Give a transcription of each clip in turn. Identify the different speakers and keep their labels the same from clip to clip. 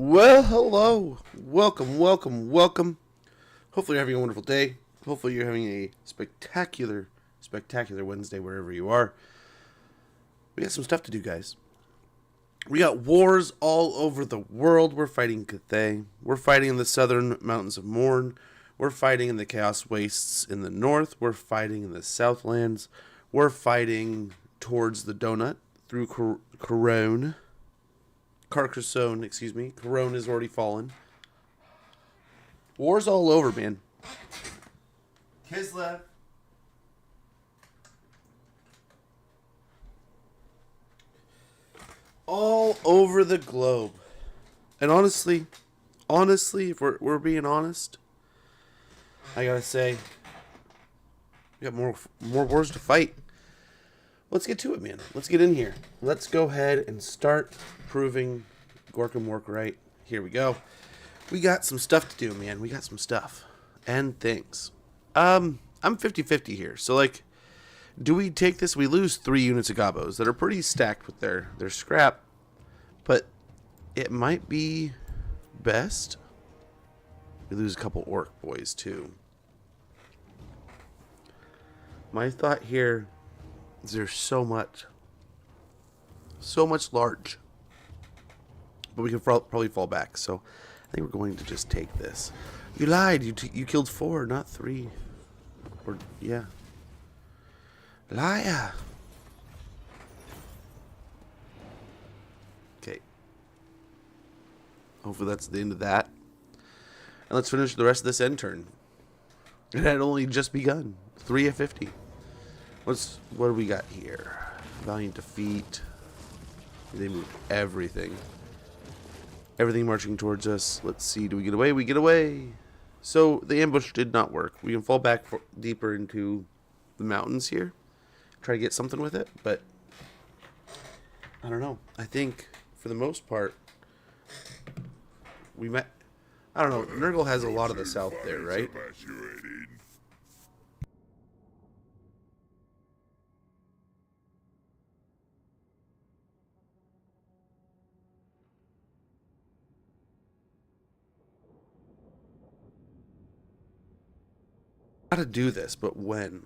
Speaker 1: Well, hello. Welcome. Hopefully you're having a wonderful day. Hopefully you're having a spectacular Wednesday wherever you are. We got some stuff to do, guys. We got wars all over the world. We're fighting Cathay. We're fighting in the southern mountains of Morn. We're fighting in the Chaos Wastes in the north. We're fighting in the Southlands. We're fighting towards the Donut through Carcassonne, excuse me. Corone has already fallen. War's all over, man. Kislev. All over the globe. And honestly, if we're being honest, I gotta say, we got more wars to fight. Let's get to it, man. Let's get in here. Let's go ahead and start proving Gorkum work right. Here we go. We got some stuff to do, man. We got some stuff and things. I'm 50-50 here. So, like, do we take this? We lose 3 units of gobos that are pretty stacked with their scrap. But it might be best. We lose a couple orc boys, too. My thought here is there's so much large. But we can probably fall back. So I think we're going to just take this. You lied. You killed 4, not 3. Or, yeah. Liar. Okay. Hopefully that's the end of that. And let's finish the rest of this end turn. It had only just begun. 3 of 50. What do we got here? Valiant defeat. They move everything. Everything marching towards us. Let's see. Do we get away? We get away. So the ambush did not work. We can fall back deeper into the mountains here. Try to get something with it. But I don't know. I think for the most part, we met. I don't know. Nurgle has a lot of the south there, right? How to do this, but when?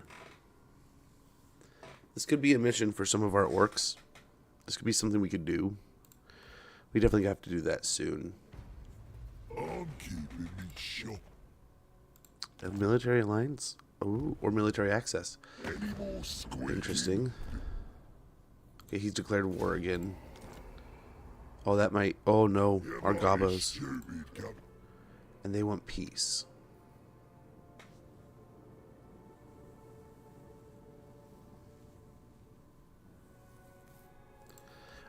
Speaker 1: This could be a mission for some of our orcs. This could be something we could do. We definitely have to do that soon.
Speaker 2: I'm keeping it short.
Speaker 1: A military alliance? Oh, or military access. Interesting. Okay, he's declared war again. Oh, that might... Oh, no. Our gobos. And they want peace.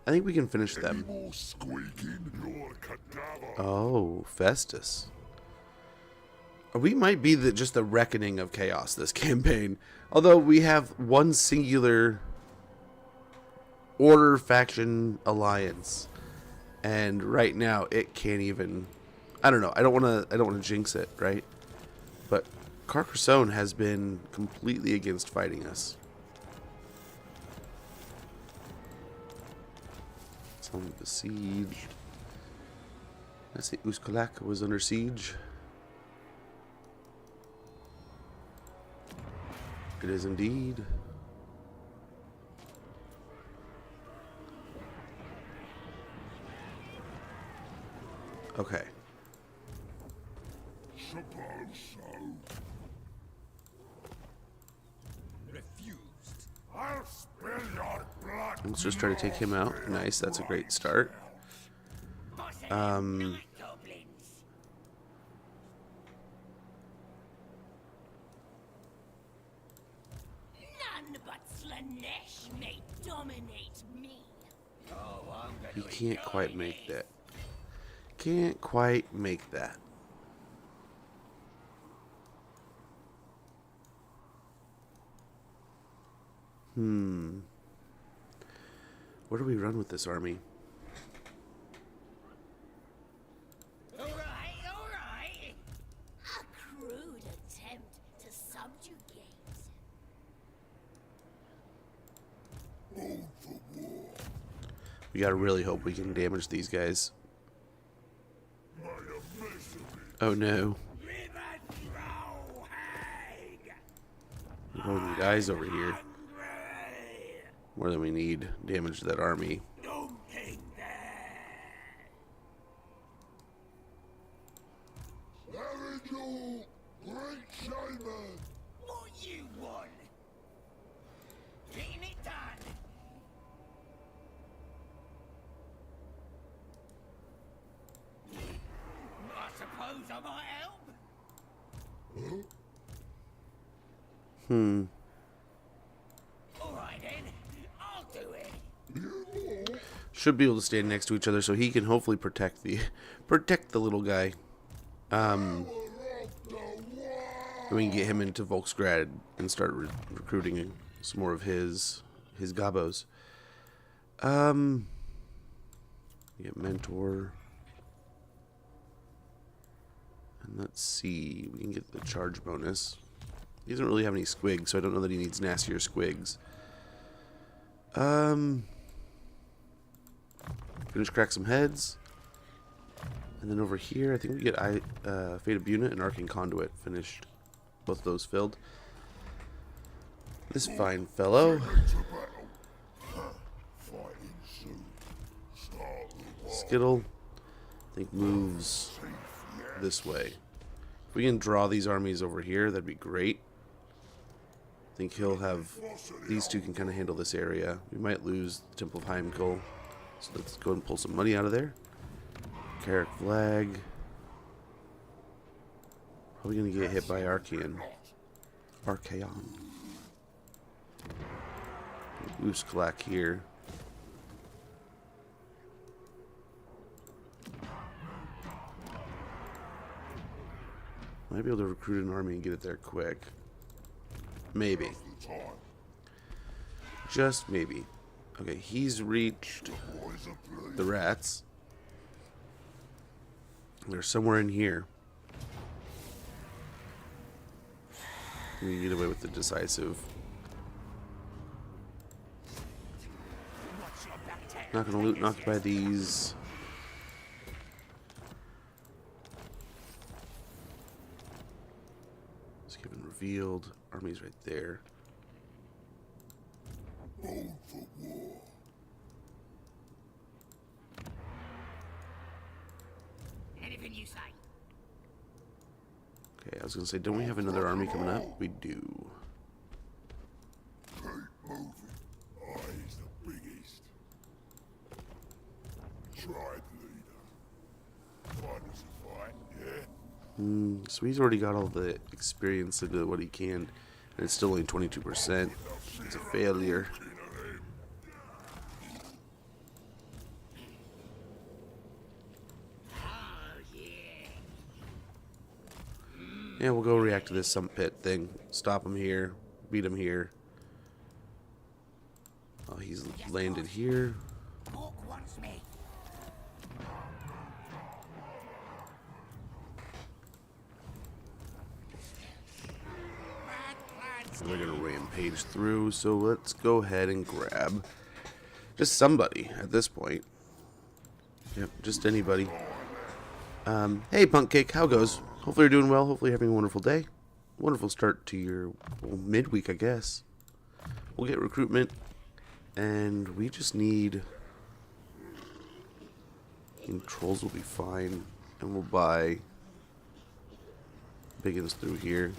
Speaker 1: I think we can finish them. Oh, Festus. We might be just the reckoning of chaos this campaign. Although we have one singular order faction alliance, and right now it can't even. I don't know. I don't want to jinx it, right? But Carcassonne has been completely against fighting us. Besieged. Let's see, Uskalak was under siege. It is indeed. Okay. Let's just try to take him out. Nice, that's a great start. You can't quite make that. Can't quite make that. Where do we run with this army?
Speaker 3: All right. A crude attempt to subjugate.
Speaker 1: We gotta really hope we can damage these guys. Oh no. We're going guys over here. More than we need. Damage to that army.
Speaker 2: Ironclaw, great shaman.
Speaker 3: What you want? Getting it done. I suppose I might help. Alright then, I'll do it.
Speaker 1: Should be able to stand next to each other so he can hopefully protect the little guy. We can get him into Volksgrad and start recruiting some more of his gobos. Get mentor. And let's see, we can get the charge bonus. He doesn't really have any squigs, so I don't know that he needs nastier squigs. Finish crack some heads. And then over here, I think we get Fate of Unit and Arcane Conduit finished. Both of those filled. This fine fellow. Skittle, I think, moves this way. If we can draw these armies over here, that'd be great. I think he'll have... These two can kind of handle this area. We might lose the Temple of Heimkul. So let's go and pull some money out of there. Carrick Flag. Probably going to get hit by Archaeon. Loose Kalak here. Might be able to recruit an army and get it there quick. Maybe. Just maybe. Okay, he's reached the rats. They're somewhere in here. We get away with the decisive. Not gonna loot knocked by these. Given revealed. Army's right there.
Speaker 2: Bold for war.
Speaker 3: Anything you say.
Speaker 1: Okay, I was gonna say, don't we have another army coming up? We do.
Speaker 2: Keep moving. He's the biggest. Tried leader. Find us a fight, yeah?
Speaker 1: So he's already got all the experience into what he can, and it's still only 22%. It's a failure. Yeah, we'll go react to this sump pit thing. Stop him here. Beat him here. Oh, he's landed here.
Speaker 3: Orc wants me.
Speaker 1: And they're gonna rampage through, so let's go ahead and grab just somebody at this point. Yep, just anybody. Hey, Punk Cake, how goes? Hopefully you're doing well. Hopefully you're having a wonderful day. Wonderful start to your midweek, I guess. We'll get recruitment, and we just need... Trolls will be fine, and we'll buy Biggins through here.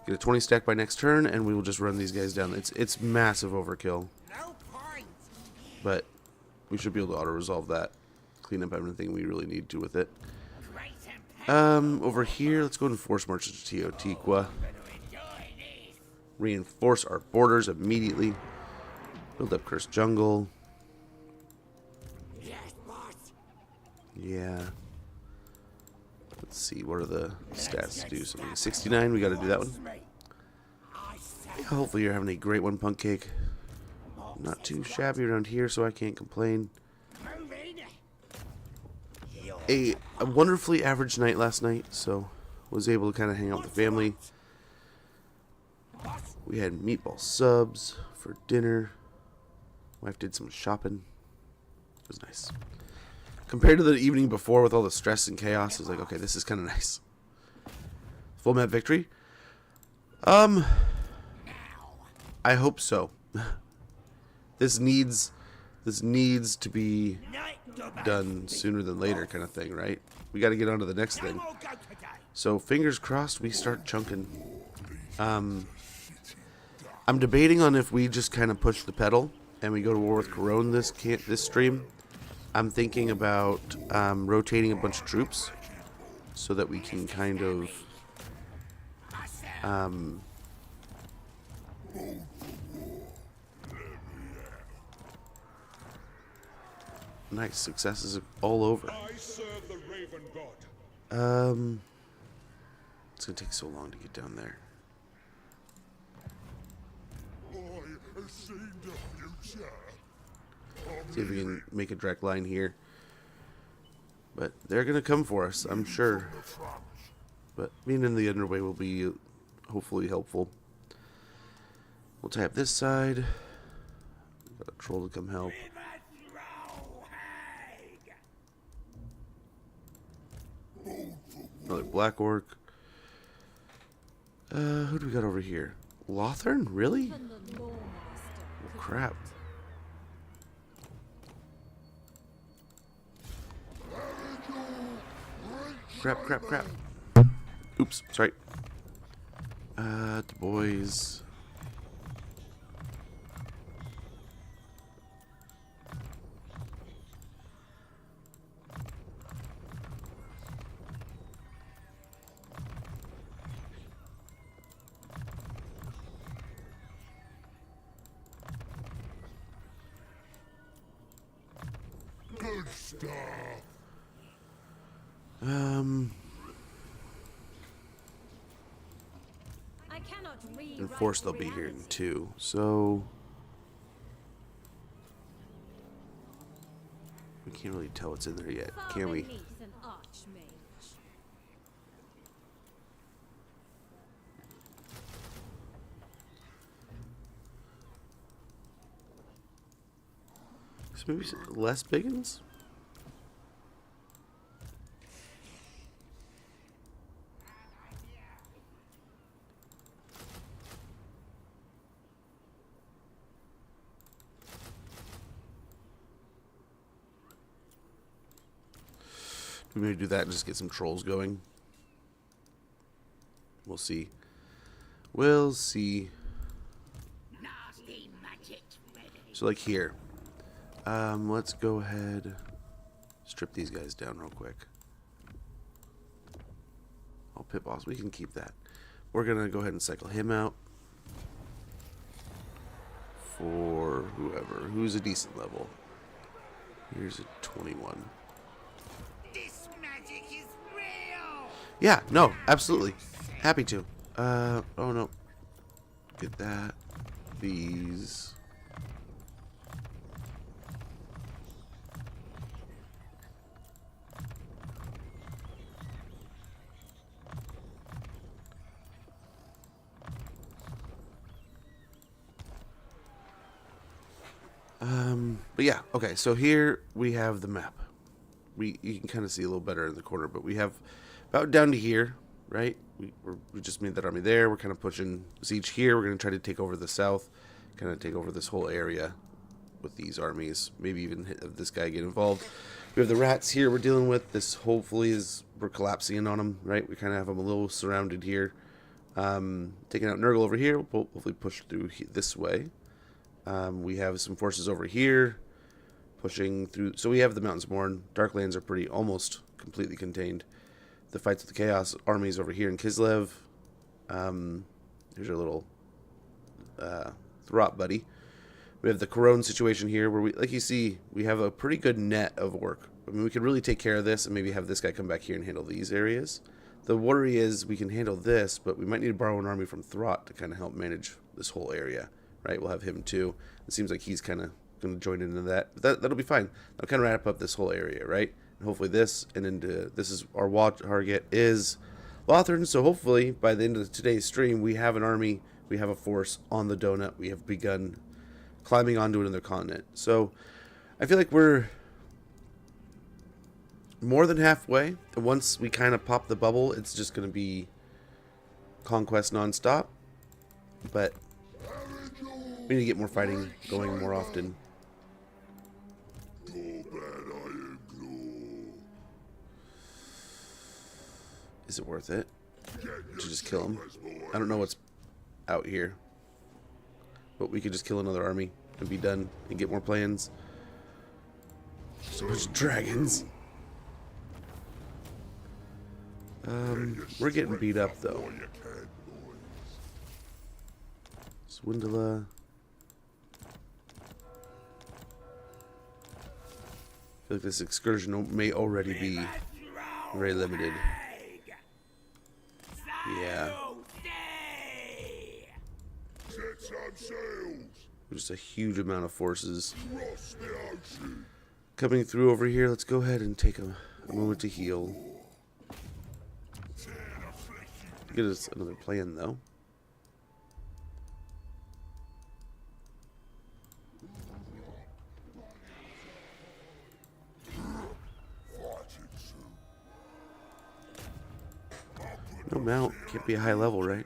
Speaker 1: Get a 20 stack by next turn, and we will just run these guys down. It's massive overkill,
Speaker 3: No point.
Speaker 1: but we should be able to auto-resolve that. Clean up everything we really need to with it.
Speaker 3: Great and
Speaker 1: Over here, let's go and force march to Teotihuacan.
Speaker 3: gonna enjoy this.
Speaker 1: Reinforce our borders immediately. Build up Cursed Jungle.
Speaker 3: Yes, boss.
Speaker 1: Yeah. Let's see, what are the stats to do? Something 69, we gotta do that one.
Speaker 3: I say
Speaker 1: Yeah, hopefully you're having a great one, Punk Cake. Not too shabby around here, so I can't complain.
Speaker 3: move in.
Speaker 1: A wonderfully average night last night, so was able to kind of hang out with the family. We had meatball subs for dinner. Wife did some shopping. It was nice. Compared to the evening before with all the stress and chaos, it was like, okay, this is kind of nice. Full map victory? I hope so. This needs to be done sooner than later, kind of thing, right? We got to get on to the next thing. So fingers crossed we start chunking. I'm debating on if we just kind of push the pedal and we go to war with Corone this stream. I'm thinking about rotating a bunch of troops so that we can kind of nice successes all over.
Speaker 2: I serve the Raven God.
Speaker 1: It's gonna take so long to get down there.
Speaker 2: I have seen the future.
Speaker 1: See if we can make a direct line here. But they're gonna come for us, I'm sure. But being in the underway will be hopefully helpful. We'll tie up this side. Got a troll to come help. Another black orc. Who do we got over here? Lothern? Really? Oh, crap. Crap. Oops, sorry. The boys.
Speaker 2: Good stuff.
Speaker 3: I cannot
Speaker 1: And force they'll be here in 2, so we can't really tell what's in there yet, can we? So maybe less biggins? We may do that and just get some trolls going. We'll see. We'll see. So like here. Let's go ahead. Strip these guys down real quick. Oh, pit boss. We can keep that. We're going to go ahead and cycle him out. For whoever. Who's a decent level. Here's a 21. Yeah, no, absolutely. Happy to. Oh no. Get that. These. But yeah, okay, so here we have the map. You can kind of see a little better in the corner, but we have about down to here, right? We just made that army there. We're kind of pushing siege here. We're going to try to take over the south, kind of take over this whole area with these armies. Maybe even have this guy get involved. We have the rats here we're dealing with. This hopefully is, we're collapsing in on them, right? We kind of have them a little surrounded here. Taking out Nurgle over here. We'll hopefully push through this way. We have some forces over here pushing through. So we have the Mountains Born. Darklands are pretty almost completely contained. The fights with the Chaos armies over here in Kislev. Here's our little Throp buddy. We have the Corone situation here where we, like you see, we have a pretty good net of work. I mean, we could really take care of this and maybe have this guy come back here and handle these areas. The worry is we can handle this, but we might need to borrow an army from Throt to kind of help manage this whole area. Right, we'll have him too. It seems like he's kind of going to join into that. But that'll be fine. That'll kind of wrap up this whole area, right? And hopefully this, and into this is our watch target is Lothern. So hopefully by the end of today's stream, we have an army, we have a force on the donut. We have begun climbing onto another continent. So I feel like we're more than halfway. And once we kind of pop the bubble, it's just going to be conquest nonstop. But we need to get more fighting going more often.
Speaker 2: Gorbad Ironclaw.
Speaker 1: Is it worth it to just kill him? I don't know what's out here, but we could just kill another army and be done and get more plans. So much dragons. We're getting beat up though. Swindler. I feel like this excursion may already be very limited. Yeah.
Speaker 2: Set some sails.
Speaker 1: Just a huge amount of forces
Speaker 2: Cross the ocean.
Speaker 1: coming through over here. Let's go ahead and take a moment to heal. Get us another plan though. No mount. Can't be a high level, right?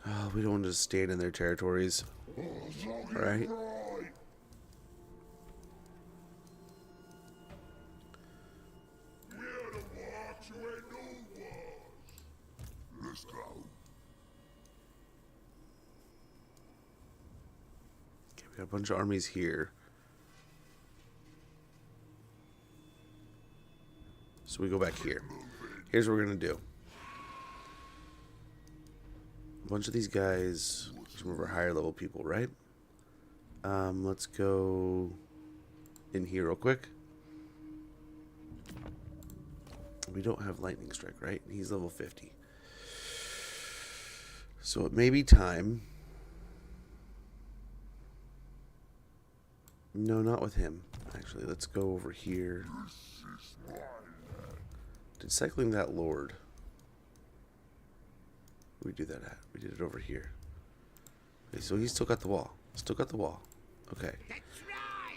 Speaker 1: Oh, we don't want to just stand in their territories. Right?
Speaker 2: Let's go.
Speaker 1: Okay, we got a bunch of armies here. So we go back here. Here's what we're going to do. A bunch of these guys, some of our higher level people, right? Let's go in here real quick. We don't have lightning strike, right? He's level 50. So it may be time. No, not with him. Actually, let's go over here. Did cycling that lord? Where we do that at? We did it over here. Okay, so he's still got the wall. Still got the wall. Okay.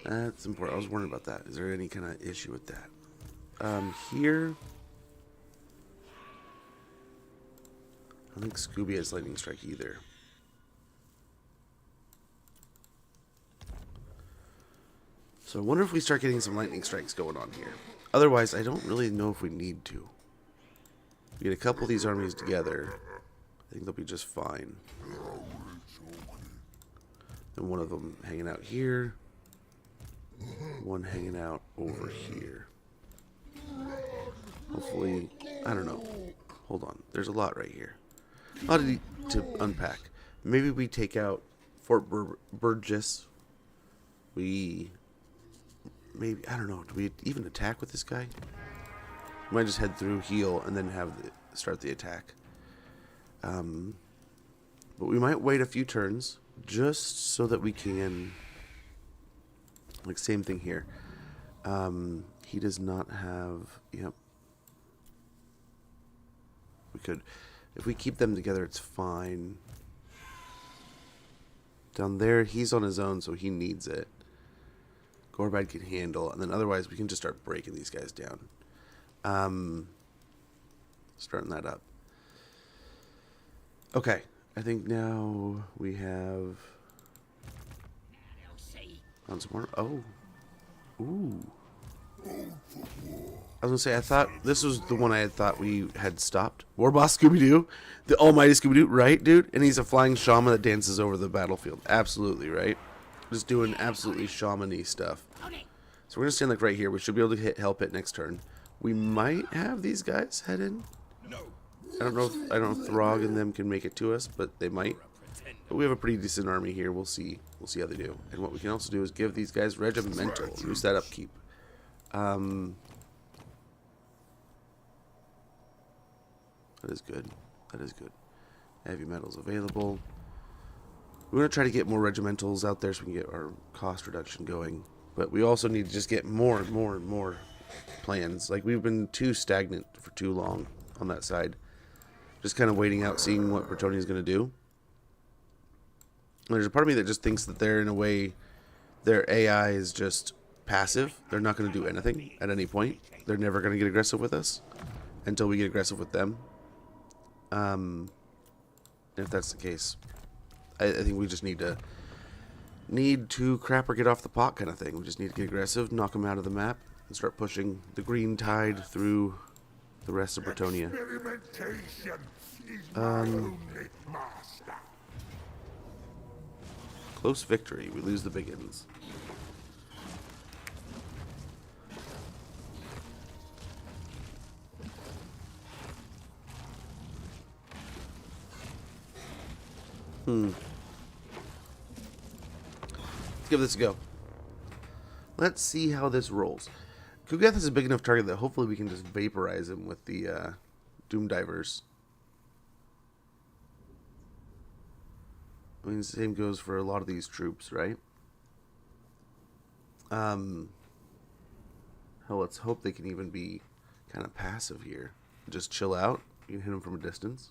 Speaker 1: That's important. I was wondering about that. Is there any kind of issue with that? Here. I don't think Scooby has lightning strike either. So I wonder if we start getting some lightning strikes going on here. Otherwise, I don't really know if we need to. We get a couple of these armies together. I think they'll be just fine. And one of them hanging out here. One hanging out over here. Hopefully, I don't know. Hold on. There's a lot right here. A lot to unpack. Maybe we take out Fort Burgess. Maybe, I don't know. Do we even attack with this guy? We might just head through, heal, and then start the attack. But we might wait a few turns just so that we can. Like, same thing here. He does not have. Yep. We could. If we keep them together, it's fine. Down there, he's on his own, so he needs it. Gorbad can handle, and then otherwise we can just start breaking these guys down. Starting that up. Okay, I think now we have. On some more. Oh, ooh. I was gonna say, I thought this was the one I had thought we had stopped. War Boss Scooby-Doo, the almighty Scooby-Doo, right, dude? And he's a flying shaman that dances over the battlefield. Absolutely, right? Just doing absolutely shaman-y stuff. So we're gonna stand like right here. We should be able to help it next turn. We might have these guys head in. I don't know if Throg and them can make it to us, but they might. But we have a pretty decent army here. We'll see. We'll see how they do. And what we can also do is give these guys regimental. Use that upkeep. That is good. That is good. Heavy metals available. We're going to try to get more regimentals out there so we can get our cost reduction going. But we also need to just get more and more and more plans. Like, we've been too stagnant for too long on that side. Just kind of waiting out, seeing what Bretonia's going to do. And there's a part of me that just thinks that they're, in a way, their AI is just passive. They're not going to do anything at any point. They're never going to get aggressive with us until we get aggressive with them. If that's the case, I think we just need to crap or get off the pot kind of thing. We just need to get aggressive, knock them out of the map, and start pushing the green tide through the rest of Bretonia.
Speaker 2: Experimentation is my only master.
Speaker 1: Close victory. We lose the Biggins. Let's give this a go. Let's see how this rolls. Kugath is a big enough target that hopefully we can just vaporize him with the Doom Divers. I mean, the same goes for a lot of these troops, right? Hell, let's hope they can even be kind of passive here. Just chill out. You can hit them from a distance.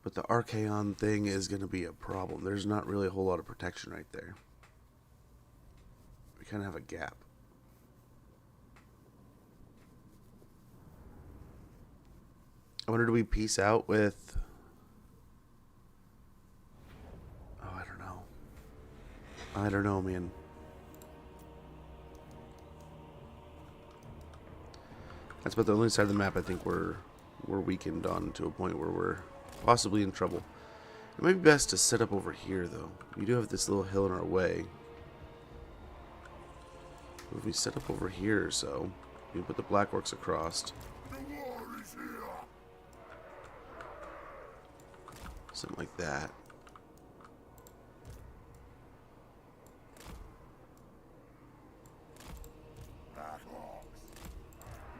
Speaker 1: But the Archaon thing is going to be a problem. There's not really a whole lot of protection right there. We kind of have a gap. I wonder, do we peace out with... Oh, I don't know. I don't know, man. That's about the only side of the map I think we're weakened on, to a point where we're possibly in trouble. It might be best to set up over here, though. We do have this little hill in our way. If we set up over here or so, we can put the Black Orcs across.
Speaker 2: The war is here.
Speaker 1: Something like that.
Speaker 2: Black Orcs.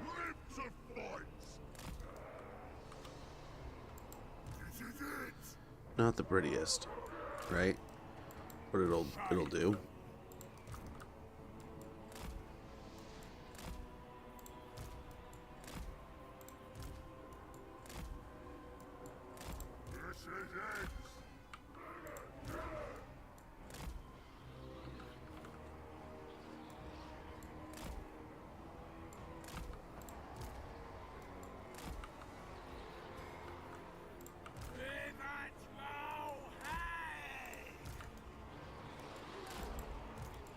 Speaker 2: Live to fight. This is it.
Speaker 1: Not the prettiest, right? But it'll do.
Speaker 2: This is it.
Speaker 3: Ironclaw, hey!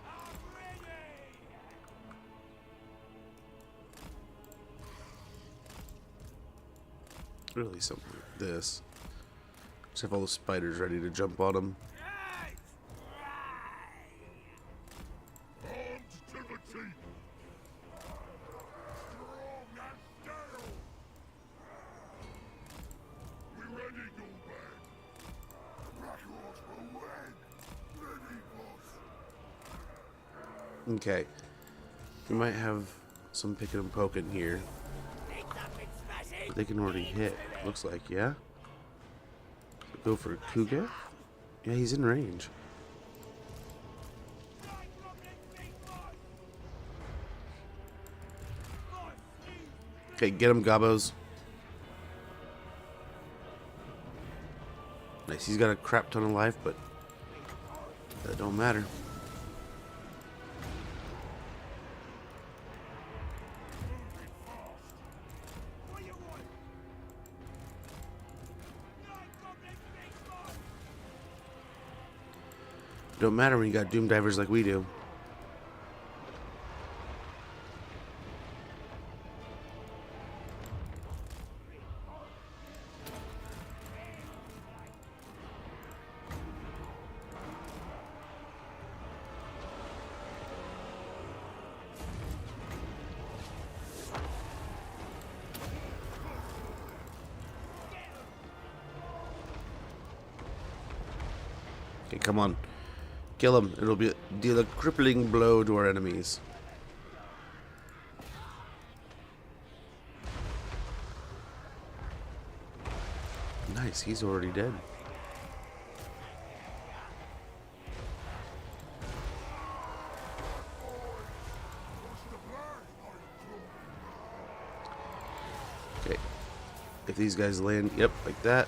Speaker 3: I'm ready!
Speaker 1: Really something like this. Just have all the spiders ready to jump on them.
Speaker 3: Right!
Speaker 2: Armed to the teeth. Strong as steel. We ready, Gorbad? Black Orcs will win. Ready, boss.
Speaker 1: Okay. We might have some picking and poking here.
Speaker 3: Take up and smash it!
Speaker 1: But they can already hit. Looks like, yeah? So go for Kugath? Yeah, he's in range. Okay, get him, Gobos. Nice, he's got a crap ton of life, but that don't matter.
Speaker 3: What do you want?
Speaker 1: Don't matter when you got Doom Divers like we do. Okay, come on. Kill him. It'll deal a crippling blow to our enemies. Nice, he's already dead. if these guys land. Yep, like that.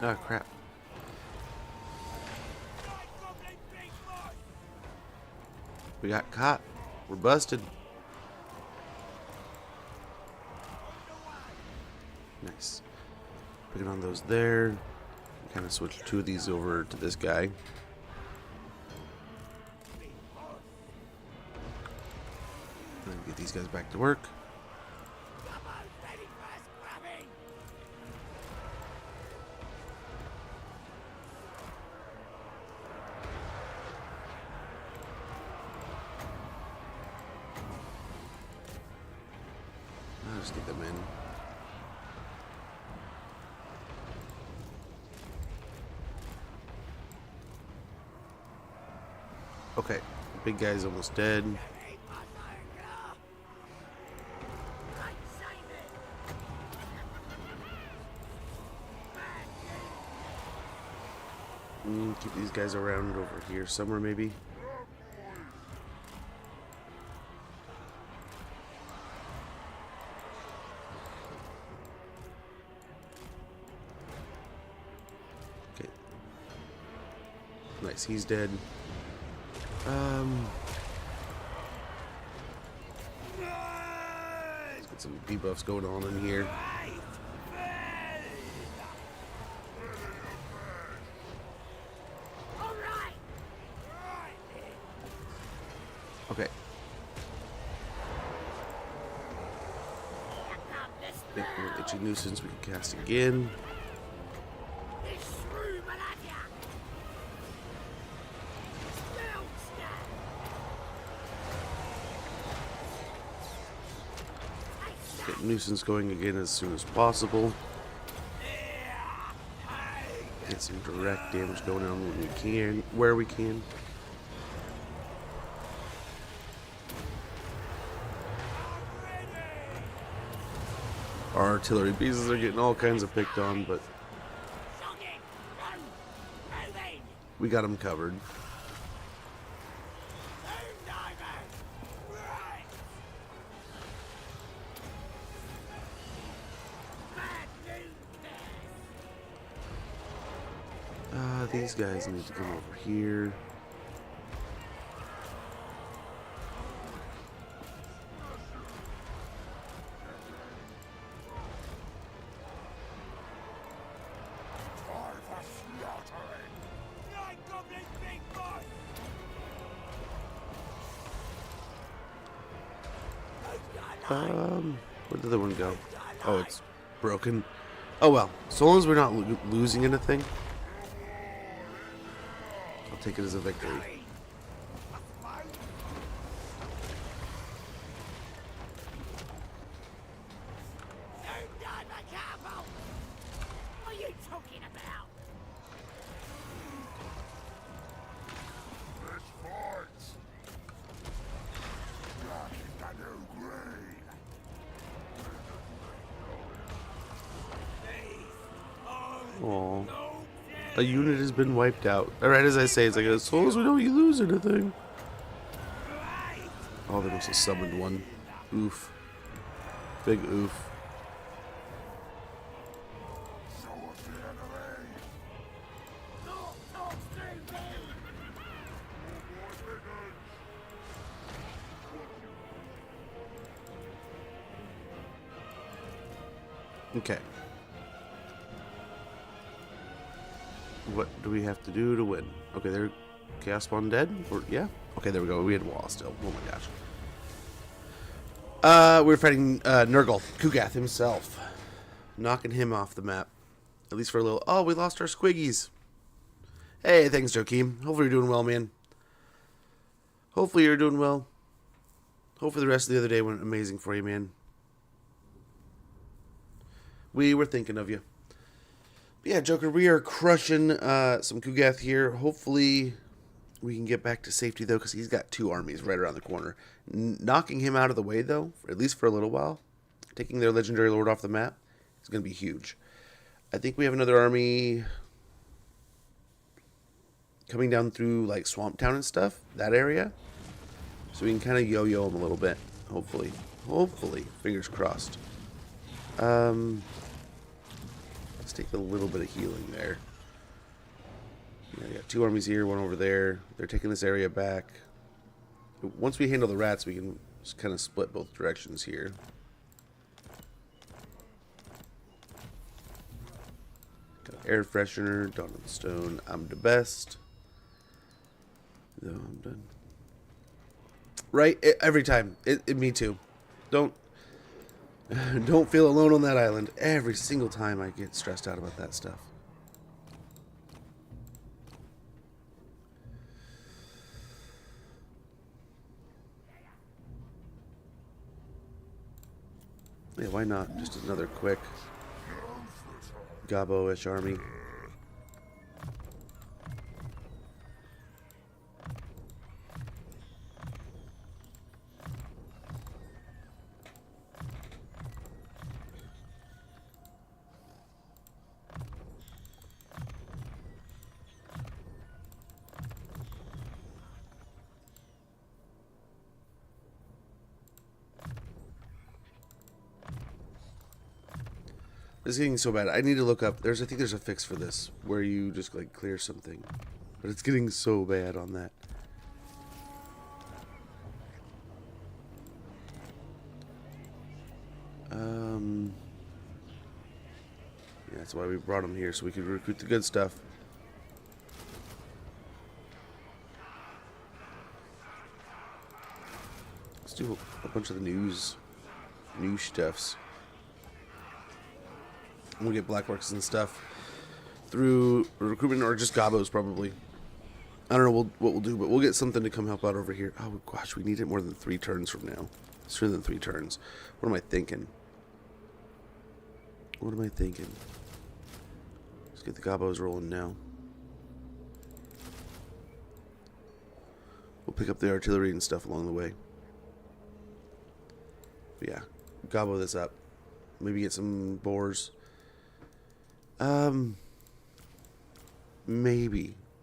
Speaker 1: Oh, crap. We got caught. We're busted. Nice. Picking on those there. Kind of switch 2 of these over to this guy. And get these guys back to work. I'll just get them in. Okay, the big guy's almost dead. Keep these guys around over here somewhere, maybe. Okay. Nice, he's dead. Let's get some debuffs going on in here. Okay. Itchy nuisance we can cast again. Get nuisance going again as soon as possible. Get some direct damage going on when we can, where we can. Our artillery pieces are getting all kinds of picked on, but we got them covered. These guys need to come over here. Where did the other one go? Oh, it's broken. Oh well. So long as we're not losing anything, I'll take it as a victory.
Speaker 3: What are you talking about?
Speaker 2: Let's fight! Back in the new grave.
Speaker 1: Aww. A unit has been wiped out. Alright, as I say, it's like, as long as we don't lose anything. Oh, they must have summoned one. Oof. Big oof.
Speaker 2: Show us the enemy.
Speaker 1: Okay. What do we have to do to win? Okay, they're Chaos Spawn dead? Or, yeah? Okay, there we go. We had wall still. Oh my gosh. We're fighting Nurgle, Kugath himself. Knocking him off the map. At least for a little. Oh, we lost our squiggies. Hey, thanks, Joakim. Hopefully you're doing well, man. Hopefully you're doing well. Hopefully the rest of the other day went amazing for you, man. We were thinking of you. But yeah, Joker, we are crushing some Kugath here. Hopefully we can get back to safety, though, because he's got 2 armies right around the corner. Knocking him out of the way, though, at least for a little while, taking their Legendary Lord off the map, is going to be huge. I think we have another army. coming down through like Swamp Town and stuff, that area. So we can kind of yo-yo them a little bit, hopefully. Hopefully, fingers crossed. Let's take a little bit of healing there. Yeah, I got 2 armies here, 1 over there. They're taking this area back. Once we handle the rats, we can just kind of split both directions here. Got air freshener, Dawn of the Stone. I'm the best. No, I'm done. Right? Every time. Me too. Don't feel alone on that island. Every single time I get stressed out about that stuff. Yeah, why not? Just another quick Gobbo-ish army. It's getting so bad. I need to look up. I think there's a fix for this where you just like clear something, but it's getting so bad on that. Yeah, that's why we brought them here, so we could recruit the good stuff. Let's do a bunch of the new stuffs. We'll get black orcs and stuff through recruitment or just gobbos probably. I don't know what we'll do, but we'll get something to come help out over here. Oh gosh, we need it more than 3 turns from now. Sooner than 3 turns. What am I thinking? What am I thinking? Let's get the gobbos rolling now. We'll pick up the artillery and stuff along the way. But yeah, gobbo this up. Maybe get some boars.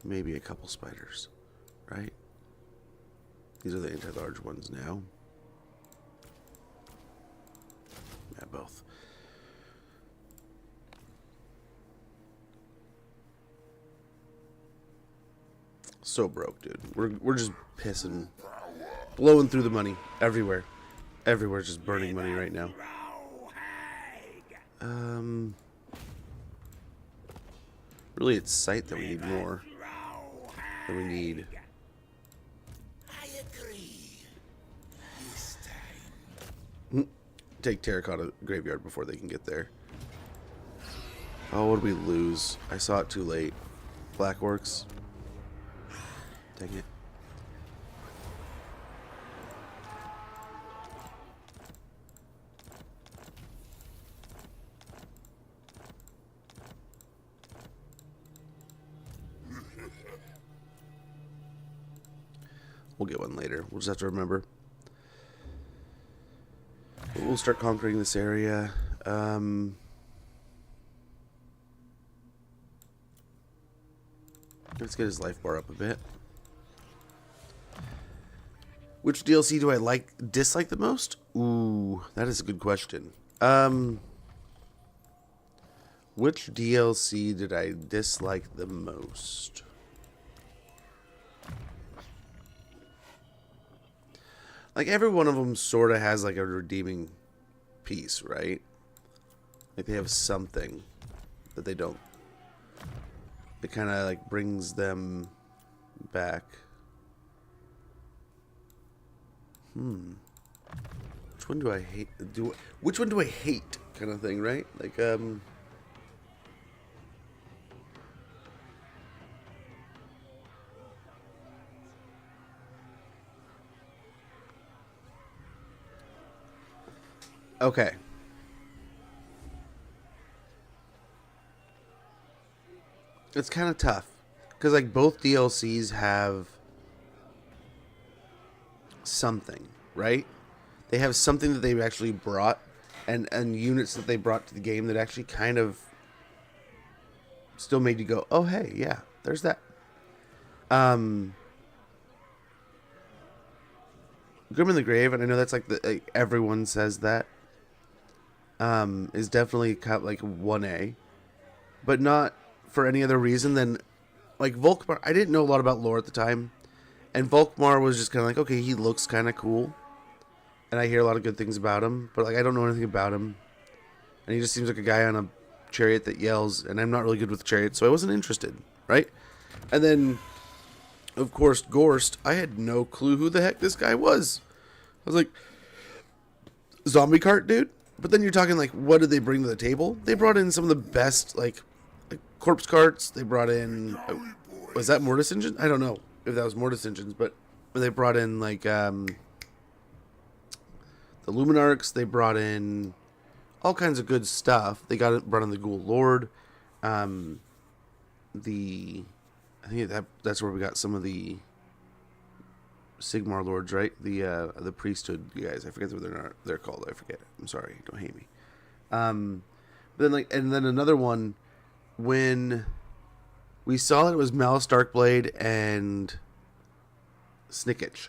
Speaker 1: Maybe a couple spiders, right? These are the anti-large ones now. Yeah, both. So broke, dude. We're just pissing, blowing through the money everywhere. Everywhere's just burning money right now. Really, it's sight that we need more than we need.
Speaker 3: I agree. This time.
Speaker 1: Take Terracotta Graveyard before they can get there. Oh, what did we lose? I saw it too late. Black Orcs. Dang it. We'll get one later. We'll just have to remember. We'll start conquering this area. Let's get his life bar up a bit. Which DLC do I dislike the most? Ooh, that is a good question. Which DLC did I dislike the most? Like, every one of them sort of has, like, a redeeming piece, right? Like, they have something that they don't. It kind of, like, brings them back. Which one do I hate? Which one do I hate? Kind of thing, right? Like, okay. It's kind of tough. Because, like, both DLCs have something, right? They have something that they've actually brought. And units that they brought to the game that actually kind of still made you go, oh, hey, yeah, there's that. Grim in the Grave, and I know that's like everyone says that. Is definitely kind of like 1A, but not for any other reason than like Volkmar. I didn't know a lot about lore at the time, and Volkmar was just kind of like, okay, he looks kind of cool, and I hear a lot of good things about him, but like I don't know anything about him, and he just seems like a guy on a chariot that yells, and I'm not really good with chariots, so I wasn't interested, right? And then, of course, Gorst, I had no clue who the heck this guy was. I was like, zombie cart dude? But then you're talking like, what did they bring to the table? They brought in some of the best, like corpse carts. They brought in, was that Mortis engine? I don't know if that was Mortis engines, but they brought in like the Luminarchs. They brought in all kinds of good stuff. They brought in the Ghoul Lord. I think that's where we got some of the Sigmar Lords, right? The priesthood guys. I forget what they're called. I forget. I'm sorry. Don't hate me. But then and then another one when we saw that it was Malice Darkblade and Snickage.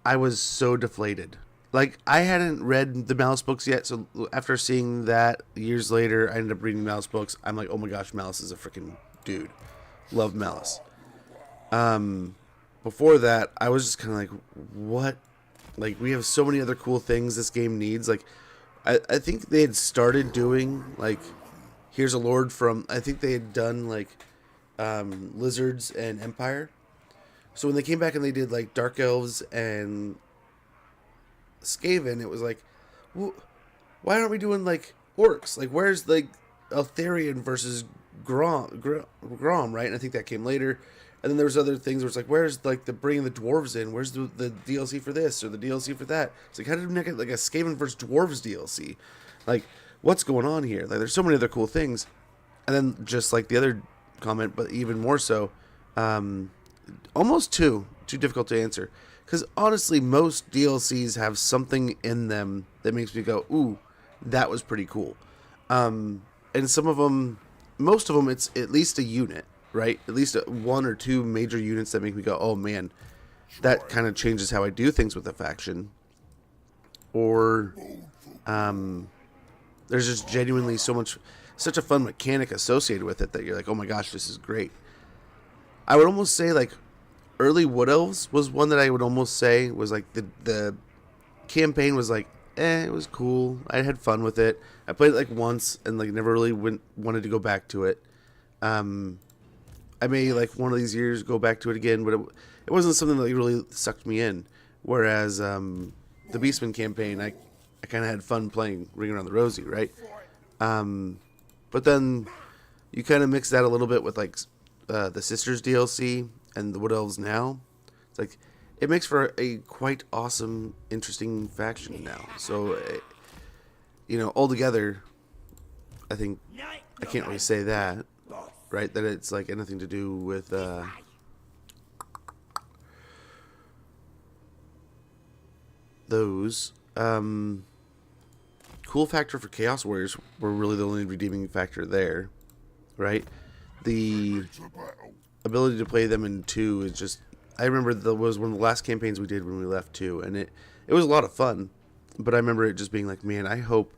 Speaker 1: I was so deflated. Like, I hadn't read the Malice books yet, so after seeing that years later, I ended up reading Malice books. I'm like, oh my gosh, Malice is a freaking dude. Love Malice. Before that, I was just kind of like, what? Like, we have so many other cool things this game needs. Like, I think they had started doing, like, here's a lord from, I think they had done, like, Lizards and Empire. So when they came back and they did, like, Dark Elves and Skaven, it was like, why aren't we doing, like, orcs? Like, where's, like, Eltharion versus Grom, right? And I think that came later. And then there was other things where it's like, where's, like, the bringing the dwarves in? Where's the DLC for this or the DLC for that? It's like, how did we make it, like, a Skaven versus dwarves DLC? Like, what's going on here? Like, there's so many other cool things. And then just like the other comment, but even more so, almost too difficult to answer. Because honestly, most DLCs have something in them that makes me go, ooh, that was pretty cool. And some of them, most of them, it's at least a unit, right? At least one or two major units that make me go, oh man, that kind of changes how I do things with a faction. Or there's just genuinely such a fun mechanic associated with it that you're like, oh my gosh, this is great. I would almost say like early Wood Elves was one that I would almost say was like the campaign was like, it was cool. I had fun with it. I played it like once and like never really wanted to go back to it. I may like one of these years go back to it again, but it wasn't something that really sucked me in. Whereas the Beastman campaign, I kind of had fun playing Ring Around the Rosie, right? But then you kind of mix that a little bit with like the Sisters DLC and the Wood Elves now. It's like it makes for a quite awesome, interesting faction now. So, altogether, I think I can't really say that, right? That it's like anything to do with those. Cool factor for Chaos Warriors were really the only redeeming factor there, right? The ability to play them in 2 is just... I remember that was one of the last campaigns we did when we left 2, and it was a lot of fun. But I remember it just being like, man, I hope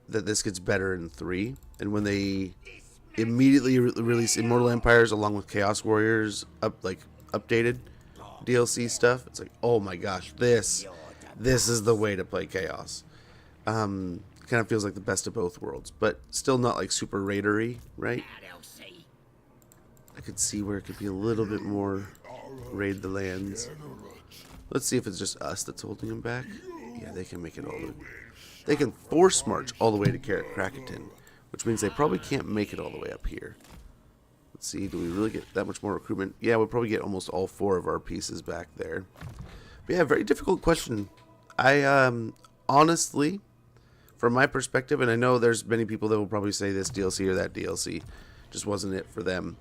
Speaker 1: that this gets better in 3. And when they immediately release Immortal Empires along with Chaos Warriors updated DLC stuff, it's like, oh my gosh, this is the way to play Chaos. Kind of feels like the best of both worlds, but still not like super raidery, right? I could see where it could be a little bit more raid the lands. Let's see if it's just us that's holding them back. Yeah, they can make it all the way. They can force march all the way to Krakatoa, which means they probably can't make it all the way up here. Let's see, do we really get that much more recruitment? Yeah, we'll probably get almost all 4 of our pieces back there. But yeah, very difficult question. I honestly, from my perspective, and I know there's many people that will probably say this DLC or that DLC just wasn't it for them.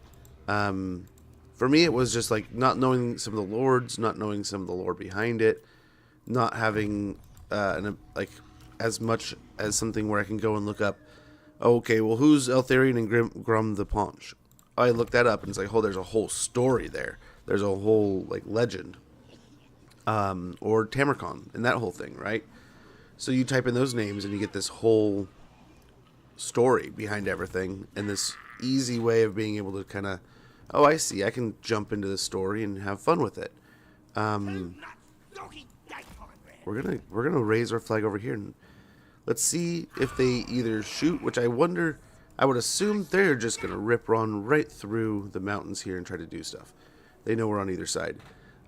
Speaker 1: For me, it was just like not knowing some of the lords, not knowing some of the lore behind it, not having like as much as something where I can go and look up. Okay, well, who's Eltharion and Grum the Paunch? I looked that up, and it's like, oh, there's a whole story there. There's a whole like legend, or Tamarcon, and that whole thing, right? So you type in those names, and you get this whole story behind everything, and this easy way of being able to kind of, oh, I see, I can jump into the story and have fun with it. We're gonna raise our flag over here, and let's see if they either shoot, which I wonder. I would assume they're just gonna rip on right through the mountains here and try to do stuff. They know we're on either side.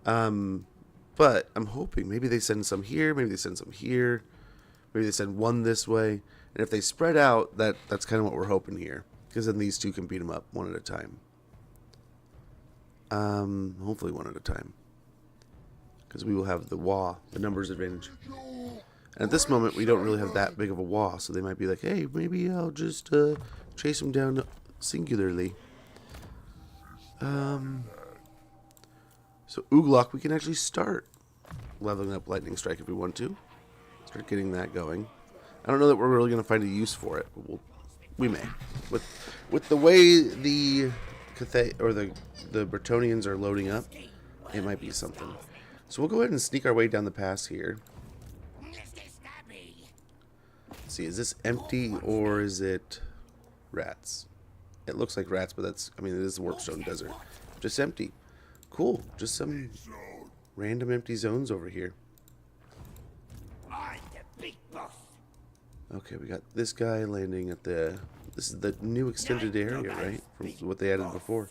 Speaker 1: But I'm hoping maybe they send some here, maybe they send some here, maybe they send one this way, and if they spread out, that's kind of what we're hoping here, because then these two can beat them up one at a time. Hopefully one at a time, because we will have the wah, the numbers advantage. And at this moment, we don't really have that big of a wah, so they might be like, hey, maybe I'll just chase them down singularly. So Uglok, we can actually start leveling up Lightning Strike if we want to. Start getting that going. I don't know that we're really going to find a use for it, but we may. With the way the the Bretonnians are loading up, it might be something. So we'll go ahead and sneak our way down the pass here. Let's see, is this empty or is it rats? It looks like rats, but that's, I mean, it is the Warpstone Desert. Just empty. Cool. Just some random empty zones over here. Okay, we got this guy landing at the... This is the new extended area, right? From what they added before.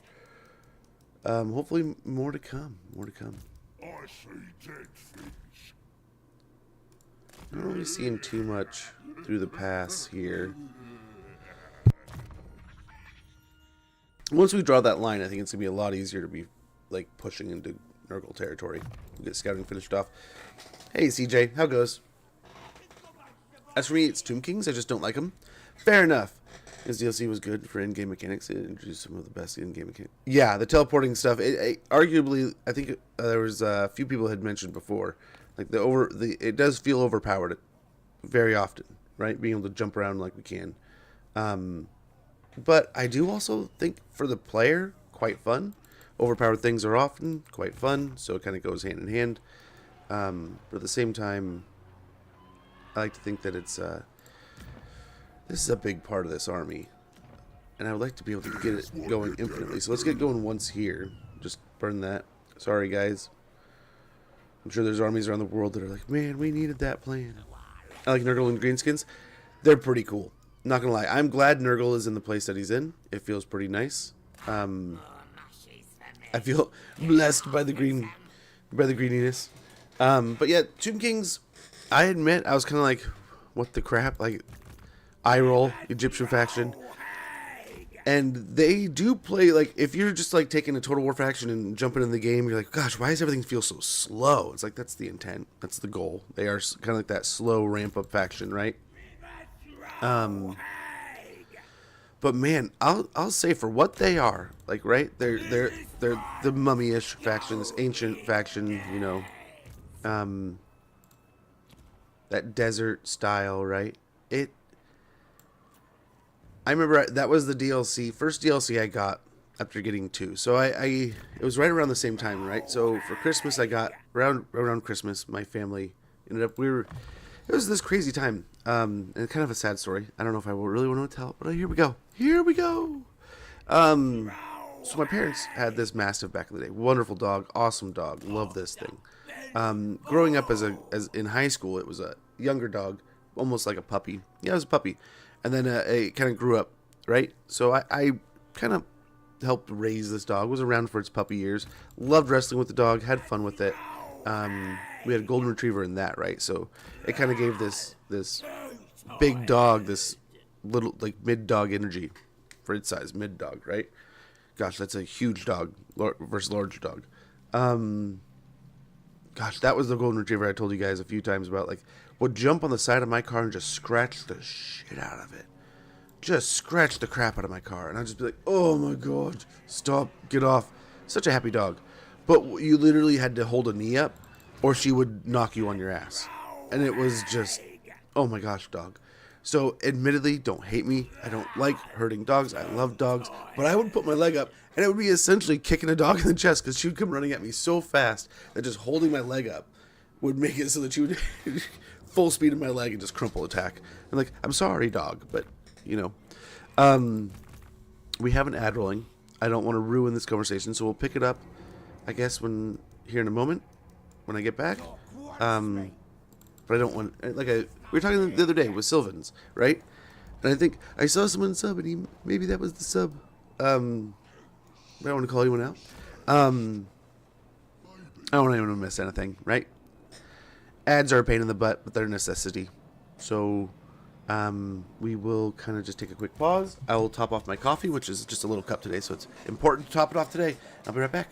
Speaker 1: Hopefully more to come. More to come.
Speaker 2: I see dead fish.
Speaker 1: Not really seeing too much through the pass here. Once we draw that line, I think it's going to be a lot easier to be like pushing into Nurgle territory. We'll get scouting finished off. Hey CJ, how goes? As for me, it's Tomb Kings. I just don't like them. Fair enough. His DLC was good for in-game mechanics. It introduced some of the best in-game mechanics. Yeah, the teleporting stuff. Arguably, I think there was a few people had mentioned before, like it does feel overpowered very often, right? Being able to jump around like we can. But I do also think for the player, quite fun. Overpowered things are often quite fun, so it kind of goes hand in hand. But at the same time, I like to think that it's this is a big part of this army, and I would like to be able to get it going infinitely. So let's get going once here. Just burn that. Sorry, guys. I'm sure there's armies around the world that are like, man, we needed that plan. I like Nurgle and Greenskins. They're pretty cool. Not gonna lie. I'm glad Nurgle is in the place that he's in. It feels pretty nice. I feel blessed by the greeniness. But yeah, Tomb Kings, I admit, I was kind of like, what the crap? Like, eye roll, Egyptian faction. And they do play, like, if you're just, like, taking a Total War faction and jumping in the game, you're like, gosh, why does everything feel so slow? It's like, that's the intent. That's the goal. They are kind of like that slow ramp-up faction, right? But, man, I'll say for what they are, like, right? They're the mummy-ish faction, this ancient faction, you know. That desert style, right? I remember that was the DLC, first DLC I got after getting 2. So it was right around the same time, right? So for Christmas, I got around Christmas, my family ended up, it was this crazy time, and kind of a sad story. I don't know if I really want to tell it, but here we go. Here we go. So my parents had this Mastiff back in the day. Wonderful dog, awesome dog, love this thing. Growing up as in high school, it was a younger dog, almost like a puppy. Yeah, it was a puppy. And then it kind of grew up, right? So I kind of helped raise this dog. Was around for its puppy years. Loved wrestling with the dog. Had fun with it. We had a golden retriever in that, right? So it kind of gave this big dog this little like mid dog energy for its size, mid dog, right? Gosh, that's a huge dog versus large dog. Gosh, that was the golden retriever I told you guys a few times about. Like, would jump on the side of my car and just scratch the shit out of it. Just scratch the crap out of my car. And I'd just be like, oh my god, stop, get off. Such a happy dog. But you literally had to hold a knee up or she would knock you on your ass. And it was just, oh my gosh, dog. So, admittedly, don't hate me. I don't like hurting dogs. I love dogs. But I would put my leg up, and it would be essentially kicking a dog in the chest because she would come running at me so fast that just holding my leg up would make it so that she would full speed in my leg and just crumple attack. I'm like, I'm sorry, dog, but, you know. We have an ad rolling. I don't want to ruin this conversation, so we'll pick it up, I guess, here in a moment, when I get back. But I don't want, we were talking the other day with Sylvans, right? And I think I saw someone sub, and maybe that was the sub. I don't want to call anyone out. I don't want anyone to miss anything, right? Ads are a pain in the butt, but they're a necessity. So, we will kind of just take a quick pause. I will top off my coffee, which is just a little cup today, so it's important to top it off today. I'll be right back.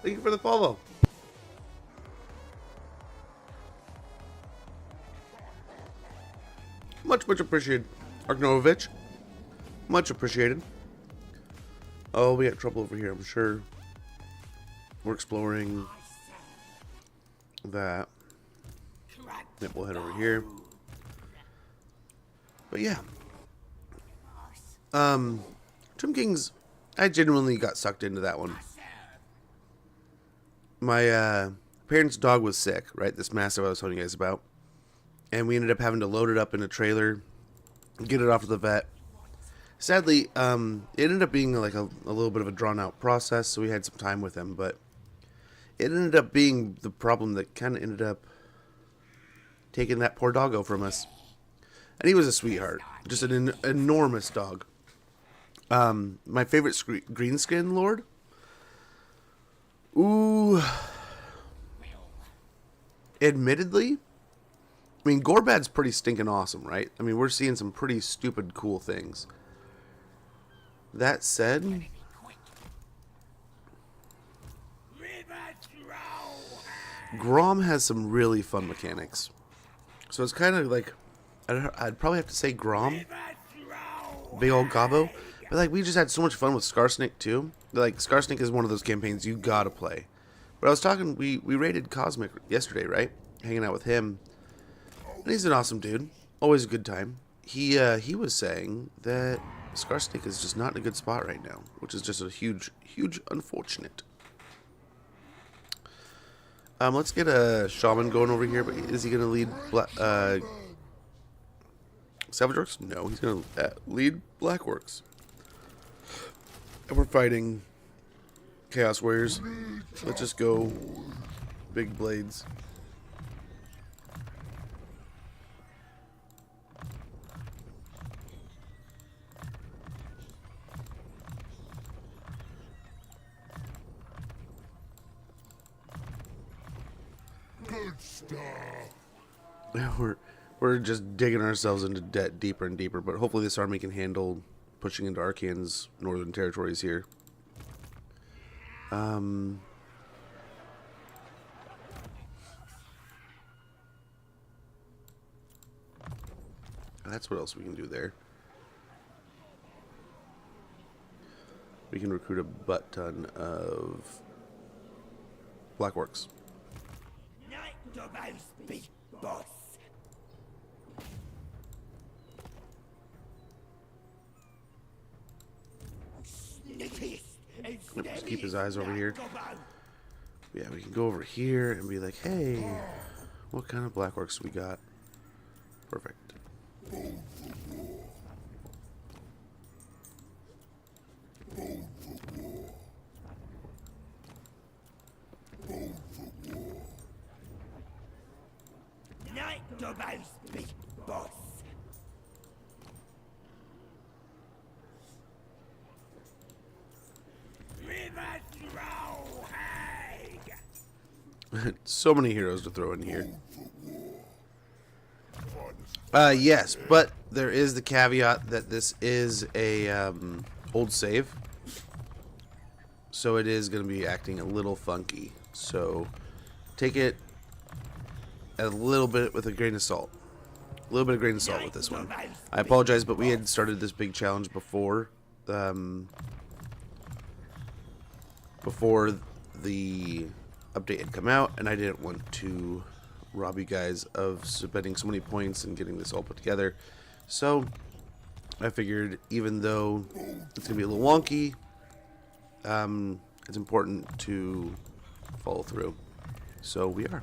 Speaker 1: Thank you for the follow. Much appreciated. Arknovich. Much appreciated. Oh, we got trouble over here, I'm sure. We're exploring that. Yep, we'll head over here. But yeah. Tomb Kings, I genuinely got sucked into that one. My parents' dog was sick, right? This Mastiff I was telling you guys about. And we ended up having to load it up in a trailer, get it off to the vet. Sadly, it ended up being like a little bit of a drawn-out process, so we had some time with him. But it ended up being the problem that kind of ended up taking that poor doggo from us. And he was a sweetheart. Just an enormous dog. My favorite greenskin lord? Ooh. Admittedly, I mean, Gorbad's pretty stinking awesome, right? I mean, we're seeing some pretty stupid cool things. That said, Grom has some really fun mechanics. So it's kind of like, I'd probably have to say Grom. Big old Gobbo. But like, we just had so much fun with Skarsnik too. Like, Skarsnik is one of those campaigns you gotta play. But I was talking, we raided Cosmic yesterday, right? Hanging out with him. And he's an awesome dude. Always a good time. He was saying that Skarsnik is just not in a good spot right now, which is just a huge unfortunate. Let's get a shaman going over here, but is he going to lead Savage Orcs? No, he's going to lead Black Orcs. And we're fighting Chaos Warriors. Let's just go big blades.
Speaker 2: Good stuff.
Speaker 1: We're just digging ourselves into debt deeper and deeper, but hopefully this army can handle pushing into Arcane's northern territories here. That's what else we can do there. We can recruit a butt ton of Black Orcs.
Speaker 3: Night Gorbad's big boss. Sneakiest and
Speaker 1: Just keep his eyes over
Speaker 3: sneakiest
Speaker 1: here.
Speaker 3: Gorbad.
Speaker 1: Yeah, we can go over here and be like, hey, what kind of Black Orcs we got? Perfect.
Speaker 3: Night Gorbad's big boss. River throw hag.
Speaker 1: So many heroes to throw in here. Yes, but there is the caveat that this is a old save, so it is going to be acting a little funky. So take it a little bit with a grain of salt. A little bit of grain of salt with this one. I apologize, but we had started this big challenge before the update had come out, and I didn't want to rob you guys of spending so many points and getting this all put together. So I figured, even though it's gonna be a little wonky, it's important to follow through. So we are.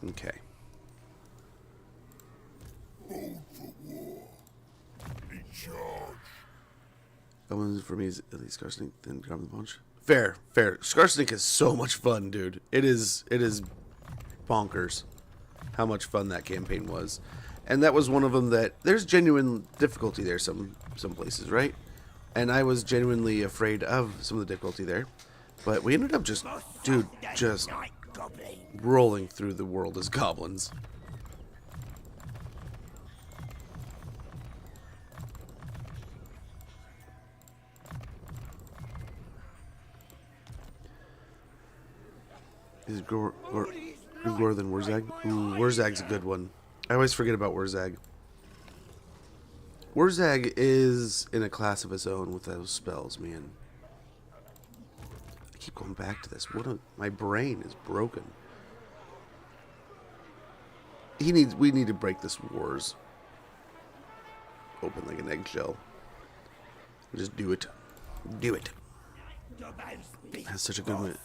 Speaker 1: Okay.
Speaker 2: Charge.
Speaker 1: That one's for me is at least Scarsnake, then grab the bunch. Fair, fair. Scarsnake is so much fun, dude. It is bonkers how much fun that campaign was. And that was one of them that there's genuine difficulty there some places, right? And I was genuinely afraid of some of the difficulty there. But we ended up just, dude, just
Speaker 3: Night Goblin.
Speaker 1: rolling through the world as goblins. Is Gor than Wurzag? Ooh, Wurzag's a good one. I always forget about Wurzag. Wurzag is in a class of his own with those spells, man. I keep going back to this. My brain is broken. We need to break this wars open like an eggshell. Just do it. Do it.
Speaker 3: Gorbad's big
Speaker 1: That's such a good one.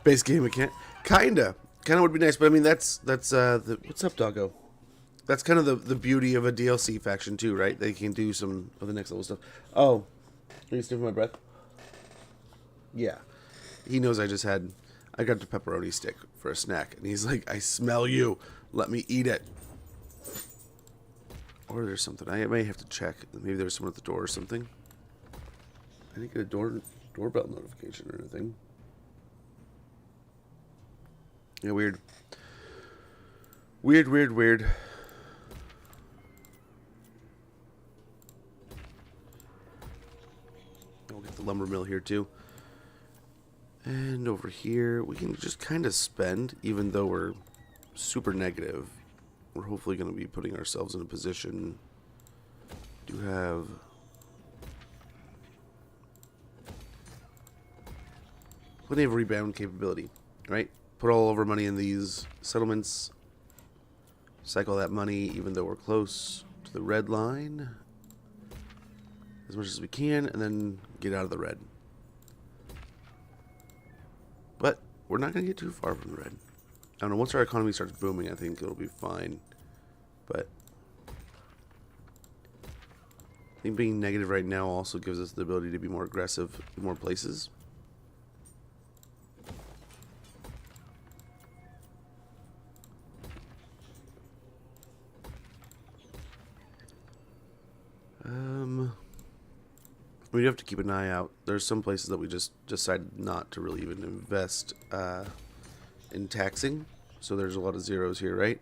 Speaker 1: Base game mechanic. Kinda would be nice, but I mean that's what's up, doggo? That's kind of the beauty of a DLC faction too, right? They can do some of the next level stuff. Oh, are you sniffing my breath? Yeah, he knows I got the pepperoni stick for a snack, and he's like, I smell you. Let me eat it. Or there's something I may have to check. Maybe there's someone at the door or something. I didn't get a doorbell notification or anything. Yeah, weird. Weird. We'll get the lumber mill here too. And over here, we can just kind of spend, even though we're super negative. We're hopefully going to be putting ourselves in a position to have plenty of rebound capability, right? Put all of our money in these settlements, cycle that money even though we're close to the red line as much as we can, and then get out of the red. But we're not going to get too far from the red. I don't know, once our economy starts booming, I think it'll be fine. But I think being negative right now also gives us the ability to be more aggressive in more places. We do have to keep an eye out. There's some places that we just decided not to really even invest in taxing. So there's a lot of zeros here, right?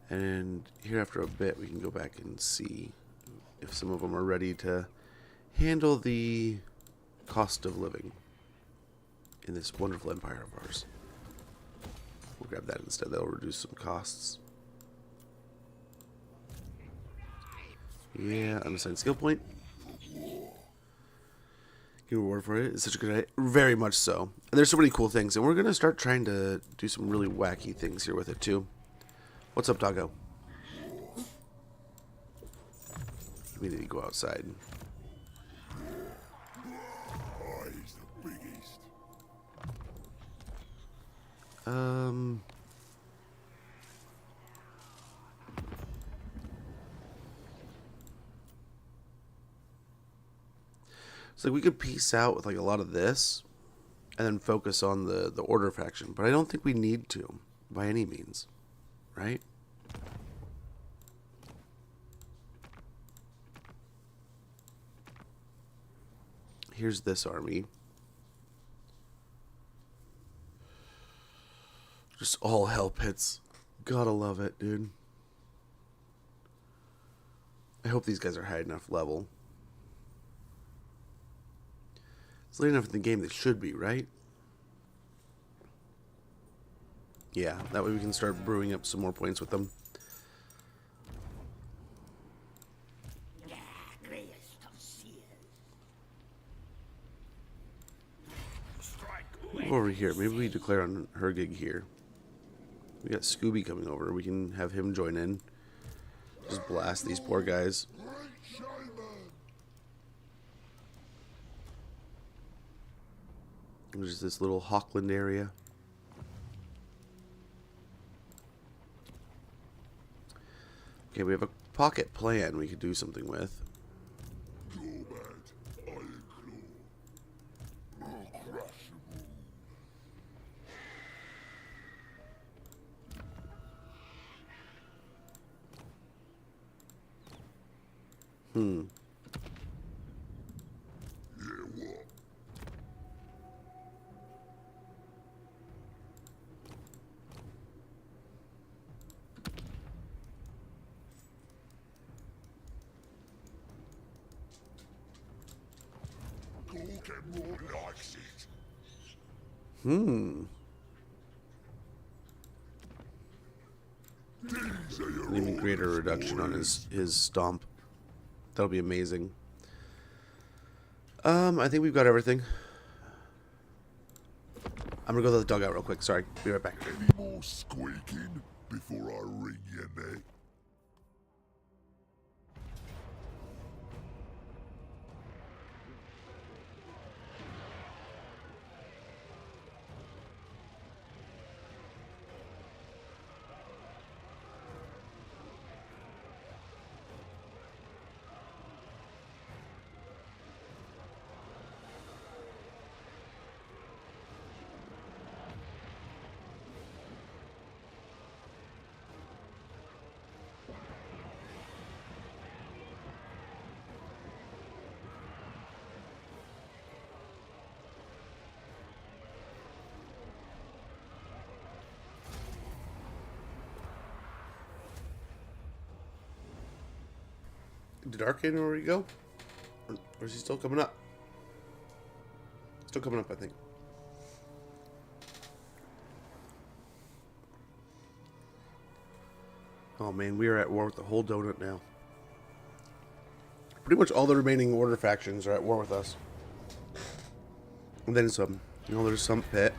Speaker 1: And here after a bit we can go back and see if some of them are ready to handle the cost of living in this wonderful empire of ours. We'll grab that instead. That'll reduce some costs. Yeah, unassigned skill point. Give a reward for it. It's such a good idea. Very much so. And there's so many cool things. And we're going to start trying to do some really wacky things here with it, too. What's up, doggo? We need to go outside.
Speaker 2: He's the biggest.
Speaker 1: So we could piece out with like a lot of this and then focus on the order faction, but I don't think we need to by any means, right? Here's this army. Just all hell pits. Gotta love it, dude. I hope these guys are high enough level. It's late enough in the game they should be, right? Yeah, that way we can start brewing up some more points with them. Over here, maybe we declare on her gig here. We got Scooby coming over. We can have him join in. Just blast these poor guys. There's this little Hawkland area. Okay, we have a pocket plan we could do something with.
Speaker 2: Gorbad Ironclaw.
Speaker 1: Hmm.
Speaker 2: Yeah, what? Gorbad likes it.
Speaker 1: Hmm.
Speaker 2: These are
Speaker 1: An
Speaker 2: your
Speaker 1: even greater
Speaker 2: orders,
Speaker 1: reduction on
Speaker 2: boys.
Speaker 1: his stomp. That'll be amazing. I think we've got everything. I'm gonna go to the dugout real quick. Sorry, be right back.
Speaker 2: Any more squeaking before I wring your neck?
Speaker 1: Did Arcane already go? Or is he still coming up? Still coming up, I think. Oh man, we are at war with the whole donut now. Pretty much all the remaining order factions are at war with us. And then some. You know, there's some pit.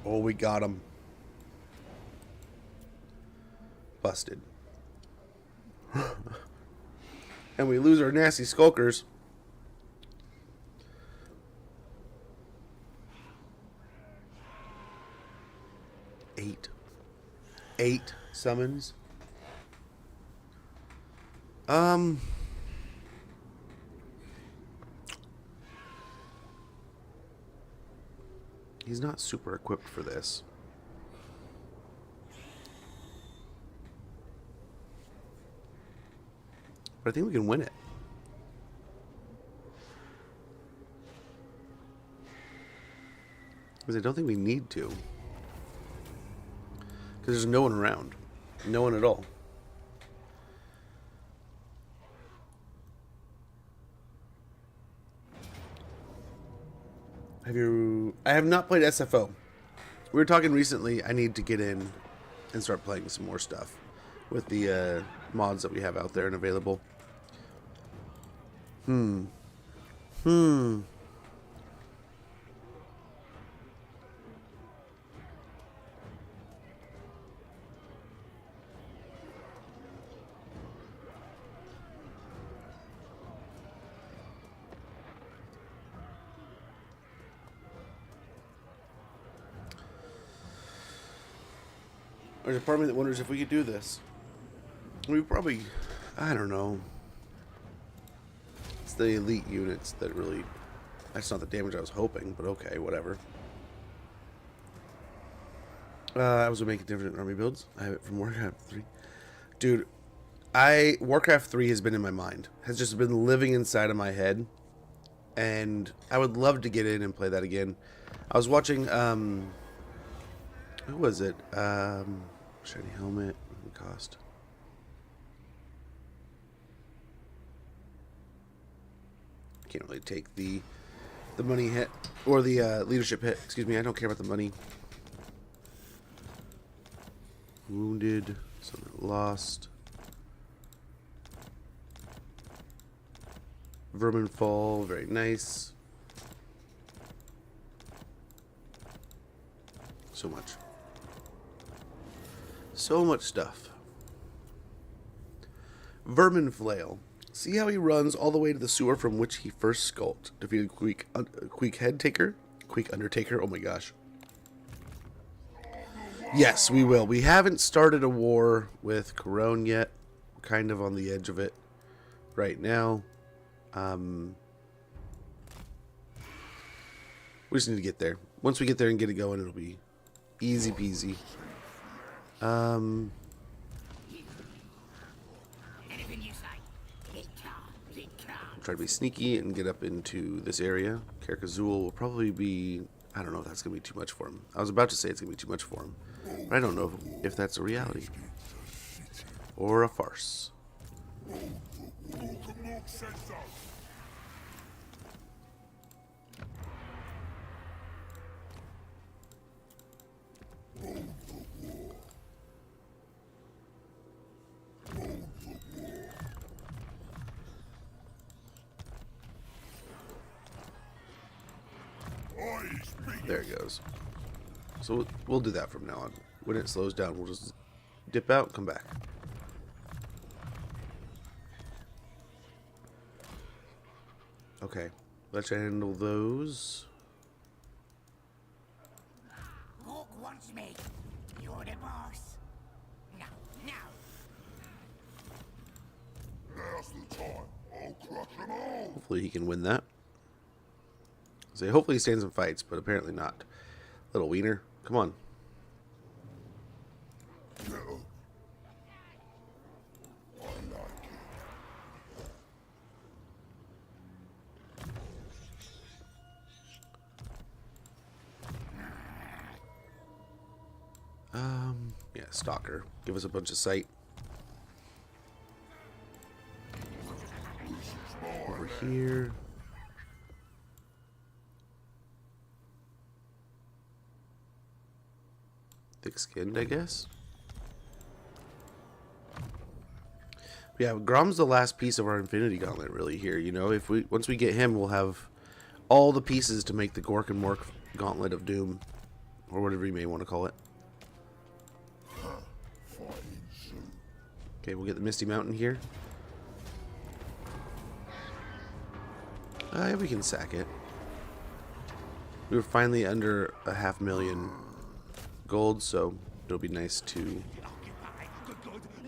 Speaker 1: Oh, we got him. Busted. And we lose our nasty skulkers. Eight summons. Um, he's not super equipped for this. But I think we can win it. Because I don't think we need to. Because there's no one around. No one at all. I have not played SFO. We were talking recently, I need to get in and start playing some more stuff with the mods that we have out there and available. There's a part of me that wonders if we could do this. We probably, I don't know. It's the elite units that really, that's not the damage I was hoping, but okay, whatever. I was making different army builds. I have it from Warcraft 3. Dude, Warcraft 3 has been in my mind. Has just been living inside of my head. And I would love to get in and play that again. I was watching, who was it? Shiny helmet, cost. Can't really take the money hit or the leadership hit. Excuse me, I don't care about the money. Wounded, something lost. Vermin fall, very nice. So much. So much stuff. Vermin flail. See how he runs all the way to the sewer from which he first skulked. Defeated Queek Head Taker? Queek Undertaker? Oh my gosh. Yes, we will. We haven't started a war with Corone yet. We're kind of on the edge of it right now. We just need to get there. Once we get there and get it going, it'll be easy peasy. Try to be sneaky and get up into this area. Carcazul will probably be, I don't know if that's going to be too much for him. I was about to say it's going to be too much for him. But I don't know if that's a reality. Or a farce. There it goes. So we'll do that from now on. When it slows down, we'll just dip out and come back. Okay, let's handle those.
Speaker 3: Orc wants me. You're the boss. No, no.
Speaker 2: Now's the time. I'll crush them all.
Speaker 1: Hopefully he can win that. So hopefully he stays in fights, but apparently not. Little wiener, come on. Yeah, stalker. Give us a bunch of sight. Over here. Thick-skinned, I guess. Yeah, Grom's the last piece of our Infinity Gauntlet, really. Here, you know, if once we get him, we'll have all the pieces to make the Gork and Mork Gauntlet of Doom, or whatever you may want to call it. Okay, we'll get the Misty Mountain here. Yeah, we can sack it. We were finally under 500,000 gold, so it'll be nice to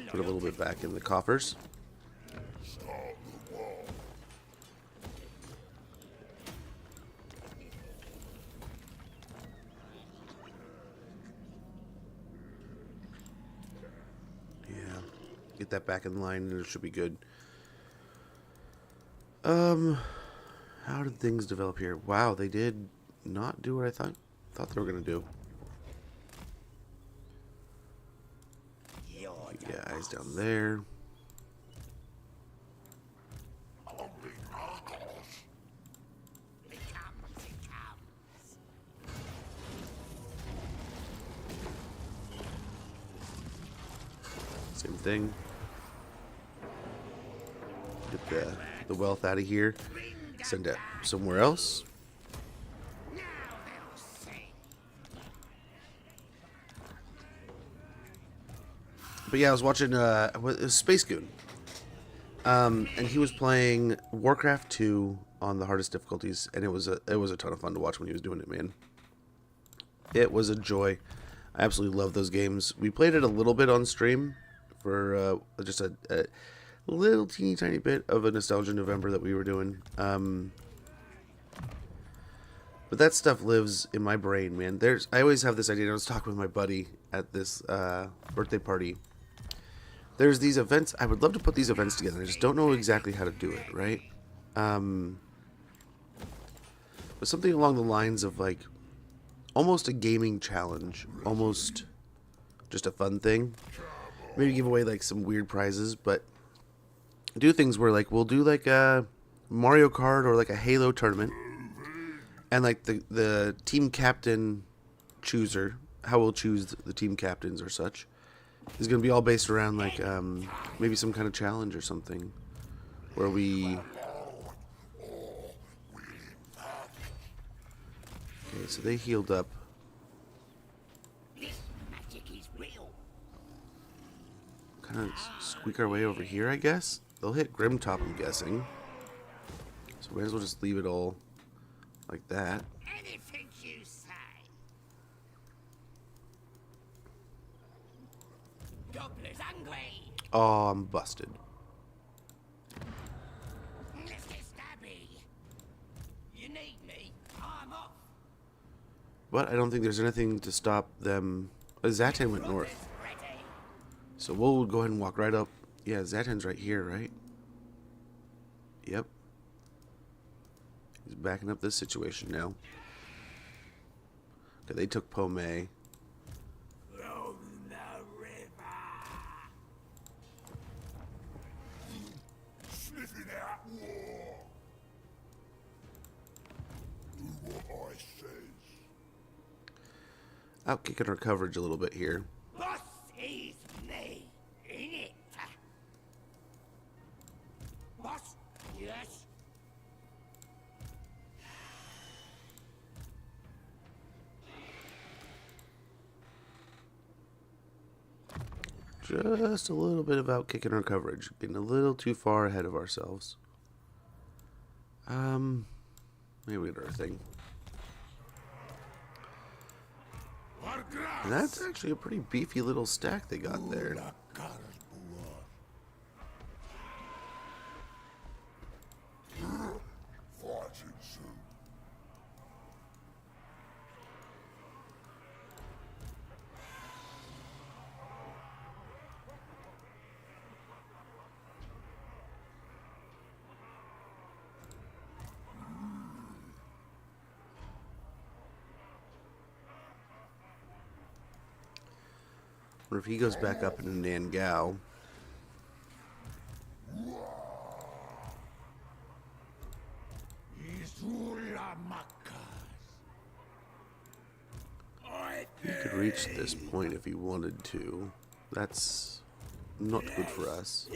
Speaker 1: put a little bit back in the coffers. Get that back in line, and it should be good. How did things develop here? Wow, they did not do what I thought they were gonna do. Yeah, eyes down there. Same thing. Get the wealth out of here. Send it somewhere else. But yeah, I was watching it was Space Goon. And he was playing Warcraft 2 on the hardest difficulties, and it was a ton of fun to watch when he was doing it, man. It was a joy. I absolutely love those games. We played it a little bit on stream for just a little teeny tiny bit of a Nostalgia November that we were doing. But that stuff lives in my brain, man. I always have this idea. I was talking with my buddy at this birthday party. There's these events. I would love to put these events together. I just don't know exactly how to do it, right? But something along the lines of like almost a gaming challenge, almost just a fun thing. Maybe give away like some weird prizes, but do things where like we'll do like a Mario Kart or like a Halo tournament, and like the team captain chooser, how we'll choose the team captains or such, is going to be all based around like maybe some kind of challenge or something where we... Okay, so they healed up. Kind of squeak our way over here, I guess. They'll hit Grimtop, I'm guessing. So we might as well just leave it all like that.
Speaker 3: Anything you say. Gobbler's hungry.
Speaker 1: Oh, I'm busted.
Speaker 3: Mr. Stabby. You need me. I'm off.
Speaker 1: But I don't think there's anything to stop them. Zatan went north.
Speaker 3: Ready.
Speaker 1: So we'll go ahead and walk right up. Yeah, Zatan's right here, right? Yep. He's backing up this situation now. Okay, they took Pome.
Speaker 3: From the river.
Speaker 2: Sniffing out war. Do what I says.
Speaker 1: Out kicking our coverage a little bit here.
Speaker 3: Boss is me. In it. Boss? Yes.
Speaker 1: Just a little bit of out kicking our coverage. Getting a little too far ahead of ourselves. Maybe we get our thing. And that's actually a pretty beefy little stack they got there.
Speaker 2: Fighting soon.
Speaker 1: Or if he goes back up into Nangao. He could reach this point if he wanted to. That's not good for us.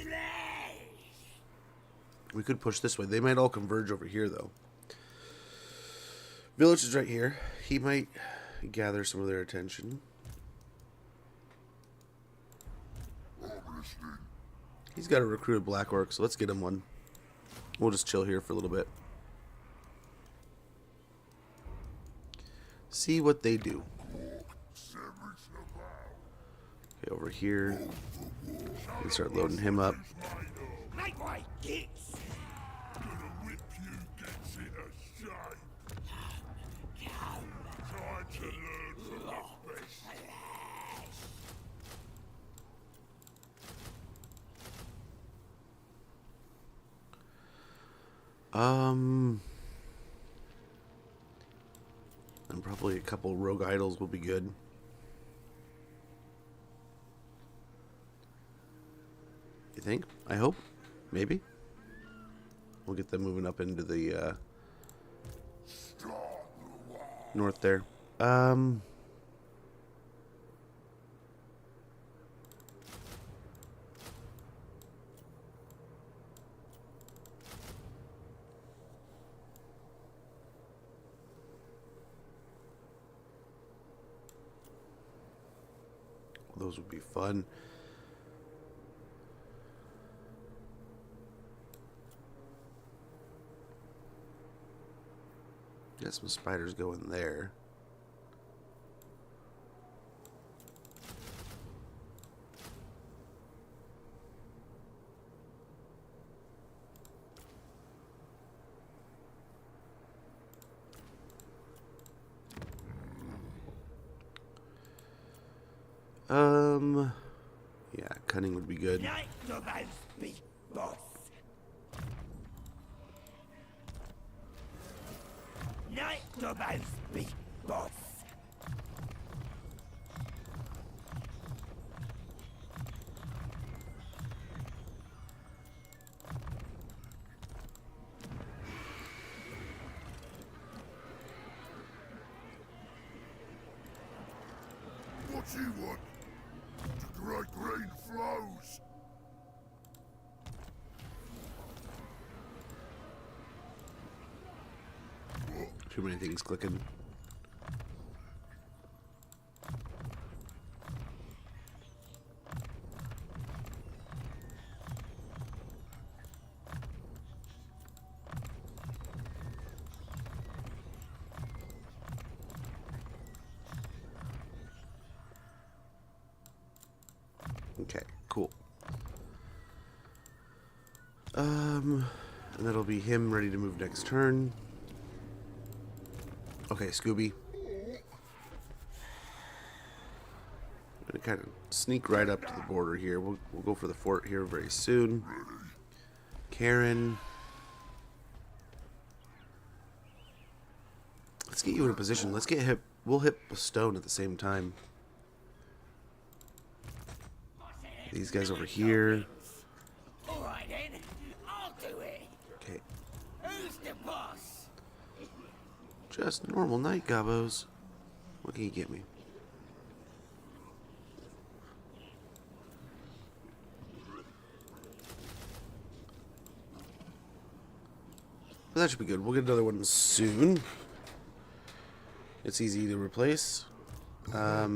Speaker 1: We could push this way. They might all converge over here, though. Village is right here. He might gather some of their attention. He's got a recruited Black Orc, so let's get him one. We'll just chill here for a little bit. See what they do. Okay, over here. We start loading him up.
Speaker 3: Make way, kids.
Speaker 2: Gonna whip you gets into shape. Time to learn from the best.
Speaker 1: And probably a couple rogue idols will be good. You think? I hope. Maybe. We'll get them moving up into the north there. Those would be fun. Got some spiders going there. Yeah, cunning would be good.
Speaker 3: Night Gorbad's big boss. Night Gorbad's big boss.
Speaker 2: What you want? The great green flows.
Speaker 1: Too many things clicking. Okay, cool. And that'll be him ready to move next turn. Okay, Scooby. I'm gonna kind of sneak right up to the border here. We'll go for the fort here very soon. Karen. Let's get you in a position. Let's get hit. We'll hit a stone at the same time. These guys over here.
Speaker 3: Alright then, I'll do it.
Speaker 1: Okay.
Speaker 3: Who's the boss?
Speaker 1: Just normal night gobos. What can you get me? But that should be good. We'll get another one soon. It's easy to replace. Yeah,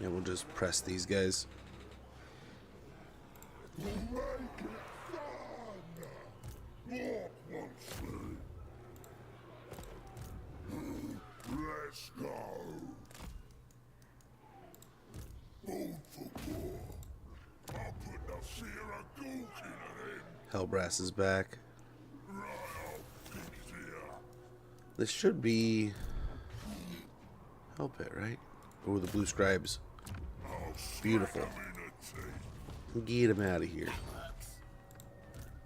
Speaker 1: we'll just press these guys.
Speaker 2: We'll make it fun. Let's go. Food for war. I'll put the fear of goat in him.
Speaker 1: Hellbrass is back.
Speaker 2: Right, I'll fix here.
Speaker 1: This should be Hell Pit, right? Oh, the blue scribes.
Speaker 2: I'll
Speaker 1: Beautiful.
Speaker 2: smack 'em in the teeth.
Speaker 1: Get him out of here.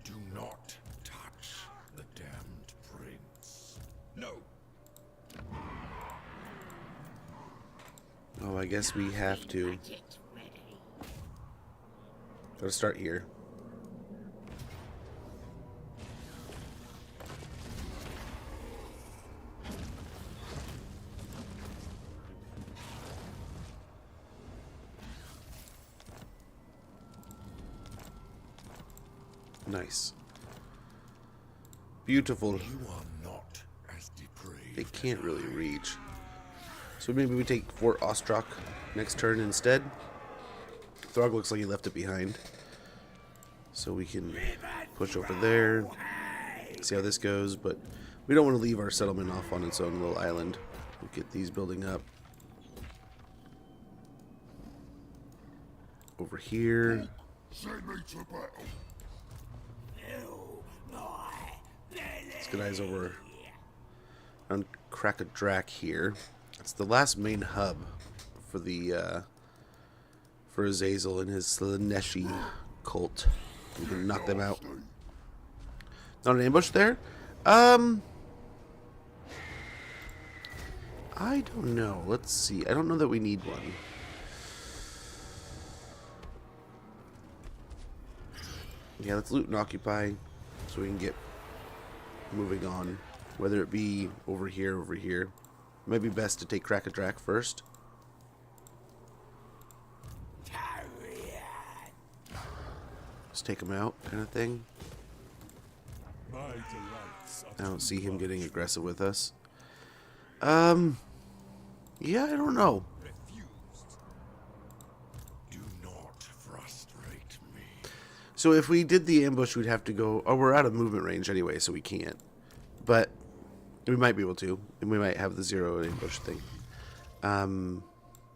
Speaker 2: Do not touch the damned prince. No.
Speaker 1: Oh, I guess we have to.
Speaker 3: Magic's ready.
Speaker 1: Gotta start here. Nice. Beautiful.
Speaker 2: You are not as depraved.
Speaker 1: They can't really reach. So maybe we take Fort Ostrok next turn instead. Throg looks like he left it behind. So we can push over there. See how this goes, but we don't want to leave our settlement off on its own little island. We'll get these building up. Over here.
Speaker 2: Send me to battle.
Speaker 1: Let's get eyes over on Crack-a-Drac here. It's the last main hub for the for Azazel and his Slaneshi cult. We can knock them out. Not an ambush there? I don't know. Let's see. I don't know that we need one. Yeah, let's loot and occupy so we can get moving on. Whether it be over here, over here. It might be best to take Crack-a-Drac first. Just take him out, kind of thing. I don't see him getting aggressive with us. Yeah, I don't know.
Speaker 2: Do not frustrate me.
Speaker 1: So if we did the ambush, we'd have to go... Oh, we're out of movement range anyway, so we can't. But we might be able to. And we might have the 0 ambush thing.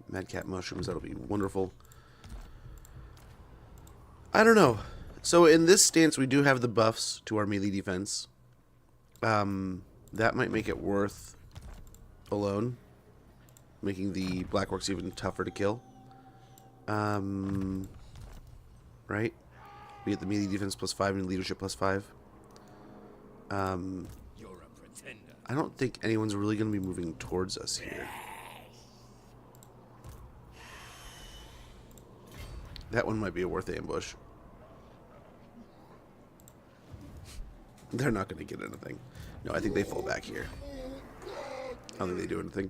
Speaker 1: Madcap mushrooms, that'll be wonderful. I don't know. So in this stance, we do have the buffs to our melee defense. That might make it worth alone, making the Black Orcs even tougher to kill. Right? We get the melee defense +5 and leadership +5.
Speaker 3: You're a pretender.
Speaker 1: I don't think anyone's really going to be moving towards us here. That one might be a worth ambush. They're not going to get anything. No, I think they fall back here. I don't think they do anything.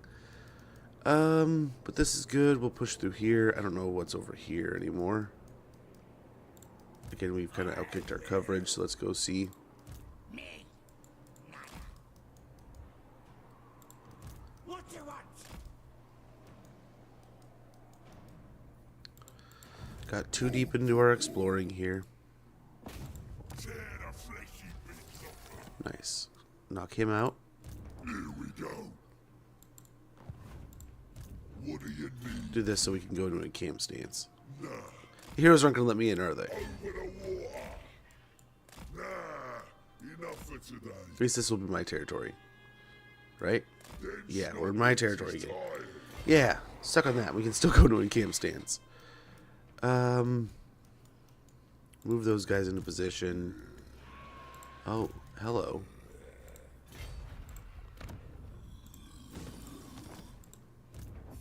Speaker 1: But this is good. We'll push through here. I don't know what's over here anymore. Again, we've kind of outkicked our coverage, so let's go see.
Speaker 3: Me. Nada. What you want?
Speaker 1: Got too deep into our exploring here.
Speaker 2: Tear the fleshy bits off her.
Speaker 1: Nice. Knock him out.
Speaker 2: Here we go. What do you need?
Speaker 1: Do this so we can go into a camp stance.
Speaker 2: Nah.
Speaker 1: The heroes aren't going to let me in, are they?
Speaker 2: Over the water. Nah. Enough for today.
Speaker 1: At least this will be my territory. Right?
Speaker 2: Them
Speaker 1: Yeah, we're in my territory
Speaker 2: snobs is
Speaker 1: again.
Speaker 2: tired.
Speaker 1: Yeah, stuck on that. We can still go to a camp stance. Move those guys into position. Oh, hello.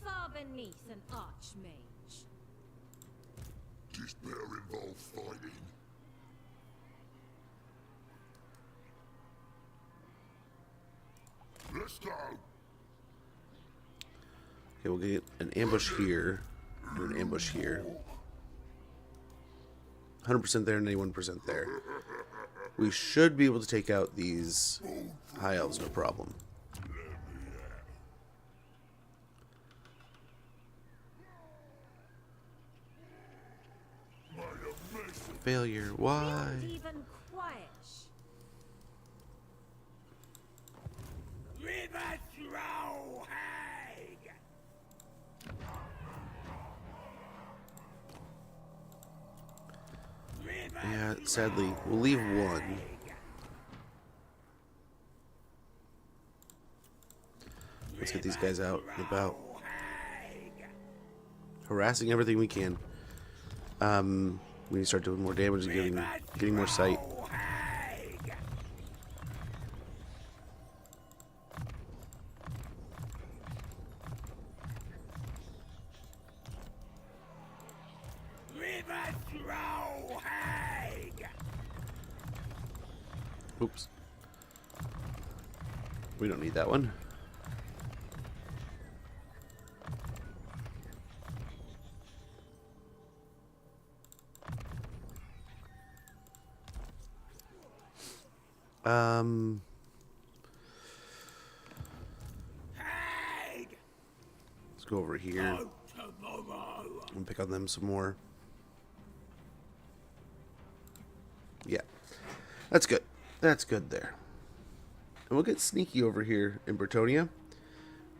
Speaker 4: Far beneath an archmage.
Speaker 2: Despair involves fighting. Let's go.
Speaker 1: Okay, we'll get an ambush here and an ambush here. 100% there and 81% there. We should be able to take out these high elves, no problem. Failure. Why?
Speaker 4: Even quiet.
Speaker 3: River throw hag.
Speaker 1: Yeah, sadly, we'll leave one. Let's get these guys out and about. Harassing everything we can. We need to start doing more damage and getting more sight.
Speaker 3: River throw hag.
Speaker 1: Oops. We don't need that one.
Speaker 3: Hag.
Speaker 1: Let's go over here
Speaker 3: Tomorrow.
Speaker 1: and pick on them some more. Yeah, that's good. That's good there. And we'll get sneaky over here in Bretonia.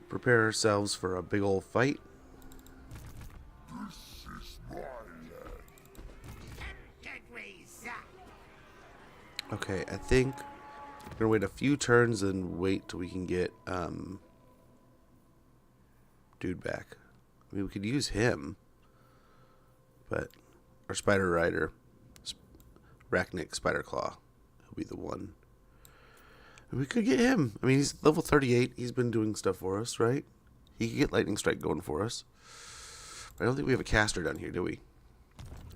Speaker 1: Prepare ourselves for a big old fight.
Speaker 2: This is my land.
Speaker 3: Get raise up.
Speaker 1: Okay, I think we're gonna wait a few turns and wait till we can get dude back. I mean, we could use him. But our Spider Rider, Arachnic Spider Claw, he'll be the one. And we could get him. I mean, he's level 38. He's been doing stuff for us, right? He could get Lightning Strike going for us. But I don't think we have a caster down here, do we?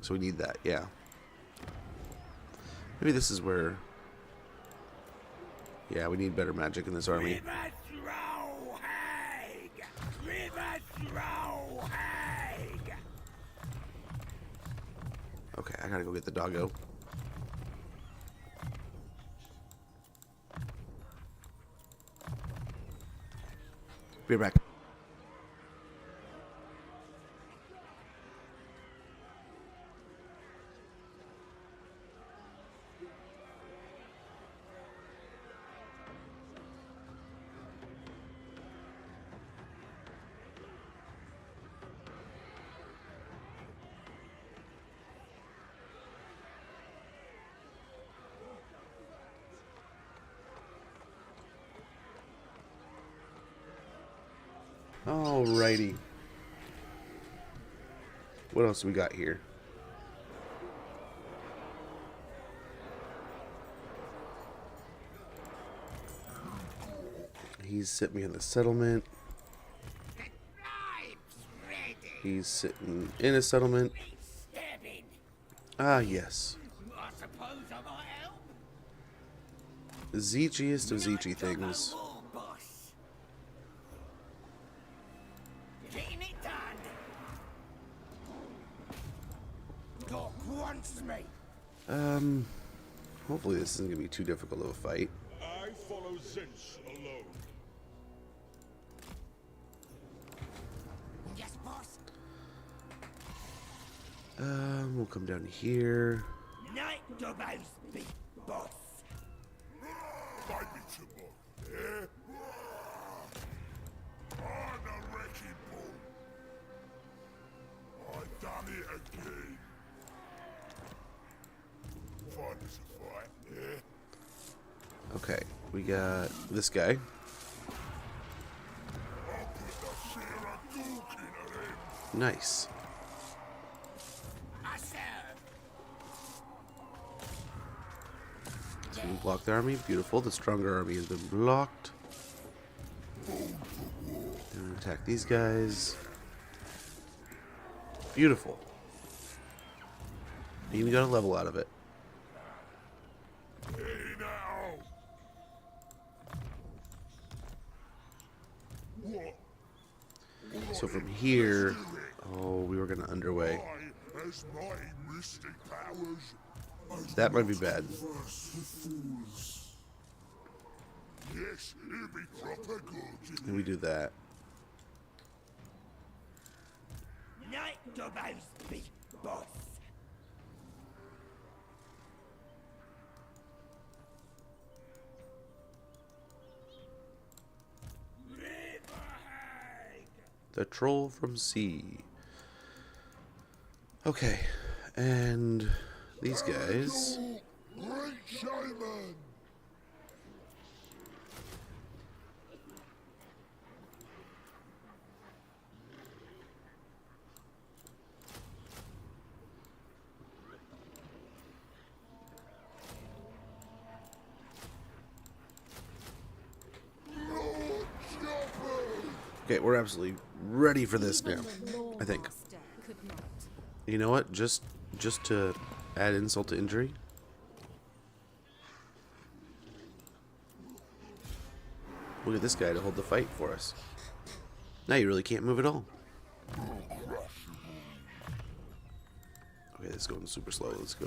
Speaker 1: So we need that, yeah. Maybe this is where... Yeah, we need better magic in this army. Okay, I gotta go get the doggo. Be right back. Alrighty. What else we got here? He's sitting me in the settlement. He's sitting in a settlement. Ah, yes. The zeechiest of zeechy things. Hopefully this isn't gonna be too difficult of a fight.
Speaker 2: I follow Zinch alone.
Speaker 3: Yes, boss.
Speaker 1: We'll come down here.
Speaker 3: Night Dobbo's big boss.
Speaker 2: Fight me to more, eh? On the wrecking ball. I done it again. Fun as a fight, eh?
Speaker 1: Okay, we got this guy.
Speaker 2: I'll put the Sarah Gulk into them.
Speaker 1: Nice.
Speaker 3: I serve.
Speaker 1: So we blocked the army. Beautiful. The stronger army has been blocked. And attack these guys. Beautiful. Even got a level out of it.
Speaker 2: Hey now. What?
Speaker 1: So from here, oh, we were gonna underway.
Speaker 2: I, as mighty mystic powers,
Speaker 1: That might be bad.
Speaker 2: yes, it'll be proper good.
Speaker 1: And we do that.
Speaker 3: Night Dobbo's big boss.
Speaker 1: The troll from sea. Okay, and these guys.
Speaker 2: Great showman. Lord Chopper.
Speaker 1: Okay, we're absolutely ready for this now. I think.
Speaker 4: Master could not.
Speaker 1: You know what? Just to add insult to injury. We'll get this guy to hold the fight for us. Now you really can't move at all. Okay, this is going super slow. Let's go.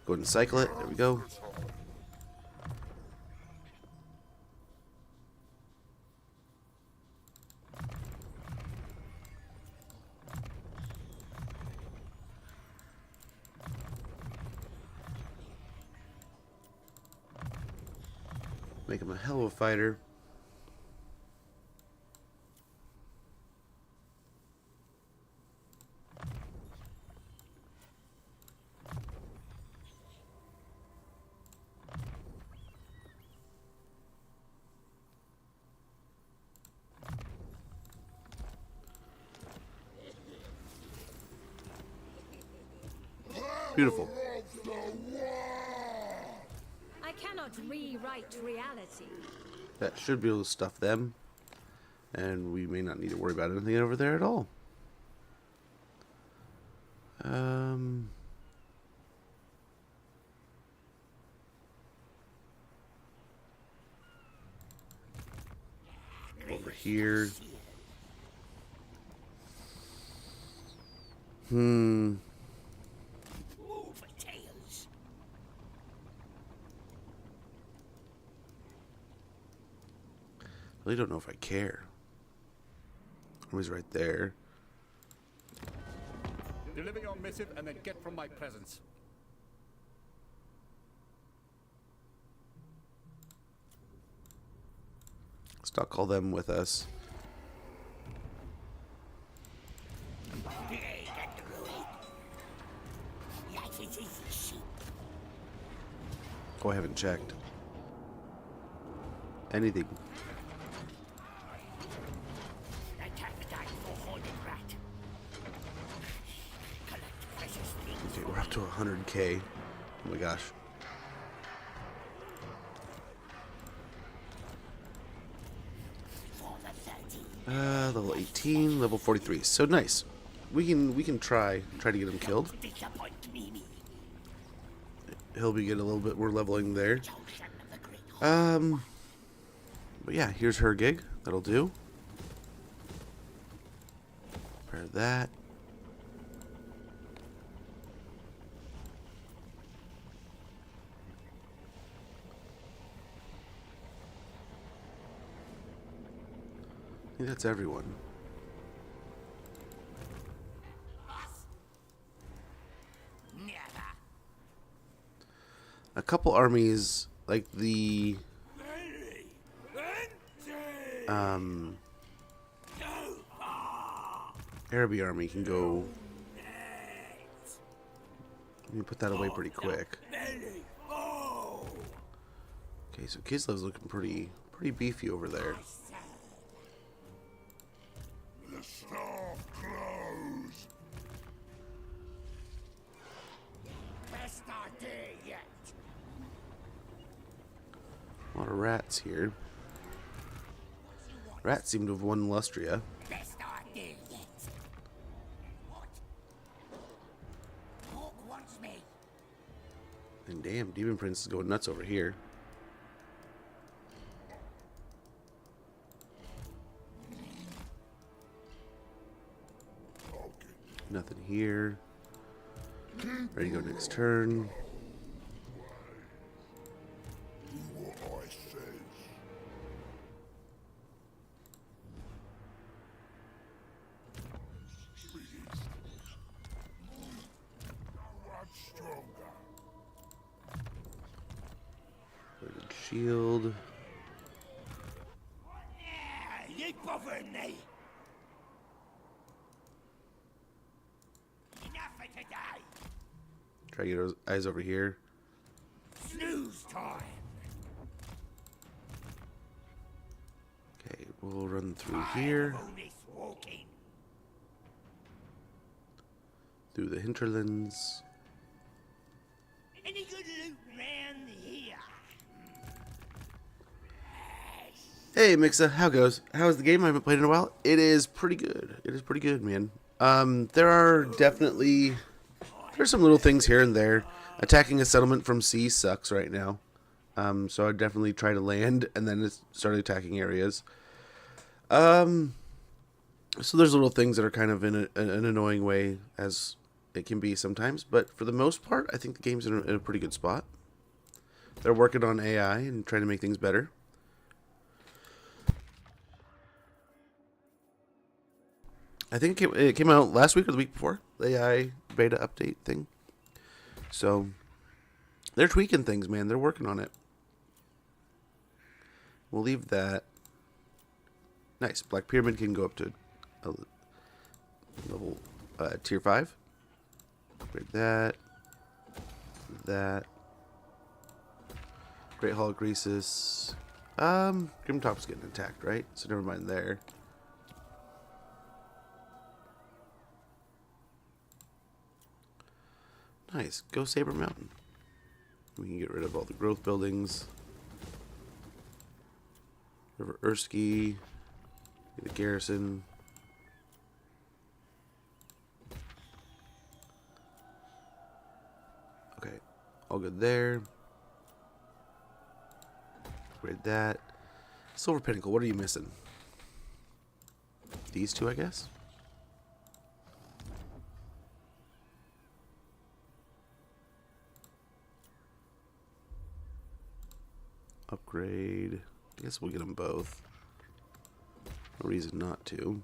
Speaker 1: Go ahead and cycle it. There we go. Make him a hell of a fighter. Beautiful.
Speaker 4: I cannot rewrite reality.
Speaker 1: That should be able to stuff them. And we may not need to worry about anything over there at all. Over here.
Speaker 3: Move tails.
Speaker 1: Really don't know if I care. He's right there.
Speaker 5: Deliver your missive and then get from my presence.
Speaker 1: Let's not call them with us.
Speaker 3: Hey, got the road. Yes, it is a sheep.
Speaker 1: Oh, I haven't checked. Anything.
Speaker 3: Attack time for holding rat. Collect precious things.
Speaker 1: Okay, we're up to 100k. Oh my gosh.
Speaker 3: For the 30.
Speaker 1: Level 18, level 43. So nice. We can try to get him killed.
Speaker 3: Disappoint me.
Speaker 1: He'll be getting a little bit more leveling there.
Speaker 3: Junction of the great hall.
Speaker 1: But yeah, here's her gig. That'll do. Prepare that. I think that's everyone.
Speaker 3: Never.
Speaker 1: A couple armies, like the Araby army can go. Let me put that away pretty quick. Okay, so Kislev's looking pretty beefy over there.
Speaker 2: The staff close.
Speaker 3: Best idea yet.
Speaker 1: A lot of rats here. Rats seem to have won Lustria.
Speaker 3: Best idea yet. What? Hawk wants me.
Speaker 1: And damn, Demon Prince is going nuts over here. Nothing here. Ready to go next turn.
Speaker 2: Do what I says. Much stronger.
Speaker 1: Loaded shield.
Speaker 3: You bothering me? Enough for today.
Speaker 1: Try to get those eyes over here.
Speaker 3: Snooze time.
Speaker 1: Okay, we'll run through here.
Speaker 3: Bonus walking.
Speaker 1: Through the hinterlands.
Speaker 3: Any good loot round here?
Speaker 1: Hey Mixa, how goes? How's the game? I haven't played in a while. It is pretty good. It is pretty good, man. There are definitely there's some little things here and there. Attacking a settlement from sea sucks right now. So I definitely try to land and then start attacking areas. So there's little things that are kind of in an annoying way, as it can be sometimes. But for the most part, I think the game's in a pretty good spot. They're working on AI and trying to make things better. I think it came out last week or the week before, the AI beta update thing. So they're tweaking things, man. They're working on it. We'll leave that. Nice. Black Pyramid can go up to a level tier 5. Upgrade that. That. Great Hall of Greasus. Grim Top's getting attacked, right? So never mind there. Nice. Go Saber Mountain. We can get rid of all the growth buildings. River Erskine. The garrison. Okay. All good there. Upgrade that. Silver Pinnacle. What are you missing? These two, I guess? Upgrade. I guess we'll get them both. No reason not to.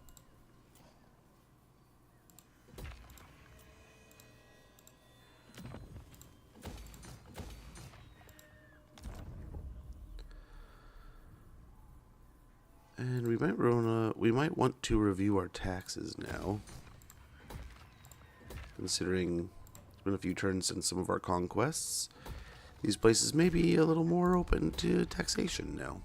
Speaker 1: And we might want to review our taxes now. Considering it's been a few turns since some of our conquests. These places may be a little more open to taxation now.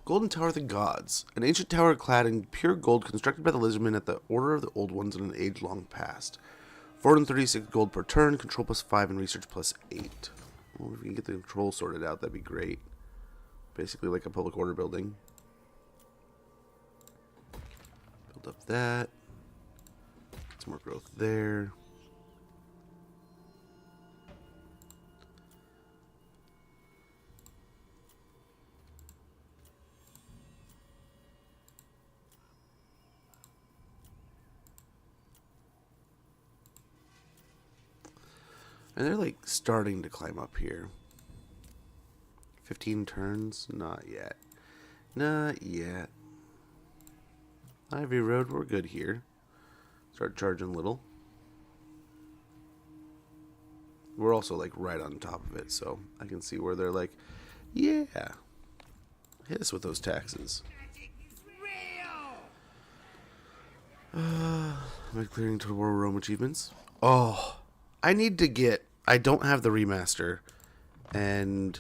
Speaker 1: Golden Tower of the Gods. An ancient tower clad in pure gold constructed by the lizardmen at the order of the old ones in an age-long past. 436 gold per turn, control +5 and research +8. Well, if we can get the control sorted out, that'd be great. Basically like a public order building. Build up that. Get some more growth there. And they're like starting to climb up here. 15 turns? Not yet. Not yet. Ivy Road, we're good here. Start charging little. We're also like right on top of it, so I can see where they're like, yeah, hit us with those taxes. Am I clearing Total War Rome achievements? Oh, I need to get... I don't have the remaster, and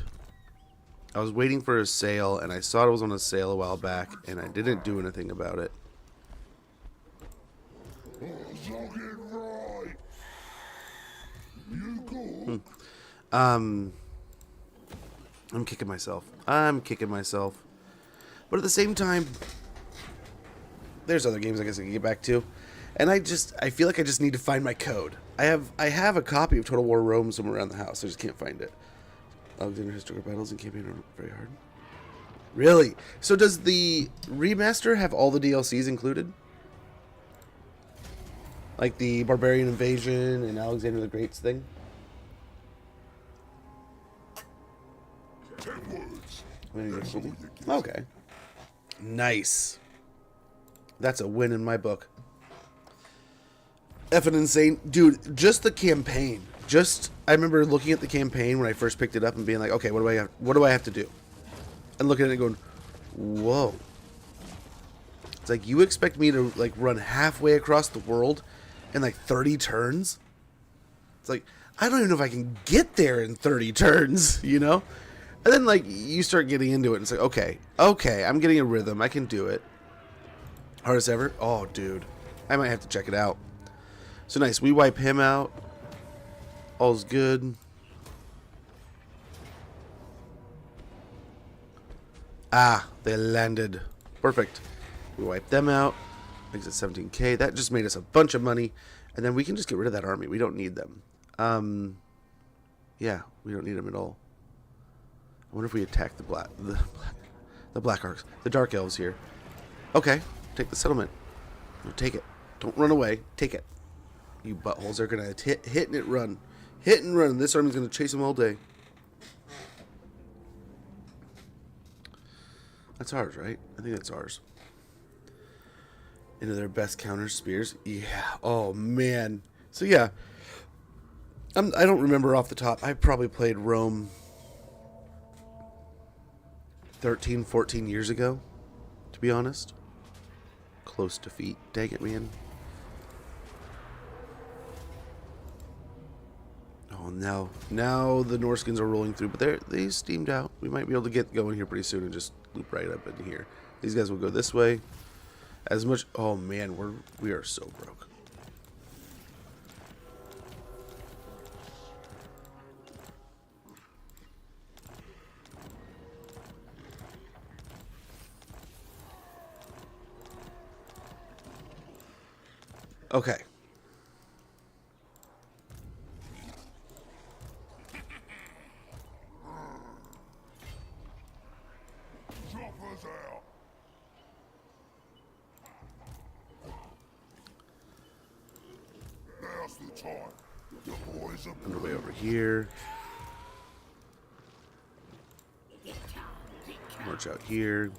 Speaker 1: I was waiting for a sale, and I saw it was on a sale a while back, and I didn't do anything about it. I'm kicking myself. I'm kicking myself. But at the same time, there's other games I guess I can get back to. And I feel like I just need to find my code. I have a copy of Total War Rome somewhere around the house. I just can't find it. Alexander historical battles and campaign are very hard. Really? So does the remaster have all the DLCs included? Like the Barbarian Invasion and Alexander the Great's thing? Okay. Nice. That's a win in my book. Effing insane. Dude, just the campaign. I remember looking at the campaign when I first picked it up and being like, okay, what do I have to do? And looking at it going, whoa. It's like, you expect me to like run halfway across the world in like 30 turns? It's like, I don't even know if I can get there in 30 turns, you know? And then like you start getting into it and it's like, okay, I'm getting a rhythm. I can do it. Hardest ever? Oh, dude. I might have to check it out. So nice. We wipe him out. All's good. Ah, they landed. Perfect. We wipe them out. Makes it 17k. That just made us a bunch of money. And then we can just get rid of that army. We don't need them. Yeah, we don't need them at all. I wonder if we attack the black orcs, the dark elves here. Okay, take the settlement. No, take it. Don't run away. Take it. You buttholes are gonna hit and run. Hit and run. This army's gonna chase them all day. That's ours, right? I think that's ours. Into their best counter spears. Yeah. Oh man. So yeah. I don't remember off the top. I probably played Rome 13, 14 years ago, to be honest. Close defeat. Dang it, man. Oh, now the Norskins are rolling through, but they steamed out. We might be able to get going here pretty soon and just loop right up in here. These guys will go this way. As much. Oh man, we are so broke. Okay.
Speaker 2: Choppers out. Now's the time. The boys are
Speaker 1: Underway over here. March out here.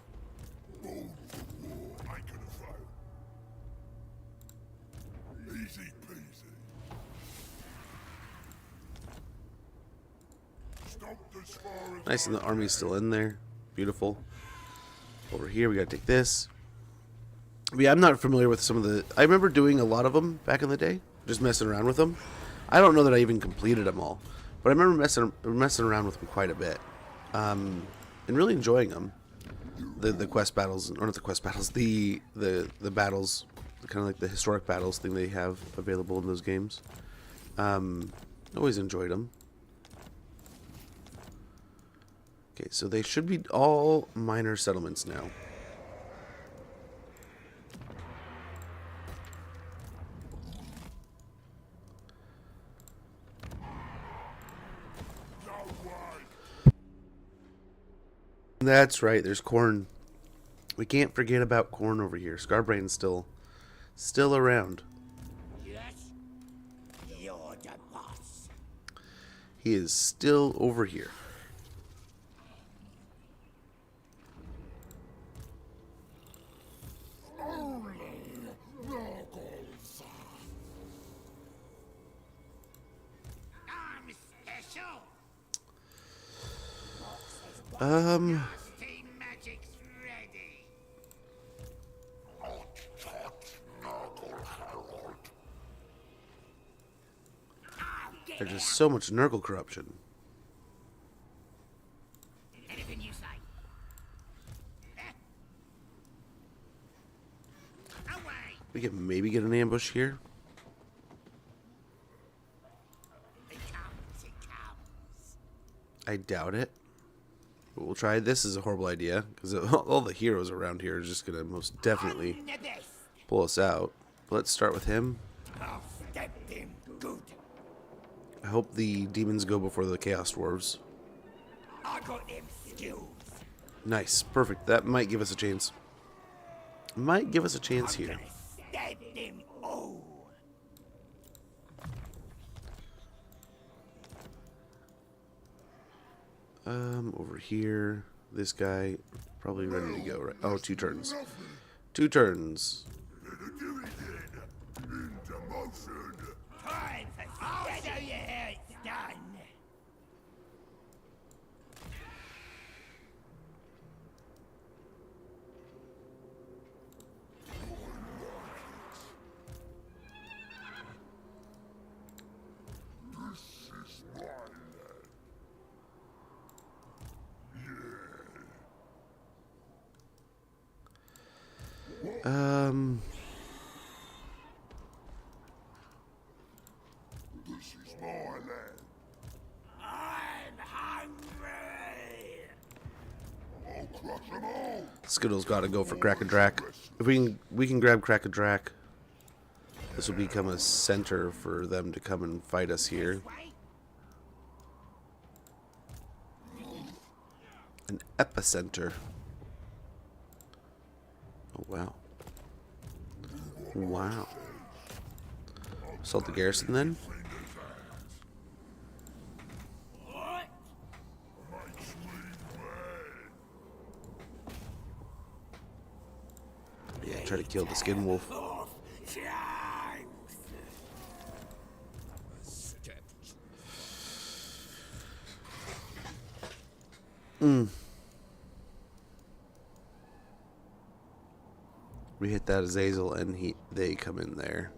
Speaker 2: bold for war. Ain't gonna fail. Easy peasy. Stomped as far as
Speaker 1: Nice, and the army's still in there. Beautiful. Over here, we gotta take this. Yeah, I'm not familiar with some of the... I remember doing a lot of them back in the day. Just messing around with them. I don't know that I even completed them all. But I remember messing around with them quite a bit. And really enjoying them. The quest battles, or not the quest battles, the battles, kind of like the historic battles thing they have available in those games. Always enjoyed them. Okay, so they should be all minor settlements now. That's right, there's corn. We can't forget about corn over here. Scarbrain's still around.
Speaker 3: Yes, you're the boss.
Speaker 1: He is still over here.
Speaker 3: I'm special. Steam magic's ready.
Speaker 1: There's just so much Nurgle corruption.
Speaker 3: Anything you say. Away.
Speaker 1: We can maybe get an ambush here.
Speaker 3: It comes.
Speaker 1: I doubt it. But we'll try. This is a horrible idea, because all the heroes around here are just going to most definitely
Speaker 3: I'm the best.
Speaker 1: pull us out. Let's start with him.
Speaker 3: I'll step him good.
Speaker 1: I hope the demons go before the Chaos Dwarves.
Speaker 3: I got them skills.
Speaker 1: Nice. Perfect. That might give us a chance. Might give us a chance
Speaker 3: I'm
Speaker 1: here.
Speaker 3: gonna stab them all.
Speaker 1: Over here. This guy probably ready to go, right? Oh, 2 turns. 2 turns.
Speaker 2: do it again. Into motion.
Speaker 3: Time for I'll show you how it's done.
Speaker 2: This is my land. This is my land.
Speaker 3: I'm hungry.
Speaker 2: I'll crush them all.
Speaker 1: Skittle's got to go for Crack-a-Drac. If we can grab Crack-a-Drac, this will become a center for them to come and fight us here.
Speaker 3: Wait.
Speaker 1: An epicenter. Oh, wow. Wow. Assault the garrison then.
Speaker 3: What?
Speaker 2: Makes me mad.
Speaker 1: Yeah, try to kill the skin wolf.
Speaker 3: Off times.
Speaker 5: Step.
Speaker 1: We hit that Azazel and they come in there.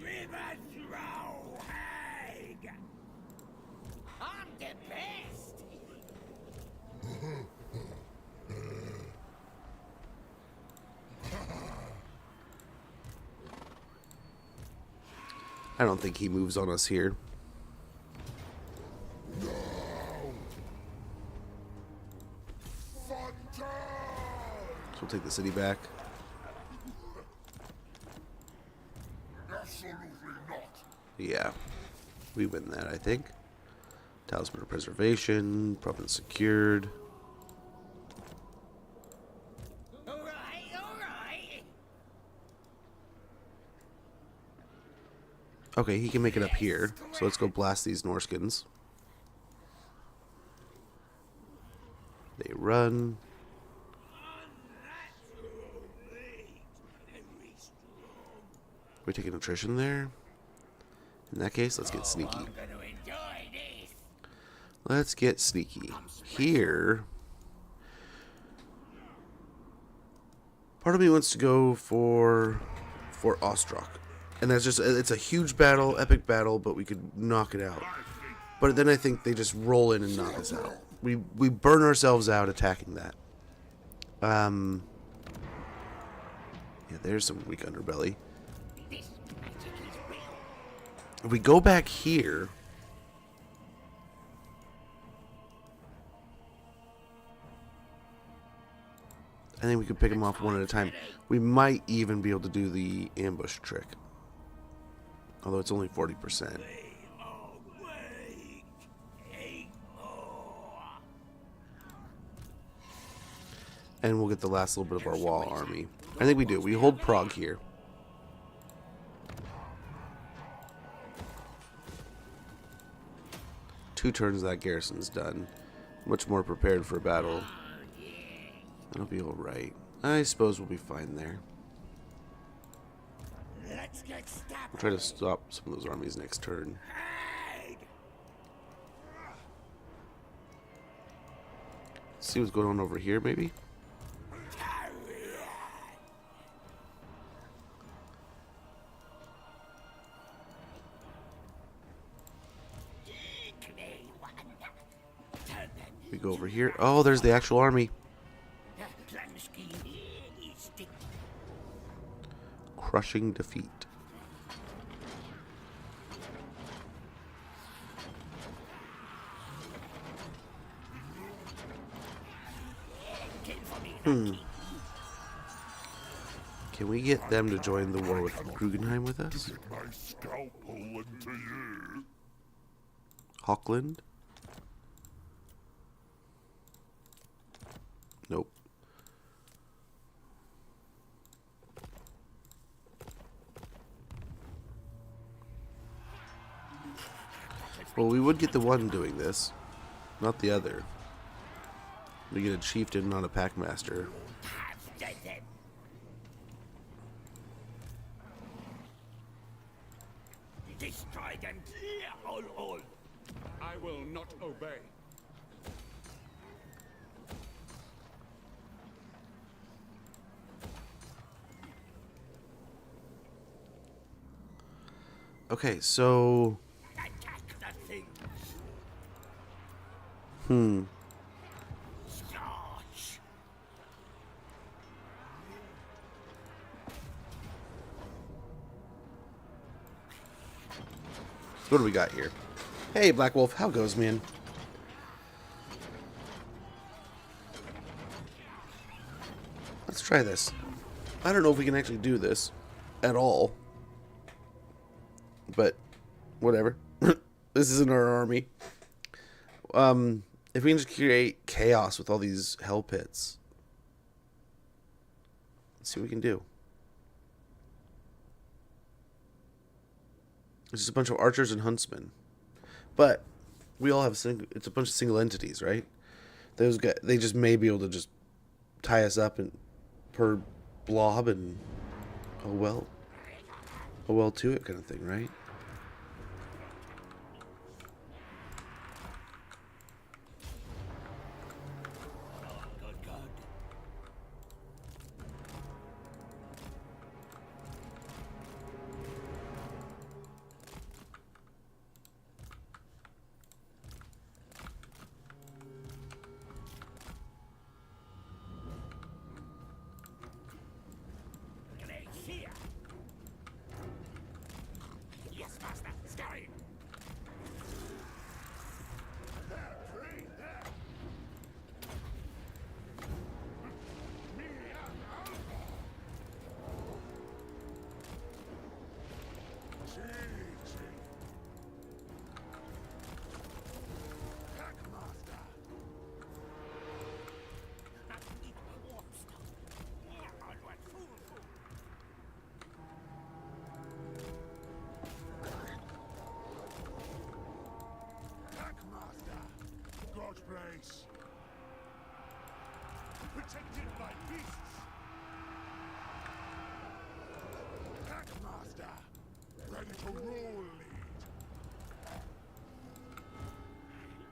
Speaker 3: River throw, hag. I'm the best.
Speaker 1: I don't think he moves on us here.
Speaker 2: Fun time.
Speaker 1: So we'll take the city back. Yeah. We win that, I think. Talisman of Preservation. Province secured.
Speaker 3: Alright.
Speaker 1: Okay, he can make it up here. So let's go blast these Norskins. They run. We taking attrition there? In that case, let's get sneaky.
Speaker 3: I'm gonna enjoy this.
Speaker 1: Let's get sneaky. Here. Part of me wants to go for Ostrok. And that's just, it's a huge battle, epic battle, but we could knock it out. But then I think they just roll in and knock us out. We burn ourselves out attacking that. Yeah, there's some weak underbelly.
Speaker 3: This magic is real.
Speaker 1: If we go back here, I think we could pick them off one at a time. We might even be able to do the ambush trick. Although it's only 40%. And we'll get the last little bit of our wall army. I think we do. We hold Prague here. Two turns that garrison's done. Much more prepared for battle. That'll be alright. I suppose we'll be fine there.
Speaker 3: Let's get started.
Speaker 1: We'll try to stop some of those armies next turn. See what's going on over here, maybe? We go over here. Oh, there's the actual army. Crushing defeat. Can we get them to join the war with Krugenheim with us?
Speaker 2: My scalpel into you.
Speaker 1: Hochland? Nope. Well, we would get the one doing this, not the other. We get a chieftain, not a packmaster.
Speaker 3: Destroy them. All.
Speaker 5: I will not obey.
Speaker 1: Okay, so...
Speaker 3: Attack that thing. Starch.
Speaker 1: What do we got here? Hey, Black Wolf, how goes, man? Let's try this. I don't know if we can actually do this at all. But, whatever. This isn't our army. If we can just create chaos with all these hell pits. Let's see what we can do. It's just a bunch of archers and huntsmen. But we all have it's a bunch of single entities, right? Those guys, they just may be able to just tie us up and per blob and oh well to it kind of thing, right?
Speaker 3: Yes, master. Scurry.
Speaker 2: Protected by beasts. Packmaster, ready to roll lead.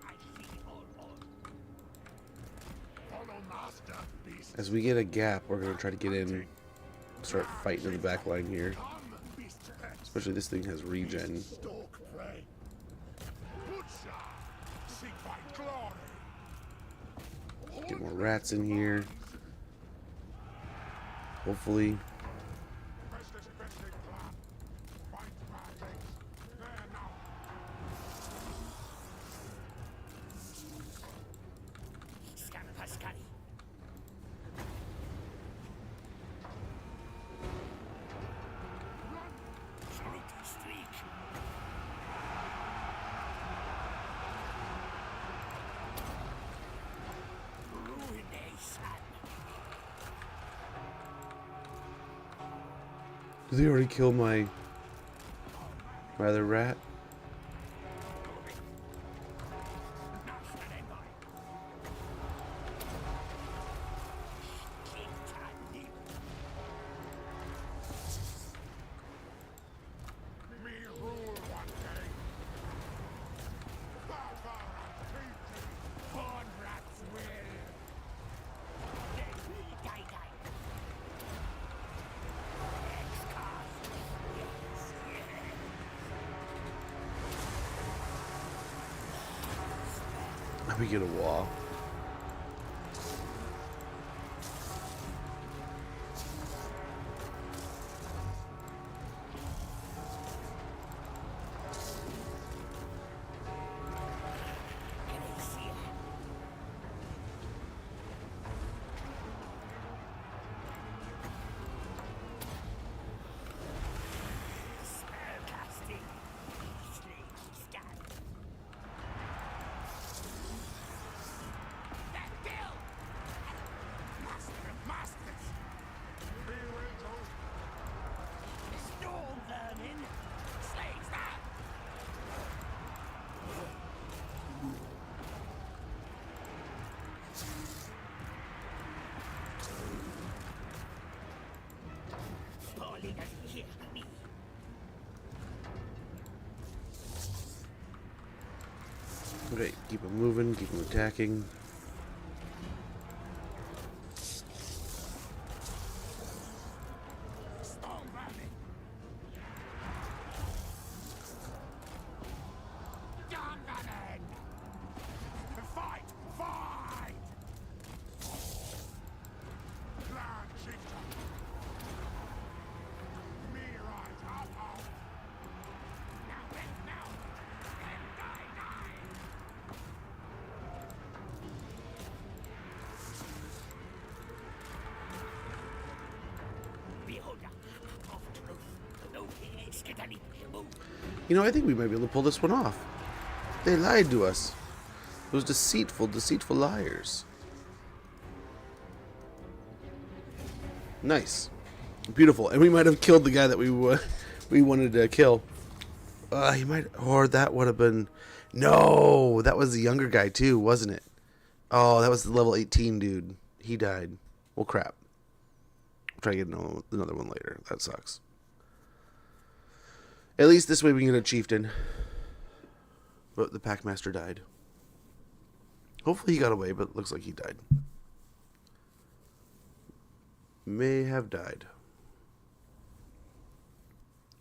Speaker 2: I see all. Follow master, beast.
Speaker 1: As we get a gap, we're gonna try to get in, start fighting in the back line here.
Speaker 2: Come, beast pet.
Speaker 1: Especially this thing has regen.
Speaker 2: Stalk prey. Butcher, seek thy glory.
Speaker 1: Get more rats in here. Hopefully.
Speaker 2: Press this investing plan. Fight my legs. There now.
Speaker 3: Scamapascali. Salute streak. Ruination.
Speaker 1: Did they already kill my other rat?
Speaker 2: Me rule one day. Power and beauty.
Speaker 3: Born rats will. They will die. X-cast. Yes.
Speaker 1: Let me get a wall.
Speaker 3: Spellcasting. Sleep scan. That bill!
Speaker 2: Master of masters. Be ready.
Speaker 3: Storm vermin! Slaves that! Paulie doesn't hear me.
Speaker 1: Okay, keep them moving, keep them attacking.
Speaker 3: Storm vermin! Dawn vermin!
Speaker 2: Fight! Fight! Plan chieftain. Me right up.
Speaker 3: Now, now! And die! Beholder of truth. No, Skitani, move.
Speaker 1: You know, I think we might be able to pull this one off. They lied to us. Those deceitful liars. Nice. Beautiful. And we might have killed the guy that we wanted to kill. He might, or that would have been, no, that was the younger guy too, wasn't it? Oh, that was the level 18 dude. He died. Well, crap. Try to get another one later. That sucks. At least this way we can get a chieftain. But the Packmaster died. Hopefully he got away, but it looks like he died. May have died.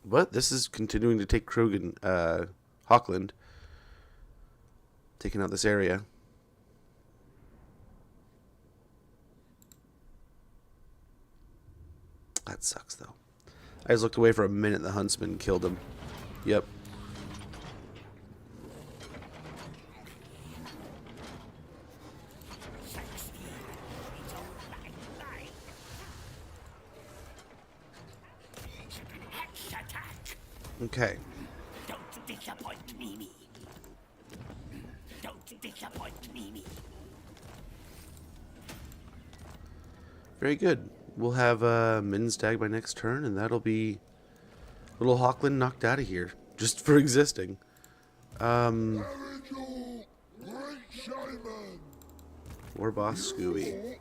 Speaker 1: But this is continuing to take Krogan, Hawkland. Taking out this area. That sucks, though. I just looked away for a minute. The huntsman killed him. Yep. Okay.
Speaker 3: Don't disappoint Mimi. Don't disappoint Mimi.
Speaker 1: Very good. We'll have Minstag by next turn, and that'll be little Hawkland knocked out of here just for existing.
Speaker 2: Erigel, great shaman.
Speaker 1: War boss Scooby.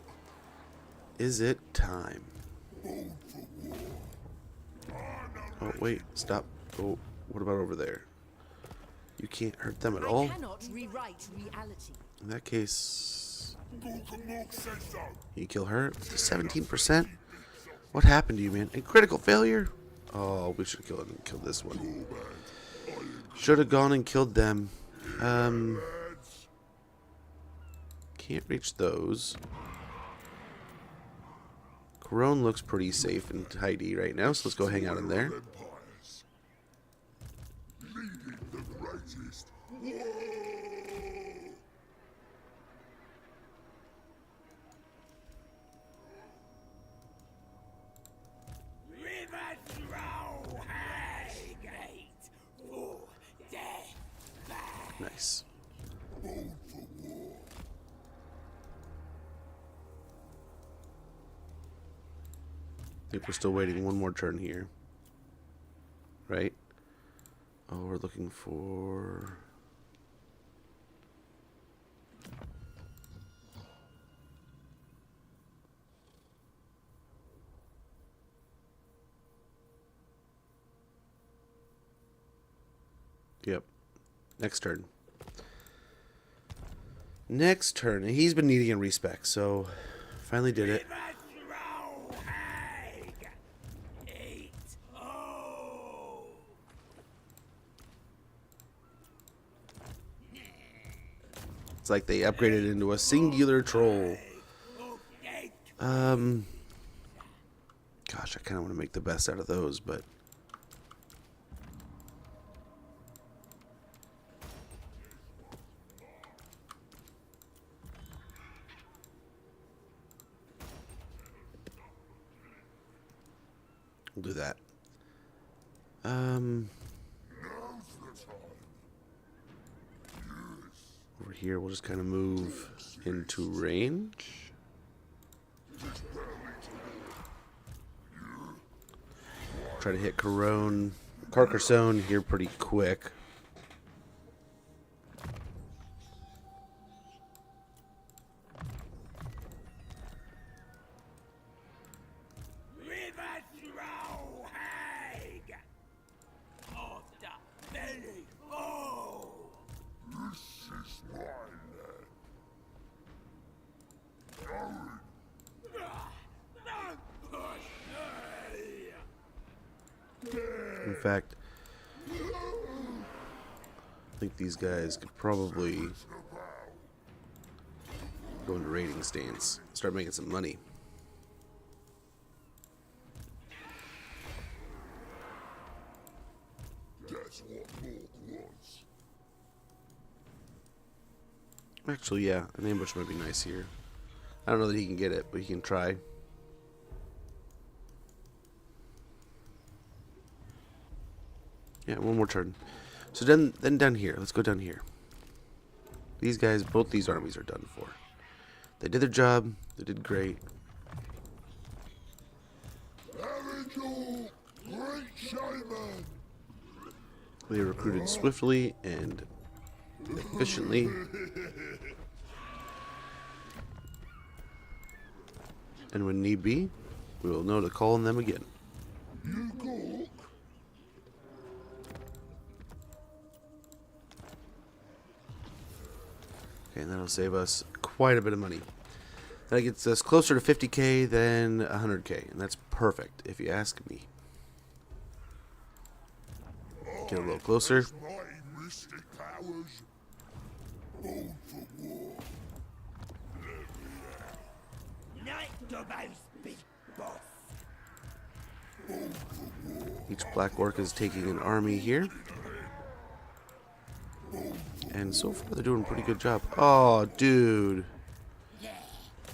Speaker 1: is it time? Oh, wait. Stop. Oh, what about over there? You can't hurt them at all?
Speaker 6: I cannot rewrite reality.
Speaker 1: In that case,
Speaker 2: Gorkamok says so.
Speaker 1: you kill her. 17%? What happened to you, man? And critical failure? Oh, we should have killed this one. Should have gone and killed them. Can't reach those. Corone looks pretty safe and tidy right now, so let's go hang out in there.
Speaker 2: Empires. Leading the greatest.
Speaker 3: Rivers roll high gate for death.
Speaker 1: Nice. I think we're still waiting one more turn here. Right? Oh, we're looking for... Yep. Next turn. Next turn. And he's been needing a respec, so finally did it.
Speaker 3: Rivers roll high. Eat. Oh.
Speaker 1: It's like they upgraded into a singular troll. Gosh, I kind of want to make the best out of those, but... We'll do that. Over here, we'll just kind of move into range. Try to hit Carcassonne here pretty quick.
Speaker 3: Rivers roll high. Of the belly. Oh.
Speaker 2: This is my land.
Speaker 3: Don't push me.
Speaker 1: In fact, I think these guys could probably go into raiding stance, start making some money.
Speaker 2: That's what Mork wants.
Speaker 1: Actually, yeah, an ambush might be nice here. I don't know that he can get it, but he can try. Yeah, one more turn. So then down here. Let's go down here. These guys, both these armies are done for. They did their job. They did great.
Speaker 2: Ironclaw, great showman.
Speaker 1: They recruited swiftly and efficiently. And when need be, we will know to call on them again.
Speaker 2: You go.
Speaker 1: Okay, and that'll save us quite a bit of money. That gets us closer to 50k than 100k, and that's perfect, if you ask me. Get a little closer.
Speaker 2: Mighty mystic powers. Bold for war.
Speaker 3: Night Dobbo's big boss.
Speaker 1: Each black orc is taking an army here. And so far they're doing a pretty good job. Oh, dude.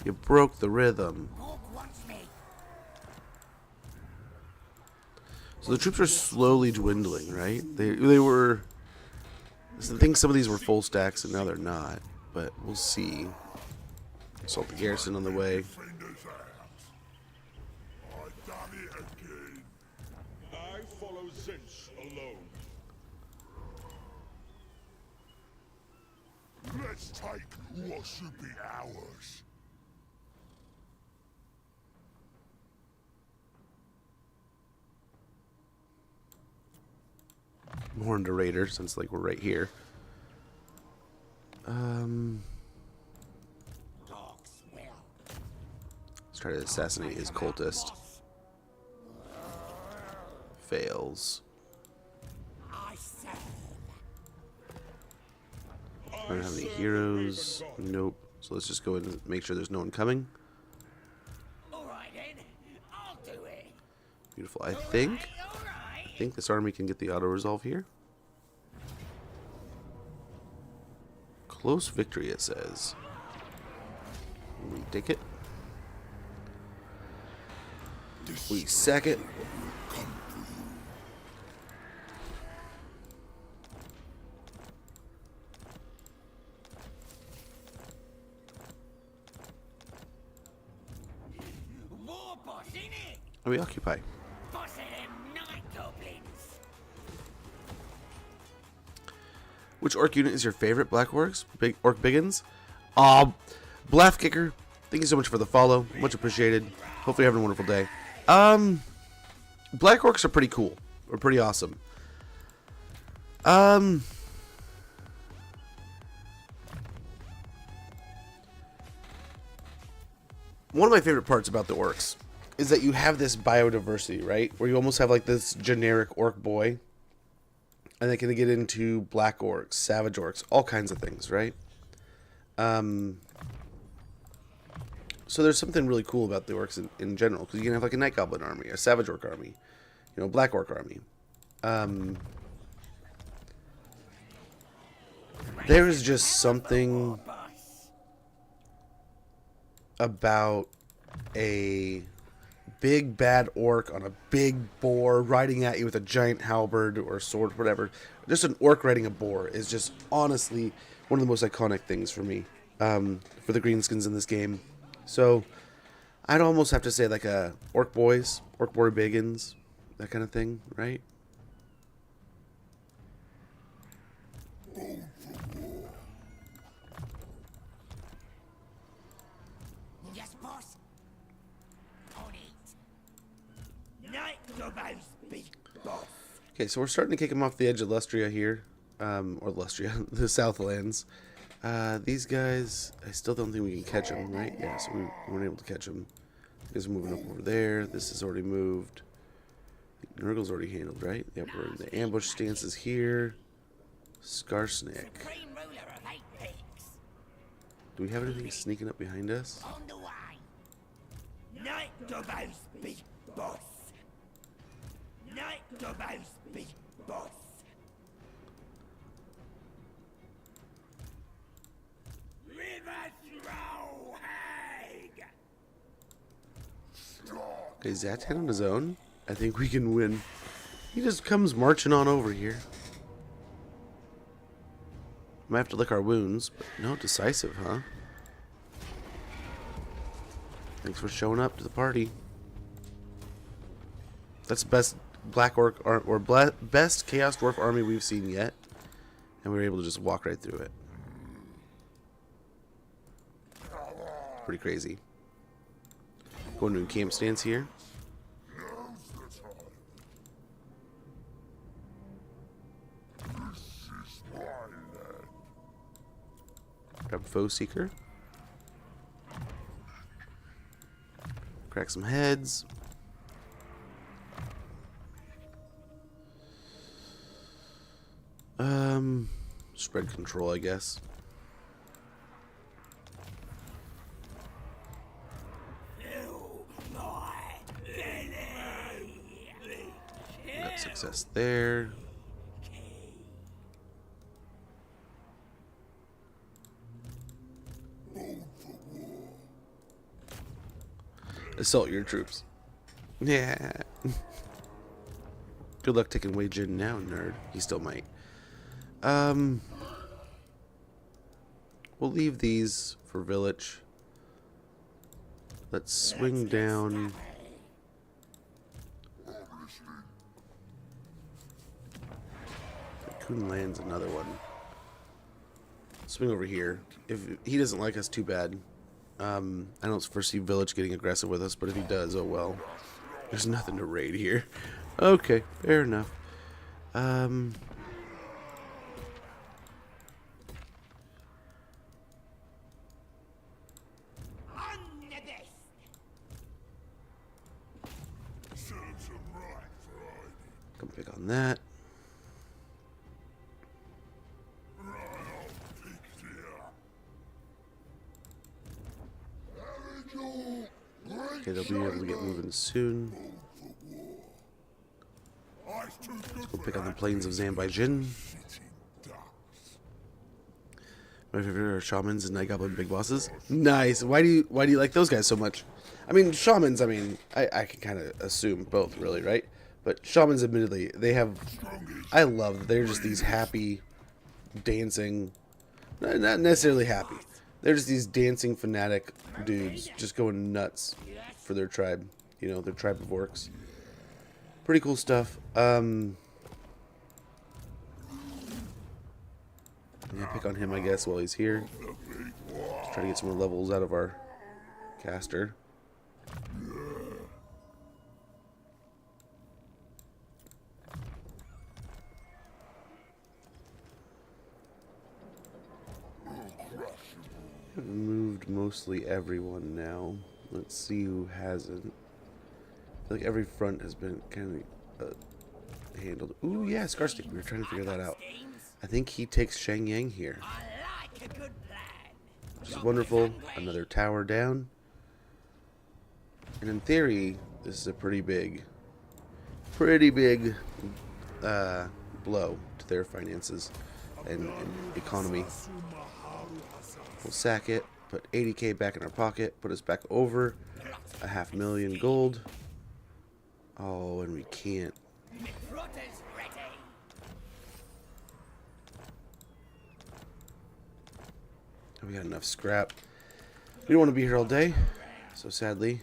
Speaker 1: You broke the rhythm.
Speaker 3: Mork wants me.
Speaker 1: So the troops are slowly dwindling, right? They were... I think some of these were full stacks and now they're not. But we'll see. Assault the garrison on the way.
Speaker 2: Defenders out. I done it again.
Speaker 5: I follow Zinch alone.
Speaker 2: Let's take what should be ours.
Speaker 1: more into Raider since like we're right here.
Speaker 3: Dogs will.
Speaker 1: Let's try to assassinate his cultist. Fails.
Speaker 3: I serve.
Speaker 1: I don't have any heroes. Nope. So let's just go in and make sure there's no one coming.
Speaker 3: Alright then, I'll do it.
Speaker 1: Beautiful. I think this army can get the auto resolve here. Close victory, it says. We take it. We sack it.
Speaker 3: War boss, innit?
Speaker 1: And we occupy.
Speaker 3: Boss of them night goblins.
Speaker 1: Which orc unit is your favorite, Black Orcs? Big Orc Biggins? Bluff Kicker, thank you so much for the follow. Much appreciated. Hopefully you're having a wonderful day. Black Orcs are pretty cool. Or pretty awesome. One of my favorite parts about the orcs is that you have this biodiversity, right? Where you almost have like this generic orc boy. And they can get into black orcs, savage orcs, all kinds of things, right? So there's something really cool about the orcs in general. Because you can have like a night goblin army, a savage orc army, you know, black orc army. There's just something about a big bad orc on a big boar riding at you with a giant halberd or sword, whatever. Just an orc riding a boar is just honestly one of the most iconic things for me, for the greenskins in this game. So I'd almost have to say like a orc boy biggins, that kind of thing, right?
Speaker 3: Yes, boss. On it. Night goblins, big boss.
Speaker 1: Okay, so we're starting to kick him off the edge of Lustria here, or Lustria, the Southlands. These guys, I still don't think we can catch them, right? Yeah, so we weren't able to catch them. These guys are moving up over there. This is already moved. Nurgle's already handled, right? Yep, we're in the ambush stances here. Skarsnik.
Speaker 3: Supreme ruler of 8 peaks.
Speaker 1: Do we have anything sneaking up behind us?
Speaker 3: On the way. Night goblins, big boss. Night goblins, big boss. River throw hag.
Speaker 1: Okay, Zatan on his own. I think we can win. He just comes marching on over here. Might have to lick our wounds, but no, decisive, huh? Thanks for showing up to the party. That's the best Black Orc or best Chaos Dwarf army we've seen yet, and we were able to just walk right through it. Pretty crazy. Going to a camp stance here. Grab Foe Seeker. Crack some heads. Spread control, I guess. Got success there. Assault your troops. Yeah. Good luck taking Wei Jin now, nerd. He still might. We'll leave these for village. Let's swing down. Coon lands another one. Swing over here. If he doesn't like us, too bad. I don't foresee village getting aggressive with us, but if he does, oh well. There's nothing to raid here. Okay, fair enough. Come pick on that. Okay, they'll be able to get moving soon. Let's go pick on the plains of Zanbaijin. My favorite are shamans and night goblin big bosses. Nice. Why do you like those guys so much? I mean, shamans. I mean, I can kind of assume both, really, right? But shamans, admittedly, they have. I love that they're just these happy, dancing. Not necessarily happy. They're just these dancing fanatic dudes, just going nuts for their tribe. You know, their tribe of orcs. Pretty cool stuff. Yeah, pick on him, I guess, while he's here. Let's try to get some more levels out of our caster. I've moved mostly everyone now. Let's see who hasn't. I feel like every front has been kind of handled. Ooh, yeah, Scarstick. We were trying to figure that out. I think he takes Shang Yang here. Which is wonderful. Another tower down. And in theory, this is a pretty big blow to their finances and economy. We'll sack it, put 80k back in our pocket, put us back over 500,000 gold. Oh, and we can't. We got enough scrap. We don't want to be here all day, so sadly,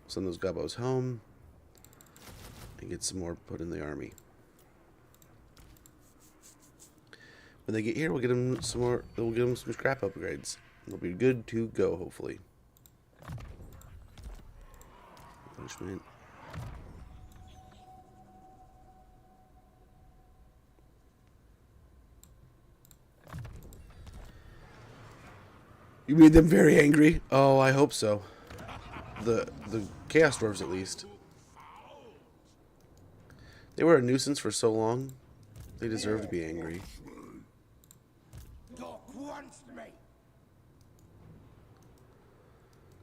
Speaker 1: send those gobos home and get some more put in the army. When they get here, we'll get them some more. We'll give them some scrap upgrades. They'll be good to go, hopefully. Punishment. You made them very angry? Oh, I hope so. The Chaos Dwarves, at least. They were a nuisance for so long. They deserve to be angry.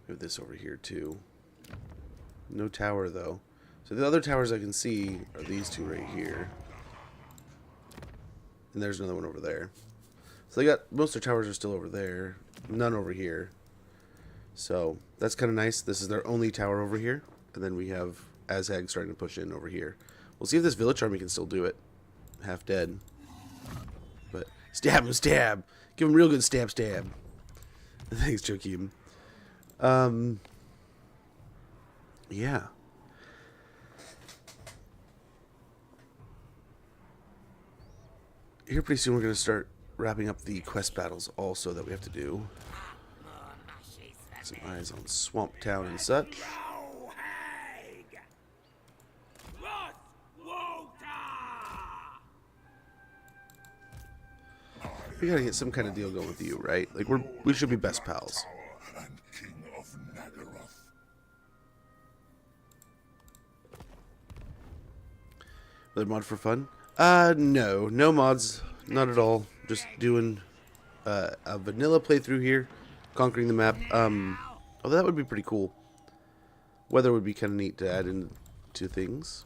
Speaker 1: We have this over here, too. No tower, though. So the other towers I can see are these two right here. And there's another one over there. So they got, most of their towers are still over there. None over here. So that's kind of nice. This is their only tower over here. And then we have Azhag starting to push in over here. We'll see if this village army can still do it. Half dead. But stab him, stab. Give him real good stab, stab. Thanks, Joakim. Yeah. Here pretty soon we're going to start wrapping up the quest battles also that we have to do. Some eyes on Swamp Town and such. We gotta get some kind of deal going with you, right? Like we should be best pals. Another mod for fun? No mods, not at all. Just doing a vanilla playthrough here, conquering the map. Although that would be pretty cool. Weather would be kind of neat to add into things.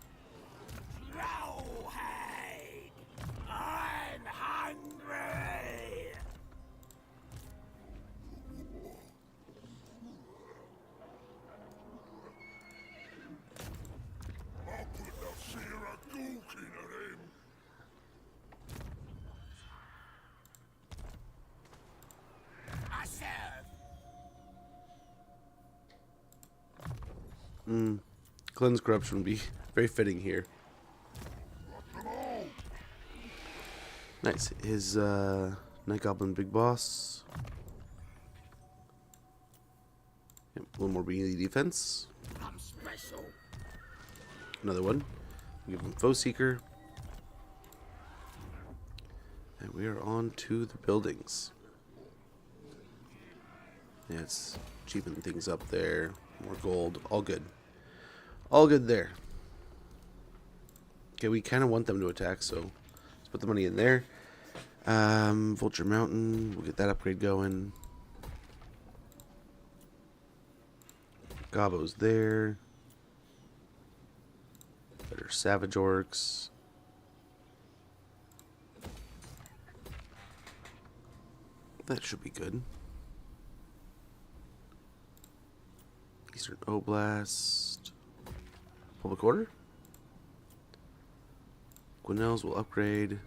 Speaker 1: Cleanse corruption would be very fitting here. Nice. His Night Goblin Big Boss. Yep, a little more melee defense. Another one. Give him Foe Seeker. And we are on to the buildings. Yeah, it's cheapening things up there. More gold. All good. All good there. Okay, we kind of want them to attack, so let's put the money in there. Vulture Mountain, we'll get that upgrade going. Gobbo's there. Better Savage Orcs. That should be good. Eastern Oblast. Public Order. Gwinnell's will upgrade.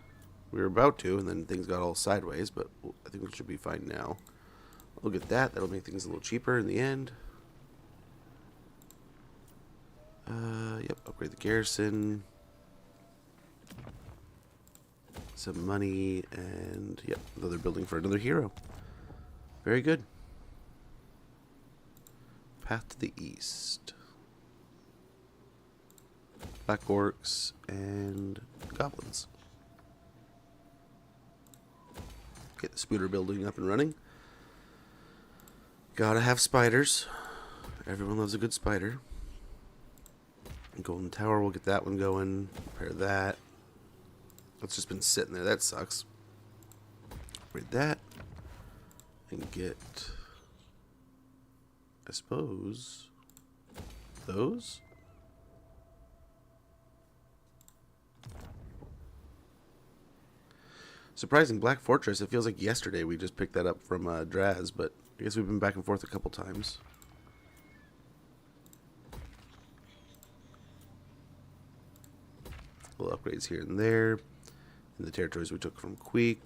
Speaker 1: We were about to, and then things got all sideways, but I think we should be fine now. Look at that. That'll make things a little cheaper in the end. Yep, upgrade the garrison. Some money, and yep, another building for another hero. Very good. Path to the east. Black orcs and goblins. Get the Spooter building up and running. Gotta have spiders. Everyone loves a good spider. Golden Tower, we'll get that one going. Repair that. It's just been sitting there. That sucks. Upgrade that. And get, I suppose, those? Surprising, Black Fortress. It feels like yesterday we just picked that up from Draz, but I guess we've been back and forth a couple times. Little upgrades here and there. In the territories we took from Queek.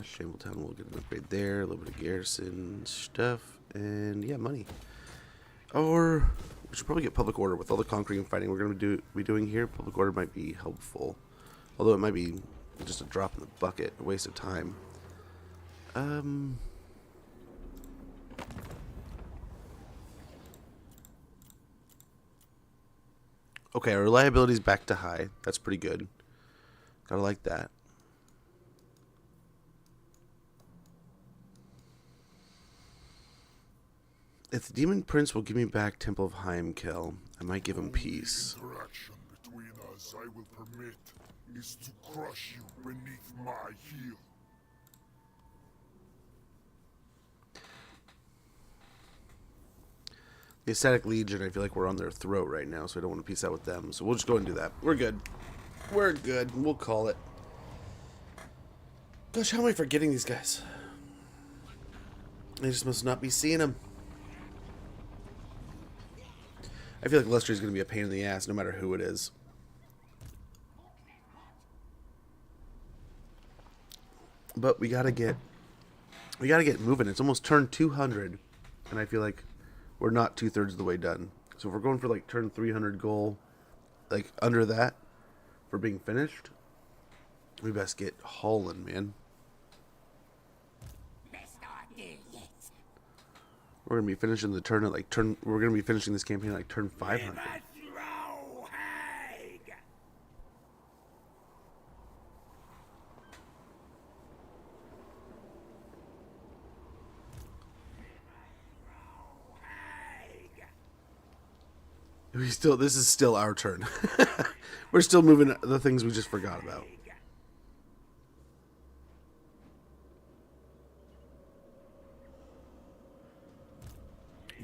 Speaker 1: Shambletown will get an upgrade there. A little bit of garrison stuff. And yeah, money. Or we should probably get Public Order. With all the conquering and fighting we're going to be doing here, Public Order might be helpful. Although it might be just a drop in the bucket. A waste of time. Okay, our reliability's back to high. That's pretty good. Gotta like that. If the Demon Prince will give me back Temple of Heimkel, I might give him peace.
Speaker 2: Interaction between us I will permit is to crush you beneath my heel.
Speaker 1: The Ascetic Legion, I feel like we're on their throat right now, so I don't want to peace out with them. So we'll just go and do that. We're good. We're good. We'll call it. Gosh, how am I forgetting these guys? I just must not be seeing them. I feel like Lustry is going to be a pain in the ass no matter who it is. But we gotta get moving. It's almost turn 200, and I feel like we're not 2/3 of the way done. So if we're going for like turn 300 goal, like under that for being finished, we best get hauling, man.
Speaker 3: Best idea yet.
Speaker 1: We're gonna be finishing the turn at like turn. We're gonna be finishing this campaign at like turn 500.
Speaker 3: Throw Haig.
Speaker 1: This is still our turn. We're still moving the things we just forgot about.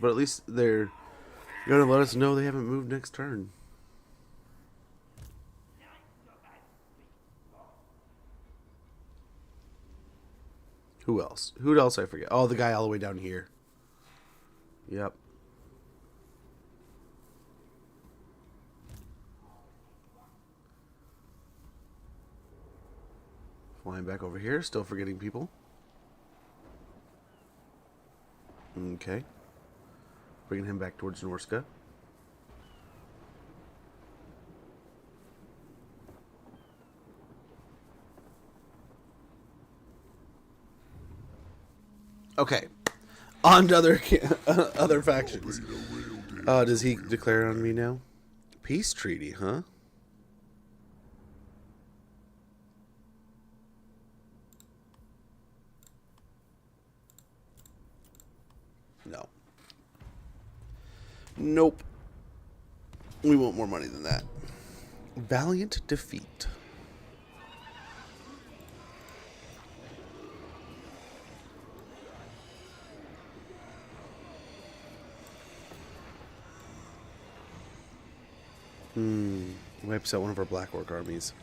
Speaker 1: But at least they're gonna let us know they haven't moved next turn. Who else? Who else I forget? Oh, the guy all the way down here. Yep. Flying back over here, still forgetting people. Okay. Bringing him back towards Norska. Okay. On to other factions. Does he declare on me now? Peace treaty, huh? No. Nope. We want more money than that. Valiant defeat. Wipes out one of our Black Orc armies.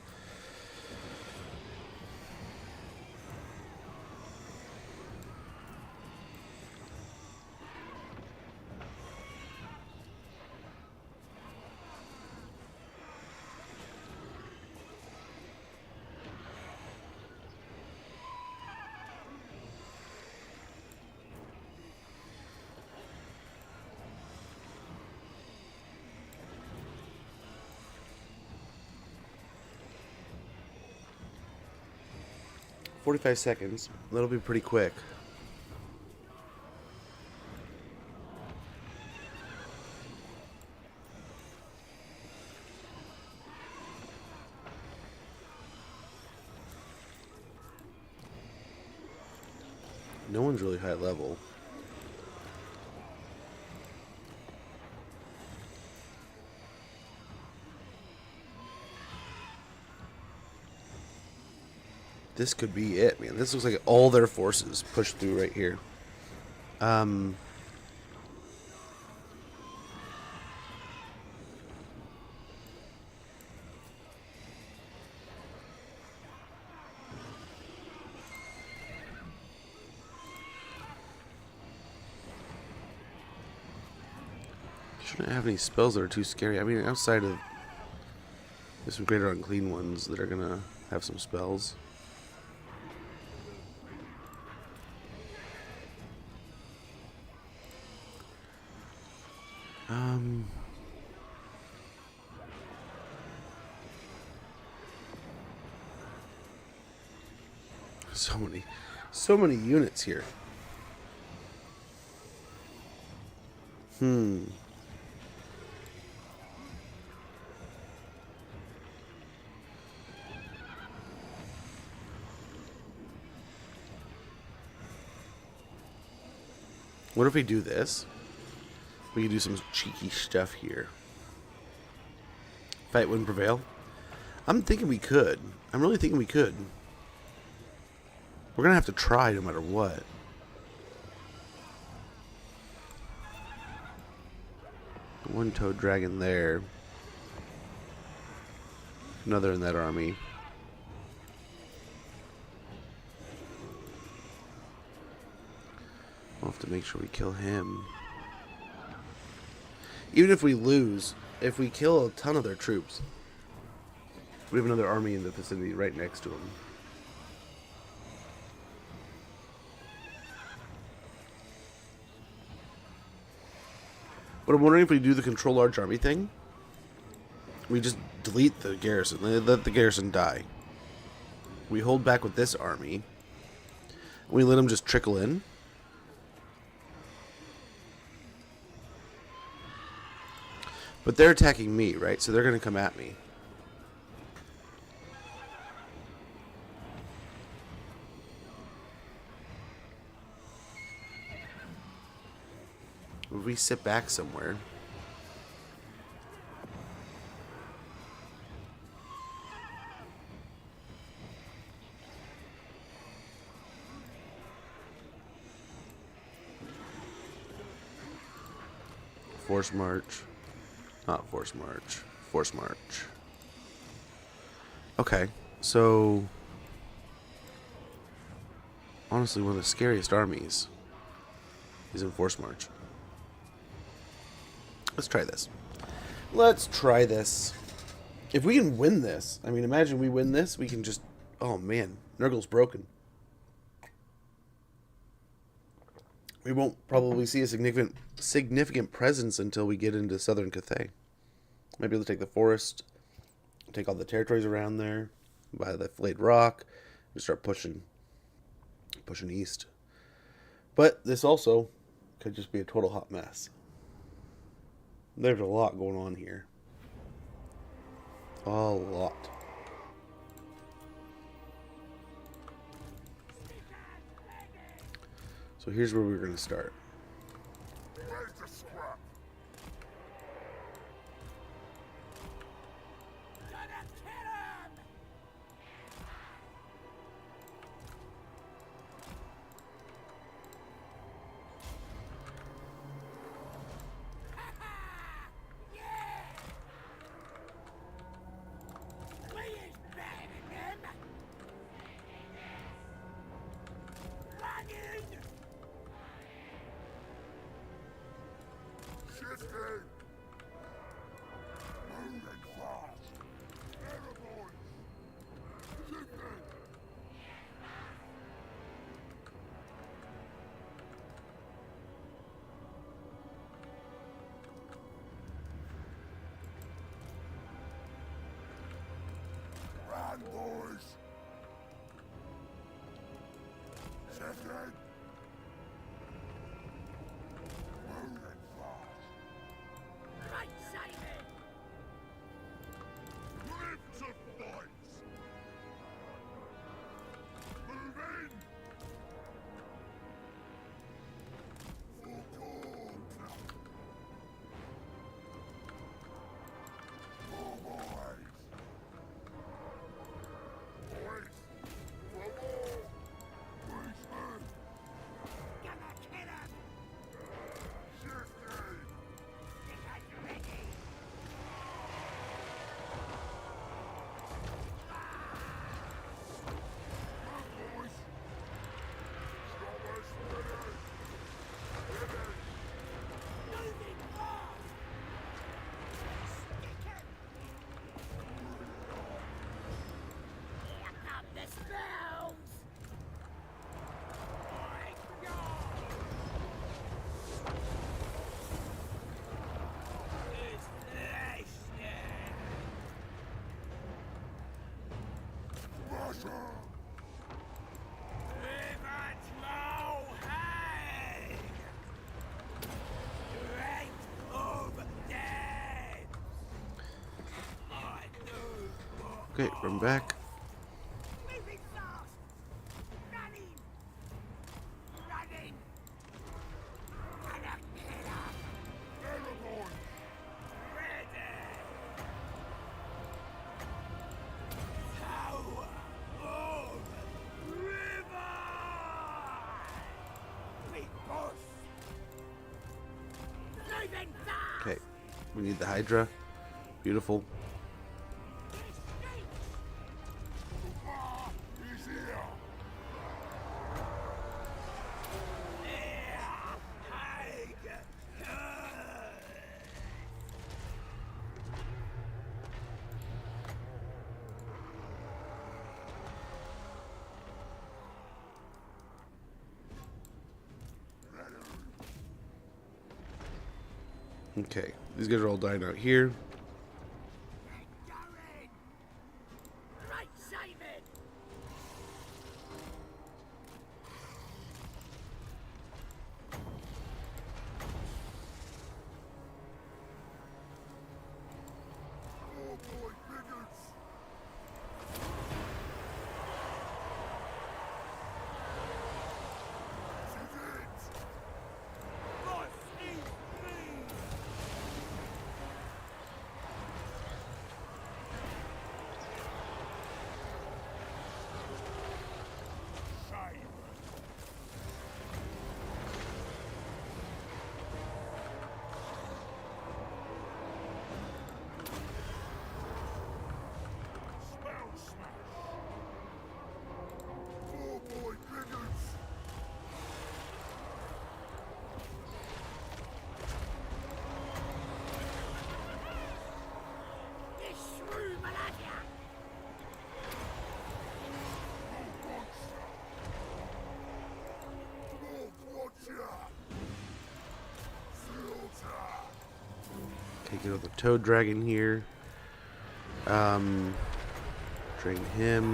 Speaker 1: "45 seconds. That'll be pretty quick." No one's really high level. This could be it, man. This looks like all their forces pushed through right here. Shouldn't have any spells that are too scary. I mean, outside of... There's some greater unclean ones that are gonna have some spells. So many units here. What if we do this? We could do some cheeky stuff here. Fight, win, prevail. I'm thinking we could. I'm really thinking we could. We're gonna have to try no matter what. One-toed dragon there. Another in that army. We'll have to make sure we kill him. Even if we lose, if we kill a ton of their troops, we have another army in the vicinity right next to him. But I'm wondering if we do the control large army thing, we just delete the garrison, let the garrison die. We hold back with this army, we let them just trickle in. But they're attacking me, right? So they're going to come at me. If we sit back somewhere. Force march. Not force march. Force march. Okay, so honestly, one of the scariest armies is in force march. Let's try this. Let's try this. If we can win this, I mean, imagine we win this, we can just... Oh, man. Nurgle's broken. We won't probably see a significant presence until we get into southern Cathay. Might be able to take the forest, take all the territories around there, buy the flayed rock, and start pushing east. But this also could just be a total hot mess. There's a lot going on here. A lot. So here's where we're going to start.
Speaker 2: Where's the scrap?
Speaker 1: Okay, run back.
Speaker 3: Moving fast! Running! Running! And a killer! Ready! Tower of River! Big boss! Moving fast!
Speaker 1: Okay, we need the Hydra. Beautiful.
Speaker 2: He's here.
Speaker 1: Okay, these guys are all dying out here.
Speaker 3: Going! Right, Simon!
Speaker 2: Oh boy, bigots. This is it.
Speaker 3: Boss is free!
Speaker 2: Spell smash. Oh boy, bigots.
Speaker 3: This shrew Maladia!
Speaker 2: Dwarf watcher. Slaughter.
Speaker 1: Okay, get the Toad Dragon here. Drain him.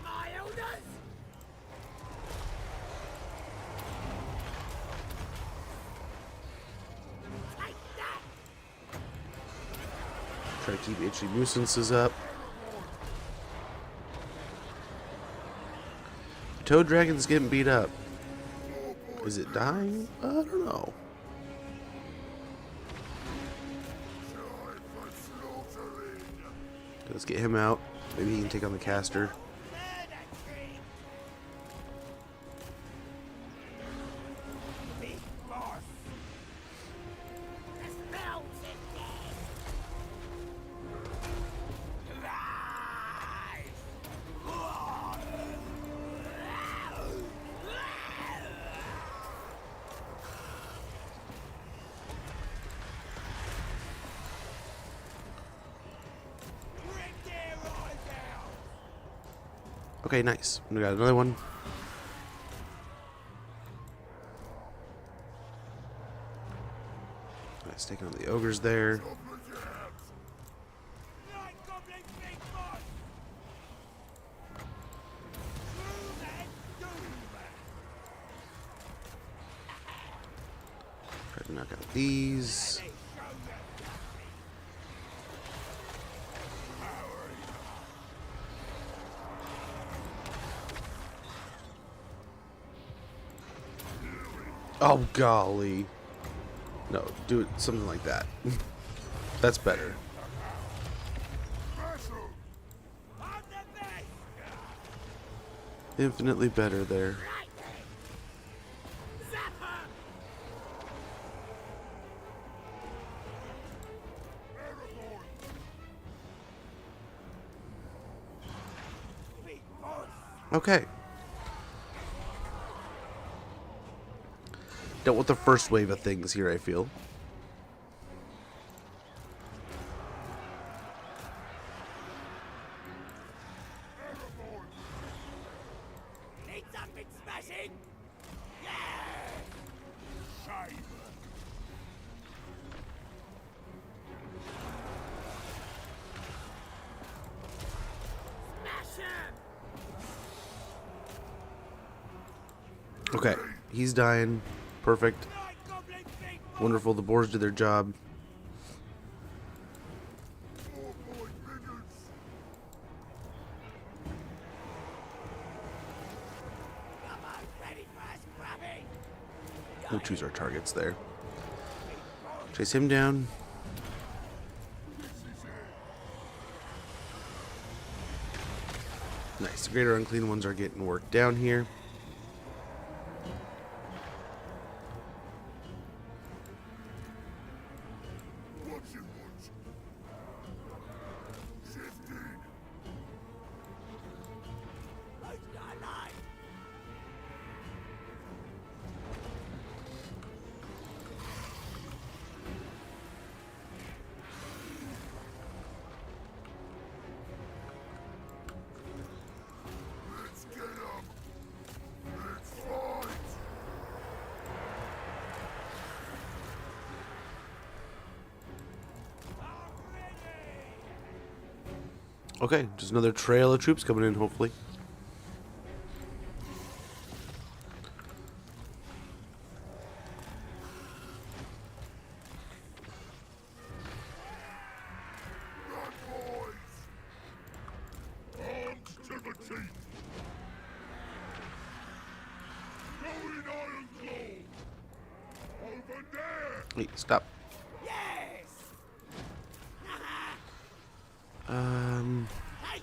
Speaker 3: My elders! Take that!
Speaker 1: Try to keep itchy nuisances up. The Toad Dragon's getting beat up. Is it dying? I don't know.
Speaker 2: Time for slaughtering.
Speaker 1: Let's get him out. Maybe he can take on the caster.
Speaker 3: Murder tree! Big boss! The spell's in there! Rise! Bring their eyes out!
Speaker 1: Okay, nice. We got another one. Nice, taking on the ogres there.
Speaker 2: Up with your hands.
Speaker 3: Night Goblin Big Boss! Doom and doom!
Speaker 1: Try to knock out these.
Speaker 3: They show them
Speaker 1: Oh, golly. No, do it something like that. That's better.
Speaker 2: Smash 'em.
Speaker 3: I'm the best!
Speaker 1: Infinitely better there.
Speaker 3: Right then! Zap 'em! Big boss!
Speaker 1: Okay. Dealt with the first wave of things here, I feel.
Speaker 3: Need something smashing? Yeah!
Speaker 2: Shame.
Speaker 1: Okay, he's dying. Perfect. Wonderful. The boars did their job. We'll choose our targets there. Chase him down. Nice. The greater unclean ones are getting worked down here. Okay, just another trail of troops coming in, hopefully.
Speaker 2: Armed to the teeth. Going Ironclaw. Over there.
Speaker 1: Wait, stop.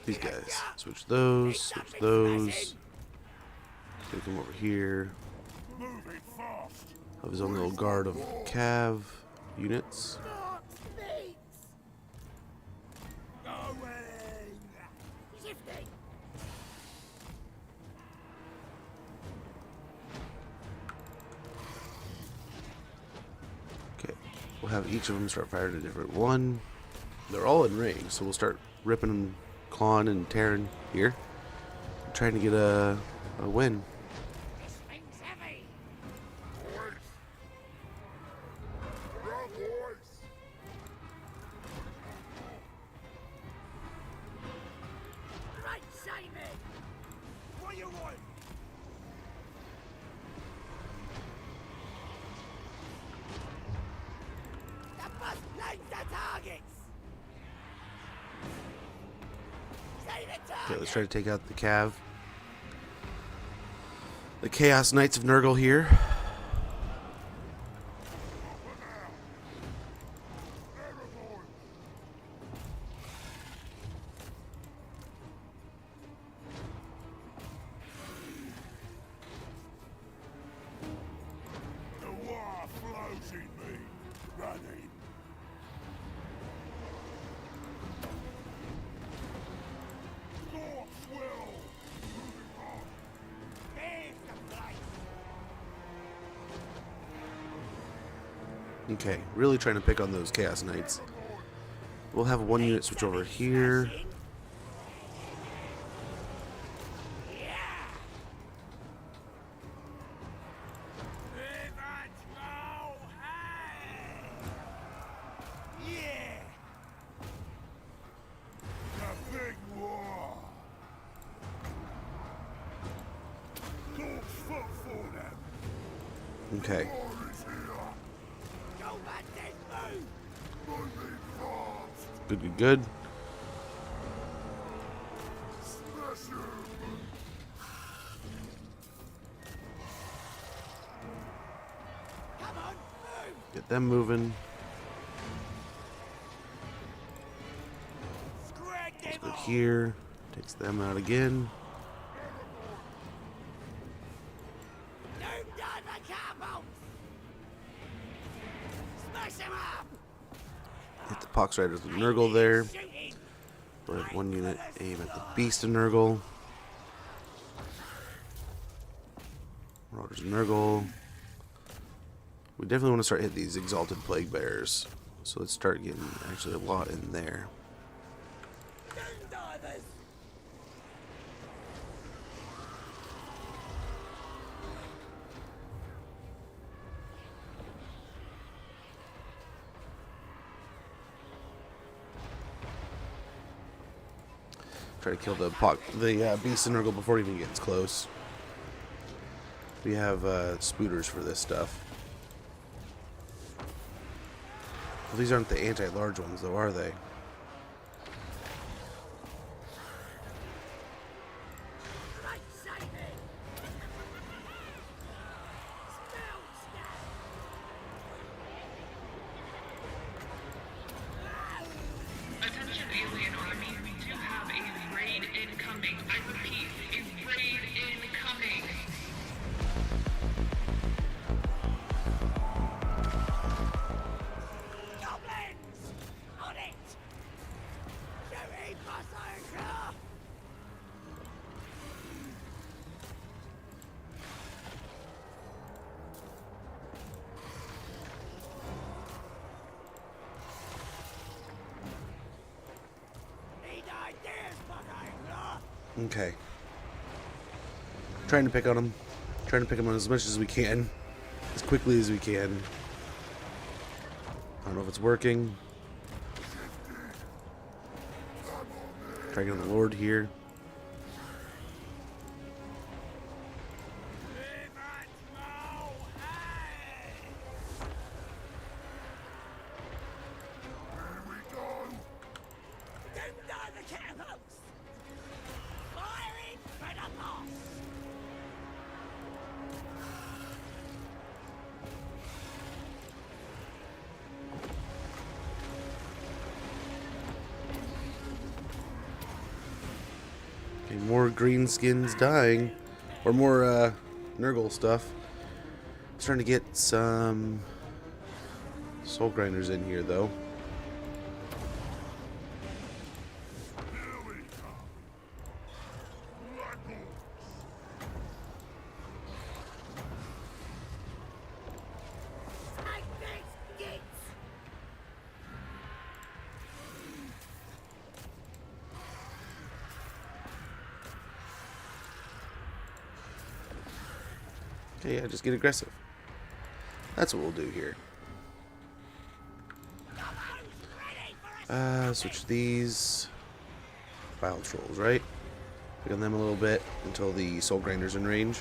Speaker 1: These guys. Switch those. Take him over here.
Speaker 2: Moving fast.
Speaker 1: Have his own little guard of cav units. Okay, we'll have each of them start firing a different one. They're all in range, so we'll start ripping and clawing and tearing here. I'm trying to get a win.
Speaker 3: This thing's heavy.
Speaker 2: Boys. Run, boys.
Speaker 3: Right, Simon. What you want? The bus lanes the targets.
Speaker 1: Okay, let's try to take out the cav. The Chaos Knights of Nurgle here.
Speaker 2: The war flows in me. Running. Thoughts will.
Speaker 3: Here's the place.
Speaker 1: Okay, really trying to pick on those Chaos Knights. We'll have one unit switch over here.
Speaker 2: The big war. Thoughts foot for them.
Speaker 1: Okay.
Speaker 2: War is here.
Speaker 3: Gorbad move.
Speaker 2: Moving fast.
Speaker 1: Good, good, good.
Speaker 2: Smash him.
Speaker 3: Come on, move.
Speaker 1: Get them moving.
Speaker 3: Scrag
Speaker 1: Let's
Speaker 3: them
Speaker 1: go
Speaker 3: all.
Speaker 1: here. Takes them out again.
Speaker 3: Doom diver catapults. Smash him up.
Speaker 1: Hit the Pox Riders with Nurgle there.
Speaker 3: Shooting.
Speaker 1: We'll have one unit aim at the Beast of Nurgle. Marauders of Nurgle. We definitely want to start hitting these Exalted Plague Bearers. So let's start getting actually a lot in there.
Speaker 3: Doom divers. Try
Speaker 1: to kill the Beast of Nurgle before it even gets close. We have spooters for this stuff. Well, these aren't the anti-large ones, though, are they?
Speaker 7: Attention alien army, we do have a raid incoming. I repeat, a raid incoming.
Speaker 3: Goblins! On it! Jerry, pass Ironclaw! Need ideas, pass Ironclaw!
Speaker 1: Okay. Trying to pick on them. Trying to pick them on as much as we can. As quickly as we can. I don't know if it's working. Trying on the Lord here. Okay, more greenskins dying. Or more Nurgle stuff. I was trying to get some soul grinders in here though. Okay, yeah, just get aggressive. That's what we'll do here. Switch these. Vile trolls, right? Pick on them a little bit until the soul grinder's in range.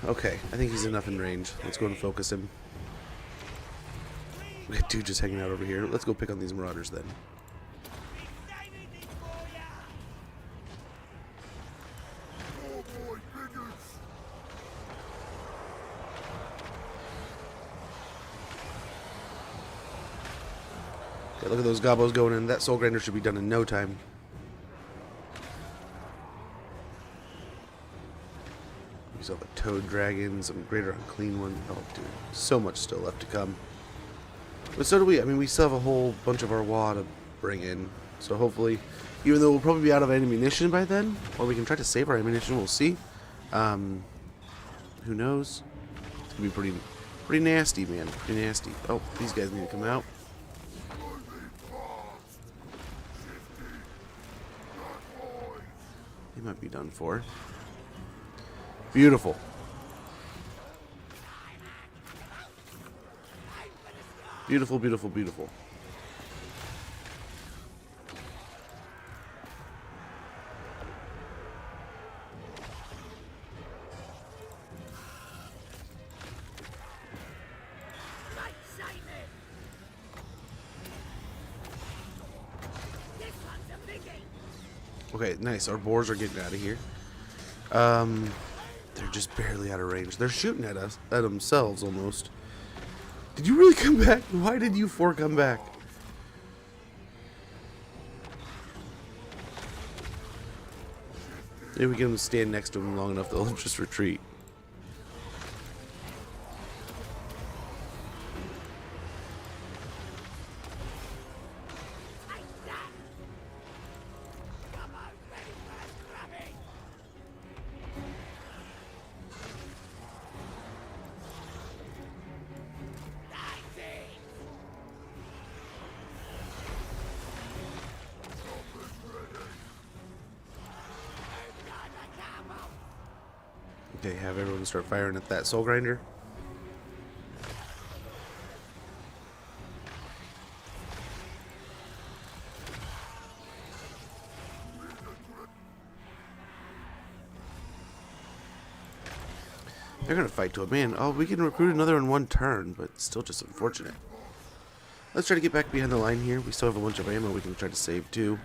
Speaker 1: Okay, I think he's enough in range. Let's go and focus him. We got dude just hanging out over here. Let's go pick on these marauders then. Okay, look at those gobos going in. That soul grinder should be done in no time. We saw the toad dragon, some greater unclean one. Oh, dude, so much still left to come. But so do we. I mean, we still have a whole bunch of our WA to bring in. So hopefully, even though we'll probably be out of ammunition by then, or we can try to save our ammunition, we'll see. Who knows? It's gonna be pretty nasty, man. Pretty nasty. Oh, these guys need to come out. They might be done for. Beautiful. Beautiful, beautiful, beautiful. Okay, nice. Our boars are getting out of here. They're just barely out of range. They're shooting at us, at themselves almost. Did you really come back? Why did you four come back? Maybe we can stand next to them long enough they'll just retreat. Okay, have everyone start firing at that soul grinder. They're gonna fight to it, man. Oh, we can recruit another in one turn, but still just unfortunate. Let's try to get back behind the line here. We still have a bunch of ammo we can try to save too.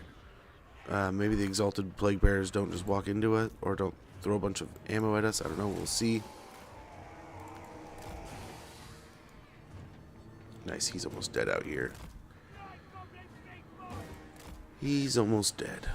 Speaker 1: Maybe the exalted plague bearers don't just walk into it, or don't throw a bunch of ammo at us. I don't know. We'll see. Nice. He's almost dead out here. He's almost dead.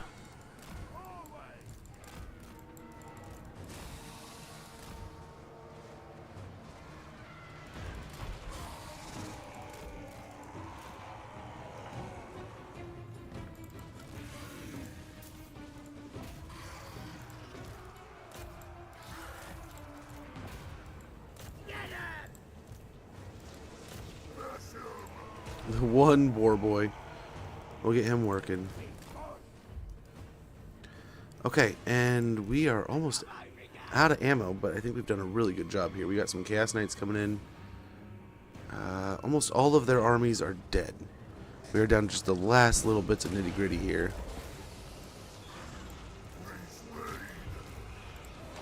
Speaker 1: The one boar boy. We'll get him working. Okay, and we are almost out of ammo, but I think we've done a really good job here. We got some Chaos Knights coming in. Almost all of their armies are dead. We are down to just the last little bits of nitty gritty here.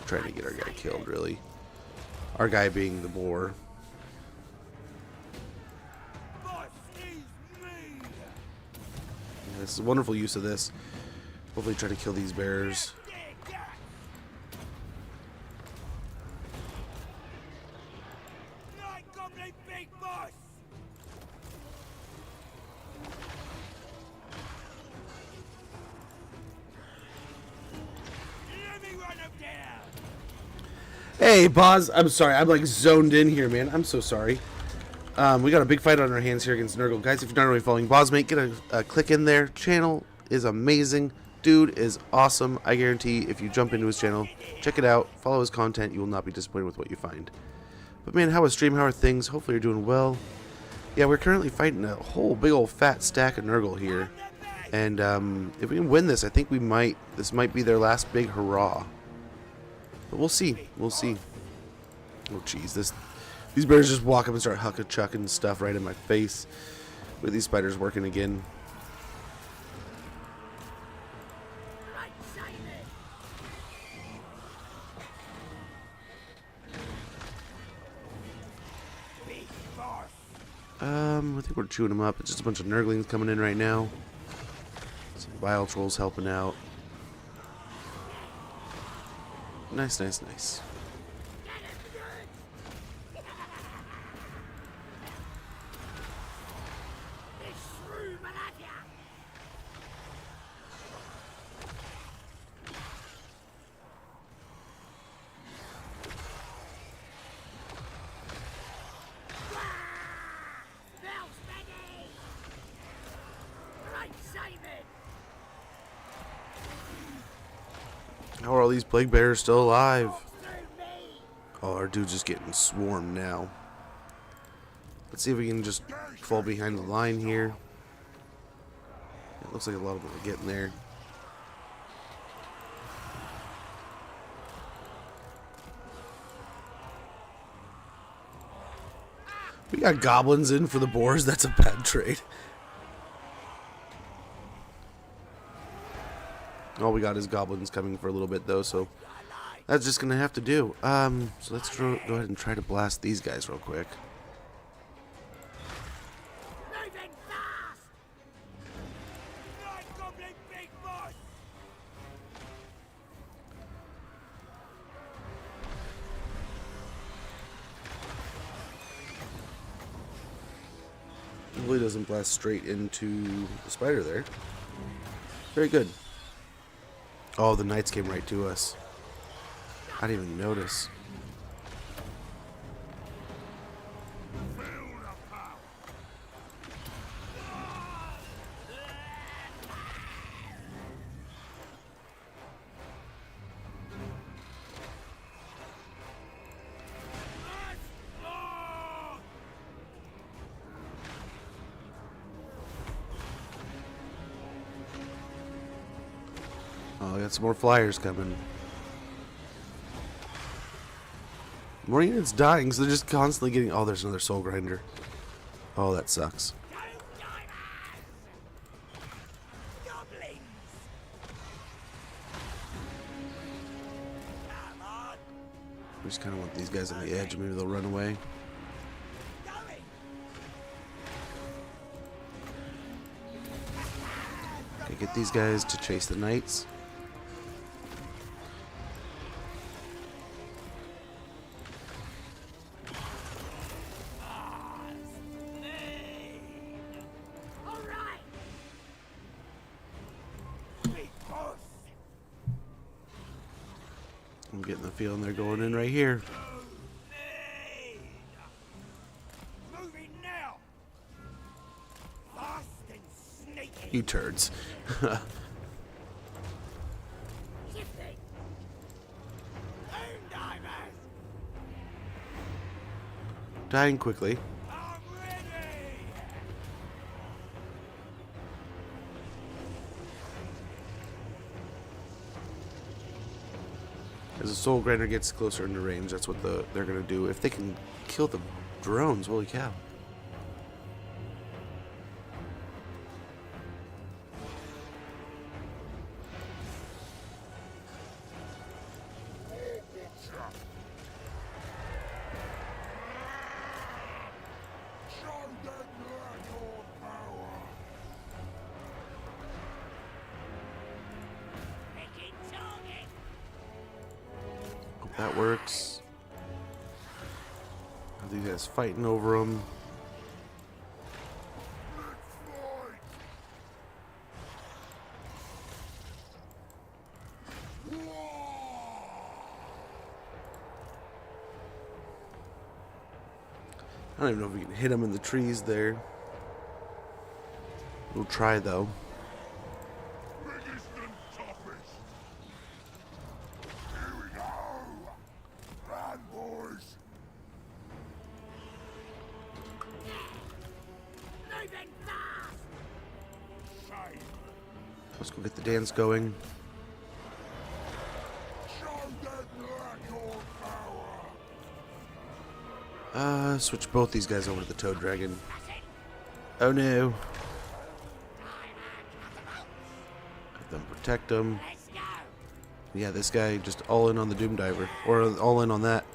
Speaker 1: Trying to get our guy killed, really. Our guy being the boar. This is a wonderful use of this. Hopefully try to kill these bears. Hey, Boz. I'm sorry. I'm like zoned in here, man. I'm so sorry. We got a big fight on our hands here against Nurgle. Guys, if you're not already following Bosmate, get a click in there. Channel is amazing. Dude is awesome. I guarantee if you jump into his channel, check it out, follow his content, you will not be disappointed with what you find. But man, how is stream? How are things? Hopefully you're doing well. Yeah, we're currently fighting a whole big old fat stack of Nurgle here. And if we can win this, I think we might. This might be their last big hurrah. But we'll see. We'll see. Oh, jeez. These bears just walk up and start chucking stuff right in my face. With these spiders working again. I think we're chewing them up. It's just a bunch of Nurglings coming in right now. Some Bile Trolls helping out. Nice, nice, nice. How are all these plague bears still alive? Oh, our dude's just getting swarmed now. Let's see if we can just fall behind the line here. It looks like a lot of them are getting there. We got goblins in for the boars. That's a bad trade. All we got is goblins coming for a little bit, though, so that's just going to have to do. So let's go ahead and try to blast these guys real quick. Hopefully it doesn't blast straight into the spider there. Very good. Oh, the knights came right to us. I didn't even notice. Oh, I got some more flyers coming. More units dying, so they're just constantly getting... Oh, there's another soul grinder. Oh, that sucks.
Speaker 3: Goblins! Come on!
Speaker 1: We just kind of want these guys on the edge. Maybe they'll run away.
Speaker 3: Going!
Speaker 1: Okay, get these guys to chase the knights.
Speaker 3: Alright! Big boss!
Speaker 1: I'm getting the feeling they're going in right here.
Speaker 3: Moving now! Fast and sneaky!
Speaker 1: You turds.
Speaker 3: Shifting! Boom divers!
Speaker 1: Dying quickly.
Speaker 3: I'm ready!
Speaker 1: As the soul grinder gets closer into range, that's what they're gonna do. If they can kill the drones, holy cow.
Speaker 2: Show them your power.
Speaker 3: Picking target!
Speaker 1: Hope that works. Are these guys fighting over them? I don't even know if we can hit them in the trees there. We'll try though.
Speaker 2: Biggest and toughest. Here we go. Run, boys.
Speaker 3: Moving fast!
Speaker 2: Save.
Speaker 1: Let's go get the dance going.
Speaker 2: Show them your power.
Speaker 1: Switch both these guys over to the Toad Dragon. Oh no. Have them protect them.
Speaker 3: Let's go!
Speaker 1: Yeah, this guy just all in on the Doom Diver. Or all in on that.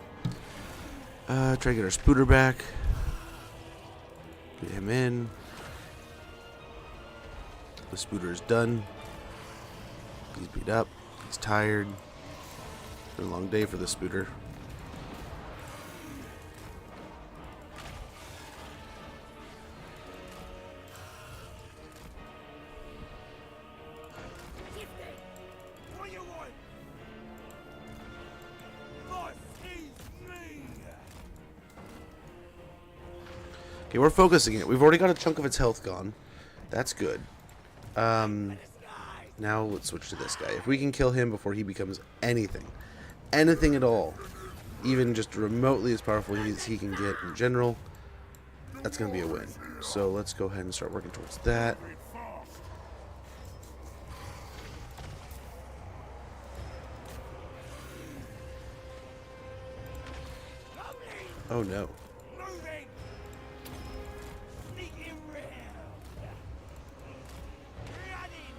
Speaker 1: Try to get our Spooter back. Get him in. The Spooter is done. He's beat up. He's tired. Been a long day for the Spooter.
Speaker 3: Shifting! What do you want? Boss, he's me!
Speaker 1: Okay, we're focusing it. We've already got a chunk of its health gone. That's good. Now let's switch to this guy. If we can kill him before he becomes anything at all, even just remotely as powerful as he can get in general, that's going to be a win. So let's go ahead and start working towards that. Oh no.
Speaker 3: Moving! Sneaking round! Running!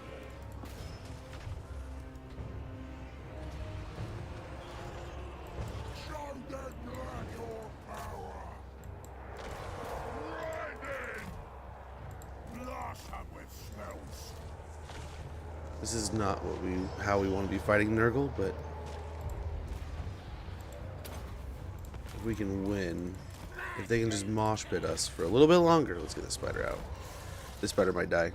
Speaker 2: Show them your power. Lightning. Blast them with spells.
Speaker 1: This is not how we want to be fighting Nurgle, but if we can win, if they can just mosh pit us for a little bit longer, let's get this spider out. This spider might die.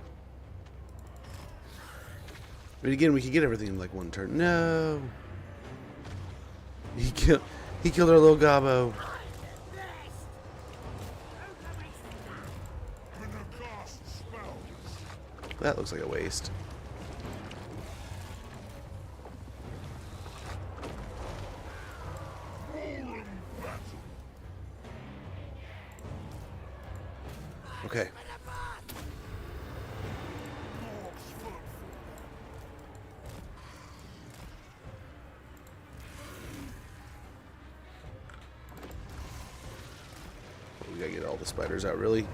Speaker 1: But again, we could get everything in like one turn. No, he killed our little gobbo.
Speaker 2: Gonna cast spells.
Speaker 1: That looks like a waste.
Speaker 2: Roaring battle.
Speaker 1: Okay.
Speaker 2: Orcs foot.
Speaker 1: gotta get all the spiders out, really.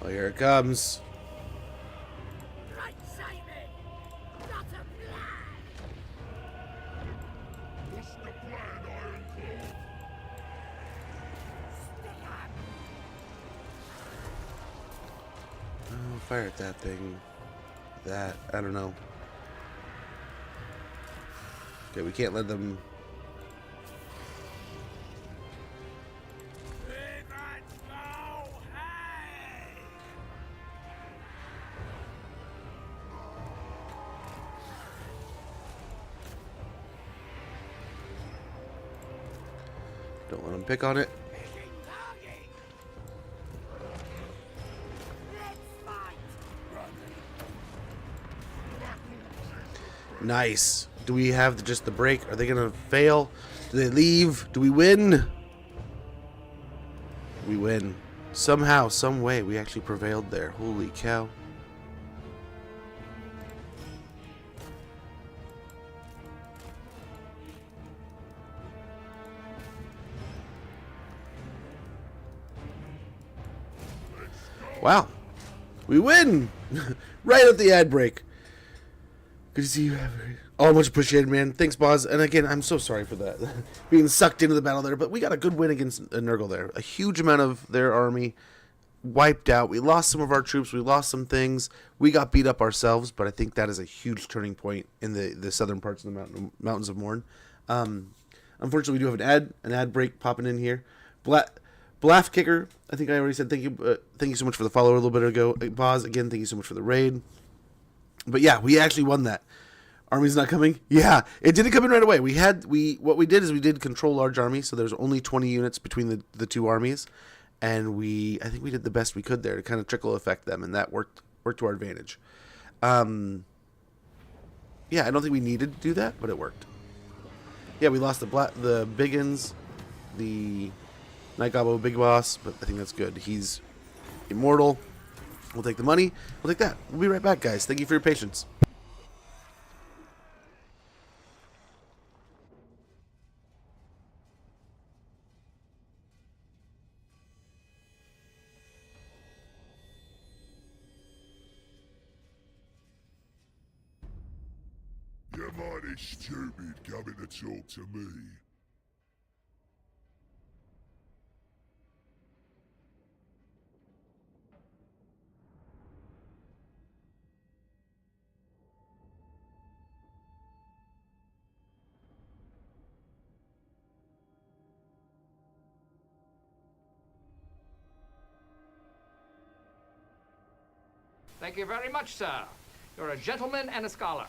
Speaker 1: Oh, here it comes.
Speaker 3: Right, Simon! Not a plan!
Speaker 2: What's the plan, Ironclaw?
Speaker 3: Stick up!
Speaker 1: Oh, fire at that thing. That, I don't know. Okay, we can't let them... Don't let them pick on it. Nice. Do we have just the break? Are they gonna fail? Do they leave? Do we win? We win. Somehow, some way, we actually prevailed there. Holy cow. Wow. We win! Right at the ad break. Good to see you. Oh, much appreciated, man. Thanks, Boz. And again, I'm so sorry for that. Being sucked into the battle there. But we got a good win against Nurgle there. A huge amount of their army wiped out. We lost some of our troops. We lost some things. We got beat up ourselves. But I think that is a huge turning point in the southern parts of the mountains of Morn. Unfortunately, we do have an ad break popping in here. Blaff Kicker, I think I already said thank you. Thank you so much for the follow a little bit ago. Boz, again, thank you so much for the raid. But yeah, we actually won that. Army's not coming? Yeah, it didn't come in right away. What we did is we did control large army, so there's only 20 units between the two armies, and I think we did the best we could there to kind of trickle affect them, and that worked to our advantage. Yeah, I don't think we needed to do that, but it worked. Yeah, we lost the Biggins, the Night Gobbo Big Boss, but I think that's good. He's immortal. We'll take the money. We'll take that. We'll be right back, guys. Thank you for your patience.
Speaker 2: You're mighty stupid coming to talk to me.
Speaker 8: Thank you very much, sir. You're a gentleman and a scholar.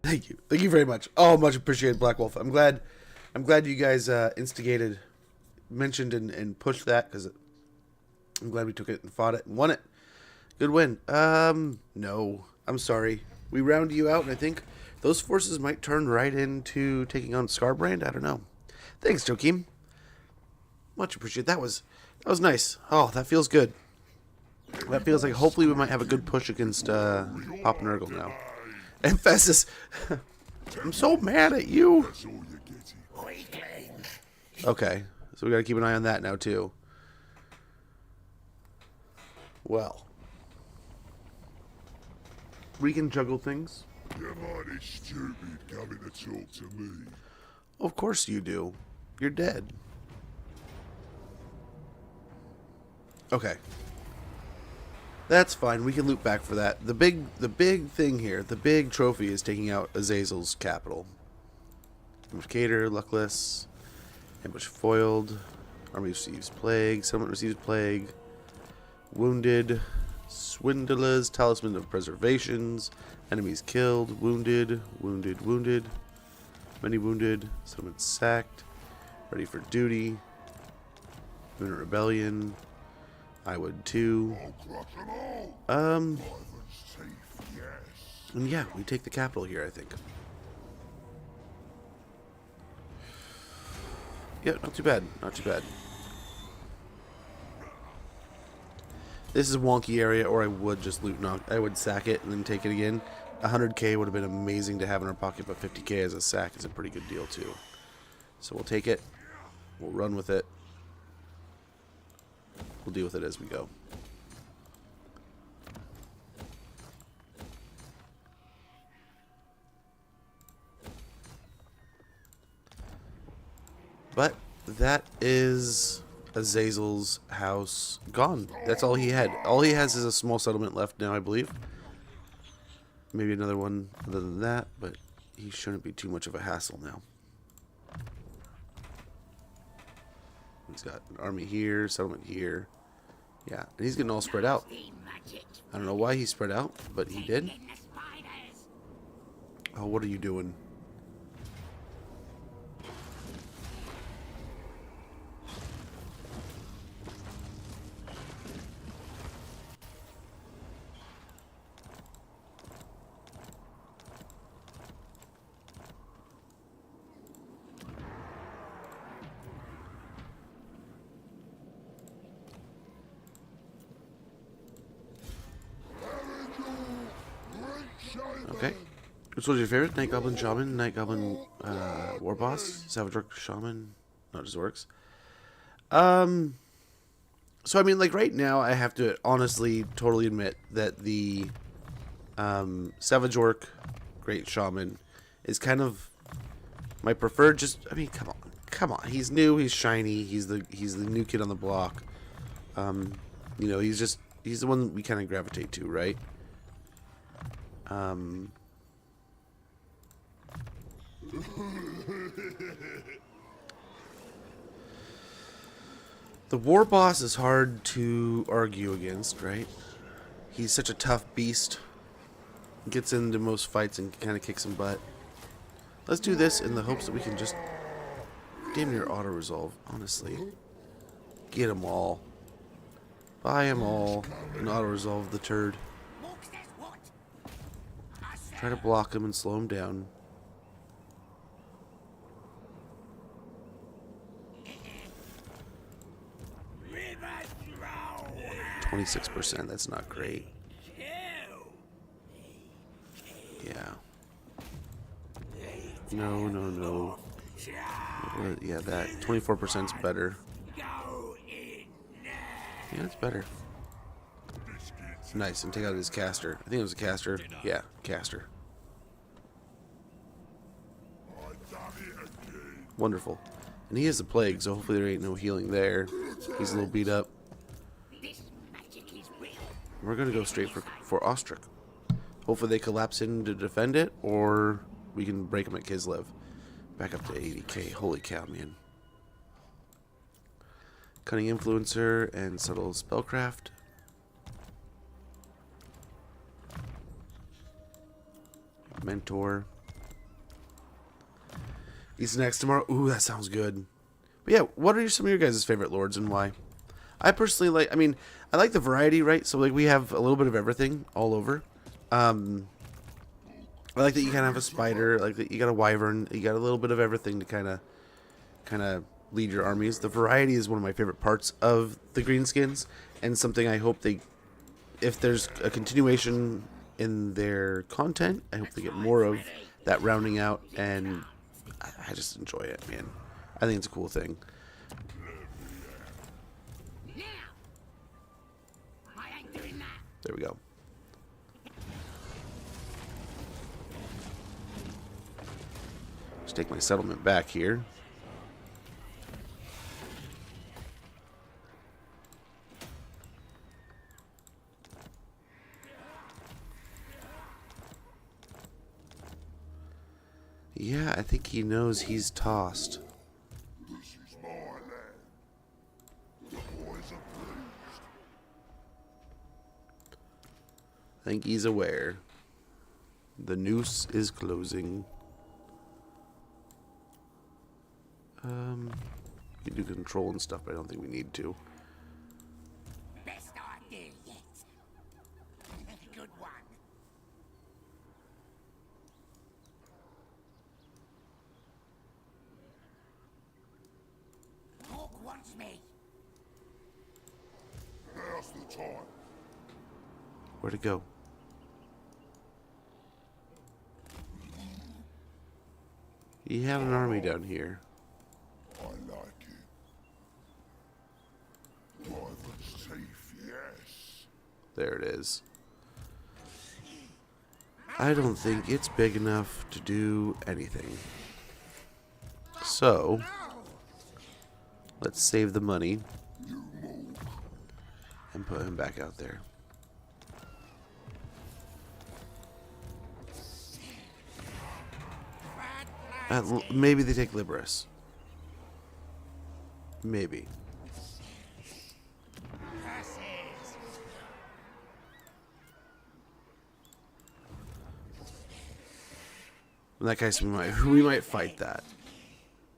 Speaker 1: Thank you. Thank you very much. Oh, much appreciated, Black Wolf. I'm glad you guys mentioned and pushed that, because I'm glad we took it and fought it and won it. Good win. No. I'm sorry. We round you out, and I think those forces might turn right into taking on Scarbrand. I don't know. Thanks, Joakim. Much appreciated. That was nice. Oh, that feels good. That feels like hopefully we might have a good push against Pop Nurgle now. And Festus, I'm so mad at you.
Speaker 2: That's all you're getting.
Speaker 1: Okay, so we gotta keep an eye on that now too. Well, we can juggle things.
Speaker 2: You're mighty stupid coming to talk to me.
Speaker 1: Of course you do. You're dead. Okay. That's fine. We can loop back for that. The big thing here, the big trophy is taking out Azazel's capital. Cater, luckless. Ambush foiled. Army receives plague. Settlement receives plague. Wounded. Swindlers. Talisman of preservations. Enemies killed. Wounded. Wounded. Wounded. Many wounded. Settlement sacked. Ready for duty. Lunar Rebellion. I would too. And yeah, we take the capital here, I think. Yeah, not too bad. Not too bad. This is a wonky area, or I would just loot knock. I would sack it and then take it again. 100k would have been amazing to have in our pocket, but 50k as a sack is a pretty good deal too. So we'll take it. We'll run with it. We'll deal with it as we go. But that is Azazel's house gone. That's all he had. All he has is a small settlement left now, I believe. Maybe another one other than that, but he shouldn't be too much of a hassle now. He's got an army here, settlement here. Yeah, and he's getting all spread out. I don't know why he spread out, but he did. Oh, what are you doing? Okay. Which one's your favorite? Night Goblin Shaman, Night Goblin War Boss, Savage Orc Shaman, not just orcs. So I mean, like right now, I have to honestly, totally admit that the Savage Orc Great Shaman is kind of my preferred. Just, I mean, come on. He's new, he's shiny, he's the new kid on the block. You know, he's the one we kind of gravitate to, right? The war boss is hard to argue against, right? He's such a tough beast. Gets into most fights and kind of kicks some butt. Let's do this in the hopes that we can just damn near auto-resolve, honestly. Get them all. Buy them all and auto-resolve the turd. Try to block him and slow him down. 26%, that's not great. Yeah. No. Yeah, that 24%'s better. Yeah, it's better. Nice, and take out his caster. I think it was a caster. Yeah, caster. Wonderful. And he has the plague, so hopefully there ain't no healing there. He's a little beat up. We're gonna go straight for Ostrich. Hopefully they collapse in to defend it, or we can break them at Kislev. Back up to 80k. Holy cow, man. Cunning Influencer and Subtle Spellcraft. Mentor. He's next tomorrow. Ooh, that sounds good. But yeah, what are some of your guys' favorite lords and why? I personally like, I mean, I like the variety, right? So like we have a little bit of everything all over. I like that you kind of have a spider, like that you got a wyvern, you got a little bit of everything to kind of lead your armies. The variety is one of my favorite parts of the greenskins, and something I hope they, if there's a continuation in their content, I hope they get more of that rounding out, and I just enjoy it, man. I think it's a cool thing.
Speaker 3: Now! I ain't doing that.
Speaker 1: There we go. Let's take my settlement back here. Yeah, I think he knows he's tossed.
Speaker 2: This is my land. The boys are pleased.
Speaker 1: I think he's aware. The noose is closing. We can do control and stuff, but I don't think we need to.
Speaker 3: Best idea yet. Good one. Hawk wants me.
Speaker 2: Now's the time.
Speaker 1: Where'd it go? You have an army down here.
Speaker 2: I like it. Wyvern's teeth, yes.
Speaker 1: There it is. I don't think it's big enough to do anything. So, let's save the money and put him back out there. Maybe they take Liberus. Maybe. In that case, we might fight that.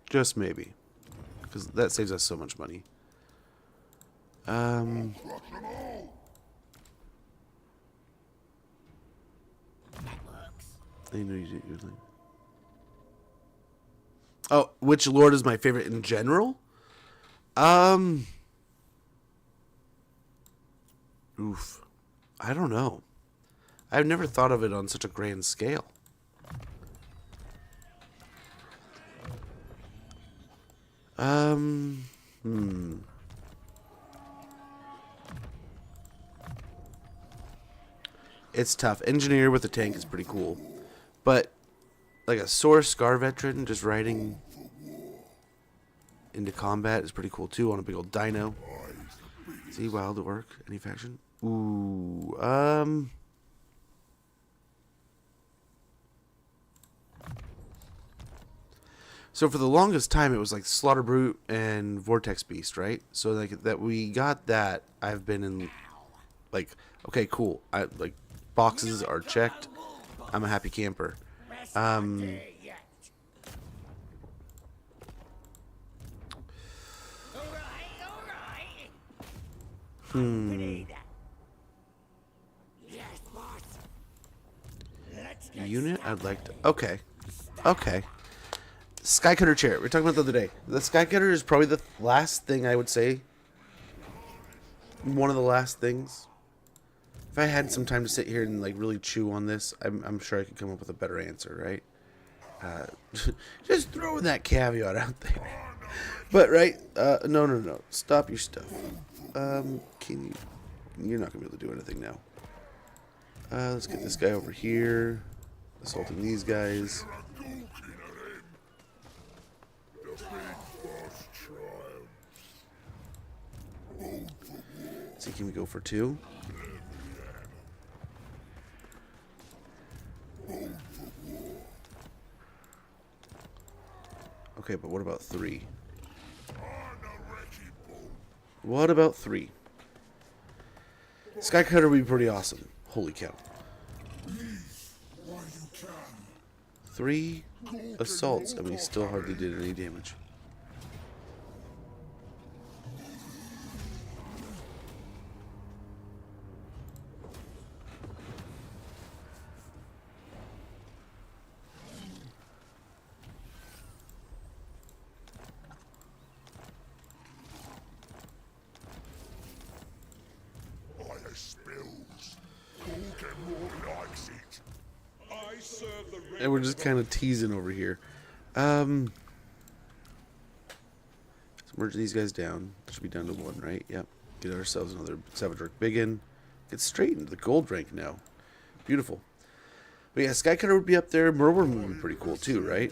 Speaker 1: Just maybe, because that saves us so much money.
Speaker 2: Crush them all.
Speaker 3: That works.
Speaker 1: I know you did your thing. Oh, which lord is my favorite in general? Oof. I don't know. I've never thought of it on such a grand scale. It's tough. Engineer with a tank is pretty cool. But like a sore scar veteran just riding into combat is pretty cool too on a big old dino. Is he wild at work? Any faction? Ooh, so for the longest time it was like Slaughter Brute and Vortex Beast, right? So like that we got that. I've been in like, okay, cool. I like boxes are checked. I'm a happy camper.
Speaker 3: Yes, boss. Let's get
Speaker 1: Unit I'd like to. Okay. Skycutter chair. We were talking about the other day. The Skycutter is probably the last thing I would say. One of the last things. If I had some time to sit here and like really chew on this, I'm sure I could come up with a better answer, right? Just throwing that caveat out there. But right, no. Stop your stuff. You're not gonna be able to do anything now. Let's get this guy over here. Assaulting these guys. See, can we go for 2? Okay, but what about 3? What about 3? Skycutter would be pretty awesome. Holy cow. 3 assaults, and we still hardly did any damage.
Speaker 2: Fire spills. Gorgon likes it.
Speaker 5: I serve the red
Speaker 1: And we're just kind of teasing over here. Let's merge these guys down. Should be down to 1, right? Yep. Get ourselves another Savage Orc Biggin. Get straight into the gold rank now. Beautiful. But yeah, Skycutter would be up there. Merworm would be pretty cool too, right?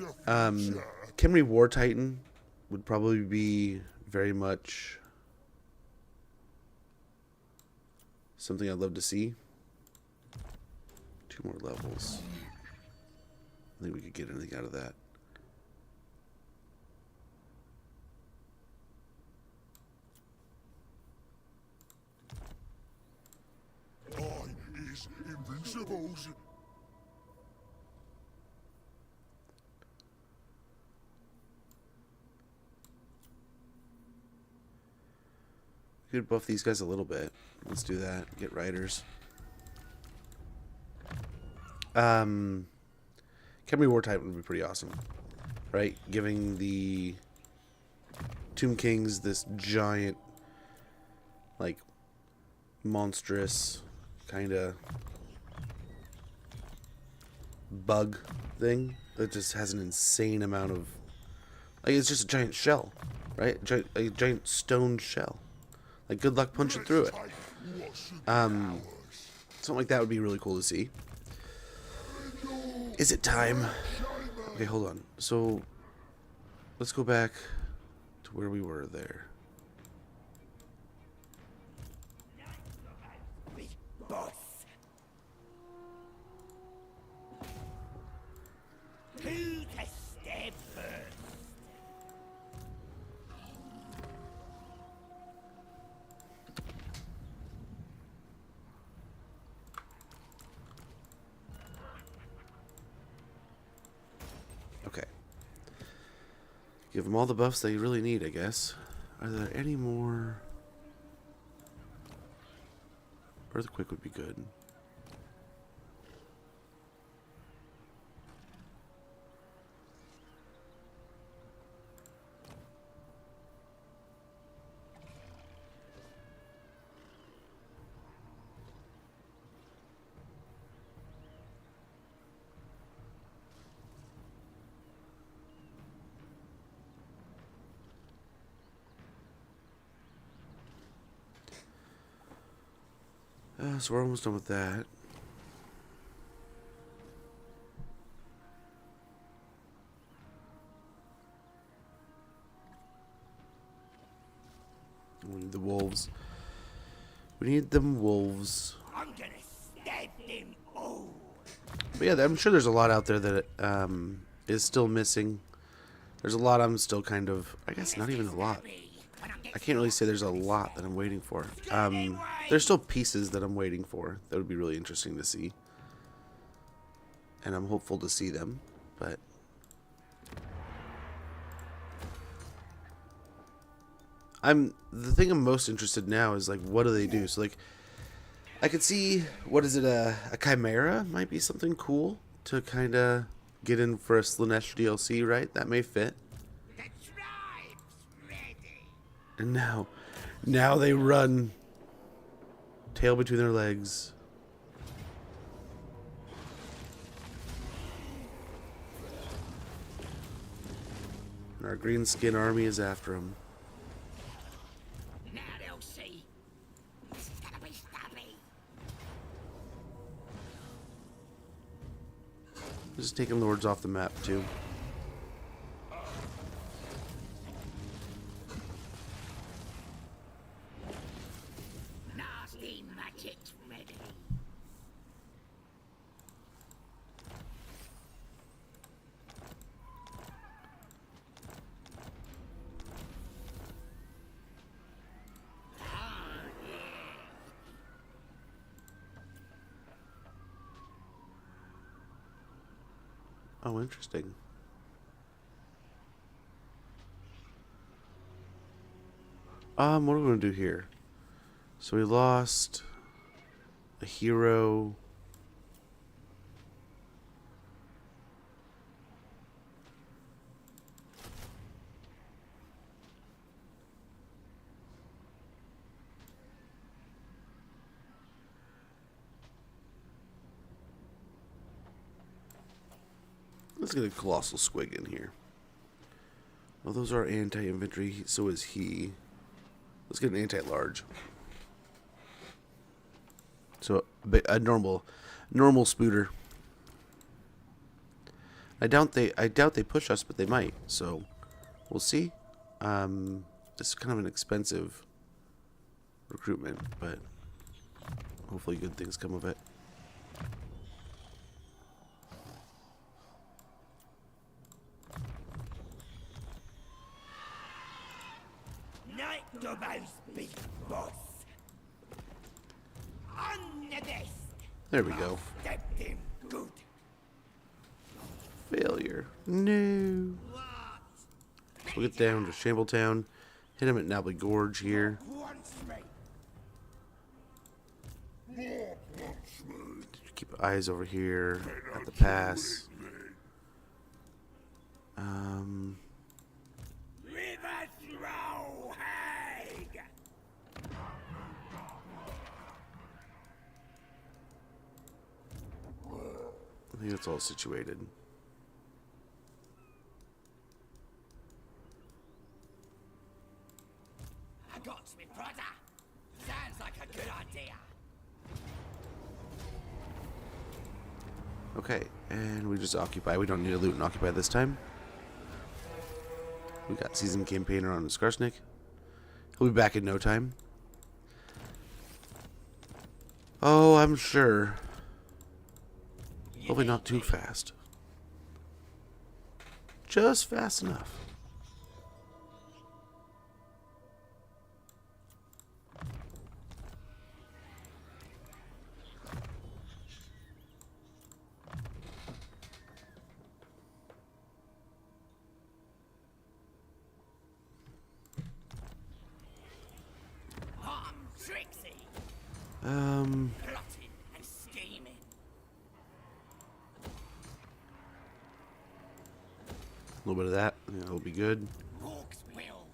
Speaker 1: Khemri War Titan would probably be very much something I'd love to see. 2 more levels. I think we could get anything out of that.
Speaker 2: I is invincibles.
Speaker 1: We could buff these guys a little bit. Let's do that. Get riders. Khemri War Titan would be pretty awesome, right? Giving the Tomb Kings this giant, like, monstrous kind of bug thing that just has an insane amount of, like, it's just a giant shell, right? A giant stone shell. Like, good luck punching through it. Something like that would be really cool to see. Is it time? Okay, hold on. So, let's go back to where we were there.
Speaker 3: Boss. Who to stab first?
Speaker 1: Okay. Give them all the buffs they really need, I guess. Are there any more? Earthquake would be good. So we're almost done with that. We need the wolves. We need them wolves.
Speaker 3: I'm gonna stab them all.
Speaker 1: But yeah, I'm sure there's a lot out there that is still missing. There's a lot I'm still kind of, I guess not even a lot. I can't really say there's a lot that I'm waiting for. There's still pieces that I'm waiting for that would be really interesting to see. And I'm hopeful to see them, but the thing I'm most interested now is, like, what do they do? So, like, I could see, what is it, a Chimera might be something cool to kind of get in for a Slaanesh DLC, right? That may fit.
Speaker 3: The tribe's ready.
Speaker 1: And now they run, tail between their legs. And our green skin army is after them.
Speaker 3: Now they'll see. This is gonna be stubby.
Speaker 1: Just taking lords off the map too.
Speaker 3: Nasty magic's ready.
Speaker 1: Oh, interesting. What are we gonna do here? So we lost a hero. Let's get a Colossal Squig in here. Well, those are anti-infantry, so is he. Let's get an anti-large. So a normal spooter. I doubt they push us, but they might. So we'll see. This is kind of an expensive recruitment, but hopefully good things come of it.
Speaker 3: Night Gorbad's big boss. On the desk.
Speaker 1: There we go.
Speaker 3: Stepped him good.
Speaker 1: Failure. No. We'll get down to Shambletown. Hit him at Nably Gorge here.
Speaker 3: Wants me.
Speaker 1: Keep eyes over here at the pass.
Speaker 3: River throw hag.
Speaker 1: I think it's all situated.
Speaker 3: I got me, brother. Sounds like a good idea.
Speaker 1: Okay, and we just occupy. We don't need to loot and occupy this time. We got Seasoned Campaigner on the Skarsnik. He'll be back in no time. Oh, I'm sure. Hopefully not too fast. Just fast enough.
Speaker 3: I'm Trixie.
Speaker 1: Um,
Speaker 3: Plotting and scheming.
Speaker 1: a little bit of that. Yeah, that'll be good.
Speaker 3: Orcs will.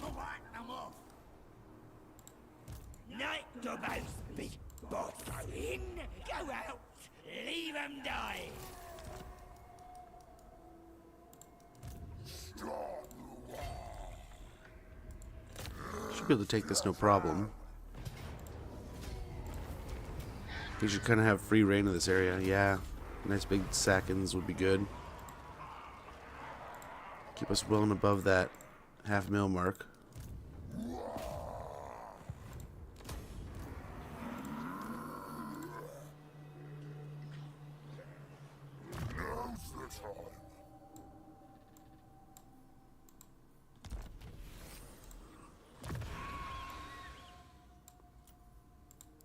Speaker 3: Alright, I'm off. Night Gorbad's big boss. Go in, go out, leave 'em die.
Speaker 1: Should be able to take this no problem. We should kind of have free reign of this area. Yeah, nice big sackins would be good. Keep us well and above that half-mil mark.
Speaker 2: Now's the time.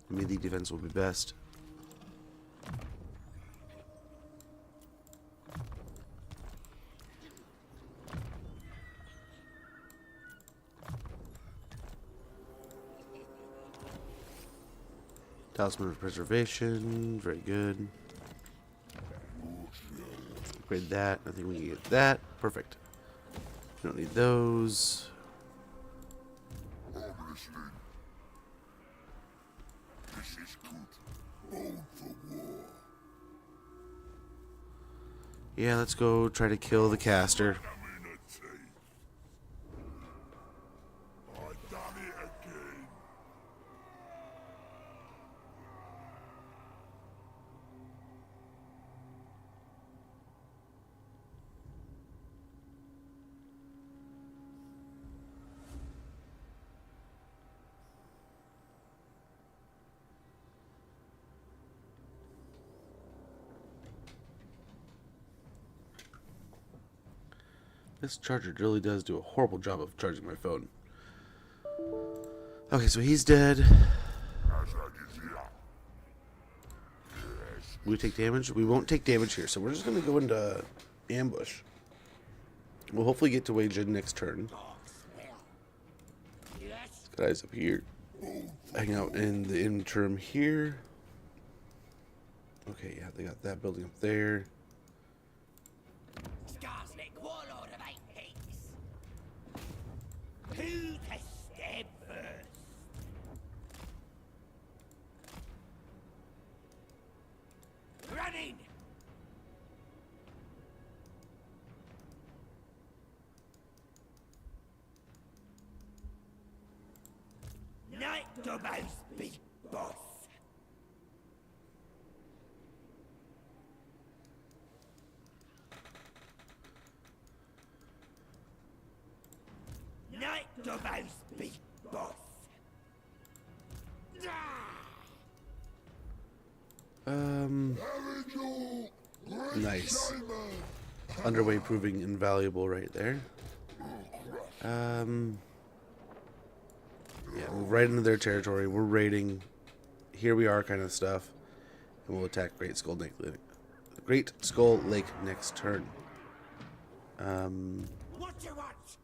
Speaker 1: Melee defense will be best. Talisman of Preservation, very good. Upgrade that. I think we can get that. Perfect. We don't need those.
Speaker 2: I'm listening. This is good. Bold for war.
Speaker 1: Yeah, let's go try to kill the caster.
Speaker 2: I'm in a teeth. I done it again.
Speaker 1: This charger really does do a horrible job of charging my phone. Okay, so he's dead.
Speaker 2: As I get here. Yes,
Speaker 1: We take damage? We won't take damage here, so we're just going to go into ambush. We'll hopefully get to wage in next turn. Guys up here. Hang out in the interim here. Okay, yeah, they got that building up there.
Speaker 3: Skarsnik, warlord of 8 peaks. Who to stab first? Running! Night Dobbo's big boss. Night Dobbo's big boss.
Speaker 1: Nice. Underway proving invaluable right there. Yeah, move right into their territory. We're raiding. Here we are, kind of stuff, and we'll attack Great Skull Lake next turn.
Speaker 3: What you want?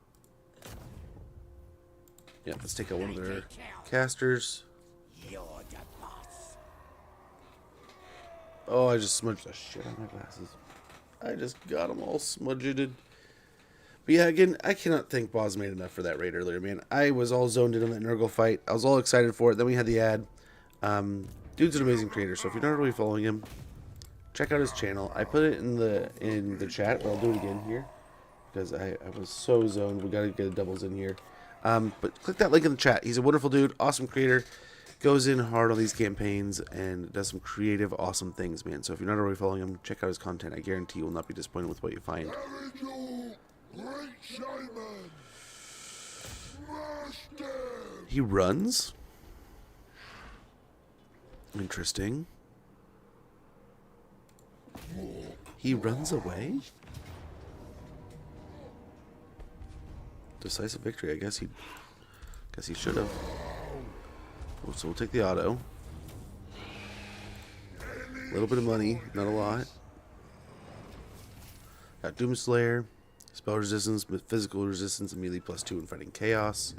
Speaker 1: Yeah, let's take out one of their casters.
Speaker 3: You're the boss.
Speaker 1: Oh, I just smudged the shit on my glasses. I just got them all smudged. But yeah, again, I cannot thank Boz made enough for that raid earlier, man. I was all zoned in on that Nurgle fight. I was all excited for it. Then we had the ad. Dude's an amazing creator, so if you're not already following him, check out his channel. I put it in the chat, but I'll do it again here because I was so zoned. We gotta get the doubles in here. But click that link in the chat. He's a wonderful dude, awesome creator, goes in hard on these campaigns and does some creative, awesome things, man. So if you're not already following him, check out his content. I guarantee you will not be disappointed with what you find.
Speaker 2: Great shaman! Smash them!
Speaker 1: He runs? Interesting. He runs away? Decisive victory. I guess he should have. So we'll take the auto. A little bit of money, not a lot. Got Doomslayer, spell resistance, physical resistance, and melee +2 in fighting chaos.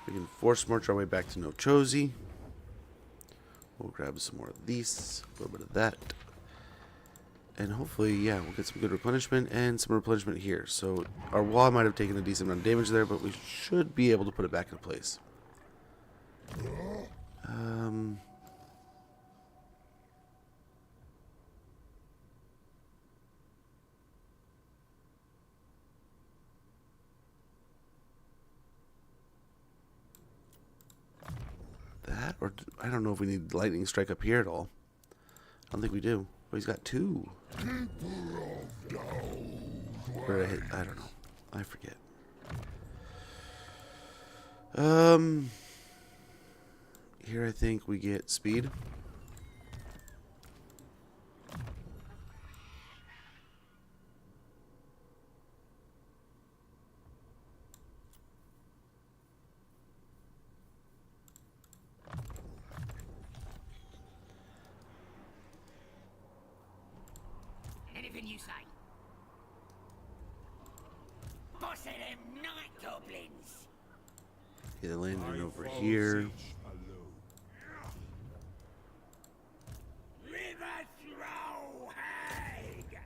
Speaker 1: We can force march our way back to Nochozi. We'll grab some more of these, a little bit of that. And hopefully, yeah, we'll get some good replenishment and some replenishment here. So our wall might have taken a decent amount of damage there, but we should be able to put it back into place. That, or I don't know if we need lightning strike up here at all. I don't think we do. Oh, he's got 2. Where I hit, I don't know. I forget. Here I think we get speed.
Speaker 3: Anything you say. Boss of them night goblins.
Speaker 1: Yeah, they're landing over here.
Speaker 3: River throw hag.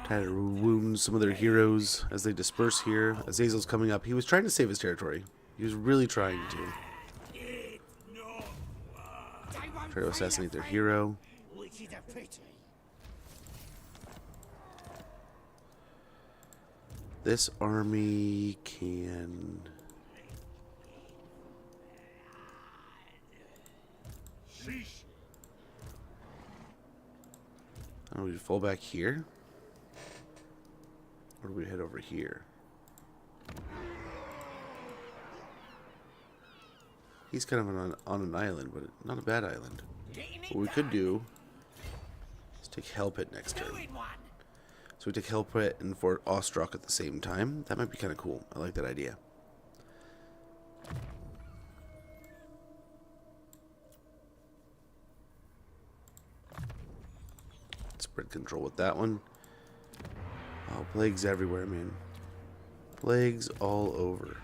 Speaker 1: Try to wound some of their heroes as they disperse here. Azazel's coming up. He was trying to save his territory. He was really trying to. Try to assassinate their hero.
Speaker 3: Which is a pity.
Speaker 1: This army can... I don't know, we fall back here? Or do we head over here? He's kind of on an island, but not a bad island. What we could do is take Hellpit next turn. So we take Hellpit and Fort Ostrok at the same time. That might be kind of cool. I like that idea. Spread control with that one. Oh, plagues everywhere, man. Plagues all over.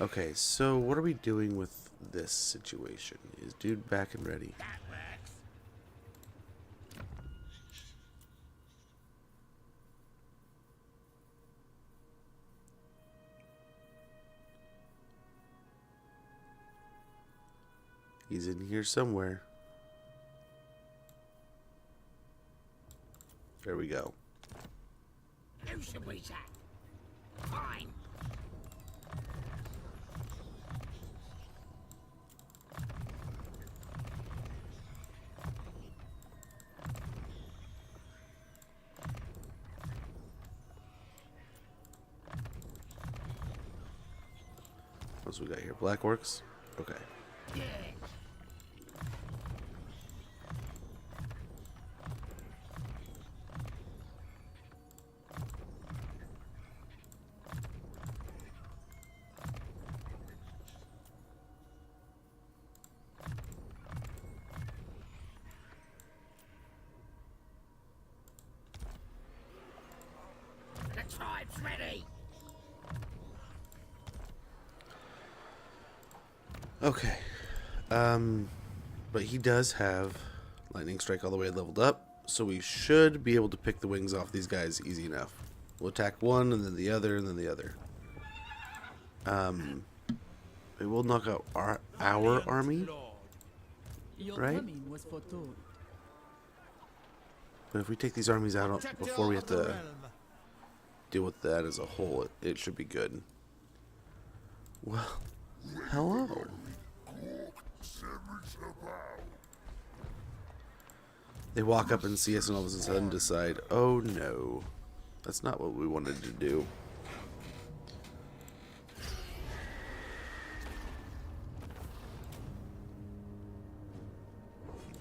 Speaker 1: Okay, so what are we doing with this situation? Is dude back and ready?
Speaker 3: That works.
Speaker 1: He's in here somewhere. There we go.
Speaker 3: Who should we say? Fine.
Speaker 1: What's we got here? Black orcs? Okay.
Speaker 3: Yeah. The tribe's ready.
Speaker 1: Okay. But he does have lightning strike all the way leveled up, so we should be able to pick the wings off these guys easy enough. We'll attack one and then the other and then the other. It will knock out our army,
Speaker 6: Your
Speaker 1: right?
Speaker 6: coming was foretold.
Speaker 1: But if we take these armies out before we have to deal with that as a whole, it should be good. Well, hello. They walk up and see us and all of a sudden decide, oh no, that's not what we wanted to do.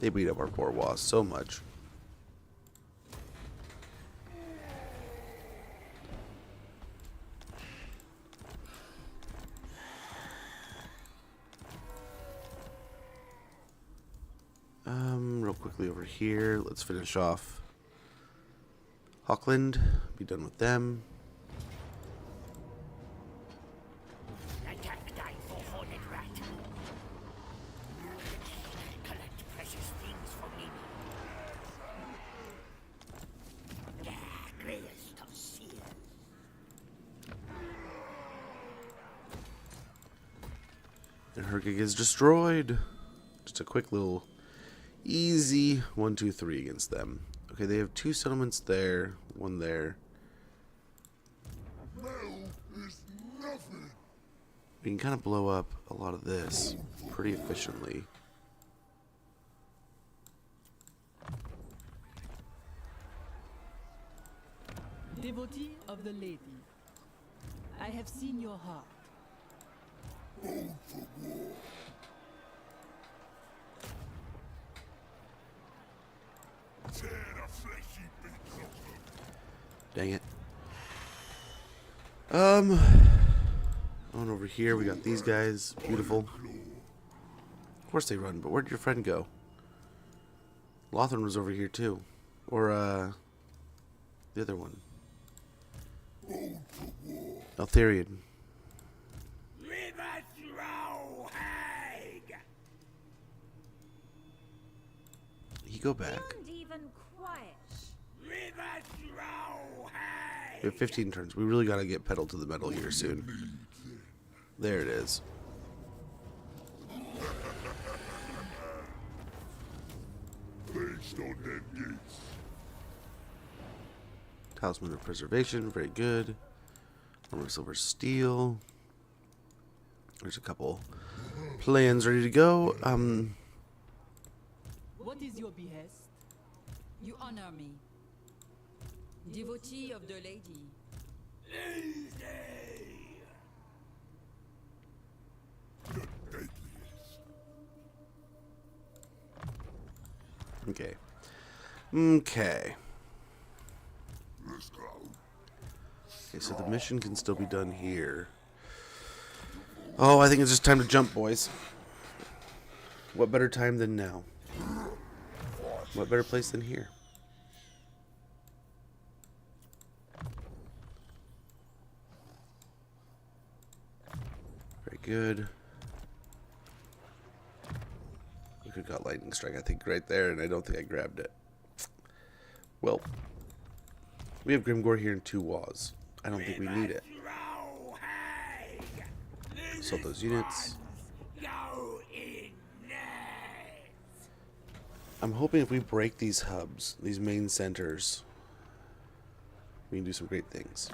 Speaker 1: They beat up our poor Wasp so much. Real quickly over here, let's finish off Hawkland, be done with them.
Speaker 3: Attack day for Hornet Rat. Collect precious things from him. Yeah, greatest of seers.
Speaker 1: And her gig is destroyed. Just a quick little easy 1, 2, 3 against them. Okay, they have 2 settlements there, 1 there.
Speaker 2: Metal is nothing.
Speaker 1: We can kind of blow up a lot of this pretty efficiently.
Speaker 6: Devotee of the lady, I have seen your heart.
Speaker 2: Tear the fleshy bits off them.
Speaker 1: Dang it. On over here, we got these guys. Beautiful. Of course they run, but where'd your friend go? Lothran was over here too. Or, the other one. Altharian.
Speaker 3: River throw hag.
Speaker 1: He go back.
Speaker 4: And even quiet.
Speaker 3: River throw hag.
Speaker 1: We have 15 turns. We really gotta get pedal to the metal here soon. There it is.
Speaker 2: Based on them gates.
Speaker 1: Talisman of Preservation, very good. Armor of Silver Steel. There's a couple plans ready to go.
Speaker 6: What is your behest?
Speaker 9: You honor me. Devotee of the lady.
Speaker 2: The deadliest.
Speaker 1: Okay. Okay.
Speaker 2: Let's go.
Speaker 1: Okay, so the mission can still be done here. Oh, I think it's just time to jump, boys. What better time than now? What better place than here? Very good. We could have got lightning strike, I think, right there, and I don't think I grabbed it. Well, we have Grimgore here in 2 Waws. I don't think we need it. Assault those units. I'm hoping if we break these hubs, these main centers, we can do some great things.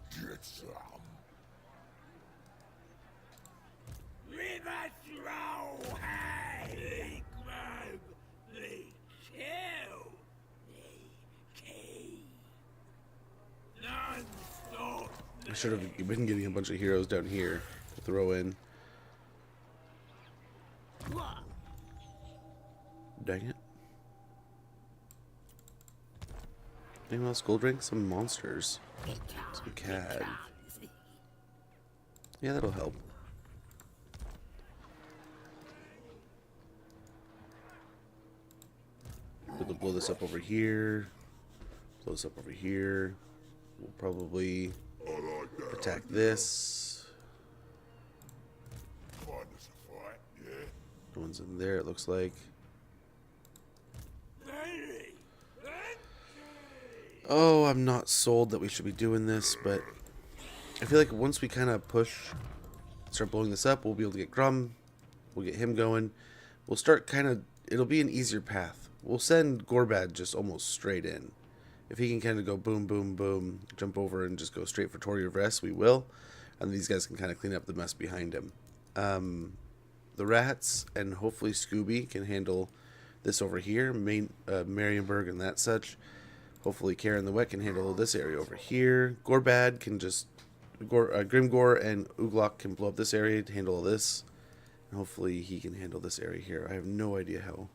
Speaker 2: Get some.
Speaker 1: I should have been getting a bunch of heroes down here to throw in. Dang it. Anyone else gold drink? Some monsters. Some CAD. Yeah, that'll help. We'll blow this up over here. Blow this up over here. We'll probably attack this. No one's in there, it looks like. Oh, I'm not sold that we should be doing this, but I feel like once we kind of push, start blowing this up, we'll be able to get Grum. We'll get him going. We'll start kind of, it'll be an easier path. We'll send Gorbad just almost straight in. If he can kind of go boom, boom, boom, jump over and just go straight for Tory of Rest, we will. And these guys can kind of clean up the mess behind him. The rats and hopefully Scooby can handle this over here, Marienburg and that such. Hopefully Karen the Wet can handle this area over here. Gorbad can just, Grimgore and Uglok can blow up this area to handle this. And hopefully he can handle this area here. I have no idea how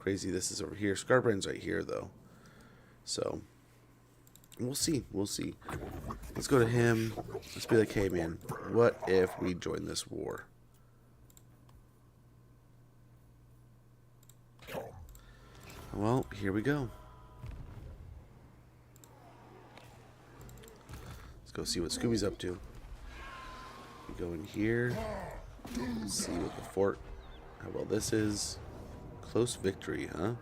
Speaker 1: crazy this is over here. Scarbrand's right here though. So, we'll see. We'll see. Let's go to him. Let's be like, hey man, what if we join this war? Well, here we go. Let's go see what Scooby's up to. We go in here. See what the fort, how well this is. Close victory, huh?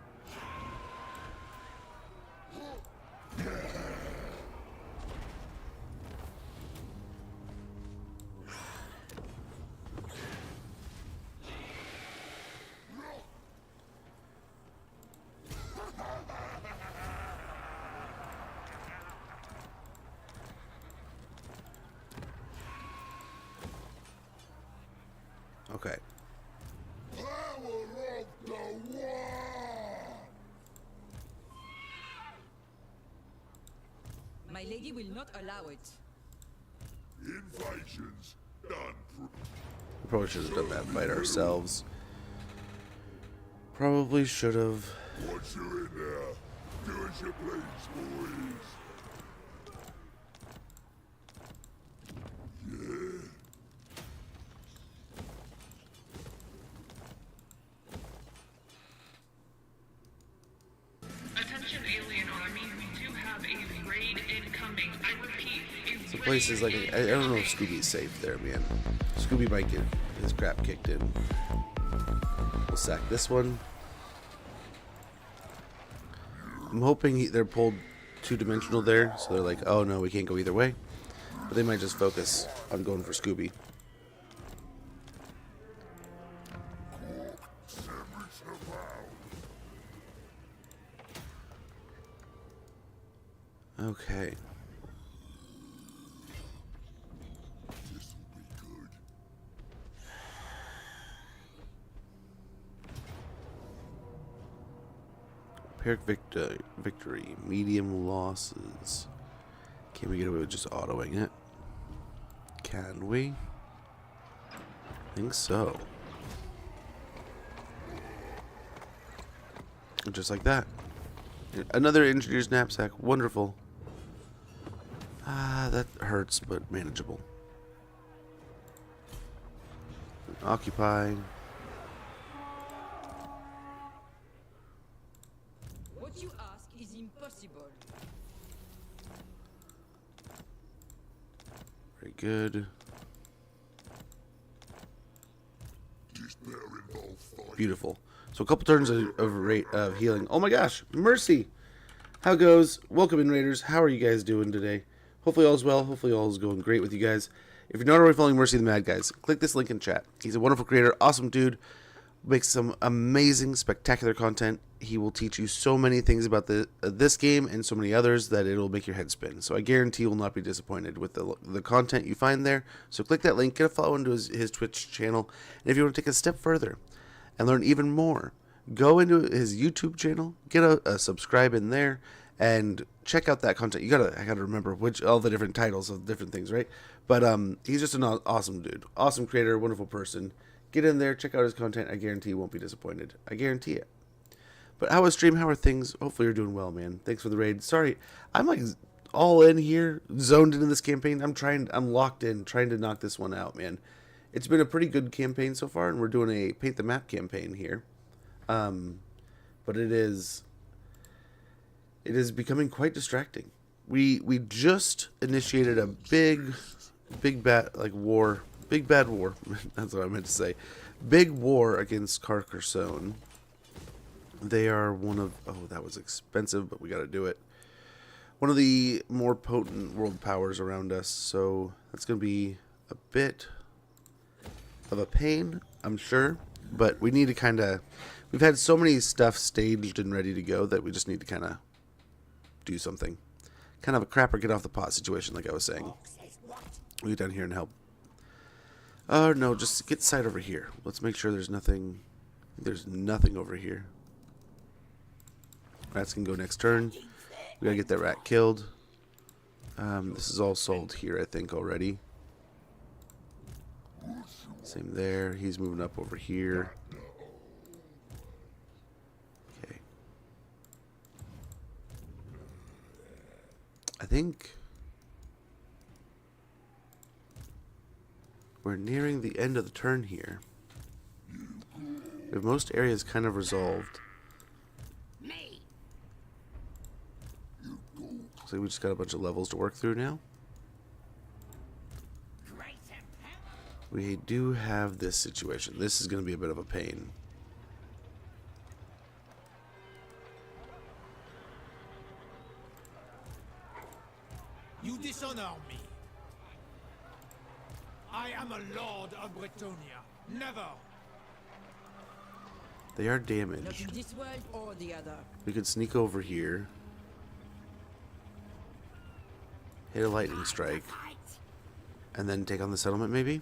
Speaker 1: Okay.
Speaker 9: My lady will not allow it.
Speaker 2: Invasions done.
Speaker 1: We probably should have done that fight ourselves. Probably should have.
Speaker 2: Once you're in there, do as you please, boys.
Speaker 7: Attention alien army, we do have a raid incoming. I repeat, a
Speaker 1: The
Speaker 7: raid
Speaker 1: place is like, I don't know if Scooby's safe there, man. Scooby might get his crap kicked in. We'll sack this one. I'm hoping they're pulled two-dimensional there, so they're like, oh no, we can't go either way. But they might just focus on going for Scooby. Okay. Pyrrhic victory. Medium losses. Can we get away with just autoing it? Can we? I think so. Just like that. Another engineer's knapsack. Wonderful. Ah, that hurts, but manageable. Occupy.
Speaker 9: What you ask is impossible.
Speaker 1: Very good. Beautiful. So a couple turns of rate of healing. Oh my gosh, Mercy! How goes? Welcome in, Raiders. How are you guys doing today? Hopefully all's well. Hopefully all is going great with you guys. If you're not already following Mercy the Mad Guys, click this link in chat. He's a wonderful creator, awesome dude, makes some amazing, spectacular content. He will teach you so many things about this game and so many others that it'll make your head spin. So I guarantee you will not be disappointed with the content you find there. So click that link, get a follow into his Twitch channel, and if you want to take a step further and learn even more, go into his YouTube channel, get a subscribe in there, and check out that content. I gotta remember all the different titles of different things, right? But he's just an awesome dude, awesome creator, wonderful person. Get in there, check out his content. I guarantee you won't be disappointed. I guarantee it. But how was stream? How are things? Hopefully you're doing well, man. Thanks for the raid. Sorry, I'm like all in here, zoned into this campaign. I'm locked in, trying to knock this one out, man. It's been a pretty good campaign so far, and we're doing a paint the map campaign here. But it is becoming quite distracting. We just initiated a big bad war. Big bad war. That's what I meant to say. Big war against Carcassonne. They are one of... Oh, that was expensive, but we got to do it. One of the more potent world powers around us. So that's going to be a bit of a pain, I'm sure. But we need to kind of... We've had so many stuff staged and ready to go that we just need to kind of do something. Kind of a crap or get off the pot situation, like I was saying. We'll get down here and help. Oh, no, just get side over here. Let's make sure there's nothing... There's nothing over here. Rats can go next turn. We gotta get that rat killed. This is all sold here, I think, already. Same there. He's moving up over here. Okay. I think we're nearing the end of the turn here. We have most areas kind of resolved. Looks like we just got a bunch of levels to work through now. We do have this situation. This is going to be a bit of a pain.
Speaker 3: You dishonor me. I am a lord of Bretonia. Never.
Speaker 1: They are
Speaker 9: Not in
Speaker 1: damaged.
Speaker 9: this world or the other.
Speaker 1: We could sneak over here. Hit a lightning strike. And then take on the settlement, maybe?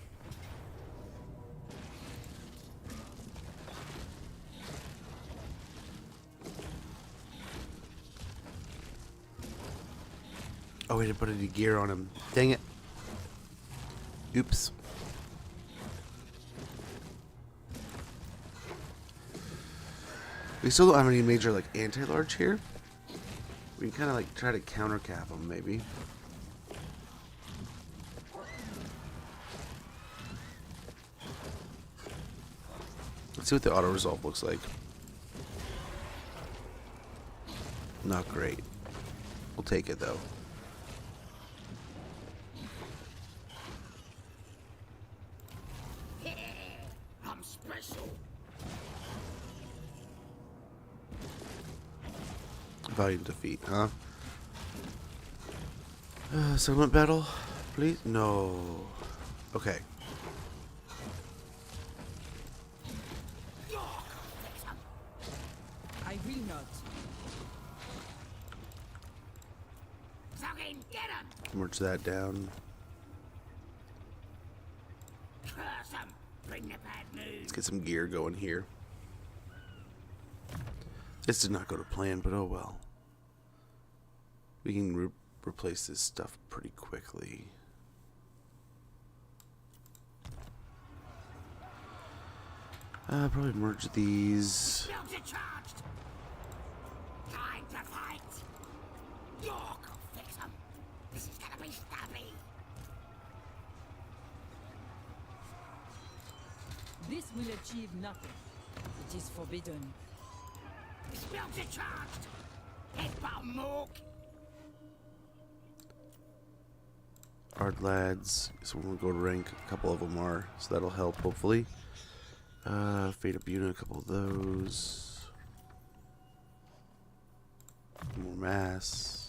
Speaker 1: Oh, we didn't put any gear on him. Dang it. Oops. We still don't have any major, like, anti-large here. We can kind of, like, try to counter-cap them, maybe. Let's see what the auto-resolve looks like. Not great. We'll take it, though.
Speaker 3: I'm special.
Speaker 1: Valiant defeat, huh? Settlement battle, please? No. Okay.
Speaker 9: I will not.
Speaker 3: Fucking get him!
Speaker 1: Merge that down.
Speaker 3: Curse him! Bring the bad news!
Speaker 1: Let's get some gear going here. This did not go to plan, but oh well. We can replace this stuff pretty quickly. Probably merge these.
Speaker 3: Filter charged! Time to fight! York will fix them. This is gonna be stabby.
Speaker 6: This will achieve nothing.
Speaker 9: It is forbidden.
Speaker 3: Spells are charged. Head bottom mork.
Speaker 1: Art lads. So we'll go to rank. A couple of them are. So that'll help, hopefully. Fate of Buna, a couple of those. More mass.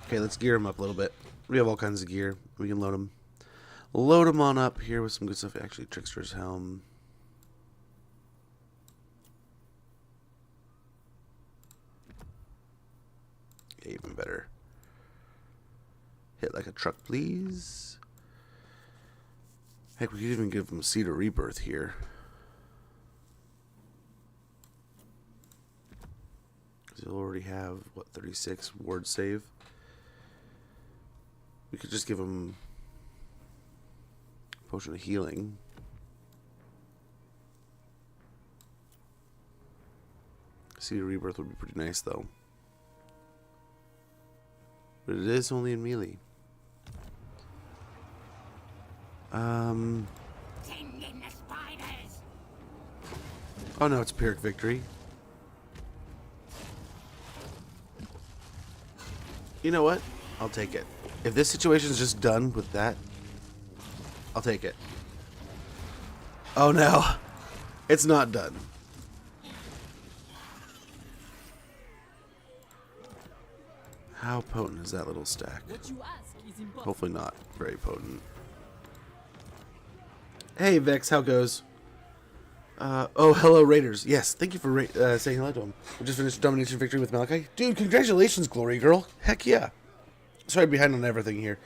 Speaker 1: Okay, let's gear them up a little bit. We have all kinds of gear. We can load them. Load them on up here with some good stuff. Actually, Trickster's Helm. Yeah, even better. Hit like a truck, please. Heck, we could even give them Seed of Rebirth here. Because he'll already have, what, 36 ward save. We could just give him Potion of Healing. Seed of Rebirth would be pretty nice, though. But it is only in melee.
Speaker 3: Send in the spiders.
Speaker 1: Oh no, it's Pyrrhic Victory. You know what? I'll take it. If this situation is just done with that, I'll take it. Oh no, it's not done. How potent is that little stack?
Speaker 6: What you ask is impossible.
Speaker 1: Hopefully not very potent. Hey Vex, how goes? Oh, hello Raiders. Yes, thank you for saying hello to him. We just finished Domination Victory with Malachi. Dude, congratulations, Glory Girl. Heck yeah. Sorry, behind on everything here.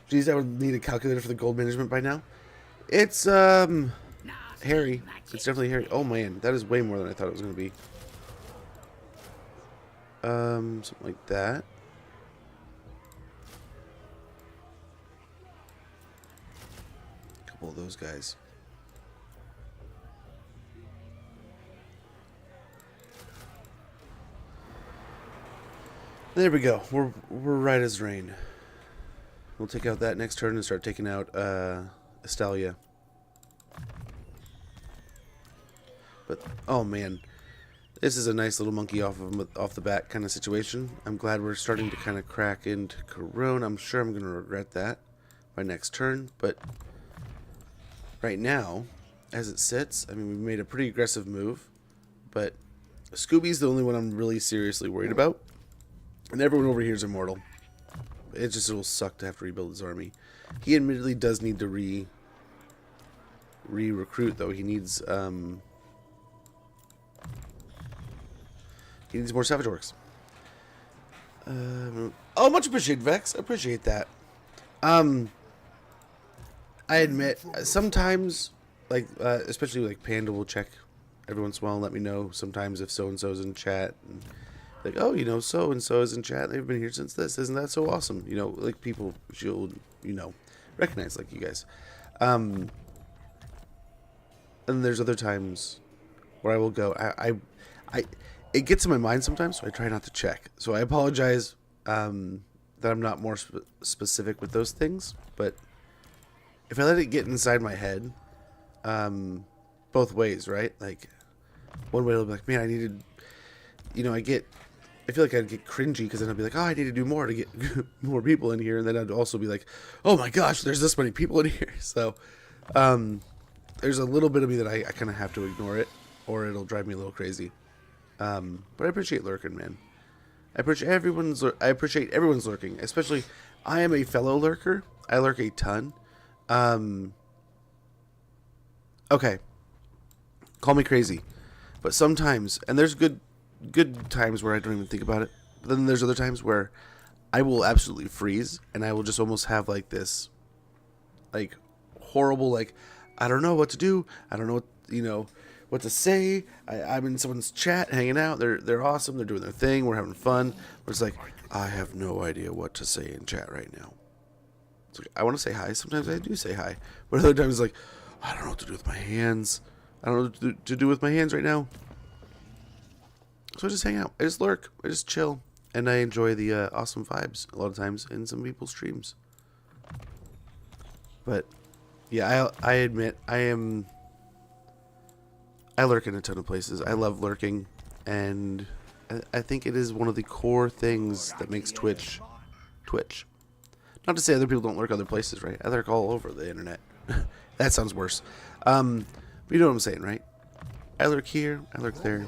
Speaker 1: Jeez, I would need a calculator for the gold management by now. It's, Harry. It's definitely Harry. Oh man, that is way more than I thought it was going to be. Something like that. A couple of those guys. There we go. We're right as rain. We'll take out that next turn and start taking out Estalia. But oh man, this is a nice little monkey off the bat kind of situation. I'm glad we're starting to kind of crack into Corone. I'm sure I'm going to regret that by next turn, but right now, as it sits, I mean, we've made a pretty aggressive move, but Scooby's the only one I'm really seriously worried about. And everyone over here is immortal. It'll suck to have to rebuild his army. He admittedly does need to re-recruit, though. He needs more Savage Orcs. Oh, much appreciated, Vex. I appreciate that. I admit, sometimes, like, especially like Panda will check every once in a while and let me know sometimes if so-and-so's in chat. And like, oh, you know, so-and-so is in chat. They've been here since this. Isn't that so awesome? You know, like people she'll, you know, recognize, like you guys. And there's other times where I will go, it gets in my mind sometimes, so I try not to check. So I apologize that I'm not more specific with those things. But if I let it get inside my head, both ways, right? Like, one way I'll be like, man, I needed, you know, I feel like I'd get cringy because then I'd be like, oh, I need to do more to get more people in here. And then I'd also be like, oh my gosh, there's this many people in here. So there's a little bit of me that I kind of have to ignore it or it'll drive me a little crazy. But I appreciate lurking, man. I appreciate everyone's lurking, especially I am a fellow lurker. I lurk a ton. Okay. Call me crazy. But sometimes, and there's good times where I don't even think about it. But then there's other times where I will absolutely freeze and I will just almost have like this like horrible, like, I don't know what to do. I don't know what, you know, what to say. I'm in someone's chat hanging out. They're awesome. They're doing their thing. We're having fun. But it's like, I have no idea what to say in chat right now. It's like, I want to say hi. Sometimes I do say hi. But other times, like, I don't know what to do with my hands. I don't know what to do with my hands right now. So I just hang out. I just lurk. I just chill. And I enjoy the awesome vibes a lot of times in some people's streams. But, yeah, I admit, I lurk in a ton of places. I love lurking. And I think it is one of the core things that makes Twitch. Not to say other people don't lurk other places, right? I lurk all over the internet. That sounds worse. But you know what I'm saying, right? I lurk here, I lurk there.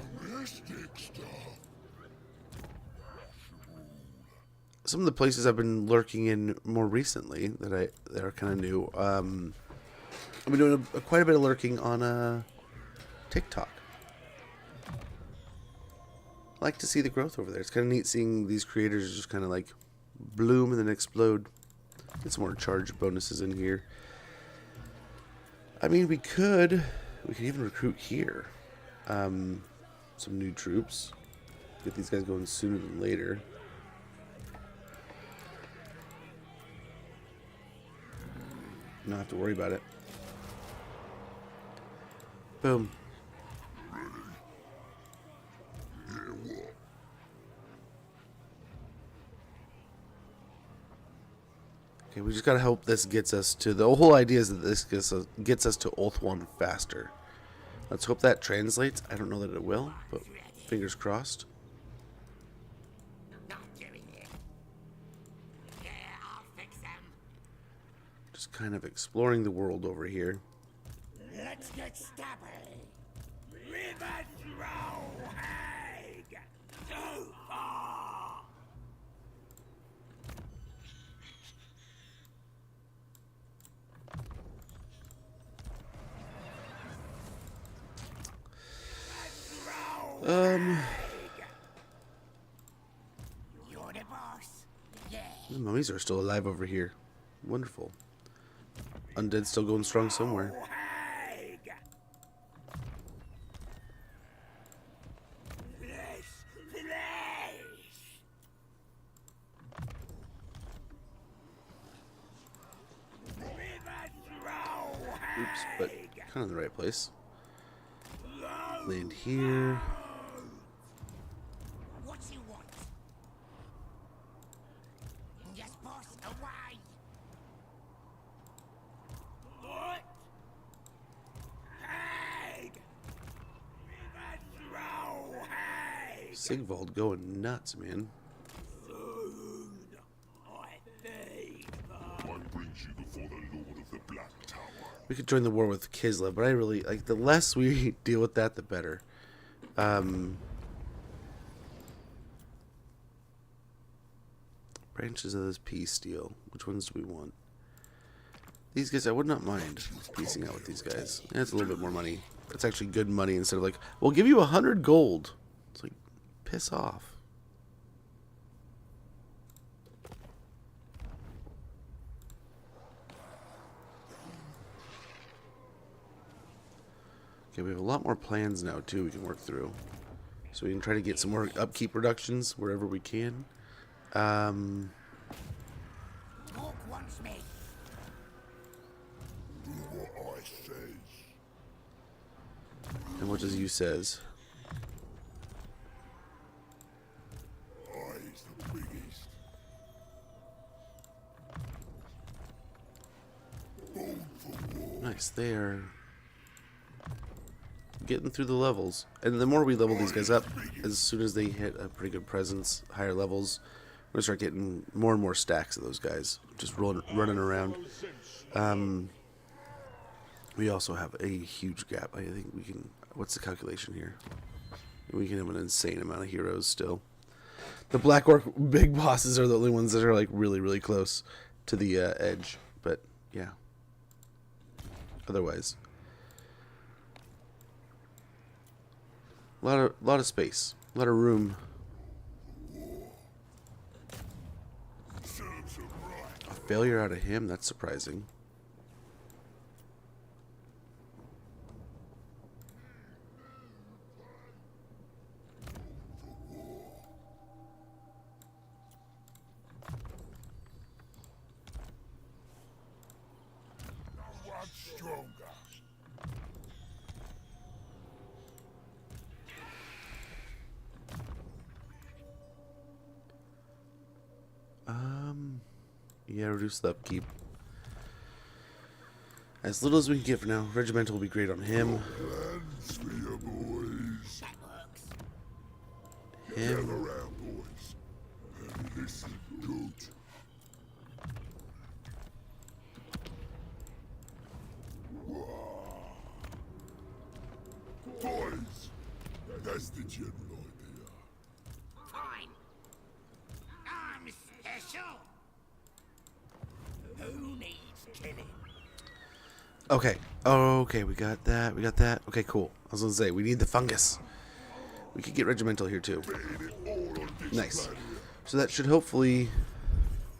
Speaker 1: Some of the places I've been lurking in more recently that are kind of new. I've been doing quite a bit of lurking on TikTok. I like to see the growth over there. It's kind of neat seeing these creators just kind of like bloom and then explode. Get some more charge bonuses in here. I mean, we could even recruit here. Some new troops. Get these guys going sooner than later. Not have to worry about it. Boom. Okay, we just gotta hope this gets us to... The whole idea is that this gets us to Ulth 1 faster. Let's hope that translates. I don't know that it will, but fingers crossed.
Speaker 3: Not doing it. Yeah, I'll fix them.
Speaker 1: Just kind of exploring the world over here.
Speaker 3: Let's get stabby. River throw, Hag. Too far. You're the boss. Yeah.
Speaker 1: The mummies are still alive over here. Wonderful. Undead still going strong somewhere.
Speaker 3: Hag. Flesh. River throw, Hag.
Speaker 1: Oops, but kind of in the right place. Land here.
Speaker 3: What you want? Yes, boss, away. What? Hag! River throw, Hag!
Speaker 1: Sigvald going nuts, man.
Speaker 3: Food, I think.
Speaker 2: What brings you before the Lord of the Black Tower?
Speaker 1: We could join the war with Kislev, but I really like the less we deal with that, the better. Branches of this peace deal. Which ones do we want? These guys, I would not mind piecing out with these guys. Yeah, it's a little bit more money. It's actually good money instead of like, we'll give you 100 gold. It's like, piss off. Okay, we have a lot more plans now, too, we can work through. So we can try to get some more upkeep reductions wherever we can.
Speaker 3: Talk wants me.
Speaker 2: Do what I says.
Speaker 1: And what does you says?
Speaker 2: I's the biggest.
Speaker 1: Nice, there. Getting through the levels. And the more we level these guys up, as soon as they hit a pretty good presence, higher levels, we're going to start getting more and more stacks of those guys. Just running around. We also have a huge gap. I think we can... What's the calculation here? We can have an insane amount of heroes still. The Black Orc big bosses are the only ones that are like really, really close to the edge. But, yeah. Otherwise... A lot of space, a lot of room. A failure out of him, that's surprising. Yeah, reduce the upkeep. As little as we can get for now. Regimental will be great on him.
Speaker 2: Plans for you boys.
Speaker 3: That works.
Speaker 1: Him.
Speaker 2: Gather round, boys. And listen good. Boys, that's the general idea.
Speaker 3: Fine. I'm special. Who needs killing?
Speaker 1: Okay. Okay, we got that. We got that. Okay, cool. I was gonna say, we need the fungus. We could get regimental here too. Nice. So that should hopefully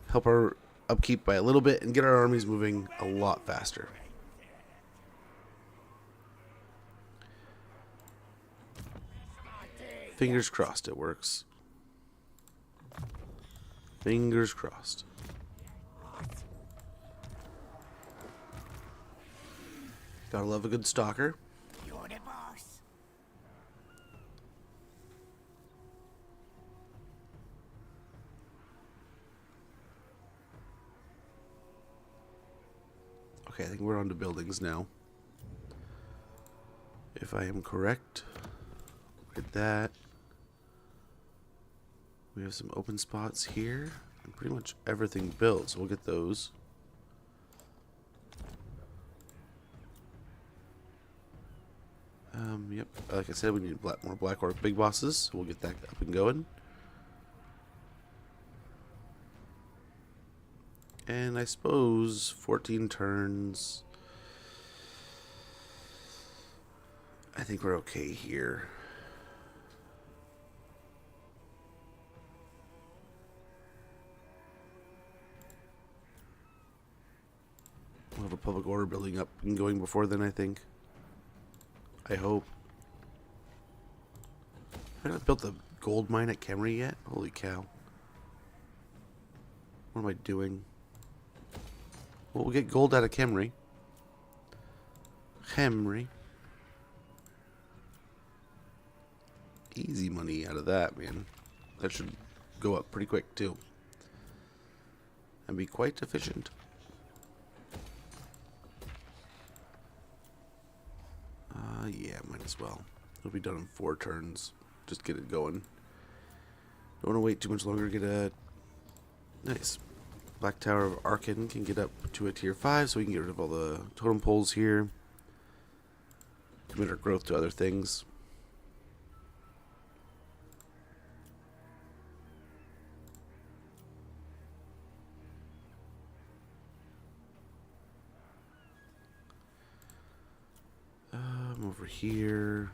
Speaker 1: help our upkeep by a little bit and get our armies moving a lot faster. Fingers crossed it works. Fingers crossed. Gotta love a good stalker.
Speaker 3: You're the boss.
Speaker 1: Okay, I think we're on to buildings now. If I am correct. Look at that. We have some open spots here. And pretty much everything built, so we'll get those. Yep. Like I said, we need more Black Orc big bosses, so we'll get that up and going. And I suppose 14 turns. I think we're okay here. We'll have a public order building up and going before then, I think. I hope. Have I not built the gold mine at Kemri yet? Holy cow. What am I doing? Well, we'll get gold out of Kemri. Kemri. Easy money out of that, man. That should go up pretty quick, too. And be quite efficient. Yeah, might as well. It'll be done in 4 turns. Just get it going. Don't want to wait too much longer to get a... Nice. Black Tower of Arkan can get up to a tier 5, so we can get rid of all the totem poles here. Commit our growth to other things. Over here.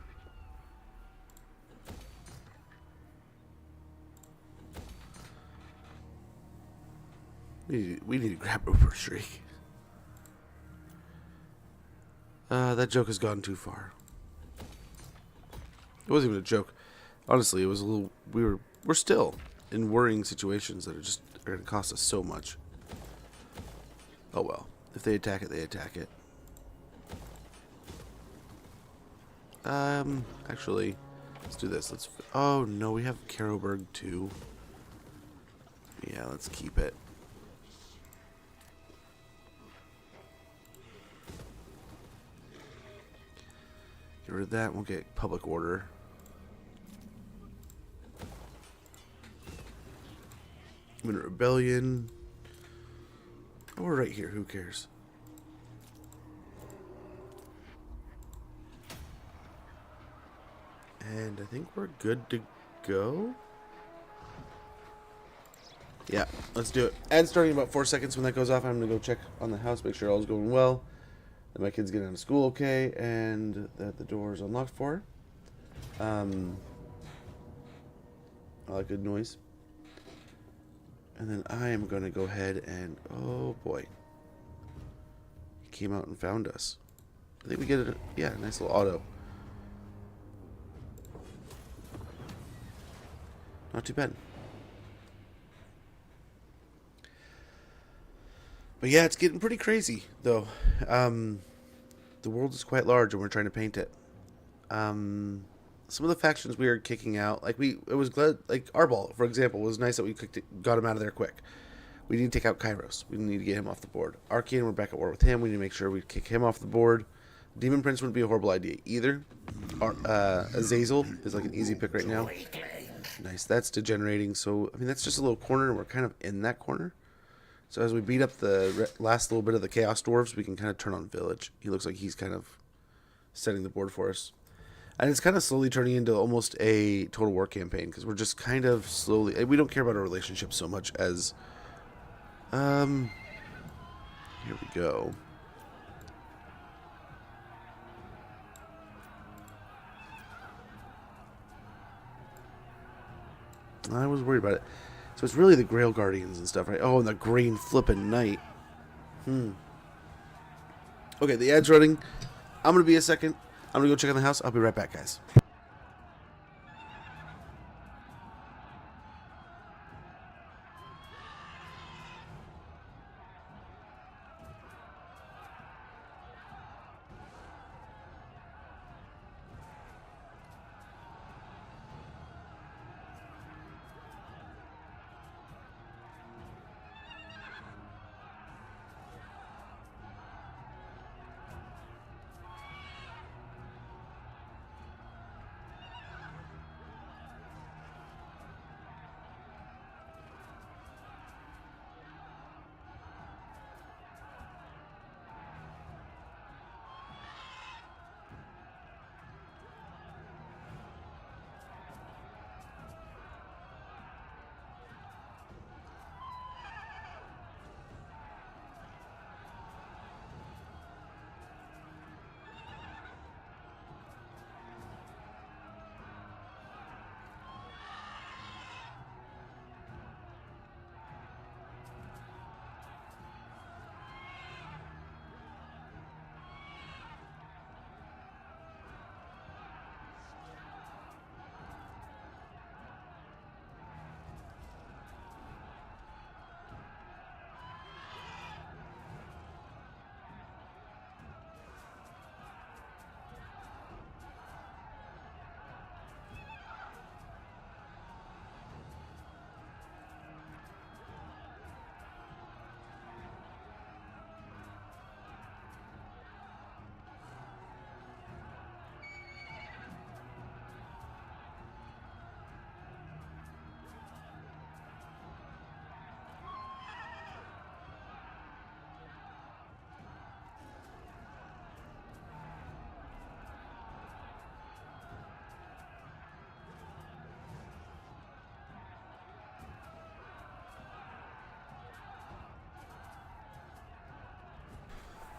Speaker 1: We need to grab Uber Shriek. That joke has gone too far. It wasn't even a joke. Honestly, it was a little. We're still in worrying situations that are going to cost us so much. Oh well. If they attack it, they attack it. Actually, let's do this. Oh no, we have Karoberg too. Yeah, let's keep it. Get rid of that. We'll get public order. Minute rebellion. Oh, we're right here. Who cares? And I think we're good to go. Yeah, let's do it. And starting in about 4 seconds when that goes off, I'm going to go check on the house, make sure all's going well, that my kids get out of school okay, and that the door is unlocked for her. I like good noise. And then I am going to go ahead and... Oh, boy. He came out and found us. I think we get it. Yeah, nice little auto. Not too bad. But yeah, it's getting pretty crazy, though. The world is quite large, and we're trying to paint it. Some of the factions we are kicking out, it was glad, like Arbol, for example, was nice that we got him out of there quick. We need to take out Kairos. We need to get him off the board. Archean, we're back at war with him. We need to make sure we kick him off the board. Demon Prince wouldn't be a horrible idea either. Azazel is like an easy pick right now. Nice, that's degenerating. So, I mean, that's just a little corner, and we're kind of in that corner. So as we beat up the last little bit of the Chaos Dwarves, we can kind of turn on Village. He looks like he's kind of setting the board for us. And it's kind of slowly turning into almost a Total War campaign, because we're just kind of slowly... We don't care about our relationship so much as... Here we go. I was worried about it. So it's really the Grail Guardians and stuff, right? Oh, and the Green Flippin' Knight. Okay, the ad's running. I'm going to be a second. I'm going to go check on the house. I'll be right back, guys.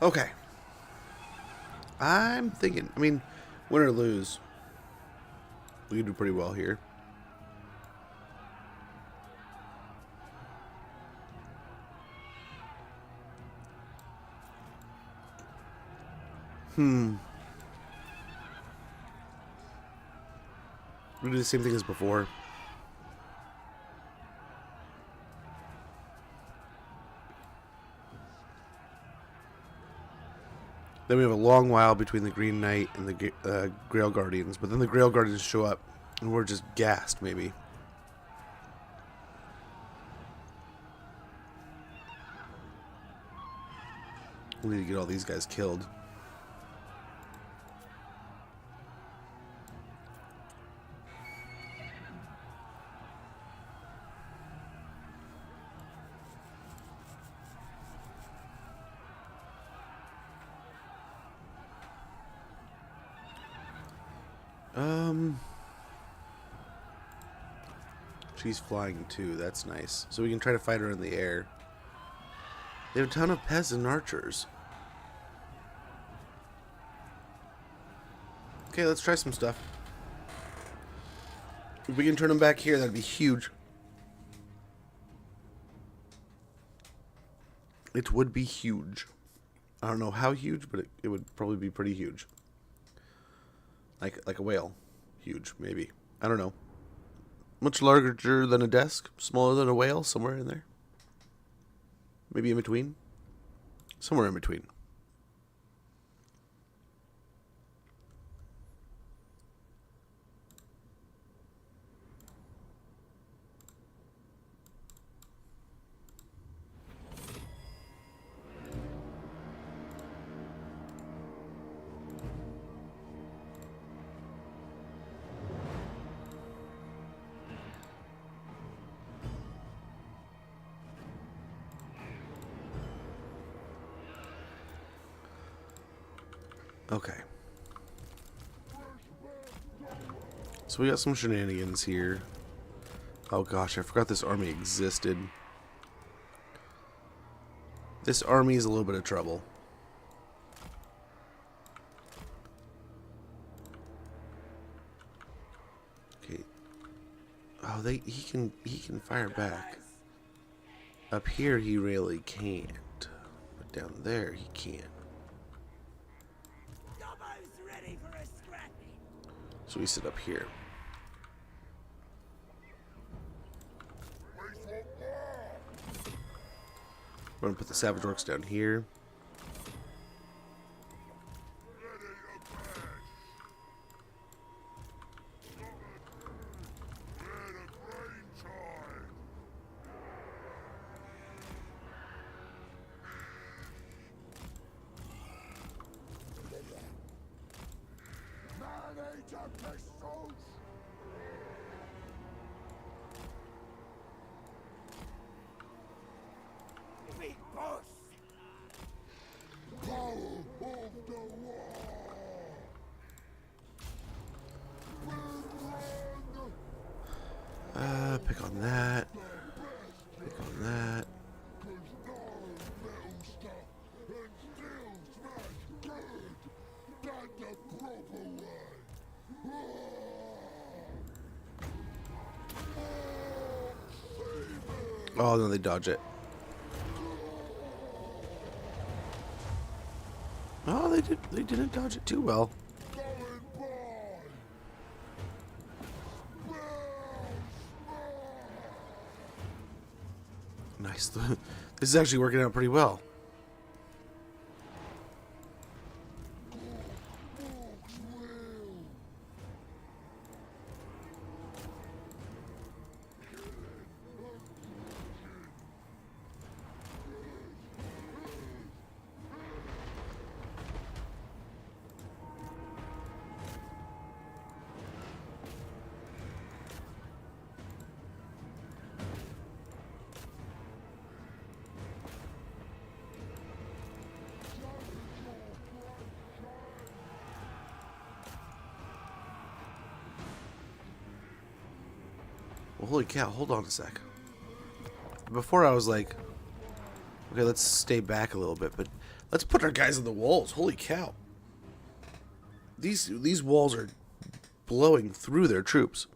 Speaker 1: Okay. I'm thinking, I mean, win or lose, we can do pretty well here. We do the same thing as before. Then we have a long while between the Green Knight and the Grail Guardians. But then the Grail Guardians show up, and we're just gassed, maybe. We need to get all these guys killed. She's flying too, that's nice. So we can try to fight her in the air. They have a ton of peasant archers. Okay, let's try some stuff. If we can turn them back here, that'd be huge. It would be huge. I don't know how huge, but it would probably be pretty huge. Like a whale. Huge, maybe. I don't know. Much larger than a desk, smaller than a whale, somewhere in there. Maybe in between. Somewhere in between. Okay. So we got some shenanigans here. Oh gosh, I forgot this army existed. This army is a little bit of trouble. Okay. Oh, he can fire back. Up here he really can't. But down there he can.
Speaker 3: Ready for a scrappy.
Speaker 1: So we sit up here. We're gonna put the Savage Orcs down here.
Speaker 3: Big boss.
Speaker 1: Pick on that. Pick on that. Oh, no, they dodge it. Oh, they didn't dodge it too well. Nice. This is actually working out pretty well. Well, holy cow, hold on a sec. Before I was like, okay, let's stay back a little bit, but let's put our guys on the walls. Holy cow. These walls are blowing through their troops.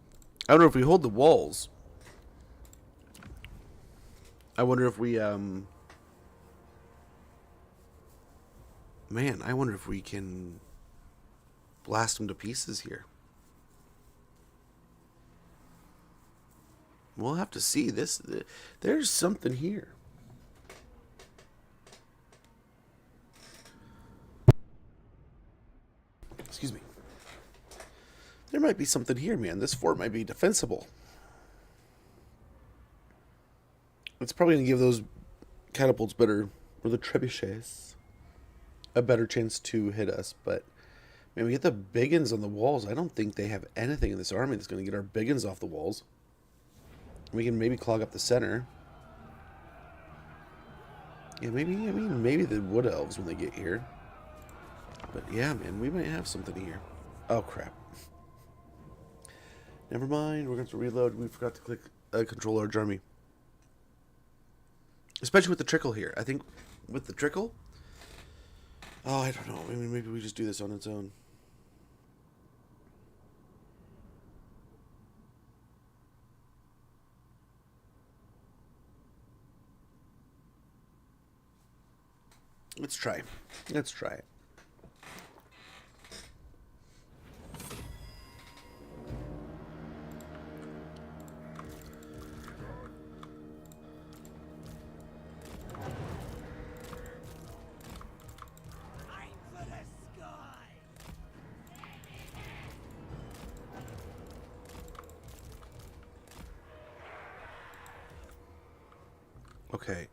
Speaker 1: I wonder if we hold the walls. I wonder if we, man, I wonder if we can blast them to pieces here. We'll have to see this. There's something here. Excuse me. There might be something here, man. This fort might be defensible. It's probably going to give those catapults better, or the trebuchets, a better chance to hit us. But, man, we get the biggins on the walls. I don't think they have anything in this army that's going to get our biggins off the walls. We can maybe clog up the center. Yeah, maybe the wood elves when they get here. But yeah, man, we might have something here. Oh, crap. Never mind, we're going to reload. We forgot to click control large army. Especially with the trickle here. I think with the trickle... Oh, I don't know. I mean, maybe we just do this on its own. Let's try. Let's try it.
Speaker 3: Aim for the sky.
Speaker 1: Okay.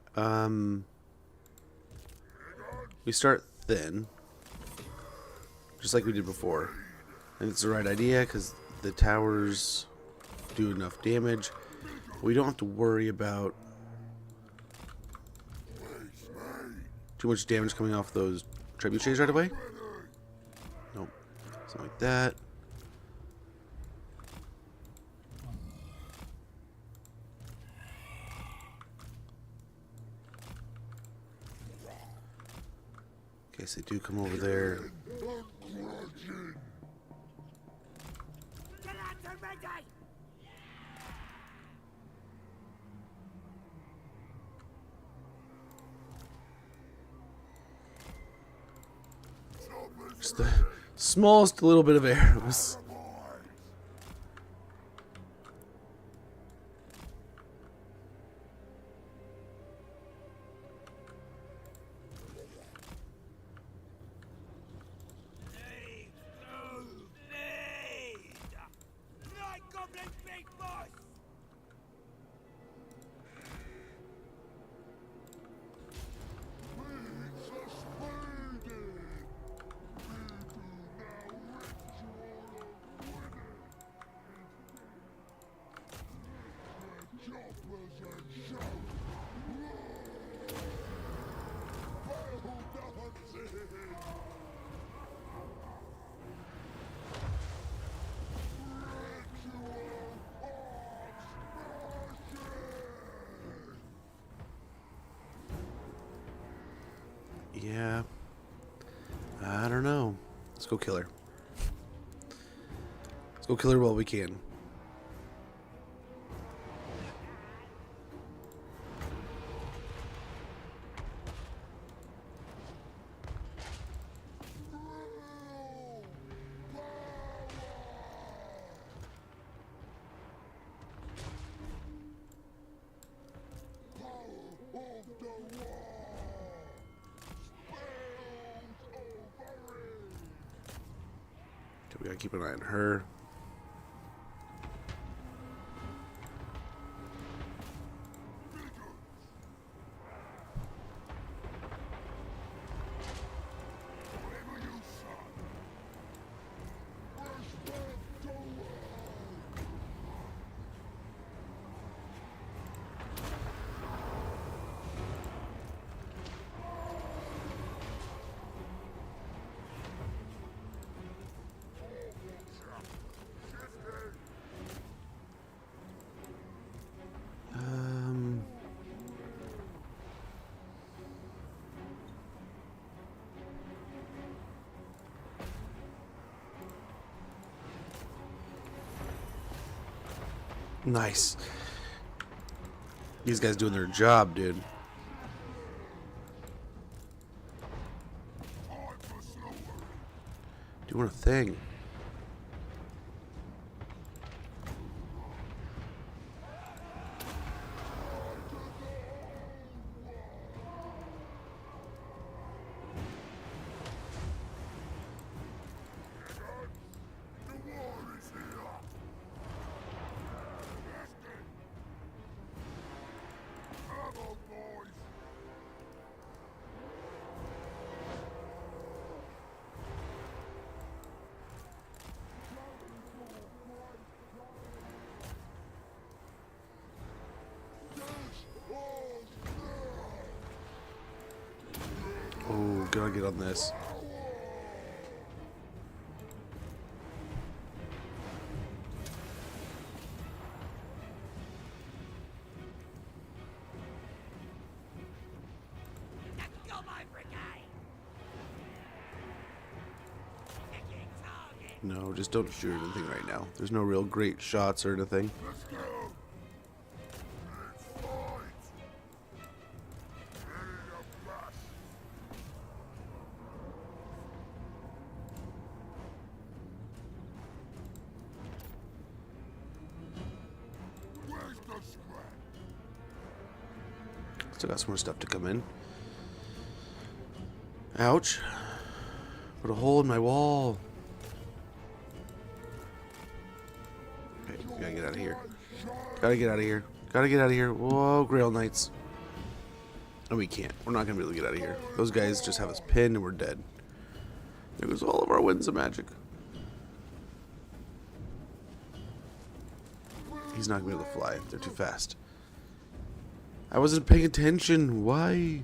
Speaker 1: We start thin, just like we did before. And it's the right idea because the towers do enough damage. We don't have to worry about too much damage coming off those trebuchets right away. Something like that. In case they do come over there.
Speaker 3: Get out to ready!
Speaker 1: Just the smallest little bit of arrows.
Speaker 3: Night Goblin Big Boss!
Speaker 1: Yeah. I don't know. Let's go kill her. Let's go kill her while we can. We gotta keep an eye on her. Nice. These guys doing their job, dude. Doing a thing. Oh, gotta get on this.
Speaker 3: Go my brigade! Picking target!
Speaker 1: No, just don't shoot anything right now. There's no real great shots or anything.
Speaker 2: Let's go. Let's fight. Ready to bash. Where's the spread?
Speaker 1: Still got some more stuff to come in. Ouch. Put a hole in my wall. Okay, we gotta get out of here. Gotta get out of here. Gotta get out of here. Whoa, Grail Knights. No, we can't. We're not gonna be able to get out of here. Those guys just have us pinned and we're dead. There goes all of our winds of magic. He's not gonna be able to fly. They're too fast. I wasn't paying attention. Why?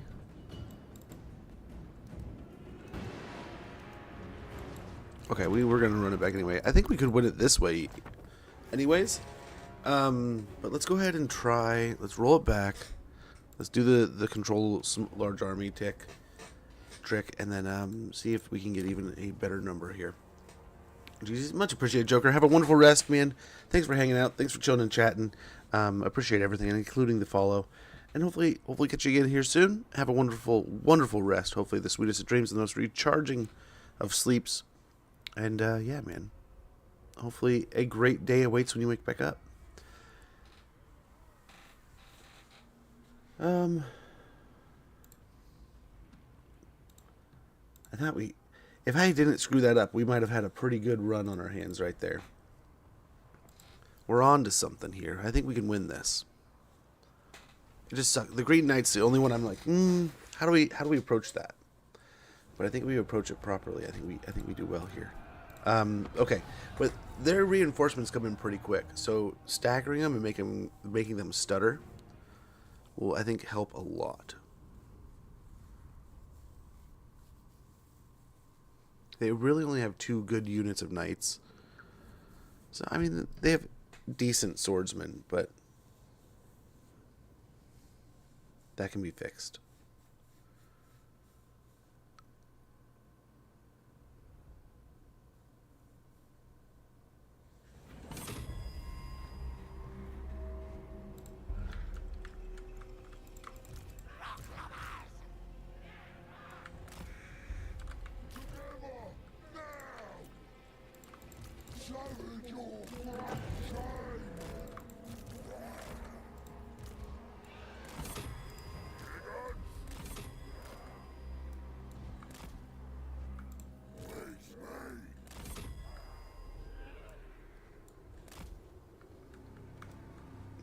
Speaker 1: Okay, we were gonna run it back anyway. I think we could win it this way, anyways. But let's go ahead and try. Let's roll it back. Let's do the control some large army trick, and then see if we can get even a better number here. Jesus, much appreciated, Joker. Have a wonderful rest, man. Thanks for hanging out. Thanks for chilling and chatting. Appreciate everything, including the follow. And hopefully catch you again here soon. Have a wonderful, wonderful rest. Hopefully the sweetest of dreams and the most recharging of sleeps. And yeah, man. Hopefully a great day awaits when you wake back up. I thought if I didn't screw that up, we might have had a pretty good run on our hands right there. We're on to something here. I think we can win this. It just sucks. The Green Knight's the only one I'm like, how do we approach that? But I think we approach it properly. I think we do well here. Okay, but their reinforcements come in pretty quick, so staggering them and making them stutter will, I think, help a lot. They really only have 2 good units of knights. So, I mean, they have decent swordsmen, but that can be fixed.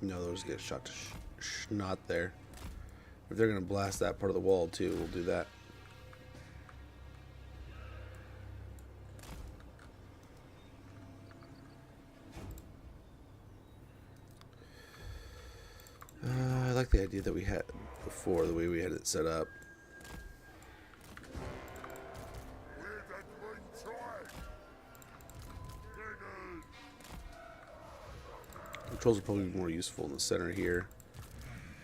Speaker 1: No, those get shot to snot there. If they're going to blast that part of the wall too, we'll do that. I like the idea that we had before, the way we had it set up. Controls are probably more useful in the center here.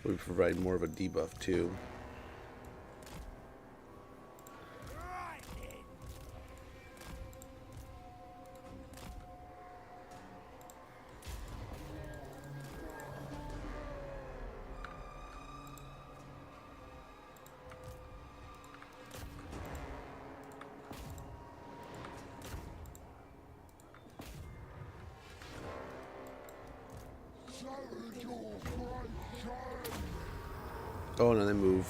Speaker 1: We provide more of a debuff too. Oh no, they move.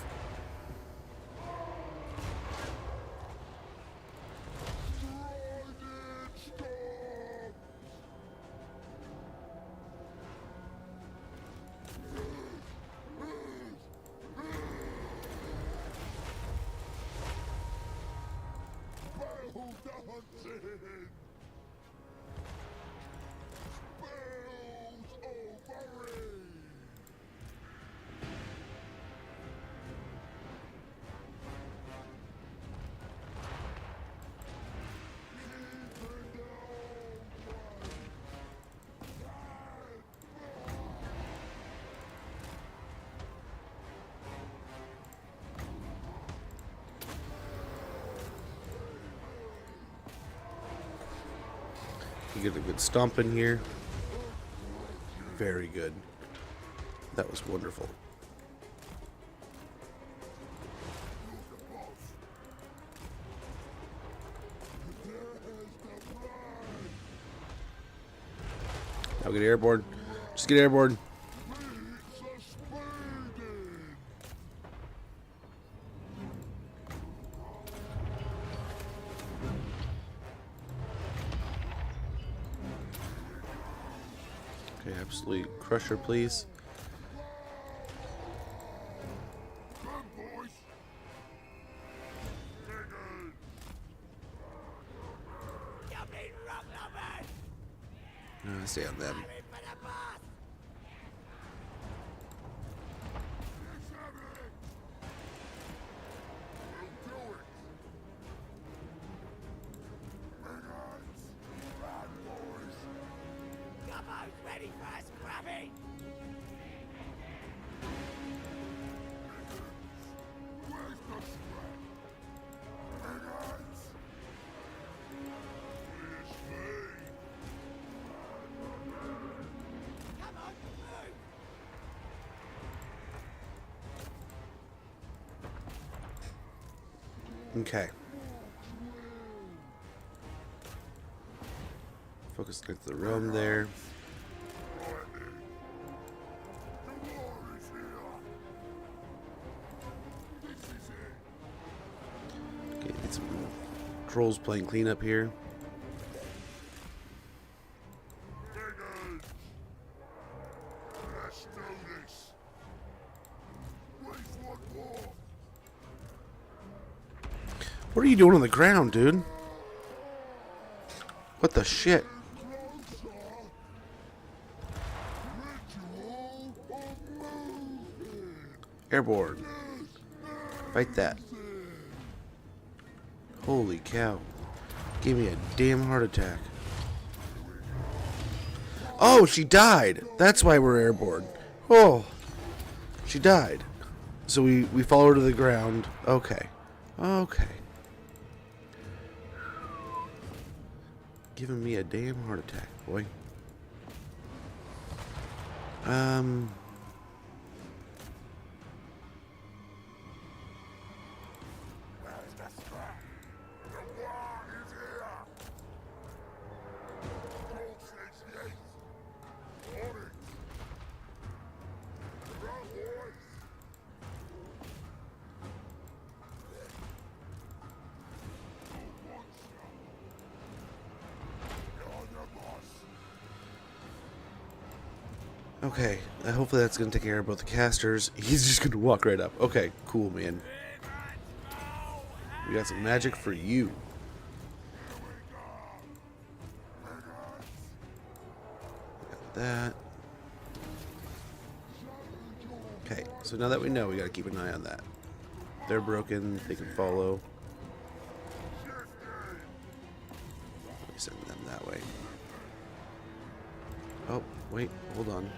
Speaker 1: You get a good stomp in here. Very good. That was wonderful. Now get airborne. Just get airborne. Okay, absolutely crusher, please. Stay on them. Okay. Focus against the realm there. Okay, get some trolls playing cleanup here.
Speaker 2: Let's do this. Wait for more.
Speaker 1: What are you doing on the ground, dude? What the shit? Airborne. Fight that. Holy cow. Gave me a damn heart attack. Oh, she died. That's why we're airborne. Oh. She died. So we follow her to the ground. Okay. Okay. Giving me a damn heart attack, boy. Okay, hopefully that's going to take care of both the casters. He's just going to walk right up. Okay, cool, man. We got some magic for you. Got that. Okay, so now that we know, we got to keep an eye on that. They're broken, they can follow. Let me send them that way. Oh, wait, hold on.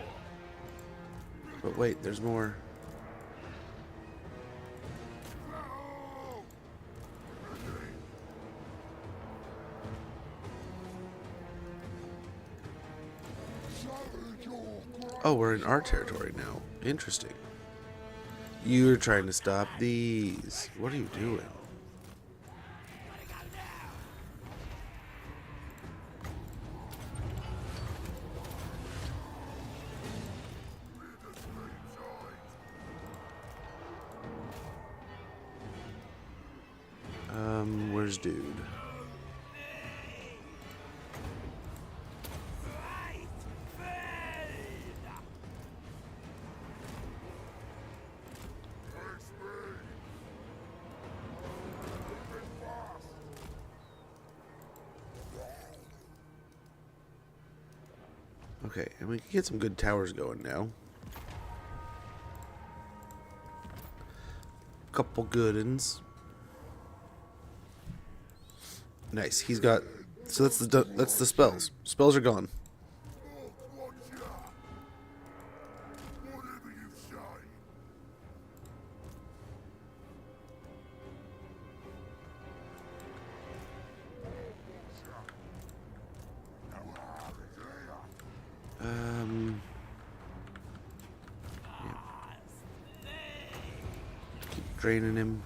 Speaker 1: But wait, there's more. Oh, we're in our territory now. Interesting. You're trying to stop these. What are you doing? Where's dude? Okay, and we can get some good towers going now. Couple good uns. Nice. He's got. So that's the spells. Spells are gone. Yeah. Keep draining him.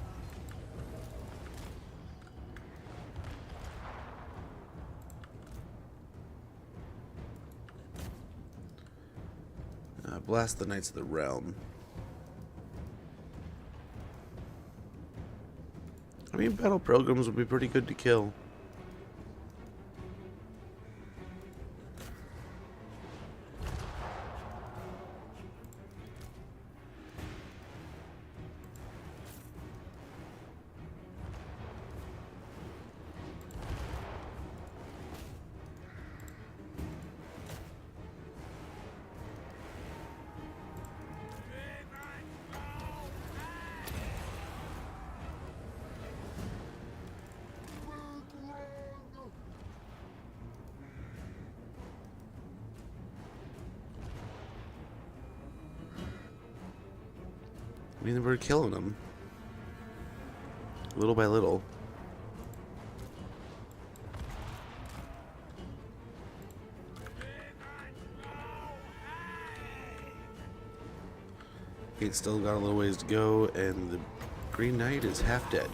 Speaker 1: Blast the Knights of the Realm. I mean, Battle Pilgrims would be pretty good to kill. I mean, we're killing them. Little by little. It's still got a little ways to go, and the Green Knight is half dead.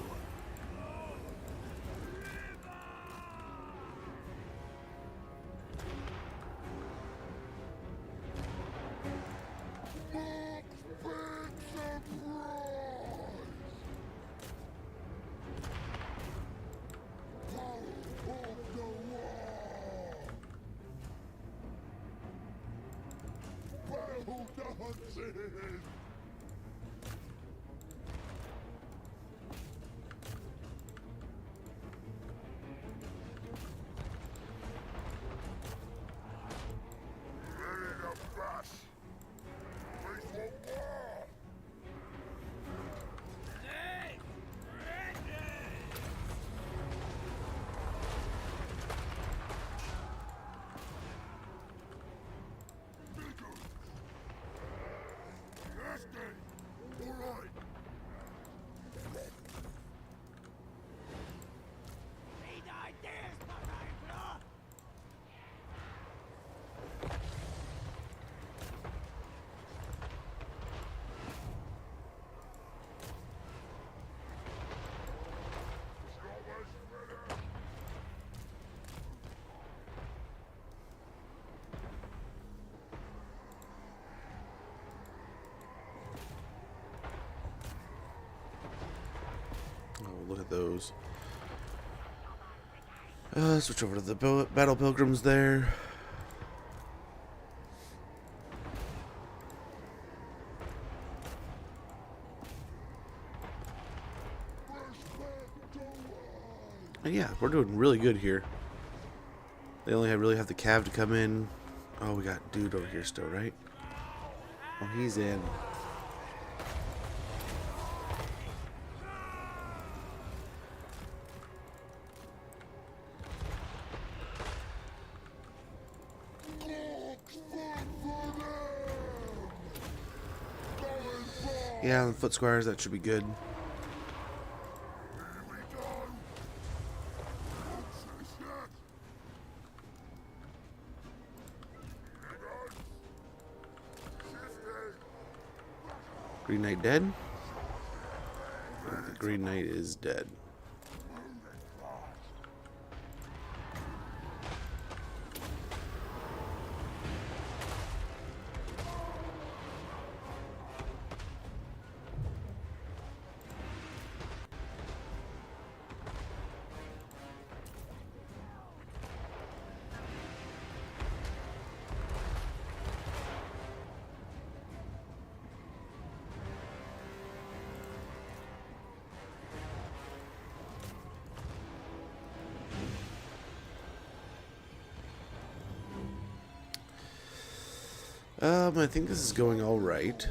Speaker 3: Need ideas, Gorbad Ironclaw?
Speaker 1: Oh, look at those. Switch over to the battle pilgrims there. And yeah, we're doing really good here. They only really have the cav to come in. Oh, we got dude over here still, right? Oh, he's in. Yeah, the foot squires, that should be good. Green Knight dead? The Green Knight is dead. I think this is going all right.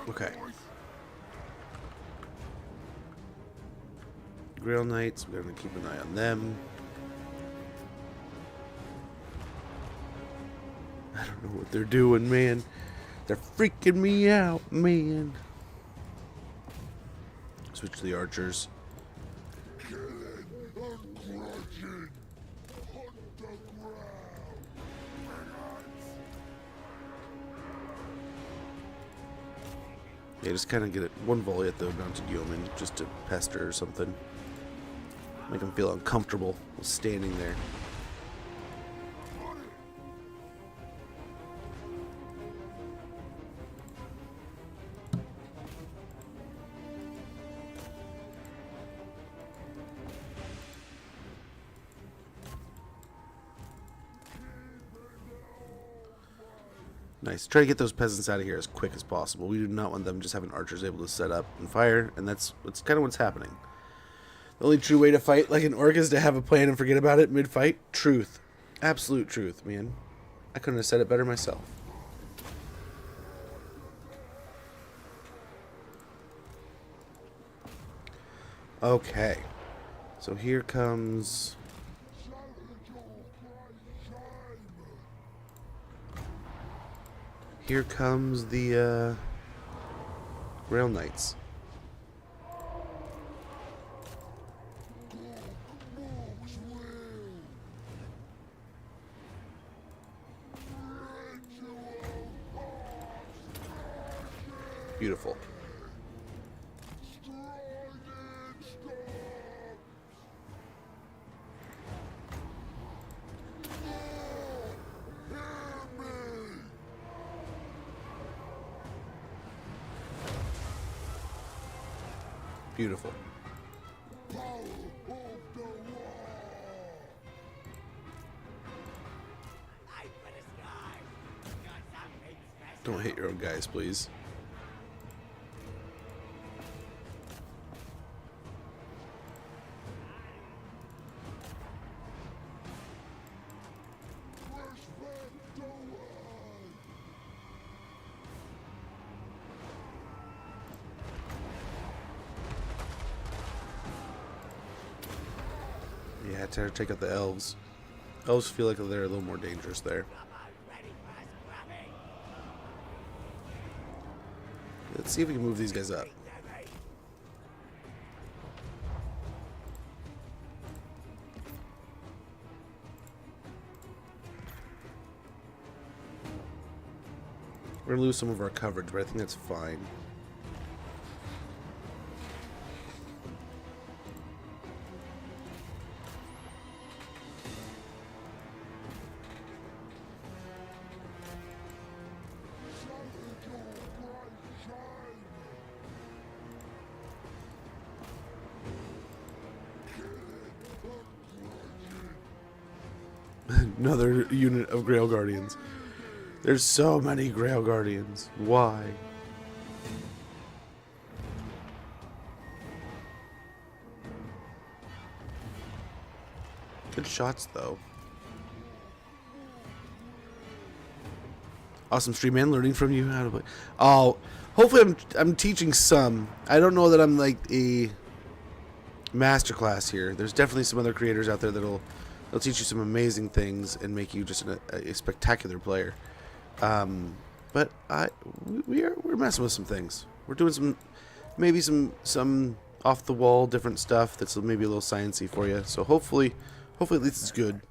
Speaker 1: Okay. Grail Knights, we're gonna keep an eye on them. I don't know what they're doing, man. They're freaking me out, man. Switch to the archers. Yeah, just kind of get it one volley at the mounted yeoman just to pester or something. Make him feel uncomfortable standing there. Nice. Try to get those peasants out of here as quick as possible. We do not want them just having archers able to set up and fire, and that's kind of what's happening. The only true way to fight like an orc is to have a plan and forget about it mid-fight. Truth. Absolute truth, man. I couldn't have said it better myself. Okay. So here comes... Here comes the Rail Knights. Beautiful. Beautiful. Don't hit your own guys, please. Yeah, to take out the elves. Elves feel like they're a little more dangerous there. Let's see if we can move these guys up. We're gonna lose some of our coverage, but I think that's fine. Another unit of Grail Guardians. There's so many Grail Guardians. Why? Good shots, though. Awesome stream, man. Learning from you how to play. Oh, hopefully I'm teaching some. I don't know that I'm like a masterclass here. There's definitely some other creators out there they'll teach you some amazing things and make you just a spectacular player. But we're messing with some things. We're doing maybe some off the wall different stuff that's maybe a little sciencey for you. So hopefully at least it's good.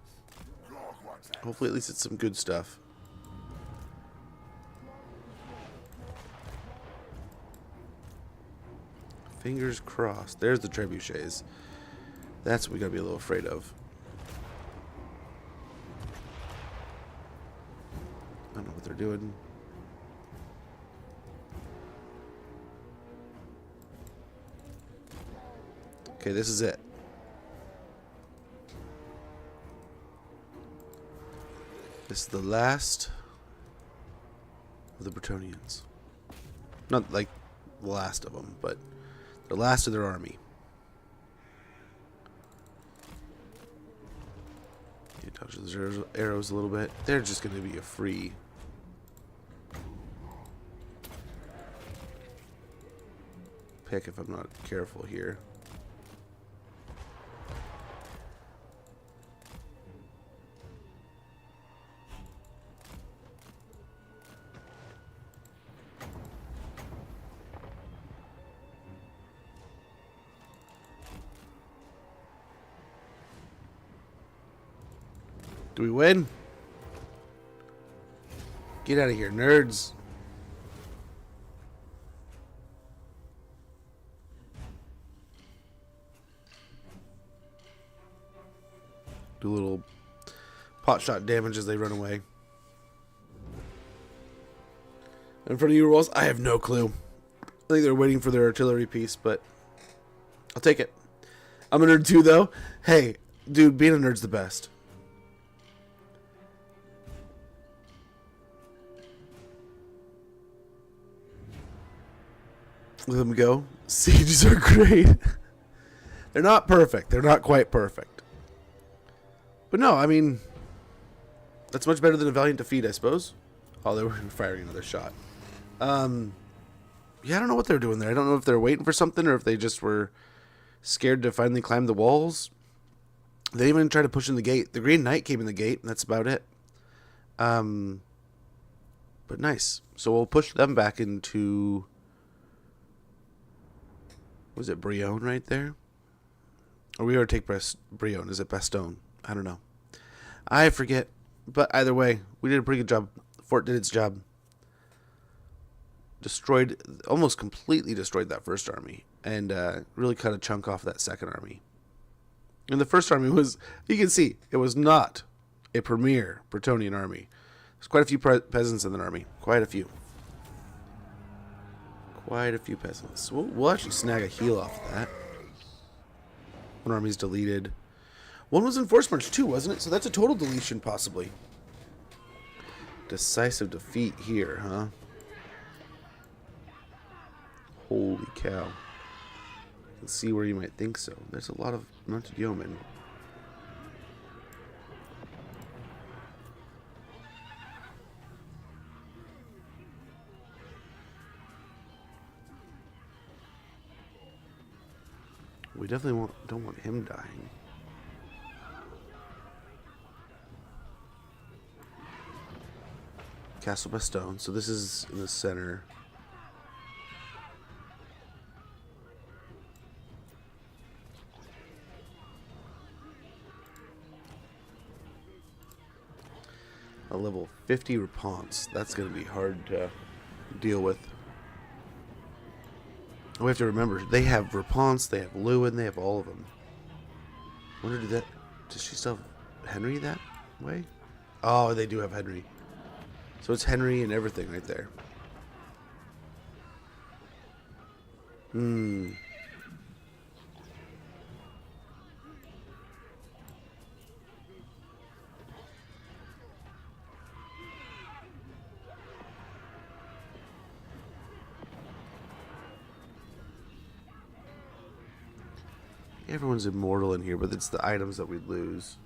Speaker 1: Hopefully at least it's some good stuff. Fingers crossed. There's the trebuchets. That's what we gotta be a little afraid of. I don't know what they're doing. Okay, this is it. This is the last of the Bretonnians. Not like the last of them, but the last of their army. You touch those arrows a little bit. They're just going to be a free pick if I'm not careful here. Do we win? Get out of here, nerds. Do a little pot shot damage as they run away. In front of you, Rolls, I have no clue. I think they're waiting for their artillery piece, but I'll take it. I'm a nerd too, though. Hey, dude, being a nerd's the best. Let them go. Sieges are great. They're not perfect. They're not quite perfect. But no, I mean, that's much better than a valiant defeat, I suppose. Oh, they were firing another shot. Yeah, I don't know what they're doing there. I don't know if they're waiting for something or if they just were scared to finally climb the walls. They didn't even try to push in the gate. The Green Knight came in the gate, and that's about it. But nice. So we'll push them back into... Was it Brion right there? Or we already take Brion. Is it Bastogne? I don't know. I forget. But either way, we did a pretty good job. Fort did its job. Destroyed, almost completely destroyed that first army. And really cut a chunk off that second army. And the first army was, you can see, it was not a premier Bretonnian army. There's quite a few peasants in that army. Quite a few. Quite a few peasants. We'll actually snag a heal off of that. One army's deleted. One was in Force March too, wasn't it? So that's a total deletion, possibly. Decisive defeat here, huh? Holy cow. You can see where you might think so. There's a lot of mounted yeomen. We definitely don't want him dying. Castle Bastogne. So this is in the center. A level 50 Reponse. That's going to be hard to deal with. We have to remember, they have Reponse, they have Lewin, they have all of them. I wonder, does she still have Henry that way? Oh, they do have Henry. So it's Henry and everything right there. Everyone's immortal in here, but it's the items that we lose.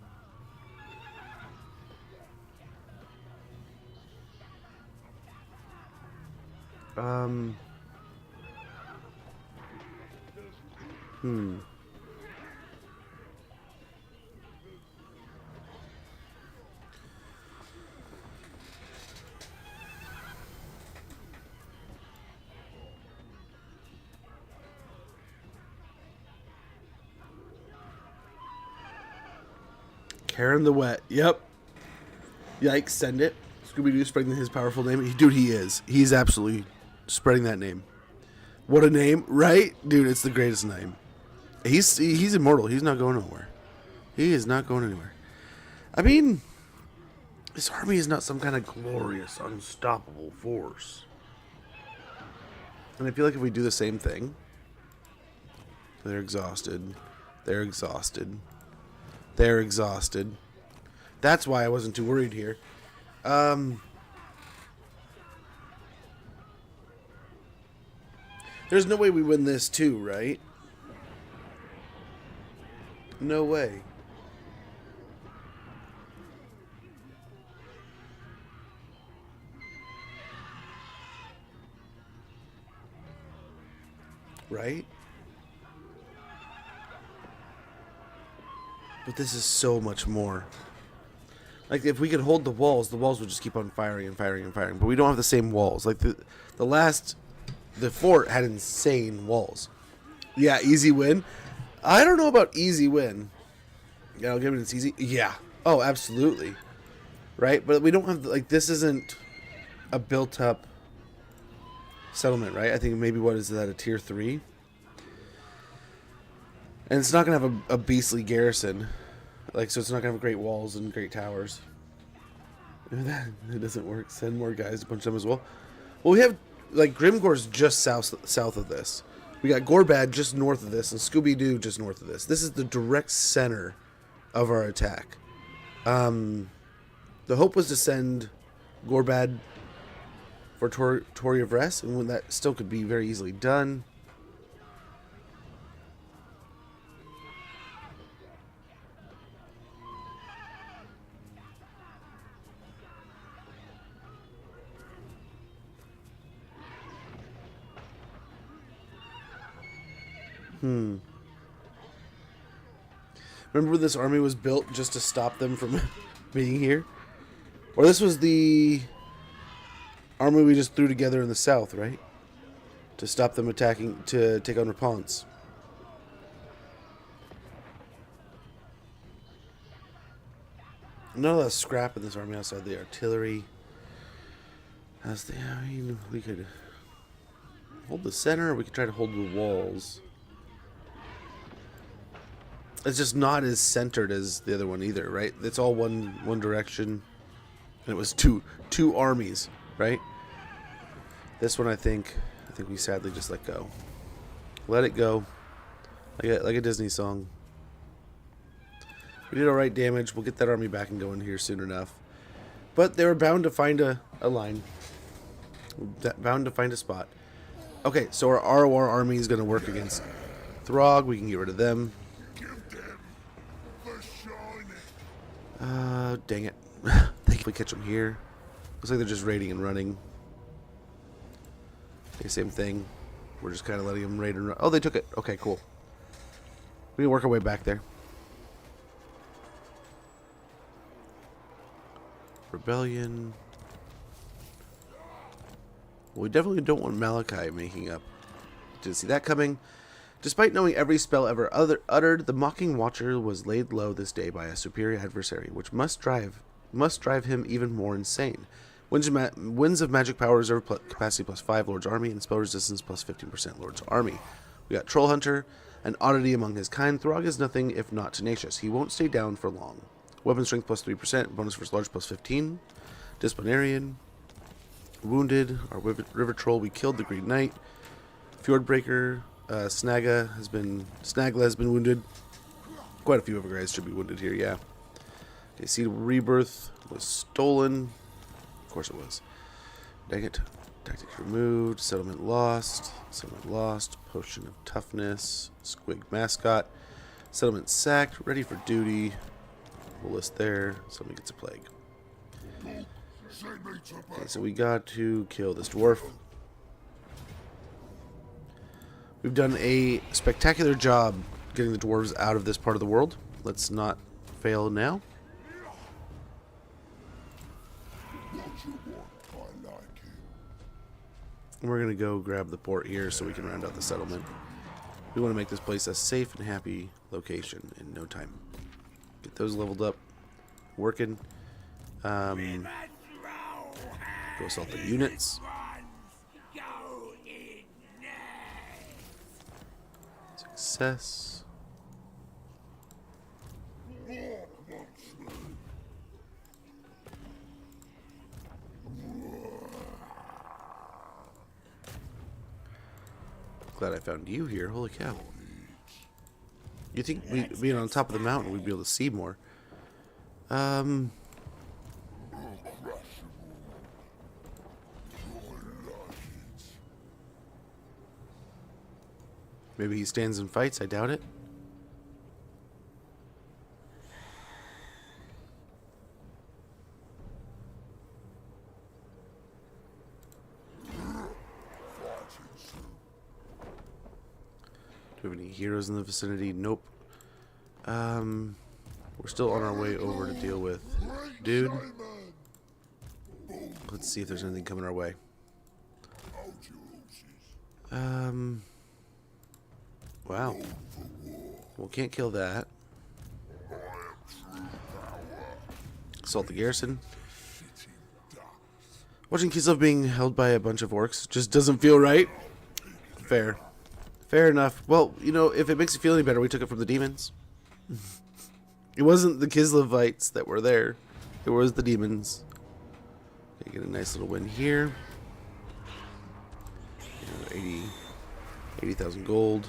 Speaker 1: Karen the Wet. Yep. Yikes, send it. Scooby-Doo spreading his powerful name. Dude, he is. He's absolutely spreading that name. What a name, right? Dude, it's the greatest name. He's immortal. He's not going nowhere. He is not going anywhere. I mean, this army is not some kind of glorious, unstoppable force. And I feel like if we do the same thing, they're exhausted. They're exhausted. They're exhausted. That's why I wasn't too worried here. There's no way we win this too, right? No way. Right? But this is so much more. Like, if we could hold the walls would just keep on firing and firing and firing. But we don't have the same walls. Like, the fort had insane walls. Yeah, easy win. I don't know about easy win. Yeah, I'll give it it's easy. Yeah. Oh, absolutely. Right? But we don't have, like, this isn't a built-up settlement, right? I think maybe, what is that, a tier 3? And it's not going to have a beastly garrison. Like, so it's not going to have great walls and great towers. It doesn't work. Send more guys to punch them as well. Well, we have, like, Grimgore's just south of this. We got Gorbad just north of this, and Scooby-Doo just north of this. This is the direct center of our attack. The hope was to send Gorbad for Tory of Rest, and when that still could be very easily done. Remember when this army was built just to stop them from being here? Or this was the army we just threw together in the south, right? To stop them attacking, to take on Rapunzel. None of that scrap in this army outside the artillery. I mean, we could hold the center, or we could try to hold the walls. It's just not as centered as the other one either, right? It's all one direction. And it was two armies, right? This one, I think we sadly just let go. Let it go, like a Disney song. We did all right damage. We'll get that army back and going here soon enough. But they were bound to find a line. Bound to find a spot. Okay, so our ROR army is going to work against Throg. We can get rid of them. Dang it. I think if we catch them here. Looks like they're just raiding and running. Okay, same thing. We're just kind of letting them raid and run. Oh, they took it. Okay, cool. We can work our way back there. Rebellion. Well, we definitely don't want Malachi making up. Didn't see that coming. Despite knowing every spell ever uttered, the Mocking Watcher was laid low this day by a superior adversary, which must drive him even more insane. Winds of magic power reserve capacity +5 Lord's Army, and spell resistance +15% Lord's Army. We got Troll Hunter, an oddity among his kind. Throg is nothing if not tenacious. He won't stay down for long. Weapon strength +3%, bonus versus large +15. Disciplinarian. Wounded, our River Troll, we killed the Green Knight. Fjordbreaker, Snagla has been wounded. Quite a few of our guys should be wounded here, yeah. Okay, Seed of Rebirth was stolen. Of course it was. Dang it. Tactics removed. Settlement lost. Settlement lost. Potion of Toughness. Squig Mascot. Settlement sacked. Ready for duty. We'll list there. Somebody gets a plague. Okay, so we got to kill this dwarf. We've done a spectacular job getting the dwarves out of this part of the world. Let's not fail now. We're going to go grab the port here so we can round out the settlement. We want to make this place a safe and happy location in no time. Get those leveled up. Working. Go assault the units. Success. Glad I found you here. Holy cow. You think being on top of the mountain we'd be able to see more? Maybe he stands and fights. I doubt it. Do we have any heroes in the vicinity? Nope. We're still on our way over to deal with dude. Let's see if there's anything coming our way. Wow. Well, can't kill that. Assault the garrison. Watching Kislev being held by a bunch of orcs just doesn't feel right. Fair. Fair enough. Well, you know, if it makes you feel any better, we took it from the demons. It wasn't the Kislevites that were there. It was the demons. Okay, get a nice little win here. 80,000 gold.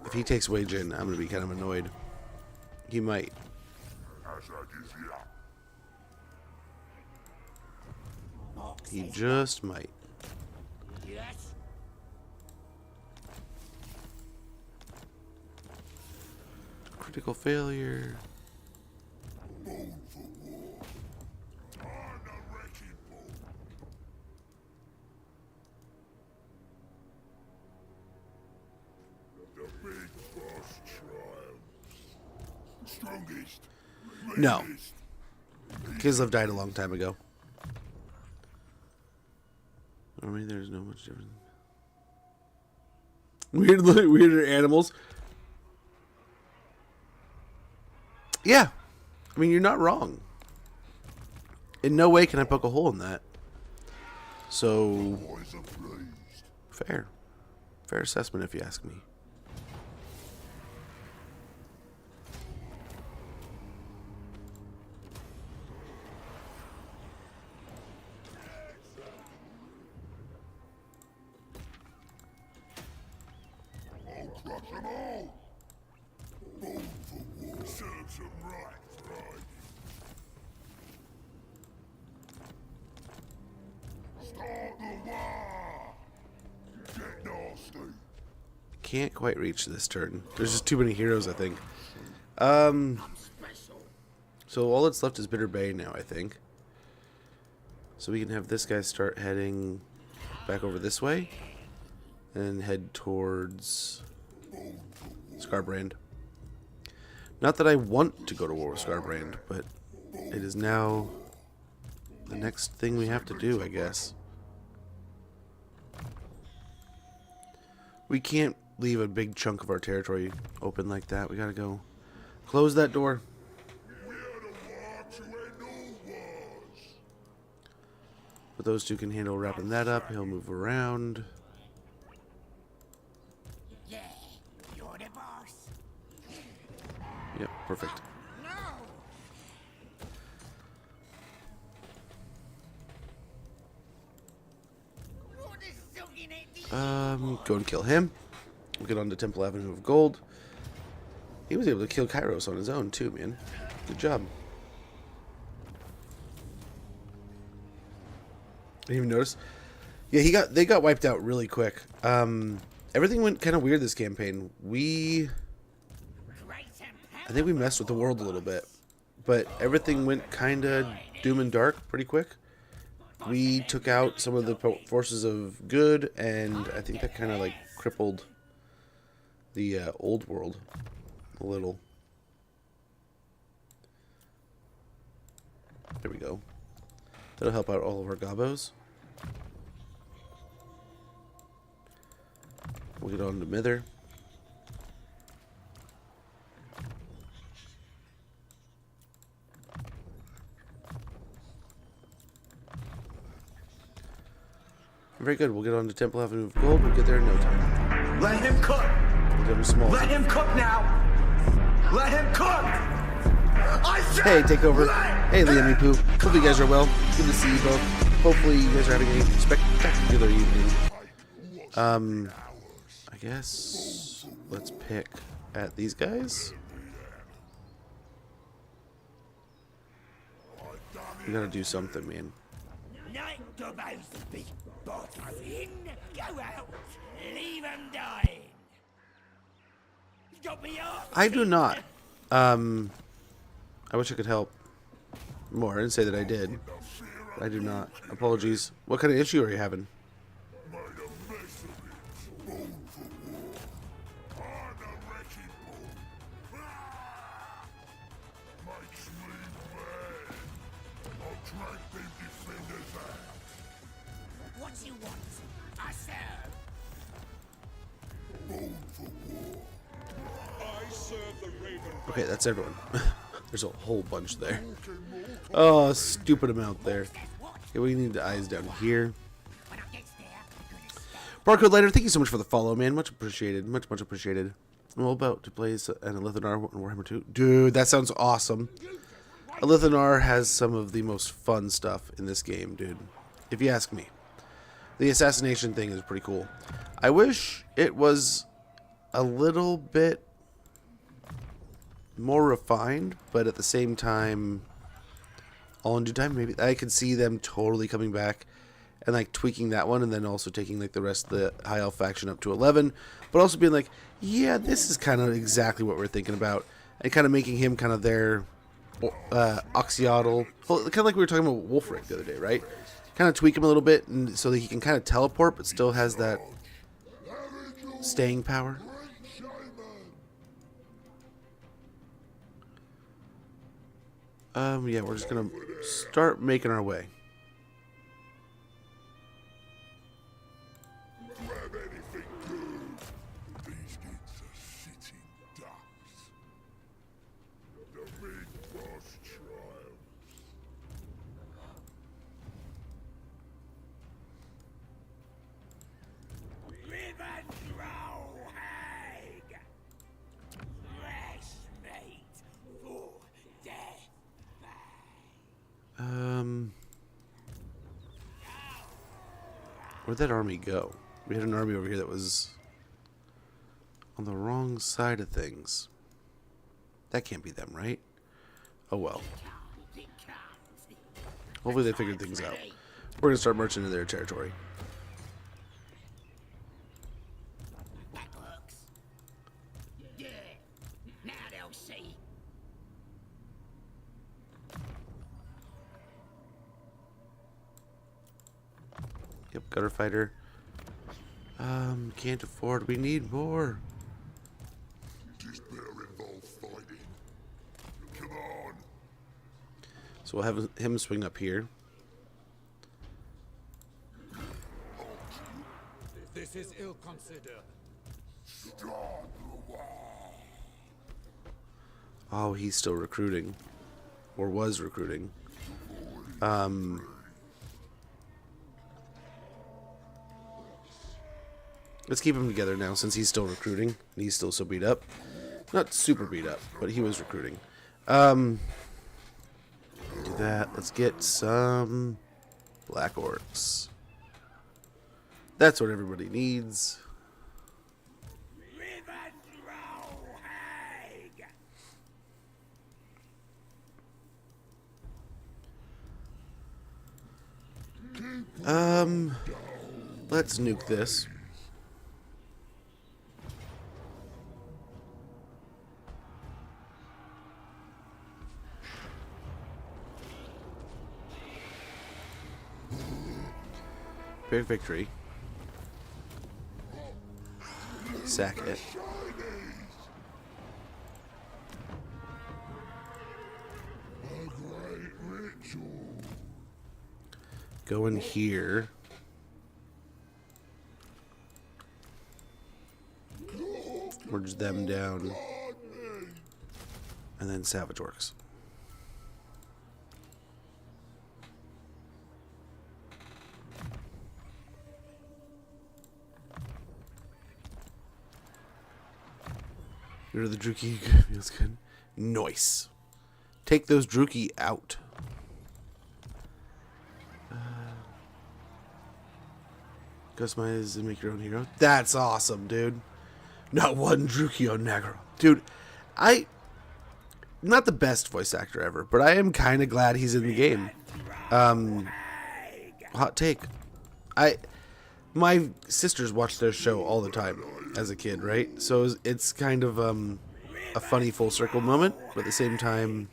Speaker 1: If he takes wage in, I'm going to be kind of annoyed. He might. He just might.
Speaker 3: Yes.
Speaker 1: Critical failure.
Speaker 2: Big boss triumphs. Strongest.
Speaker 1: No.
Speaker 2: Latest.
Speaker 1: Kislev died a long time ago. I mean, there's no much difference. Weirder animals. Yeah. I mean, you're not wrong. In no way can I poke a hole in that. So,
Speaker 2: Boys are pleased.
Speaker 1: fair. Fair assessment if you ask me.
Speaker 2: I'll crush them all. Born for war. Serves them right, right. Start the war. Get nasty.
Speaker 1: Can't quite reach this turn. There's just too many heroes, I think. So all that's left is Bitter Bay now, I think. So we can have this guy start heading back over this way. And head towards Scarbrand. Not that I want to go to war with Scarbrand, but it is now the next thing we have to do, I guess. We can't leave a big chunk of our territory open like that. We gotta go close that door.
Speaker 2: We are the war to end all wars.
Speaker 1: But those two can handle wrapping that up. He'll move around.
Speaker 3: Yeah, you're the boss.
Speaker 1: Yep, perfect.
Speaker 3: No! What is soaking at the
Speaker 1: Go and kill him. We'll get on to Temple Avenue of Gold. He was able to kill Kairos on his own too, man. Good job. Didn't even notice. Yeah, they got wiped out really quick. Everything went kind of weird this campaign. I think we messed with the world a little bit, but everything went kind of doom and dark pretty quick. We took out some of the forces of good, and I think that kind of like crippled the old world a little. There we go. That'll help out all of our gobos. We'll get on to Mither. Very good. We'll get on to Temple Avenue of Gold. We'll get there in no time.
Speaker 10: Let him cook.
Speaker 1: We'll get him small.
Speaker 10: Let him cook now. Let him cook. I said,
Speaker 1: Hey, take over.
Speaker 10: let
Speaker 1: Hey, Liam Poo. Hope you guys are well. Good to see you both. Hopefully you guys are having a spectacular evening. I guess let's pick at these guys. We gotta do something, man.
Speaker 3: night gobos, big boss in, go out, leave them dying. Got me off.
Speaker 1: I do not. I wish I could help more. I didn't say that I did. I do not. Apologies. What kind of issue are you having?
Speaker 2: Made a mess of it. Born for war. On the wrecking ball. Makes me mad. I'll drag them defenders out.
Speaker 3: What you want? I serve.
Speaker 2: Born for war.
Speaker 5: I serve the Raven.
Speaker 1: Okay, that's everyone. There's a whole bunch there. Oh, a stupid amount there. Okay, we need the eyes down here.
Speaker 3: When I get there, I'm gonna stay.
Speaker 1: Barcode Lighter, thank you so much for the follow, man. Much appreciated. Much appreciated. I'm all about to play an Elithanar in Warhammer 2. Dude, that sounds awesome. Elithanar has some of the most fun stuff in this game, dude. If you ask me. The assassination thing is pretty cool. I wish it was a little bit more refined, but at the same time, all in due time, maybe. I could see them totally coming back and like tweaking that one, and then also taking like the rest of the High Elf faction up to 11, but also being like, yeah, this is kind of exactly what we're thinking about, and kind of making him kind of their Oxyotl, well, kind of like we were talking about Wolfric the other day, right? Kind of tweak him a little bit, and so that he can kind of teleport, but still has that staying power.
Speaker 2: Great shame
Speaker 1: Yeah, we're just gonna start making our way.
Speaker 2: Grab anything good. These kids are sitting ducks. The big boss triumphs.
Speaker 3: Ribbon roll, hag! Fresh meat for death.
Speaker 1: Where'd that army go? We had an army over here that was on the wrong side of things. That can't be them, right? Oh well. Hopefully they figured things out. We're gonna start marching into their territory.
Speaker 3: That works. Yeah, now they'll see.
Speaker 1: Yep, gutter fighter. Can't afford. We need more.
Speaker 2: Despair involved fighting. Come on.
Speaker 1: So we'll have him swing up here.
Speaker 10: This is ill considered.
Speaker 2: Start the war.
Speaker 1: Oh, he's still recruiting. Or was recruiting. Let's keep him together now since he's still recruiting. And he's still so beat up. Not super beat up, but he was recruiting. Do that. Let's get some black orcs. That's what everybody needs.
Speaker 3: Ribbon roll, hag!
Speaker 1: Let's nuke this. Big victory. Sack it.
Speaker 2: A great ritual.
Speaker 1: Go in here. Merge them down. And then Savage Orcs. Rid of the Druki. Feels good. Nice. Take those Druki out. Customize and make your own hero. That's awesome, dude. Not one Druki on Nagara. Dude, not the best voice actor ever, but I am kind of glad he's in the game. Hot take. My sisters watched their show all the time as a kid, right? So it's kind of a funny full circle moment, but at the same time,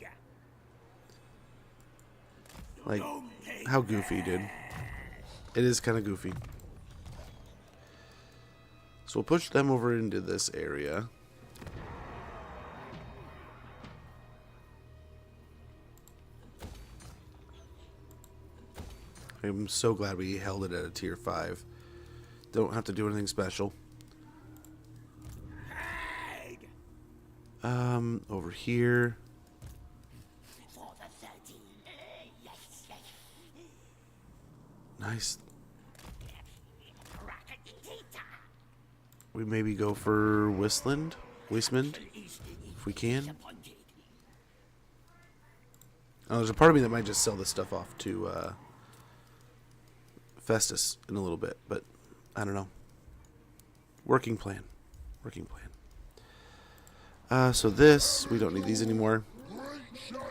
Speaker 1: like, how goofy, dude. It is kind of goofy. So we'll push them over into this area. I'm so glad we held it at a tier 5. Don't have to do anything special. Over here. Nice. We maybe go for Wasteland, if we can. Oh, there's a part of me that might just sell this stuff off to Festus in a little bit, but I don't know. Working plan. So this, we don't need these anymore.
Speaker 2: Great shaman.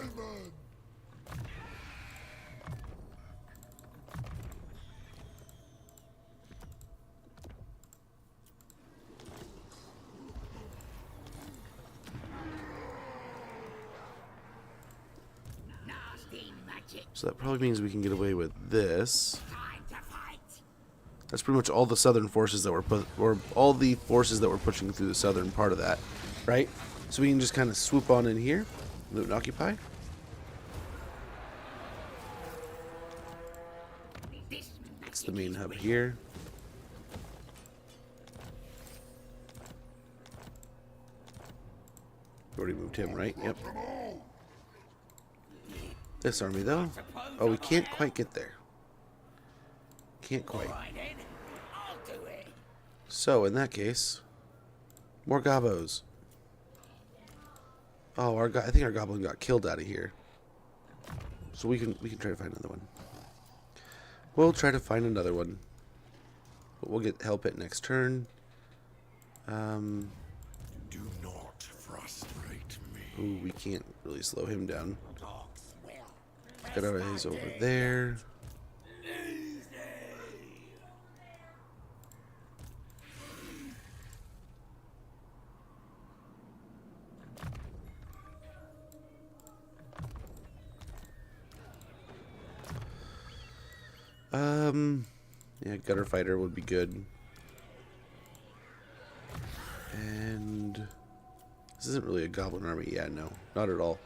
Speaker 1: So that probably means we can get away with this.
Speaker 3: Time to fight!
Speaker 1: That's pretty much all the southern forces that were all the forces that were pushing through the southern part of that, right? So we can just kind of swoop on in here, loot and occupy. the main hub here. Already moved him, right? Yep. This army, though. Oh, we can't quite get there. Can't quite. So, in that case, more gobos. Oh, I think our goblin got killed out of here. So we can try to find another one. We'll try to find another one. But we'll get help it next turn.
Speaker 2: Do not frustrate me.
Speaker 1: Ooh, we can't really slow him down. Got our eyes over there. Yeah, gutter fighter would be good. And this isn't really a goblin army. Yeah, no, not at all.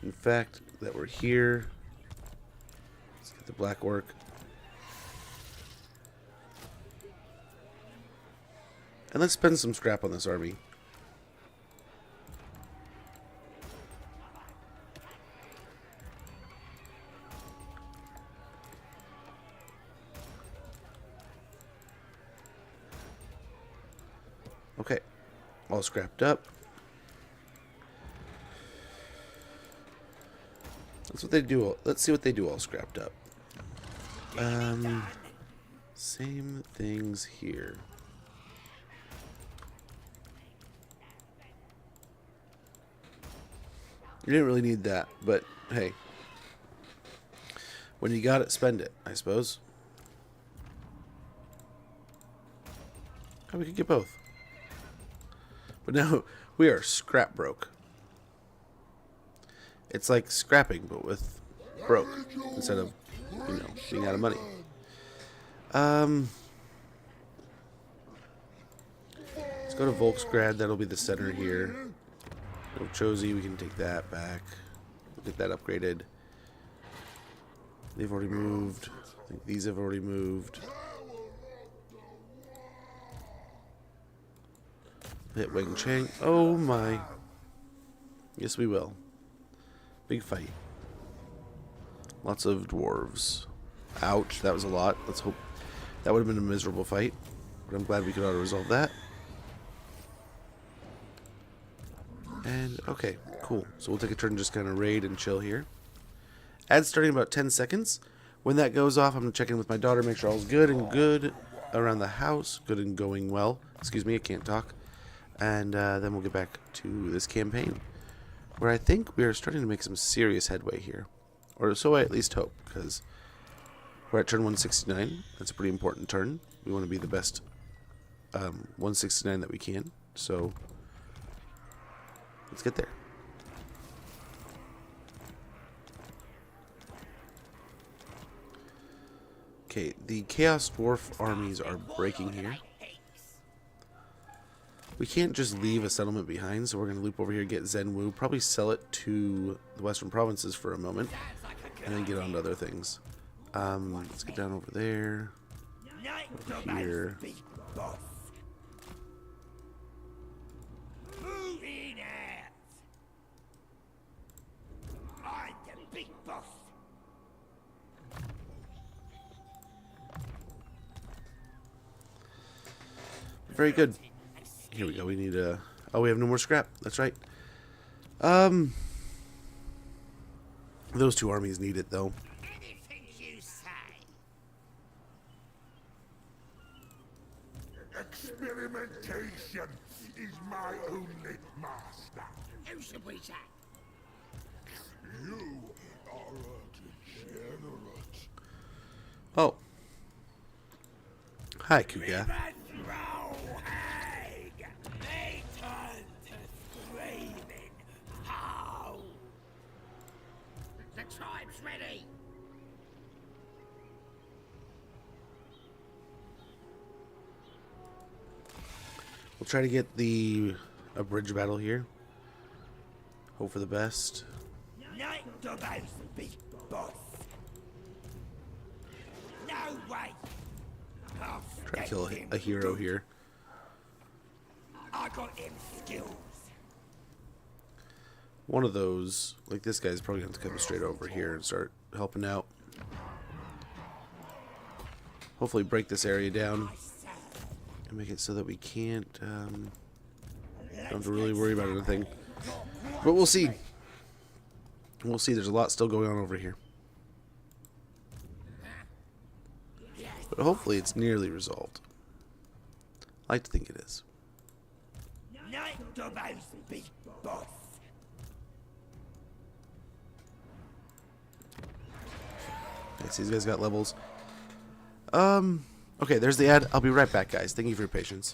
Speaker 1: In fact, that we're here. Let's get the black orc. And let's spend some scrap on this army. Okay, all scrapped up. That's what they do. Let's see what they do all scrapped up. Same things here. You didn't really need that, but hey. When you got it, spend it, I suppose. Oh, we could get both. But now we are scrap broke. It's like scrapping, but with broke instead of, you know, being out of money. Let's go to Volksgrad. That'll be the center here. No Chosi, we can take that back. We'll get that upgraded. They've already moved. I think these have already moved. Hit Wang Chang. Oh my. Yes, we will. Big fight. Lots of dwarves. Ouch, that was a lot. Let's hope that would have been a miserable fight. But I'm glad we could auto-resolve that. And, okay, cool. So we'll take a turn and just kind of raid and chill here. Ad's starting in about 10 seconds. When that goes off, I'm going to check in with my daughter, make sure all's good and good around the house. Good and going well. Excuse me, I can't talk. And then we'll get back to this campaign, where I think we are starting to make some serious headway here. Or so I at least hope, because we're at turn 169. That's a pretty important turn. We want to be the best 169 that we can. So let's get there. Okay, the Chaos Dwarf armies are breaking here. We can't just leave a settlement behind, so we're going to loop over here, get Zen Wu, probably sell it to the Western Provinces for a moment, and then get on to other things. Let's get down over there, over here.
Speaker 3: Moving out. I'm the big boss.
Speaker 1: Very good. Here we go. We need a... Oh, we have no more scrap. That's right. Those two armies need it, though.
Speaker 3: Anything you say.
Speaker 2: Experimentation is my only master.
Speaker 3: Who should we say?
Speaker 2: You are a degenerate.
Speaker 1: Oh. Hi, Kuga.
Speaker 3: They turn to screaming. How? The tribe's ready.
Speaker 1: We'll try to get a bridge battle here. Hope for the best.
Speaker 3: Night Dobbo's big boss. No way.
Speaker 1: Try to kill a hero here.
Speaker 3: I got him skills.
Speaker 1: One of those, like this guy's probably going to come straight over here and start helping out. Hopefully break this area down and make it so that we can't, don't have to really worry about anything. But we'll see. We'll see. There's a lot still going on over here. But hopefully it's nearly resolved. I like to think it is.
Speaker 3: Night Dobbo's big boss.
Speaker 1: Okay, so these guys got levels. Okay, there's the ad. I'll be right back, guys. Thank you for your patience.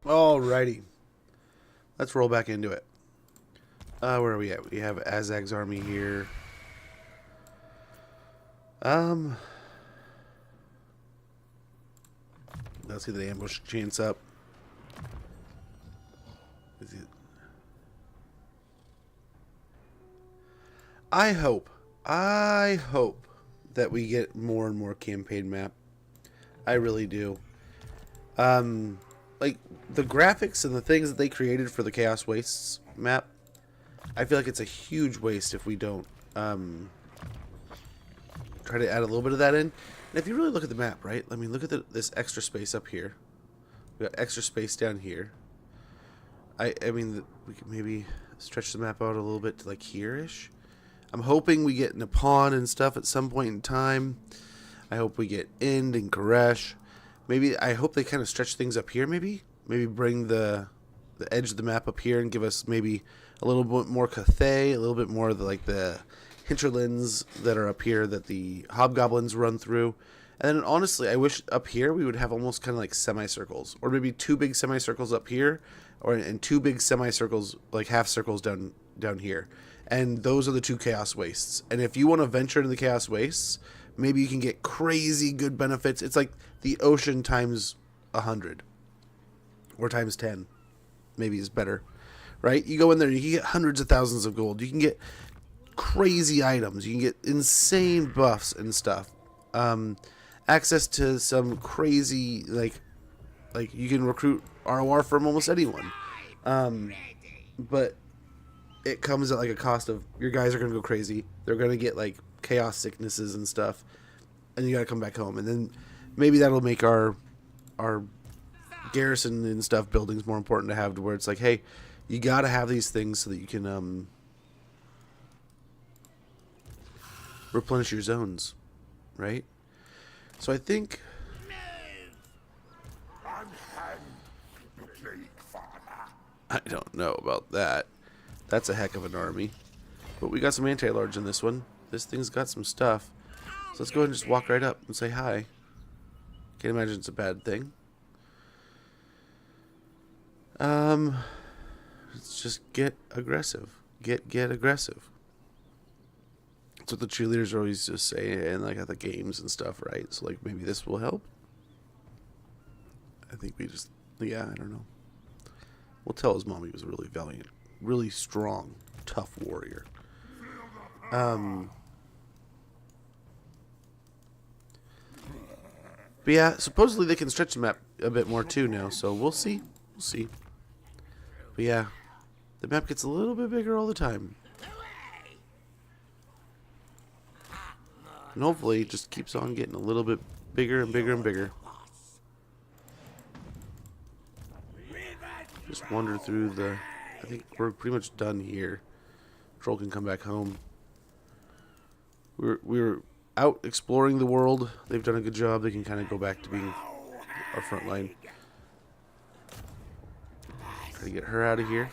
Speaker 1: Alrighty. Let's roll back into it. Where are we at? We have Azag's army here. Let's get the ambush chance up. I hope that we get more and more campaign map. I really do. Like the graphics and the things that they created for the Chaos Wastes map, I feel like it's a huge waste if we don't try to add a little bit of that in. And if you really look at the map, right? I mean, look at this extra space up here. We got extra space down here. I mean, we could maybe stretch the map out a little bit to like here-ish. I'm hoping we get Nippon and stuff at some point in time. I hope we get Ind and Koresh. Maybe I hope they kind of stretch things up here. Maybe bring the edge of the map up here and give us maybe a little bit more Cathay, a little bit more of the hinterlands that are up here that the hobgoblins run through. And then honestly, I wish up here we would have almost kind of like semicircles, or maybe 2 big semicircles up here, and 2 big semicircles, like half circles down here. And those are the 2 chaos wastes. And if you want to venture into the chaos wastes, maybe you can get crazy good benefits. It's like the ocean times 100 or times 10, maybe is better, right? You go in there, you can get hundreds of thousands of gold. You can get crazy items. You can get insane buffs and stuff. Access to some crazy, like you can recruit ROR from almost anyone. But it comes at like a cost of your guys are going to go crazy. They're going to get like chaos sicknesses and stuff, and you got to come back home. And then maybe that'll make our garrison and stuff buildings more important to have, to where it's like, hey, you got to have these things so that you can replenish your zones, right? So I think I don't know about that. That's a heck of an army. But we got some anti-large in this one. This thing's got some stuff. So let's go ahead and just walk right up and say hi. Can't imagine it's a bad thing. Let's just get aggressive. Get aggressive. That's what the cheerleaders are always just saying, and like at the games and stuff, right? So like maybe this will help. I think we just, yeah, I don't know. We'll tell his mom he was a really valiant, really strong, tough warrior. But yeah, supposedly they can stretch the map a bit more too now, so we'll see. We'll see. But yeah, the map gets a little bit bigger all the time. And hopefully it just keeps on getting a little bit bigger and bigger and bigger. Just wander through the... I think we're pretty much done here. Troll can come back home. We were out exploring the world. They've done a good job. They can kind of go back to being our front line. Try to get her out of here.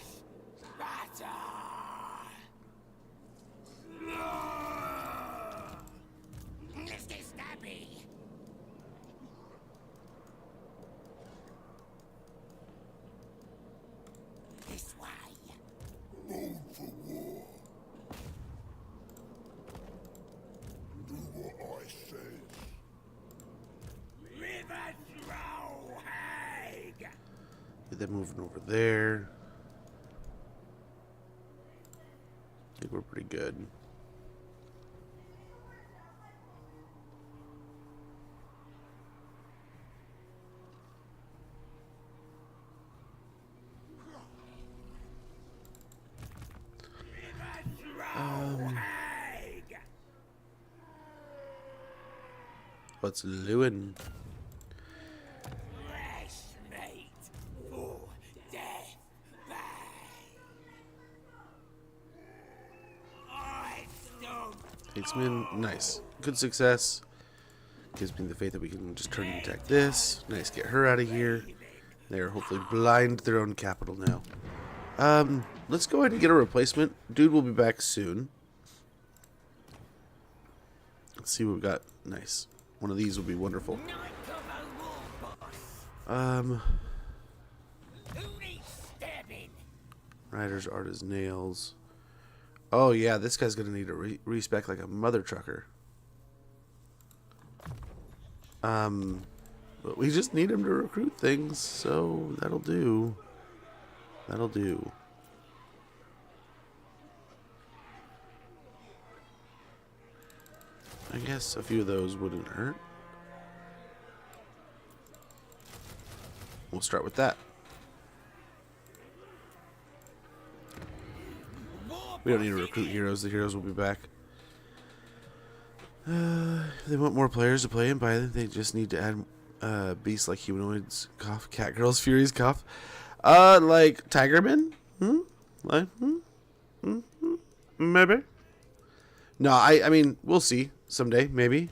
Speaker 1: Get them moving over there. I think we're pretty good. What's Lewin? X-Men, nice. Good success. Gives me the faith that we can just turn and attack this. Nice, get her out of here. They're hopefully blind their own capital now. Let's go ahead and get a replacement. Dude will be back soon. Let's see what we got. Nice. One of these will be wonderful. Riders, art as nails. Oh yeah, this guy's gonna need a respec like a mother trucker. But we just need him to recruit things, so that'll do. That'll do. I guess a few of those wouldn't hurt. We'll start with that. We don't need to recruit heroes. The heroes will be back. If they want more players to play and buy them, they just need to add beasts like humanoids, cough, cat girls, furies, cough. Like Tigermen? Maybe. No, I mean, we'll see someday, maybe.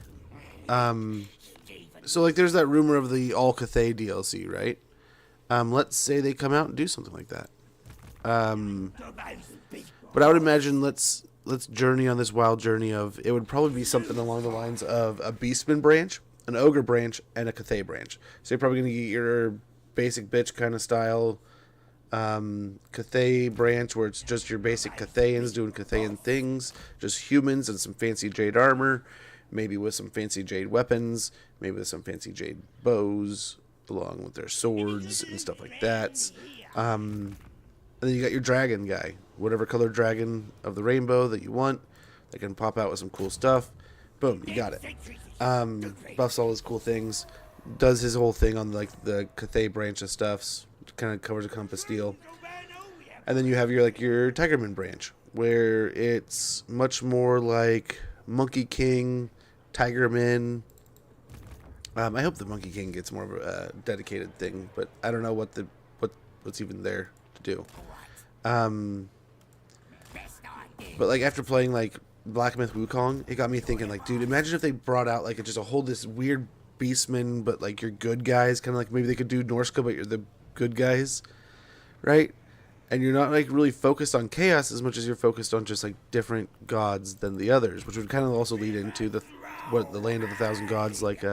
Speaker 1: So like there's that rumor of the All Cathay DLC, right? Let's say they come out and do something like that. But I would imagine let's journey on this wild journey of, it would probably be something along the lines of a Beastman branch, an Ogre branch, and a Cathay branch. So you're probably going to get your basic bitch kind of style Cathay branch, where it's just your basic Cathayans doing Cathayan things, just humans and some fancy jade armor, maybe with some fancy jade weapons, maybe with some fancy jade bows, along with their swords and stuff like that. And then you got your dragon guy, whatever color dragon of the rainbow that you want, that can pop out with some cool stuff. Boom, you got it. Buffs all his cool things, does his whole thing on like the Cathay branch of stuffs, kind of covers a compass deal. And then you have your Tigerman branch, where it's much more like Monkey King, Tigerman. I hope the Monkey King gets more of a dedicated thing, but I don't know what's even there to do. But like after playing like Black Myth Wukong, it got me thinking, like, dude, imagine if they brought out like just a whole this weird beastman, but like you're good guys, kind of like maybe they could do Norska, but you're the good guys, right? And you're not like really focused on chaos as much as you're focused on just like different gods than the others, which would kind of also lead into the land of the thousand gods, like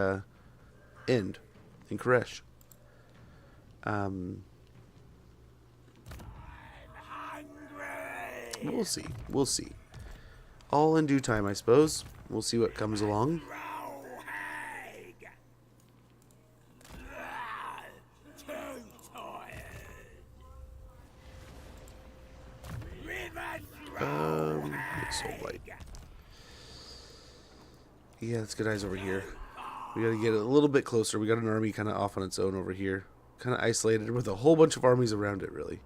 Speaker 1: End in Koresh. We'll see. We'll see. All in due time, I suppose. We'll see what comes along. Soul Blight. Yeah, let's get eyes over here. We gotta get a little bit closer. We got an army kind of off on its own over here. Kind of isolated with a whole bunch of armies around it, really.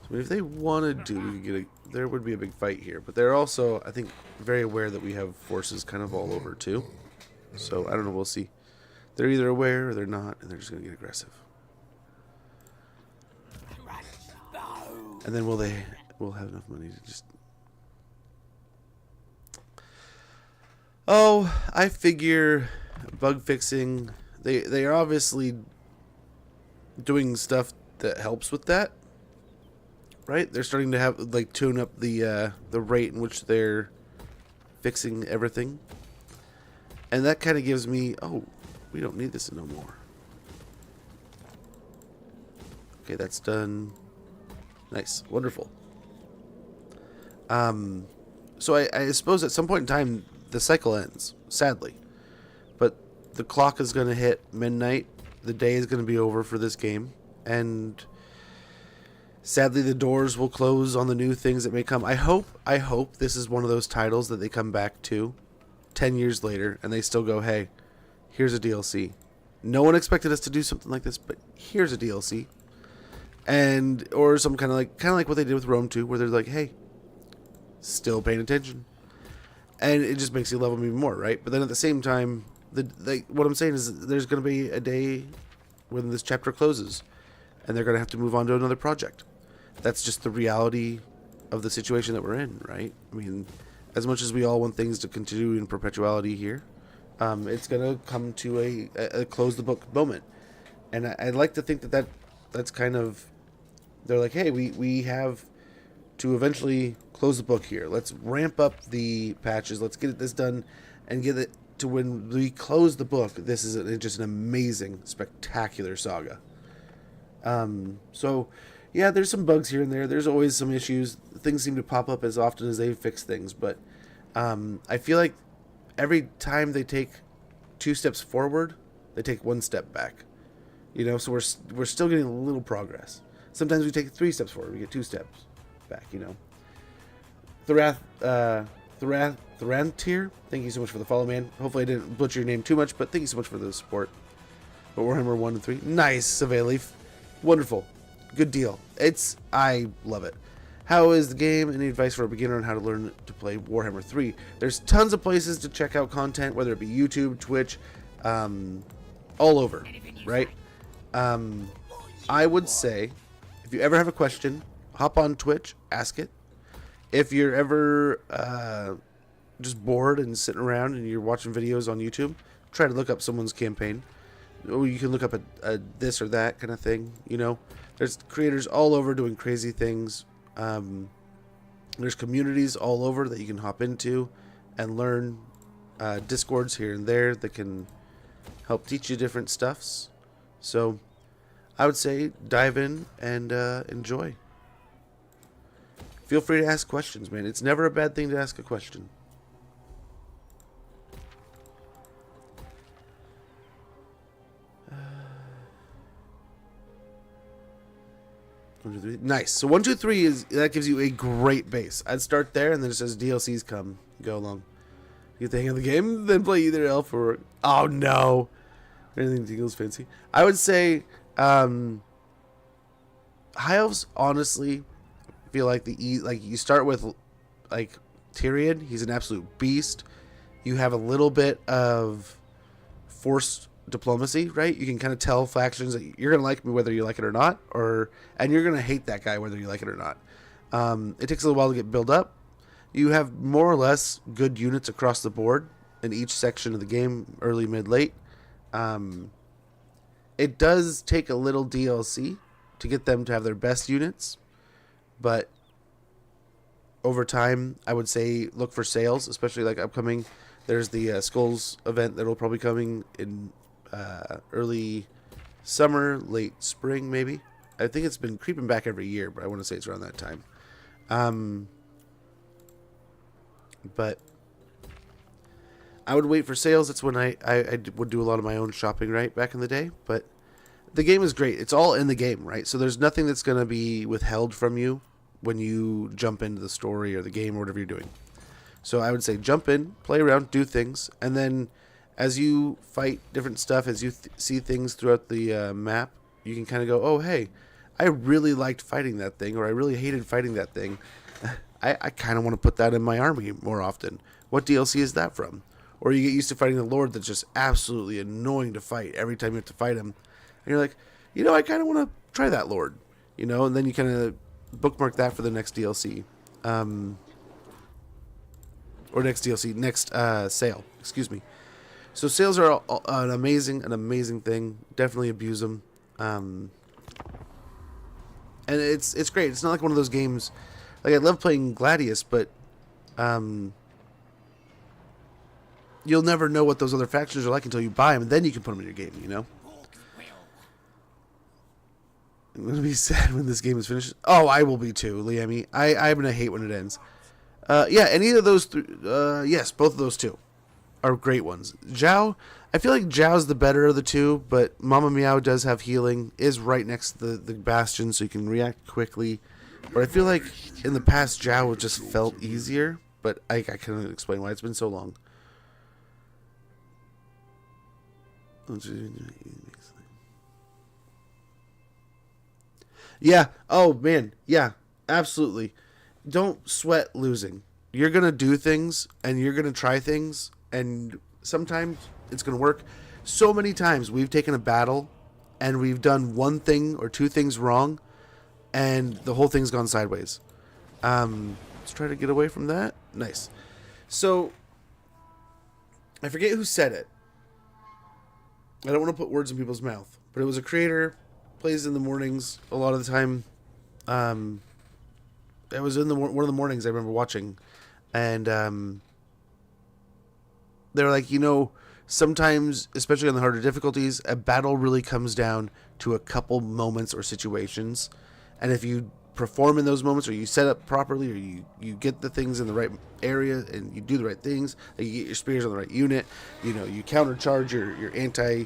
Speaker 1: So if they wanted to, we could there would be a big fight here. But they're also, I think, very aware that we have forces kind of all over, too. So, I don't know, we'll see. They're either aware or they're not, and they're just going to get aggressive. And then we'll have enough money to just... Oh, I figure bug fixing, they are obviously doing stuff that helps with that, right? They're starting to have like tune up the rate in which they're fixing everything, and that kind of gives me, oh, we don't need this no more. Okay, that's done. Nice, wonderful. So I suppose at some point in time the cycle ends, sadly, but the clock is going to hit midnight. The day is going to be over for this game, and sadly the doors will close on the new things that may come. I hope this is one of those titles that they come back to 10 years later and they still go, hey, here's a DLC. No one expected us to do something like this, but here's a DLC. And or some kind of like what they did with Rome 2, where they're like, hey, still paying attention. And it just makes you love them even more, right? But then at the same time, what I'm saying is there's going to be a day when this chapter closes, and they're going to have to move on to another project. That's just the reality of the situation that we're in, right? I mean, as much as we all want things to continue in perpetuality here, it's going to come to a close the book moment. And I'd like to think that's kind of, they're like, hey, we have to eventually close the book here. Let's ramp up the patches. Let's get this done and get it to when we close the book. This is just an amazing, spectacular saga. So, yeah, there's some bugs here and there. There's always some issues. Things seem to pop up as often as they fix things. But I feel like every time they take 2 steps forward, they take 1 step back. You know, so we're still getting a little progress. Sometimes we take 3 steps forward, we get 2 steps back, you know. Thrantir, thank you so much for the follow, man. Hopefully I didn't butcher your name too much, but thank you so much for the support. But Warhammer 1 and 3. Nice, Savay Leaf. Wonderful. Good deal. I love it. How is the game? Any advice for a beginner on how to learn to play Warhammer 3? There's tons of places to check out content, whether it be YouTube, Twitch, all over, right? I would say, if you ever have a question, hop on Twitch, ask it. If you're ever just bored and sitting around and you're watching videos on YouTube, try to look up someone's campaign. Or you can look up a this or that kind of thing, you know. There's creators all over doing crazy things. There's communities all over that you can hop into and learn. Discords here and there that can help teach you different stuffs. So I would say dive in and enjoy. Feel free to ask questions, man. It's never a bad thing to ask a question. Nice. So 1, 2, 3 that gives you a great base. I'd start there, and then it says DLCs come, go along. Get the hang of the game, then play either elf or oh no, anything Tingle's fancy. I would say high elves honestly feel like like you start with like Tyrion. He's an absolute beast. You have a little bit of forced diplomacy, right? You can kind of tell factions that you're gonna like me whether you like it or not, and you're gonna hate that guy whether you like it or not. It takes a little while to get built up. You have more or less good units across the board in each section of the game, early, mid, late. It does take a little DLC to get them to have their best units, but over time, I would say look for sales, especially like upcoming. There's the Skulls event that will probably coming in early summer, late spring, maybe. I think it's been creeping back every year, but I want to say it's around that time. But I would wait for sales. That's when I would do a lot of my own shopping, right, back in the day. But the game is great. It's all in the game, right? So there's nothing that's going to be withheld from you when you jump into the story or the game or whatever you're doing. So I would say jump in, play around, do things, and then as you fight different stuff, as you see things throughout the map, you can kind of go, oh, hey, I really liked fighting that thing, or I really hated fighting that thing. I kind of want to put that in my army more often. What DLC is that from? Or you get used to fighting the Lord that's just absolutely annoying to fight every time you have to fight him. And you're like, you know, I kind of want to try that Lord. You know, and then you kind of bookmark that for the next DLC. Or next DLC, next sale. Excuse me. So sales are an amazing thing. Definitely abuse them. And it's great. It's not like one of those games. Like I love playing Gladius, but you'll never know what those other factions are like until you buy them, and then you can put them in your game. You know. I'm gonna be sad when this game is finished. Oh, I will be too, Liami. I'm gonna hate when it ends. Yeah, any of those yes, both of those two are great ones. Zhao, I feel like Zhao's the better of the two, but Mama Meow does have healing, is right next to the bastion, so you can react quickly. But I feel like in the past, Zhao just felt easier, but I can't explain why. It's been so long. Yeah. Oh, man. Yeah. Absolutely. Don't sweat losing. You're going to do things, and you're going to try things, and sometimes it's going to work. So many times we've taken a battle, and we've done one thing or two things wrong, and the whole thing's gone sideways. Let's try to get away from that. Nice. So, I forget who said it. I don't want to put words in people's mouth, but it was a creator, plays in the mornings a lot of the time. It was in one of the mornings I remember watching, and they were like, you know, sometimes, especially on the harder difficulties, a battle really comes down to a couple moments or situations, and if you perform in those moments, or you set up properly, or you get the things in the right area, and you do the right things, like you get your spears on the right unit, you know, you countercharge your anti,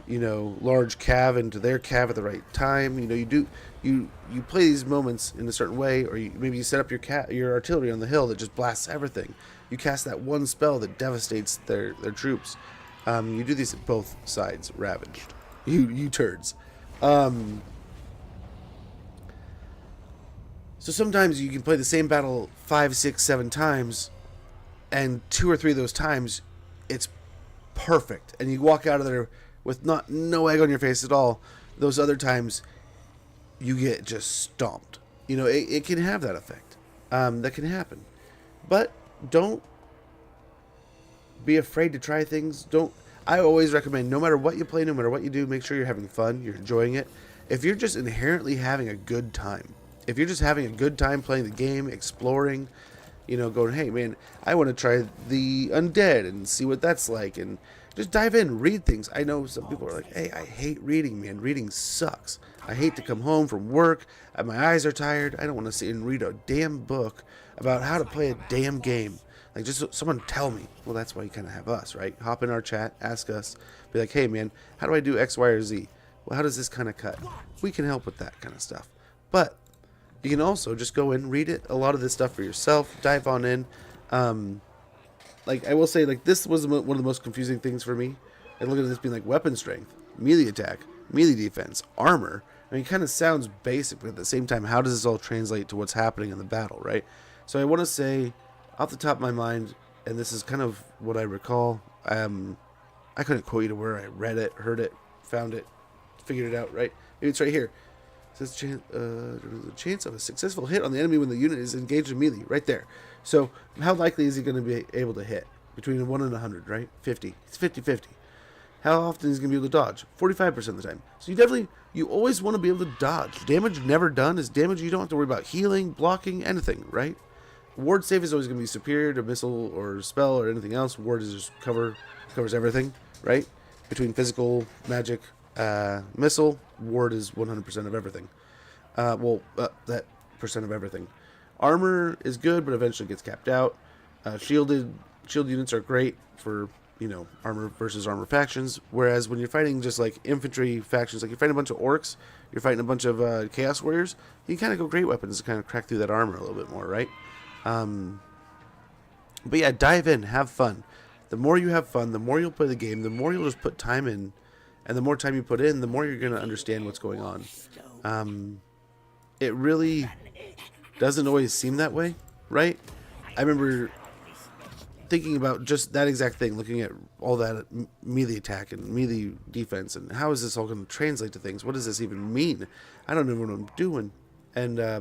Speaker 1: you know, large cav into their cav at the right time, you know, you play these moments in a certain way, or maybe you set up your artillery on the hill that just blasts everything. You cast that one spell that devastates their troops. You do these at both sides, ravaged. You turds. So sometimes you can play the same battle 5, 6, 7 times, and 2 or 3 of those times, it's perfect, and you walk out of there with no egg on your face at all. Those other times, you get just stomped. You know, it can have that effect. That can happen. But don't be afraid to try things. I always recommend, no matter what you play, no matter what you do, make sure you're having fun, you're enjoying it. If you're just inherently having a good time, if you're just having a good time playing the game, exploring, you know, going, hey man, I want to try the undead and see what that's like, and just dive in, read things. I know some people are like, hey, I hate reading, man. Reading sucks. I hate to come home from work and my eyes are tired. I don't want to sit and read a damn book about how to play a damn game. Like, just someone tell me. Well, that's why you kind of have us, right? Hop in our chat, ask us, be like, hey man, how do I do X, Y, or Z? Well, how does this kind of cut? We can help with that kind of stuff. But you can also just go in, read it, a lot of this stuff for yourself, dive on in. Like, I will say, like, this was one of the most confusing things for me. And look at this being like weapon strength, melee attack, melee defense, armor. I mean, it kind of sounds basic, but at the same time, how does this all translate to what's happening in the battle, right? So I want to say, off the top of my mind, and this is kind of what I recall, I couldn't quote you to where I read it, heard it, found it, figured it out, right? Maybe it's right here. It says the chance of a successful hit on the enemy when the unit is engaged in melee, right there. So how likely is he going to be able to hit? Between 1 and 100, right? 50. It's 50-50. How often is he going to be able to dodge? 45% of the time. So you always want to be able to dodge. Damage never done is damage you don't have to worry about healing, blocking, anything, right? Ward save is always going to be superior to missile or spell or anything else. Ward is just covers everything, right? Between physical, magic, missile, ward is 100% of everything. That percent of everything. Armor is good, but eventually gets capped out. Shield units are great for, you know, armor versus armor factions. Whereas when you're fighting just like infantry factions, like you're fighting a bunch of orcs, you're fighting a bunch of chaos warriors, you kind of go great weapons to kind of crack through that armor a little bit more, right? But yeah, dive in, have fun. The more you have fun, the more you'll play the game, the more you'll just put time in, and the more time you put in, the more you're going to understand what's going on. It really doesn't always seem that way, right? I remember thinking about just that exact thing, looking at all that melee attack and melee defense, and how is this all going to translate to things? What does this even mean? I don't know what I'm doing. And I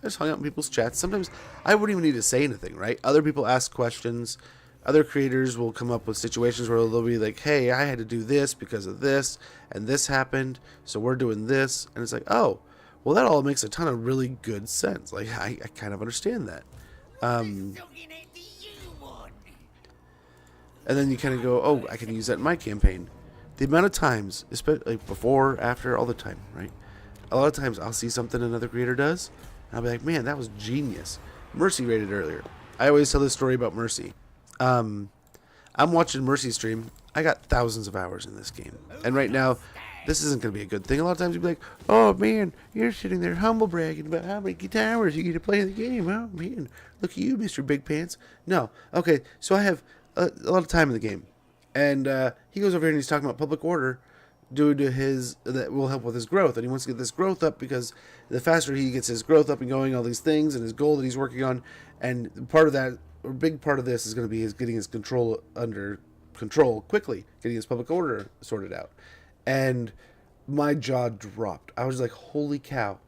Speaker 1: just hung out in people's chats. Sometimes I wouldn't even need to say anything, right? Other people ask questions. Other creators will come up with situations where they'll be like, hey, I had to do this because of this, and this happened, so we're doing this. And it's like, oh, well, that all makes a ton of really good sense. Like, I kind of understand that. And then you kind of go, oh, I can use that in my campaign. The amount of times, especially like before, after, all the time, right? A lot of times I'll see something another creator does, and I'll be like, man, that was genius. Mercy rated earlier. I always tell this story about Mercy. I'm watching Mercy stream. I got thousands of hours in this game. And right now, this isn't going to be a good thing. A lot of times you'll be like, oh man, you're sitting there humble bragging about how many hours you get to play the game. Oh man, look at you, Mr. Big Pants. No. Okay, so I have a lot of time in the game. And he goes over here and he's talking about public order due to that will help with his growth. And he wants to get this growth up because the faster he gets his growth up and going, all these things, and his goal that he's working on, and part of that, a big part of this is going to be getting his control under control quickly, getting his public order sorted out. And my jaw dropped. I was like, holy cow.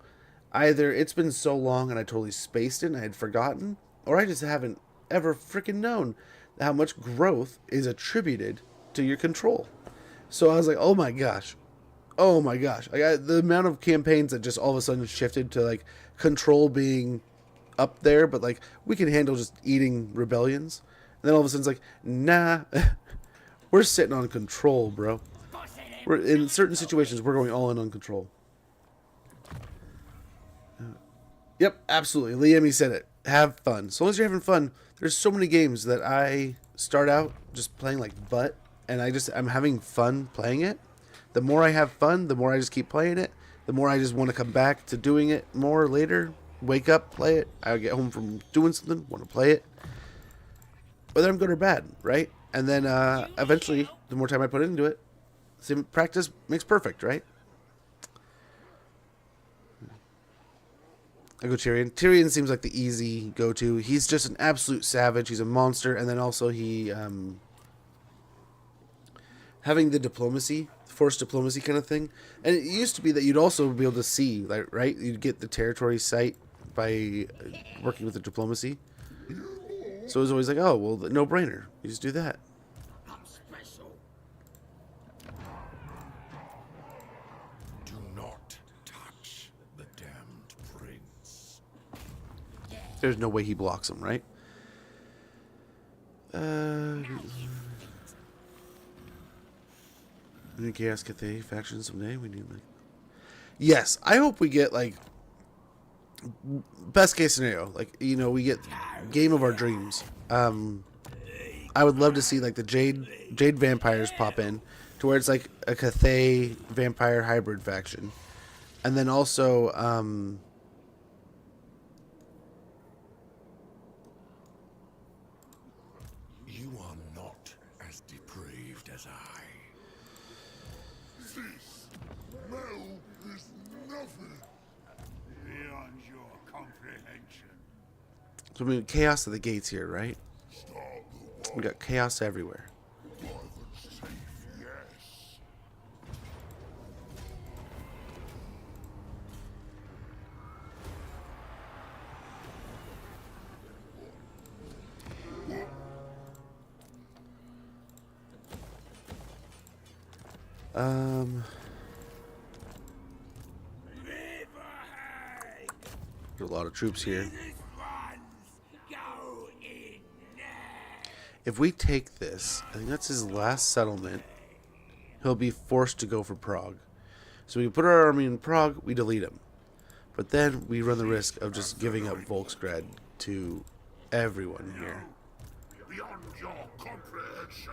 Speaker 1: Either it's been so long and I totally spaced it and I had forgotten, or I just haven't ever freaking known how much growth is attributed to your control. So I was like, oh my gosh. The amount of campaigns that just all of a sudden shifted to like control being up there, but like we can handle just eating rebellions. And then all of a sudden it's like, nah, we're sitting on control, bro. We're in certain situations we're going all in on control. Yep, absolutely. Liam, he said it. Have fun. So long as you're having fun. There's so many games that I start out just playing like butt, and I'm having fun playing it. The more I have fun, the more I just keep playing it. The more I just want to come back to doing it more later. Wake up, play it. I get home from doing something, want to play it. Whether I'm good or bad, right? And then eventually, the more time I put into it, practice makes perfect, right? I go Tyrion. Tyrion seems like the easy go-to. He's just an absolute savage. He's a monster. And then also he... having the diplomacy, forced diplomacy kind of thing. And it used to be that you'd also be able to see, like, right? You'd get the territory sight by working with the diplomacy. So it was always like, oh, well, no-brainer. You just do that. There's no way he blocks him, right? Any Chaos Cathay faction someday? We need like. Yes, I hope we get like best case scenario, like we get game of our dreams. I would love to see like the Jade vampires pop in, to where it's like a Cathay vampire hybrid faction, and then also
Speaker 2: You are not as depraved as I. This smell is nothing beyond your comprehension.
Speaker 1: so I mean chaos at the gates here, right?
Speaker 2: Start the war.
Speaker 1: We got chaos everywhere.
Speaker 2: Violence safe, yes.
Speaker 1: There's a lot of troops here. If we take this, I think that's his last settlement. He'll be forced to go for Prague. So we put our army in Prague, we delete him. But then we run the risk of just giving up Volksgrad to everyone here.
Speaker 2: Beyond your comprehension.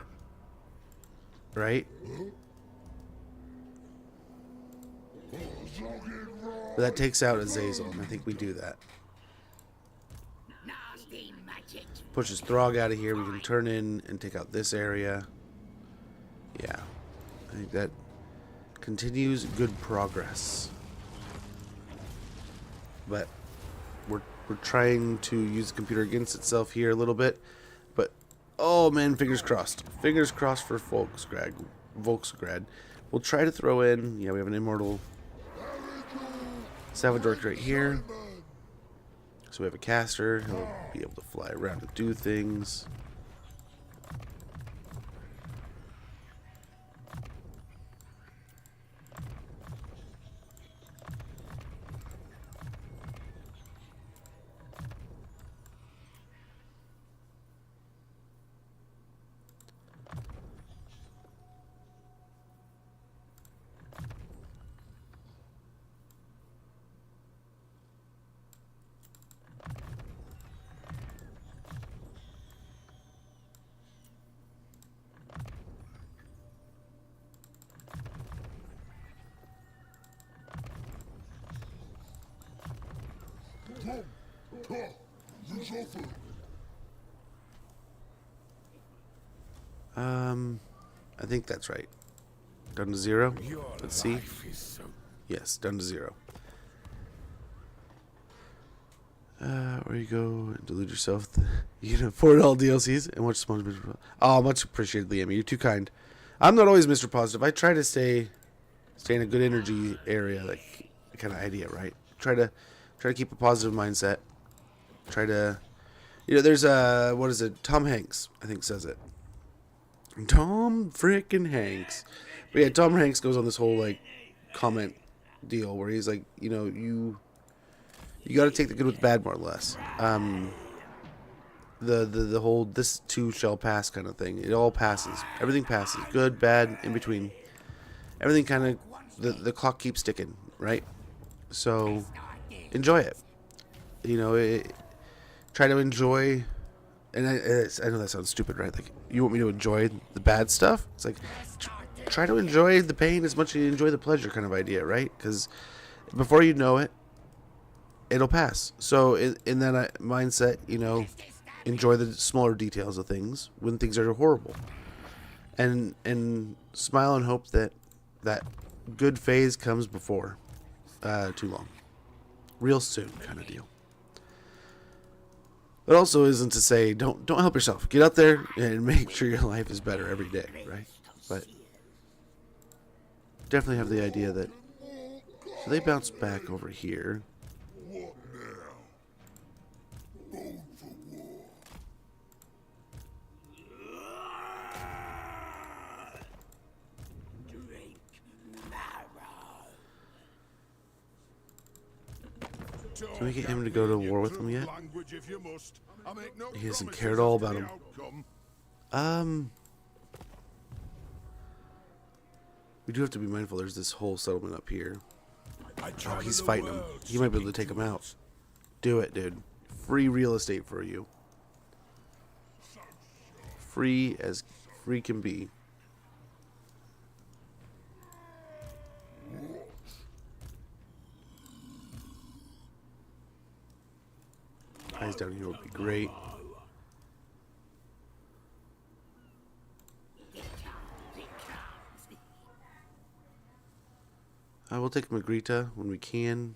Speaker 1: Right? But that takes out Azazel, and I think we do that. Pushes Throg out of here. We can turn in and take out this area. Yeah. I think that continues good progress. But we're trying to use the computer against itself here a little bit. But, oh man, fingers crossed. Fingers crossed for Volksgrad. We'll try to throw in, yeah, we have an immortal Savage right here. So we have a caster. He'll be able to fly around and do things. I think that's right. Done to 0. Let's see. Yes, done to 0. Where you go and delude yourself. You can afford all DLCs and watch SpongeBob. Oh, much appreciated, Liam. You're too kind. I'm not always Mr. Positive. I try to stay in a good energy area, like kind of idea, right? Try to keep a positive mindset. Try to, there's what is it? Tom Hanks, I think, says it. Tom frickin' Hanks. But yeah, Tom Hanks goes on this whole like comment deal where he's like, you got to take the good with the bad, more or less. The whole this too shall pass kind of thing. It all passes. Everything passes. Good, bad, in between. Everything kind of the clock keeps ticking, right? So enjoy it. Try to enjoy. And I know that sounds stupid, right? Like, you want me to enjoy the bad stuff? It's like, try to enjoy the pain as much as you enjoy the pleasure kind of idea, right? Because before you know it, it'll pass. So in that mindset, enjoy the smaller details of things when things are horrible. And smile and hope that good phase comes before too long. Real soon kind of deal. It also isn't to say don't help yourself. Get out there and make sure your life is better every day, right? But definitely have the idea that so they bounce back over here.
Speaker 2: What now? Bone for war.
Speaker 3: Drink marrow.
Speaker 1: Can we get him to go to war with them yet? He doesn't care at all about him. We do have to be mindful. There's this whole settlement up here. Oh, he's fighting him. He might be able to take him out. Do it, dude. Free real estate for you. Free as free can be. Eyes down here would be great. I will take Magrita when we can.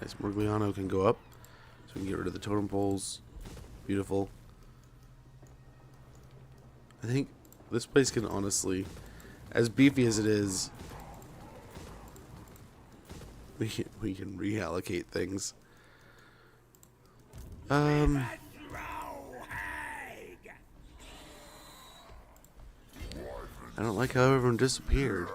Speaker 1: Nice. Morgliano can go up, so we can get rid of the totem poles. Beautiful. I think this place can honestly, as beefy as it is, we can reallocate things. I don't like how everyone disappeared.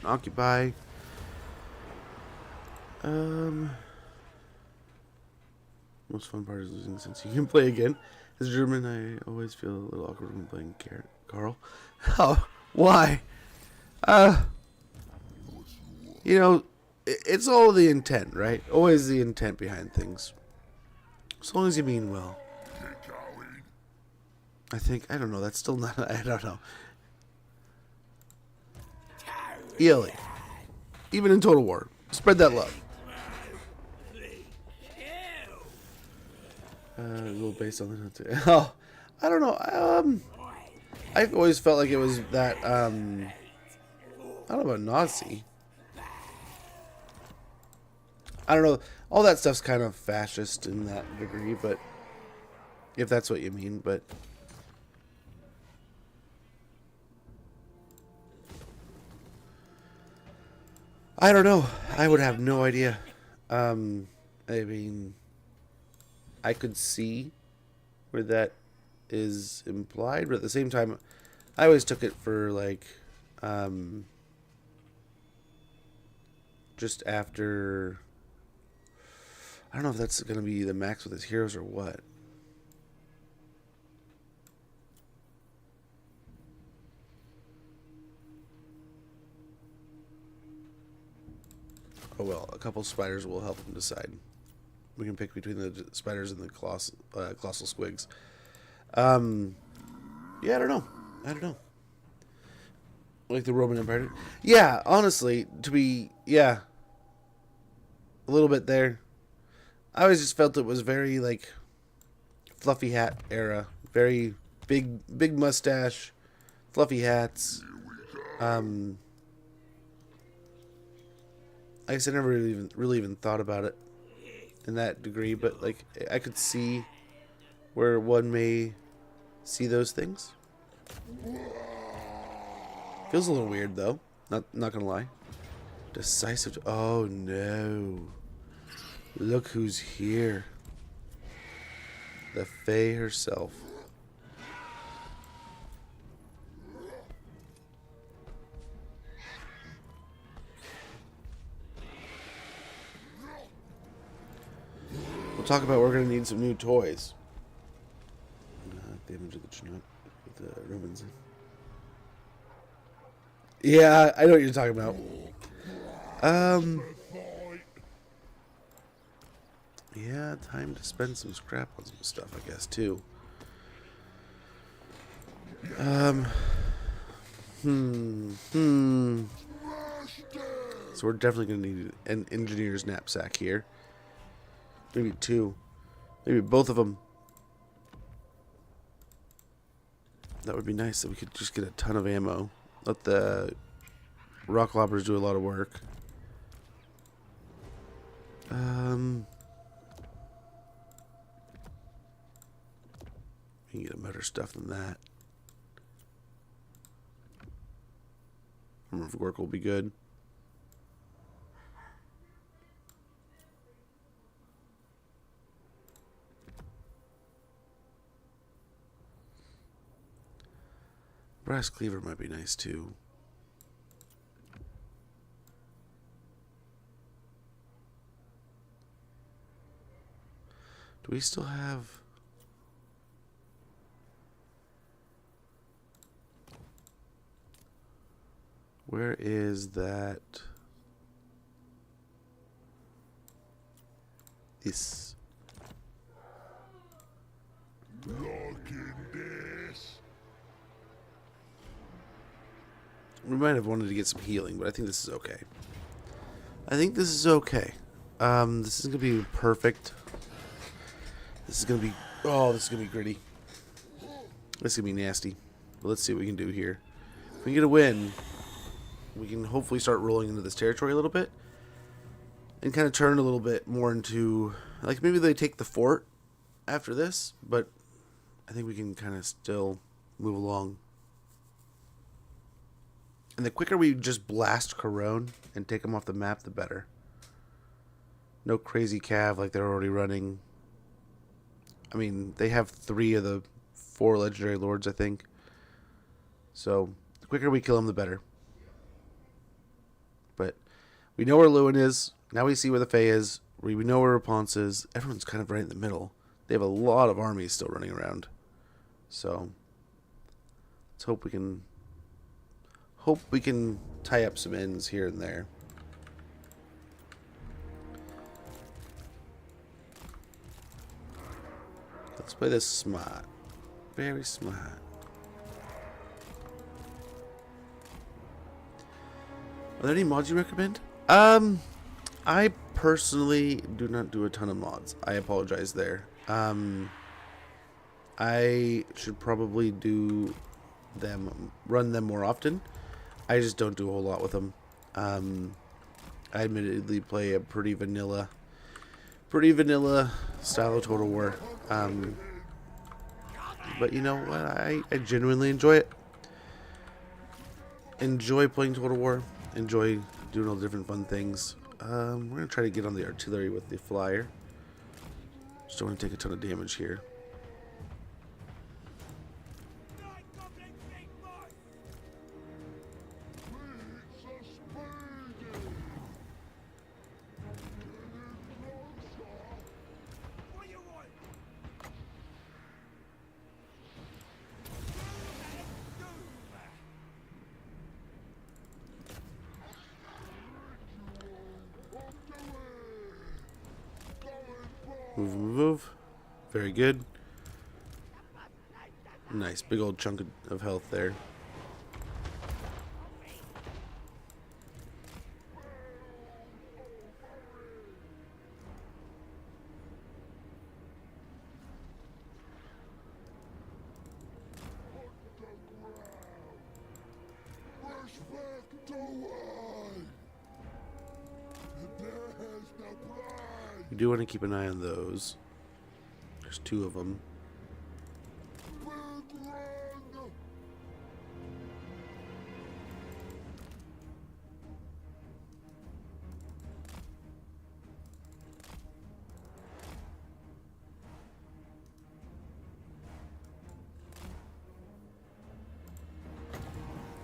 Speaker 1: Occupy. Most fun part is losing since you can play again. As a German, I always feel a little awkward when playing Carl. Oh, why? You know, it's all the intent, right? Always the intent behind things. As long as you mean well. I don't know, that's still not, I don't know. ELE. Even in Total War. Spread that love. A little based on the oh, I don't know. I've always felt like it was that, I don't know about Nazi. I don't know. All that stuff's kind of fascist in that degree, but if that's what you mean, but I don't know. I would have no idea. I mean, I could see where that is implied, but at the same time, I always took it for like, just after. I don't know if that's going to be the max with his heroes or what. Oh well, a couple spiders will help him decide. We can pick between the spiders and the colossal squigs. Yeah, I don't know. Like the Roman Empire. Yeah, honestly, a little bit there. I always just felt it was very like fluffy hat era, very big mustache, fluffy hats. I guess I never really even thought about it in that degree, but like I could see where one may see those things. Feels a little weird though. Not gonna lie. Decisive. Oh no. Look who's here. The Fae herself. We'll talk about we're going to need some new toys. The image of the Chinook with the Romans. Yeah, I know what you're talking about. Yeah, time to spend some scrap on some stuff, I guess, too. So we're definitely going to need an engineer's knapsack here. Maybe two. Maybe both of them. That would be nice if we could just get a ton of ammo. Let the rock lobbers do a lot of work. We can get better stuff than that. Armor of work will be good. Brass cleaver might be nice too. Do we still have... Where is that? This.
Speaker 2: Look in this.
Speaker 1: We might have wanted to get some healing, but I think this is okay. I think this is okay. This is gonna be perfect. This is gonna be... Oh, this is gonna be gritty. This is gonna be nasty. But let's see what we can do here. If we can get a win, we can hopefully start rolling into this territory a little bit. And kind of turn a little bit more into... Like, maybe they take the fort after this, but I think we can kind of still move along. And the quicker we just blast Corone and take them off the map, the better. No crazy cav like they're already running. I mean, they have 3 of the 4 legendary lords, I think. So, the quicker we kill them, the better. But we know where Lewin is. Now we see where the Fae is. We know where Rapunz is. Everyone's kind of right in the middle. They have a lot of armies still running around. So, let's hope we can... tie up some ends here and there. Let's play this smart. Very smart. Are there any mods you recommend? I personally do not do a ton of mods. I apologize there. I should probably run them more often. I just don't do a whole lot with them. I admittedly play a pretty vanilla style of Total War. But you know what? I genuinely enjoy it. Enjoy playing Total War. Enjoy doing all the different fun things. We're going to try to get on the artillery with the flyer. Just don't want to take a ton of damage here. Move. Very good. Nice, big old chunk of health there.
Speaker 2: Respect the line. There's the pride.
Speaker 1: We do want to keep an eye on those. There's 2 of them.
Speaker 2: Big run.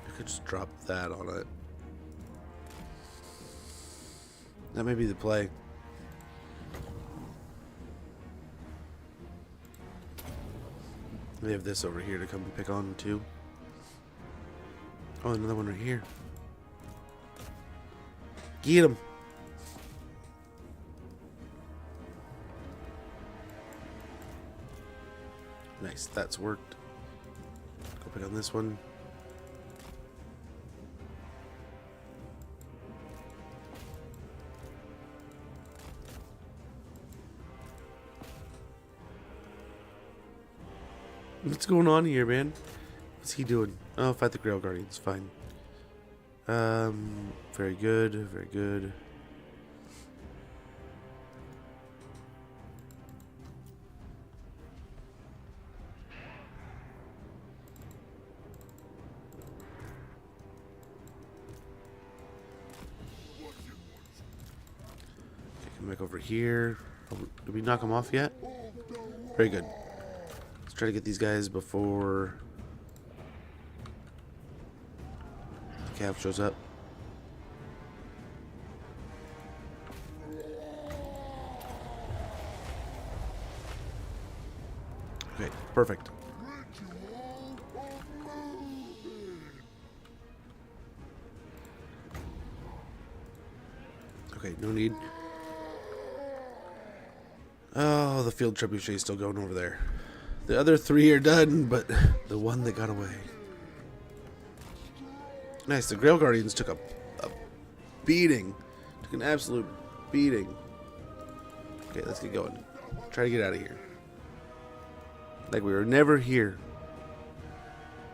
Speaker 1: I could just drop that on it. That may be the play. They have this over here to come pick on too. Oh, another one right here. Get him. Nice, that's worked. Go pick on this one. What's going on here, man? What's he doing? Oh, fight the Grail Guardians. Fine. Very good. Very good. Okay, come back over here. Did we knock him off yet? Very good. Try to get these guys before cav shows up. Okay, perfect. Okay, no need. Oh, the field trebuchet is still going over there. The other 3 are done, but the one that got away. Nice, the Grail Guardians took a beating. Took an absolute beating. Okay, let's get going. Try to get out of here. Like we were never here.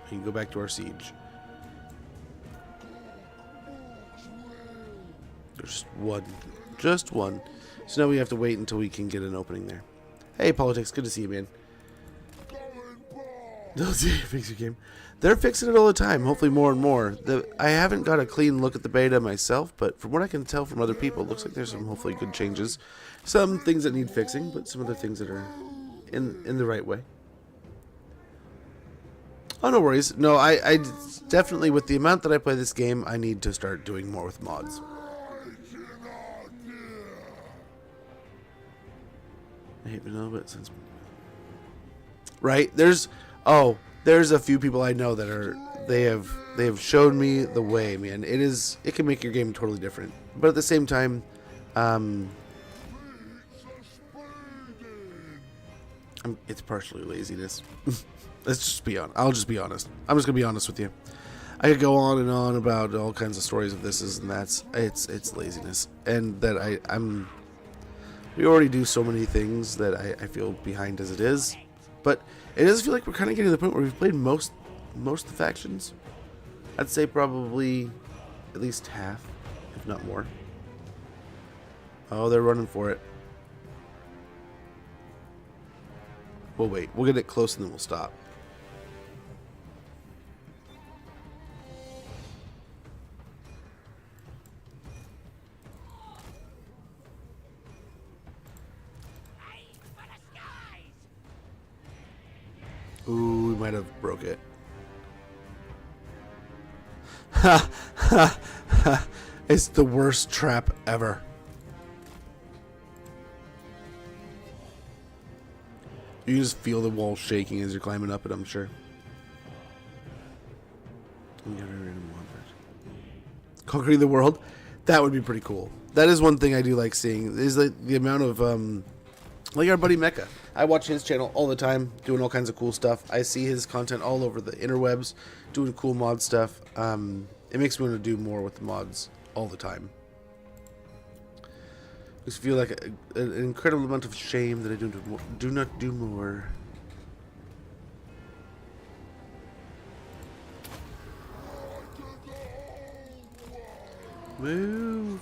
Speaker 1: We can go back to our siege. There's one. Just one. So now we have to wait until we can get an opening there. Hey, Politics, good to see you, man. They'll see you fix your game. They're fixing it all the time, hopefully more and more. I haven't got a clean look at the beta myself, but from what I can tell from other people, it looks like there's some hopefully good changes. Some things that need fixing, but some other things that are in the right way. Oh, no worries. No, I definitely, with the amount that I play this game, I need to start doing more with mods. I hate vanilla, but since right there's a few people I know that are they have showed me the way, man. It can make your game totally different, but at the same time, it's partially laziness. Let's just be honest. I'll just be honest. I'm just gonna be honest with you. I could go on and on about all kinds of stories of this and that's. It's laziness, and that we already do so many things that I feel behind as it is. But it does feel like we're kind of getting to the point where we've played most of the factions. I'd say probably at least half, if not more. Oh, they're running for it. We'll wait. We'll get it close and then we'll stop. Ooh, we might have broke it. Ha ha ha. It's the worst trap ever. You can just feel the wall shaking as you're climbing up it, I'm sure. Conquering the world? That would be pretty cool. That is one thing I do like seeing, is like the amount of like our buddy Mecha. I watch his channel all the time, doing all kinds of cool stuff. I see his content all over the interwebs, doing cool mod stuff. It makes me want to do more with the mods all the time. I just feel like an incredible amount of shame that I do not do more. Move.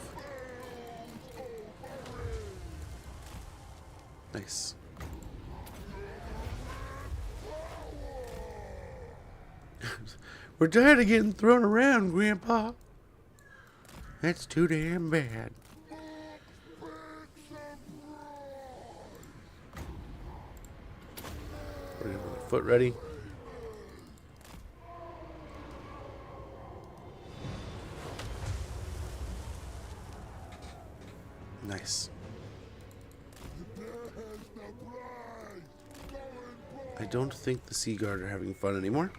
Speaker 1: Nice. We're tired of getting thrown around, Grandpa. That's too damn bad. We're gonna put my foot ready. Nice. I don't think the Sea Guard are having fun anymore.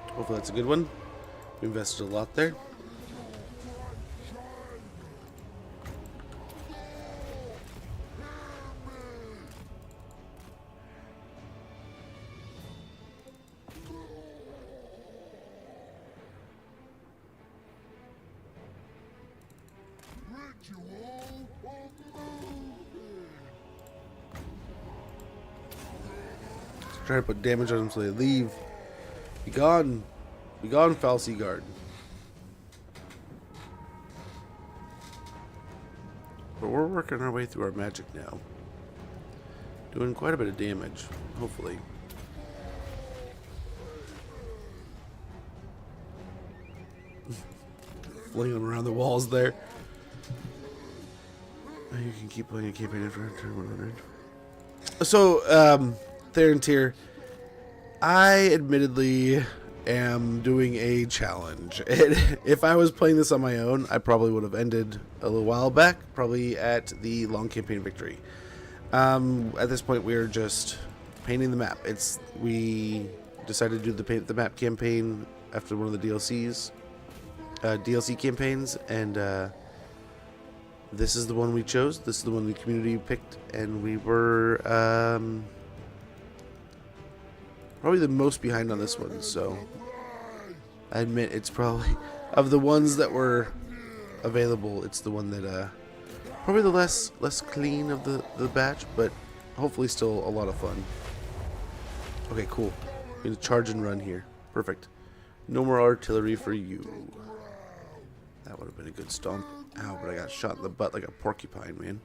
Speaker 1: Hopefully that's a good one. We invested a lot there. Try to put damage on them so they leave. Be gone. Be gone, foul Sea Guard. But we're working our way through our magic now. Doing quite a bit of damage, hopefully. fling them around the walls there. You can keep playing a campaign after turn 100. So, Theron Tier, I admittedly am doing a challenge. If I was playing this on my own, I probably would have ended a little while back, probably at the long campaign victory. At this point, we're just painting the map. We decided to do the paint the map campaign after one of the DLC campaigns, and this is the one we chose. This is the one the community picked, and we were probably the most behind on this one. So I admit it's probably, of the ones that were available, it's the one that probably the less clean of the batch, but hopefully still a lot of fun. Okay, cool. We're gonna charge and run here. Perfect. No more artillery for you. That would have been a good stomp. Ow, but I got shot in the butt like a porcupine, man.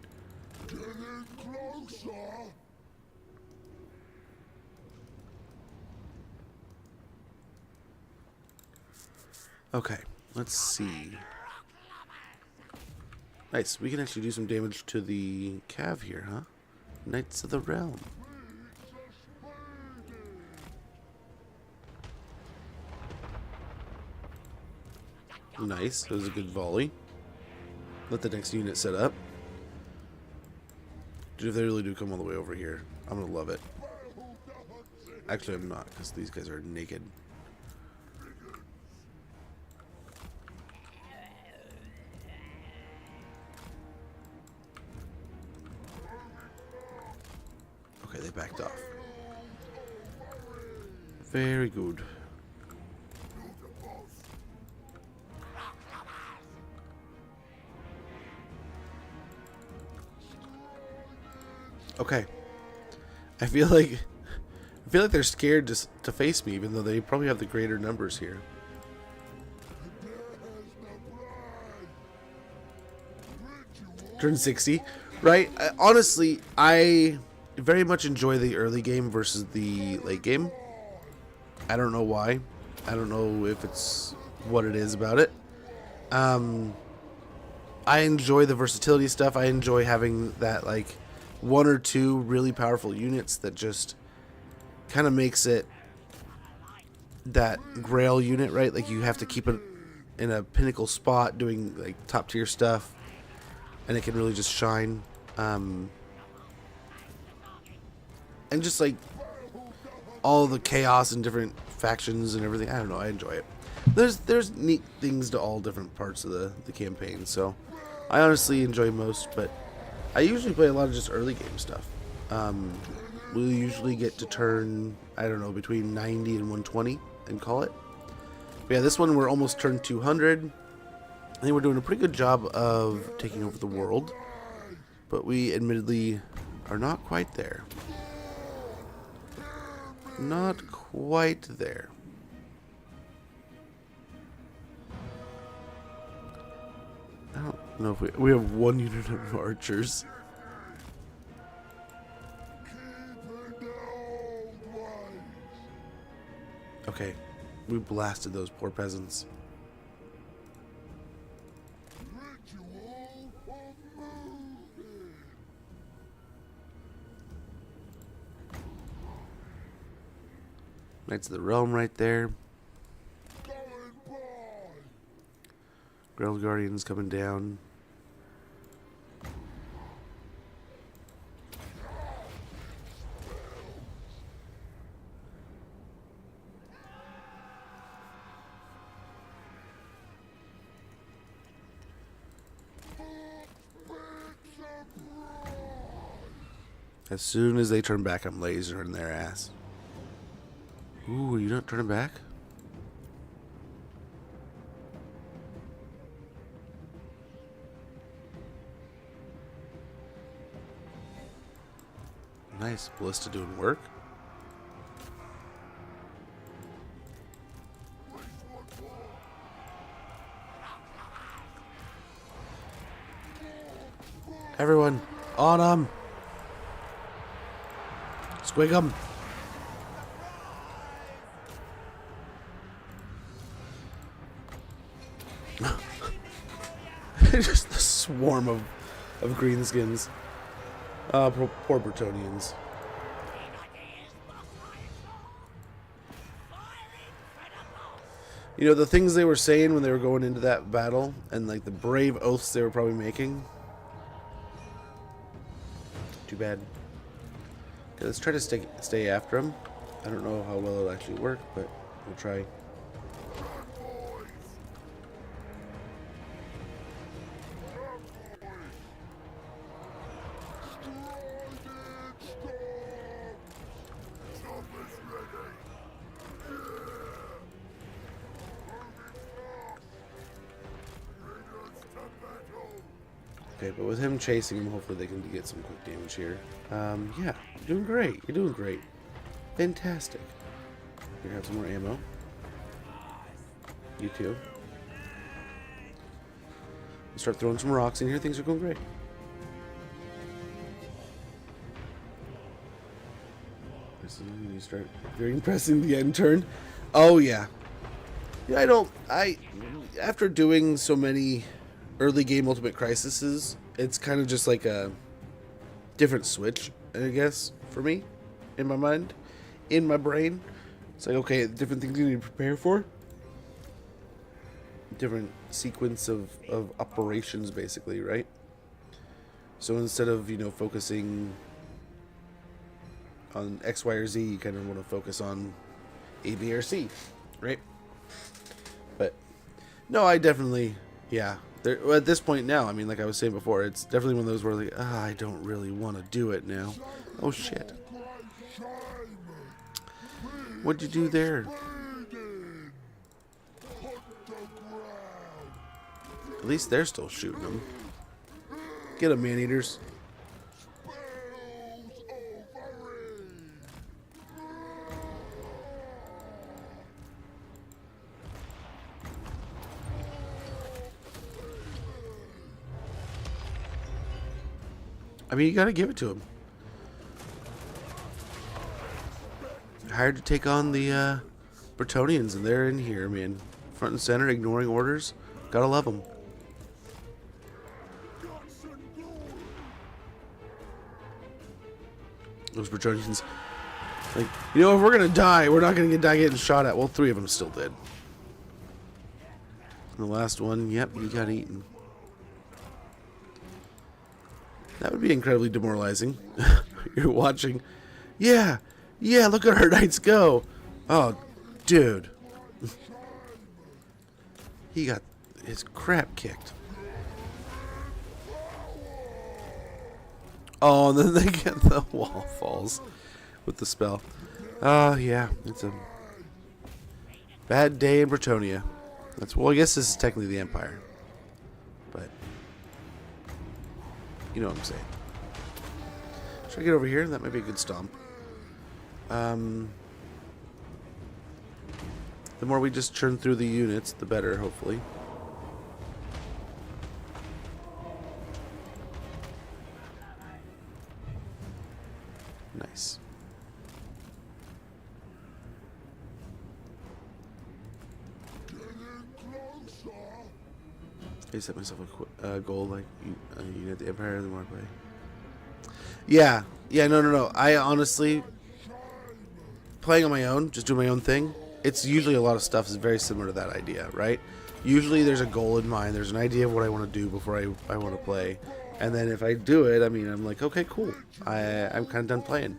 Speaker 2: Getting closer.
Speaker 1: Okay, let's see. Nice, we can actually do some damage to the cav here, huh? Knights of the Realm. Nice, that was a good volley. Let the next unit set up. Dude, if they really do come all the way over here, I'm gonna love it. Actually, I'm not, because these guys are naked. Okay, they backed off. Very good. Okay. I feel like they're scared to face me, even though they probably have the greater numbers here. Turn 60, right? Honestly, I very much enjoy the early game versus the late game. I don't know why. I don't know if it's what it is about it. I enjoy the versatility stuff. I enjoy having that, like, one or two really powerful units that just kind of makes it that grail unit, right? Like, you have to keep it in a pinnacle spot doing, like, top tier stuff, and it can really just shine. And just, like, all the chaos and different factions and everything. I don't know, I enjoy it. There's neat things to all different parts of the campaign, so I honestly enjoy most, but I usually play a lot of just early game stuff. We'll usually get to turn, I don't know, between 90 and 120 and call it. But yeah, this one we're almost turned 200. I think we're doing a pretty good job of taking over the world, but we admittedly are not quite there. Not quite there. I don't know if we have one unit of archers. Okay, we blasted those poor peasants. Knights of the Realm right there. Grail Guardians coming down. As soon as they turn back, I'm lasering their ass. Ooh, are you not turning back? Nice. Ballista doing work. Everyone, on 'em. Squig 'em. Just the swarm of greenskins. Poor Bretonians. You know, the things they were saying when they were going into that battle, and like the brave oaths they were probably making. Too bad. Okay, let's try to stay after him. I don't know how well it'll actually work, but we'll try. Okay, but with him chasing him, hopefully they can get some quick damage here. Yeah, you're doing great. You're doing great. Fantastic. Here, have some more ammo. You too. Start throwing some rocks in here. Things are going great. You start pressing the end turn. Oh yeah. Yeah, after doing so many early game Ultimate Crisises, it's kind of just like a different switch, I guess, for me, in my mind, in my brain. It's like, okay, different things you need to prepare for. Different sequence of operations, basically, right? So instead of, focusing on X, Y, or Z, you kind of want to focus on A, B, or C, right? But, no, I definitely, yeah. At this point now, I mean, like I was saying before, it's definitely one of those where, like, I don't really want to do it now. Oh, shit. What'd you do there? At least they're still shooting them. Get them, man-eaters. I mean, you gotta give it to him. Hired to take on the Bretonians, and they're in here, man. Front and center, ignoring orders. Gotta love them. Those Bretonians, like, if we're gonna die, we're not gonna die getting shot at. Well, 3 of them still did. And the last one, yep, you got eaten. That would be incredibly demoralizing. You're watching. Yeah, look at our knights go. Oh, dude. He got his crap kicked. Oh, and then they get the wall falls with the spell. Yeah, it's a bad day in Bretonia. Well, I guess this is technically the Empire. But you know what I'm saying. Should I get over here? That might be a good stomp. The more we just churn through the units, the better, hopefully. Nice. I set myself a goal, like, you the Empire, and want to play. Yeah, no. I honestly, playing on my own, just doing my own thing, it's usually a lot of stuff is very similar to that idea, right? Usually there's a goal in mind, there's an idea of what I want to do before I want to play. And then if I do it, I mean, I'm like, okay, cool. I'm kind of done playing.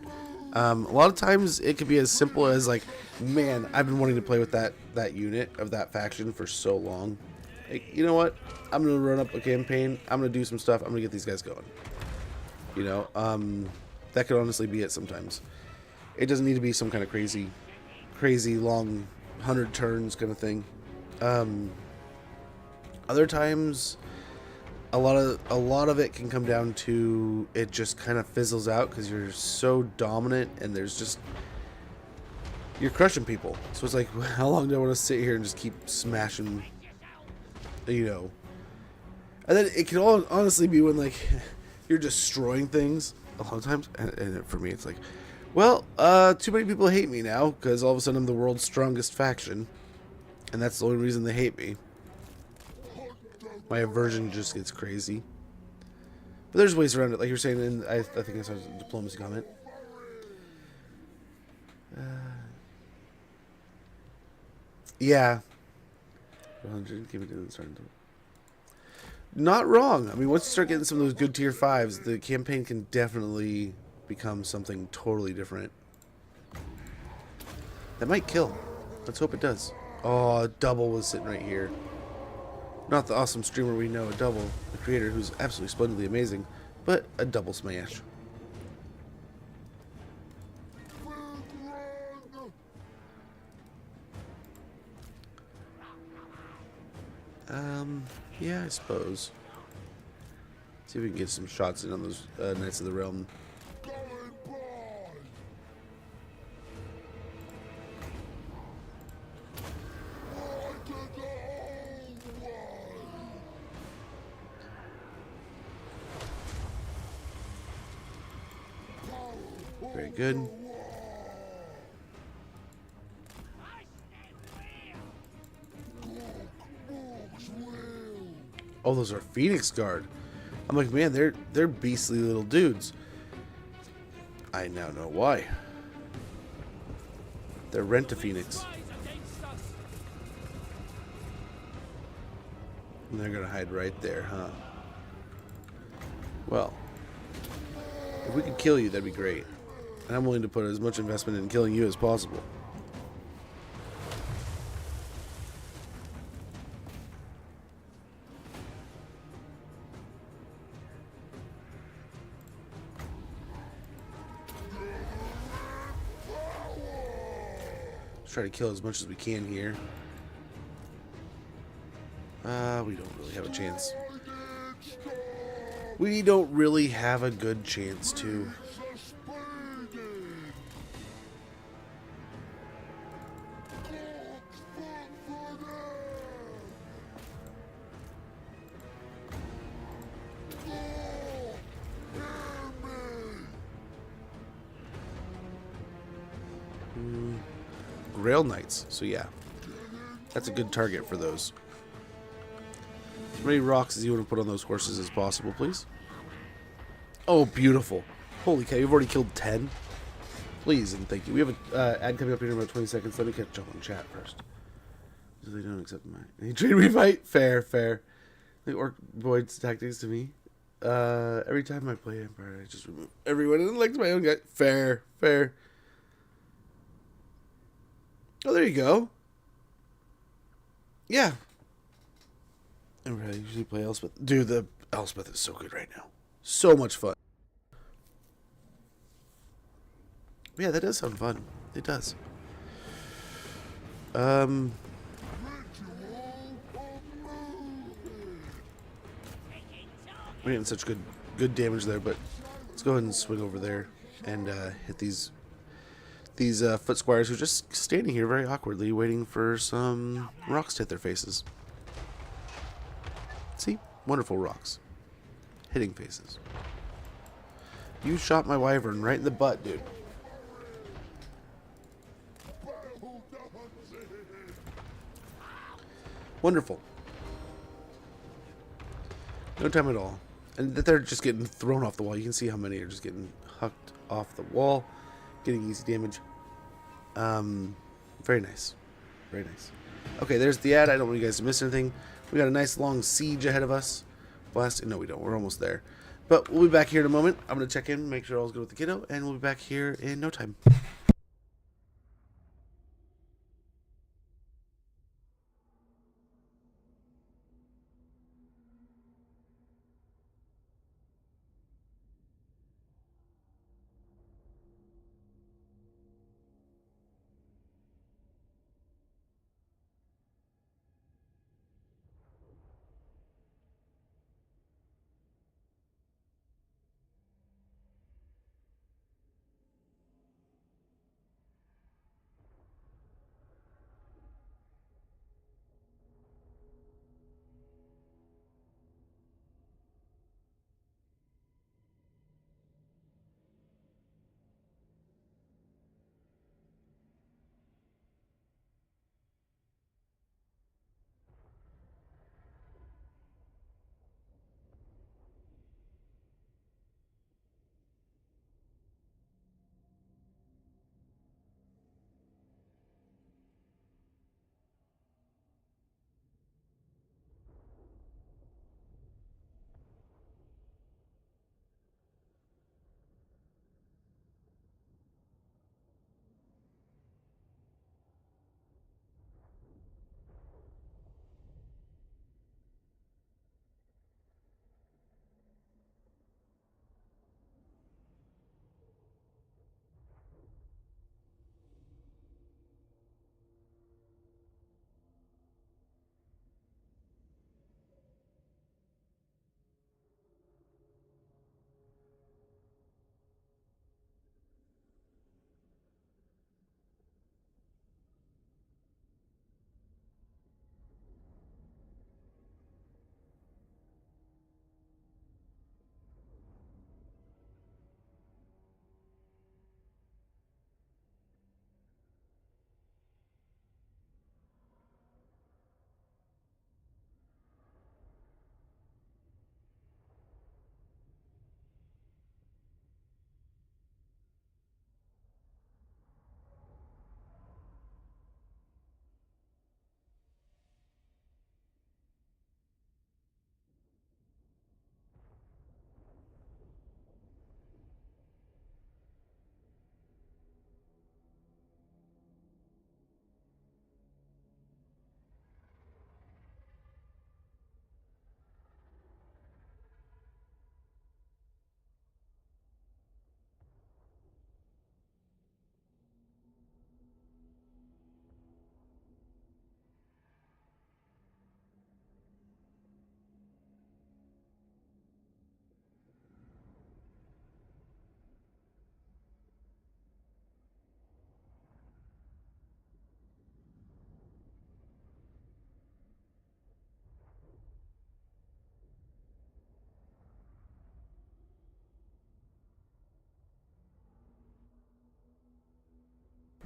Speaker 1: A lot of times it could be as simple as like, man, I've been wanting to play with that unit of that faction for so long. Like, you know what? I'm going to run up a campaign. I'm going to do some stuff. I'm going to get these guys going. That could honestly be it sometimes. It doesn't need to be some kind of crazy long 100 turns kind of thing. Other times, a lot of it can come down to it just kind of fizzles out because you're so dominant and you're crushing people. So it's like, how long do I want to sit here and just keep smashing, And then it can all honestly be when like you're destroying things a lot of times, and for me it's like, well, too many people hate me now because all of a sudden I'm the world's strongest faction, and that's the only reason they hate me. my aversion just gets crazy. But there's ways around it, like you were saying, and I think I saw a diplomacy comment. Yeah. 100, give it to the starting. Not wrong. I mean, once you start getting some of those good tier 5s, the campaign can definitely become something totally different. That might kill. Let's hope it does. Oh, a double was sitting right here. Not the awesome streamer we know, a double. The creator who's absolutely splendidly amazing, but a double smash. Yeah, I suppose. See if we can get some shots in on those Knights of the Realm. Very good. Oh, those are Phoenix Guard. I'm like, man, they're beastly little dudes. I now know why. They're Rent-A-Phoenix. And they're gonna hide right there, huh? Well, if we could kill you, that'd be great. And I'm willing to put as much investment in killing you as possible. Let's try to kill as much as we can here. We don't really have a chance. We don't really have a good chance to. Grail Knights, so yeah. That's a good target for those. As many rocks as you want to put on those horses as possible, please. Oh, beautiful. Holy cow, you've already killed 10? Please and thank you. We have an ad coming up here in about 20 seconds. Let me catch up on chat first. So they don't accept my... Any trade we fight? Fair, fair. The Orc Void's tactics to me. Every time I play Empire, I just remove everyone and elect my own guy. Fair, fair. Oh, there you go. Yeah. I usually play Elspeth. Dude, the Elspeth is so good right now. So much fun. Yeah, that does sound fun. It does. We're getting such good damage there, but let's go ahead and swing over there and hit these foot squires who are just standing here very awkwardly waiting for some rocks to hit their faces. See? Wonderful rocks. Hitting faces. You shot my wyvern right in the butt, dude. Wonderful. No time at all. And that they're just getting thrown off the wall. You can see how many are just getting hucked off the wall. Getting easy damage. Very nice. Very nice. Okay, there's the ad. I don't want you guys to miss anything. We got a nice long siege ahead of us. Blast. No, we don't. We're almost there. But we'll be back here in a moment. I'm going to check in, make sure all's good with the kiddo, and we'll be back here in no time.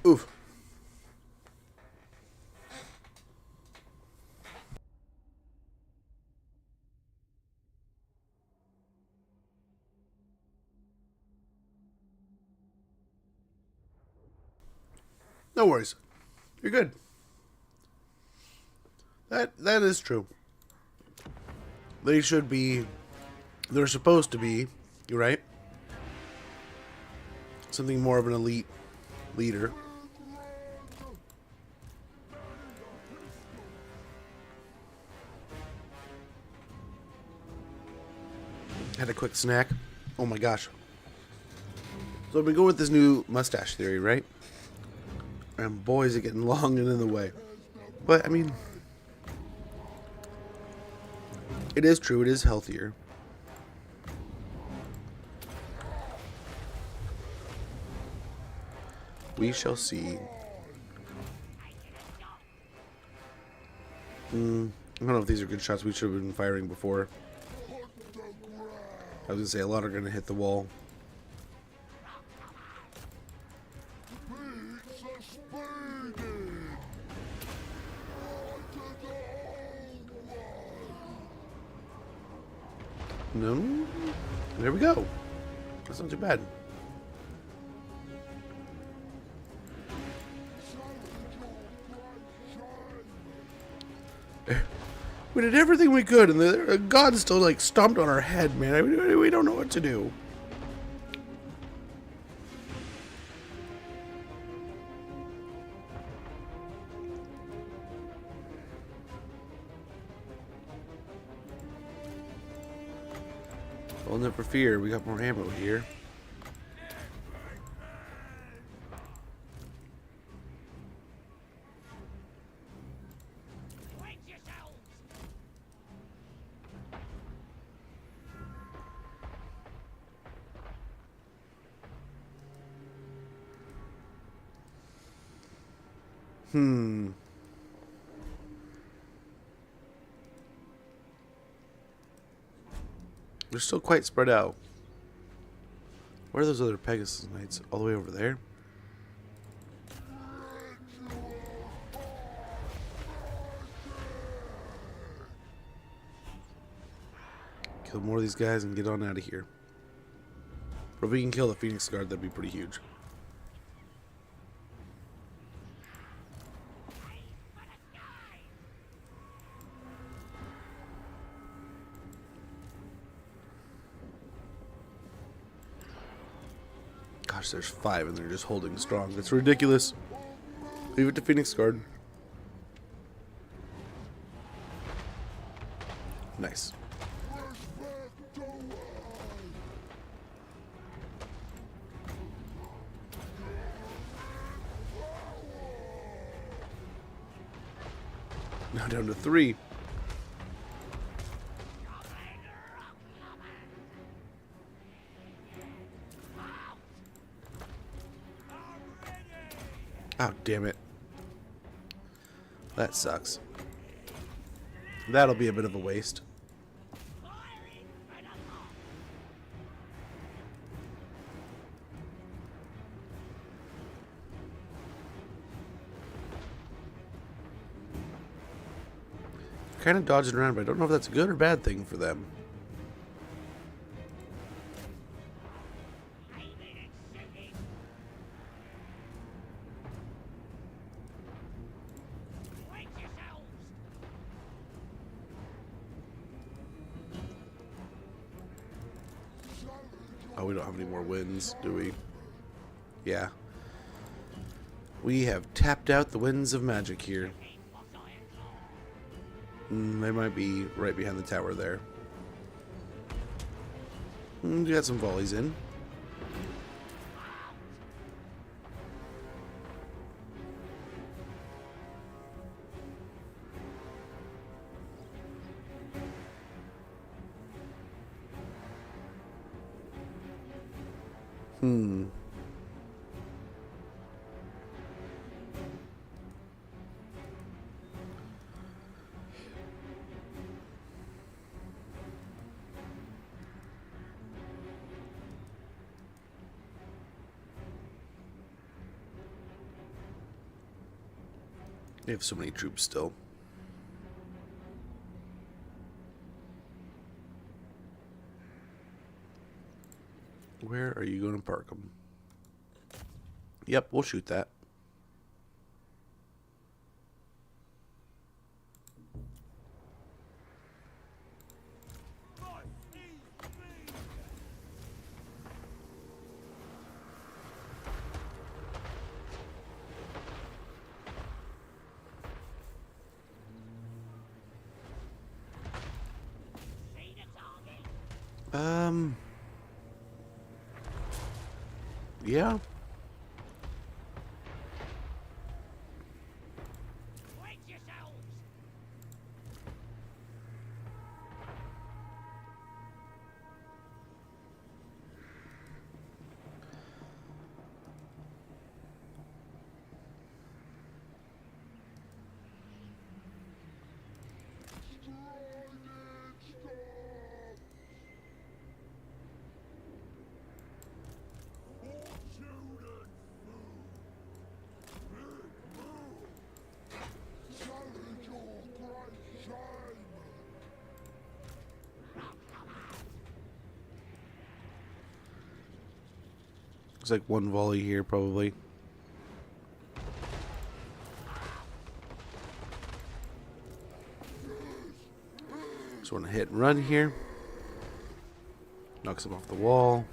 Speaker 1: Oof. No worries. You're good. That is true. They should be. They're supposed to be. You're right. Something more of an elite leader. Had a quick snack. Oh my gosh. So I've been going with this new mustache theory, right? And boy, is it getting long and in the way. But, I mean, it is true. It is healthier. We shall see. I don't know if these are good shots. We should have been firing before. I was going to say, a lot are going to hit the wall. No. There we go. That's not too bad. We did everything we could, and the god still like stomped on our head, man. We don't know what to do. Well, never fear. We got more ammo here. They're still quite spread out. Where are those other Pegasus Knights? All the way over there? Kill more of these guys and get on out of here. But if we can kill the Phoenix Guard, that'd be pretty huge. Gosh, there's 5 and they're just holding strong. That's ridiculous. Leave it to Phoenix Guard. Nice. Now down to 3. Oh, damn it. That sucks. That'll be a bit of a waste. Kind of dodging around, but I don't know if that's a good or bad thing for them. Oh, we don't have any more wins, do we? Yeah. We have tapped out the winds of magic here. They might be right behind the tower there. We got some volleys in. They have so many troops still. Where are you going to park them? Yep, we'll shoot that. Yeah. Looks like one volley here, probably. Just want to hit and run here. Knocks him off the wall.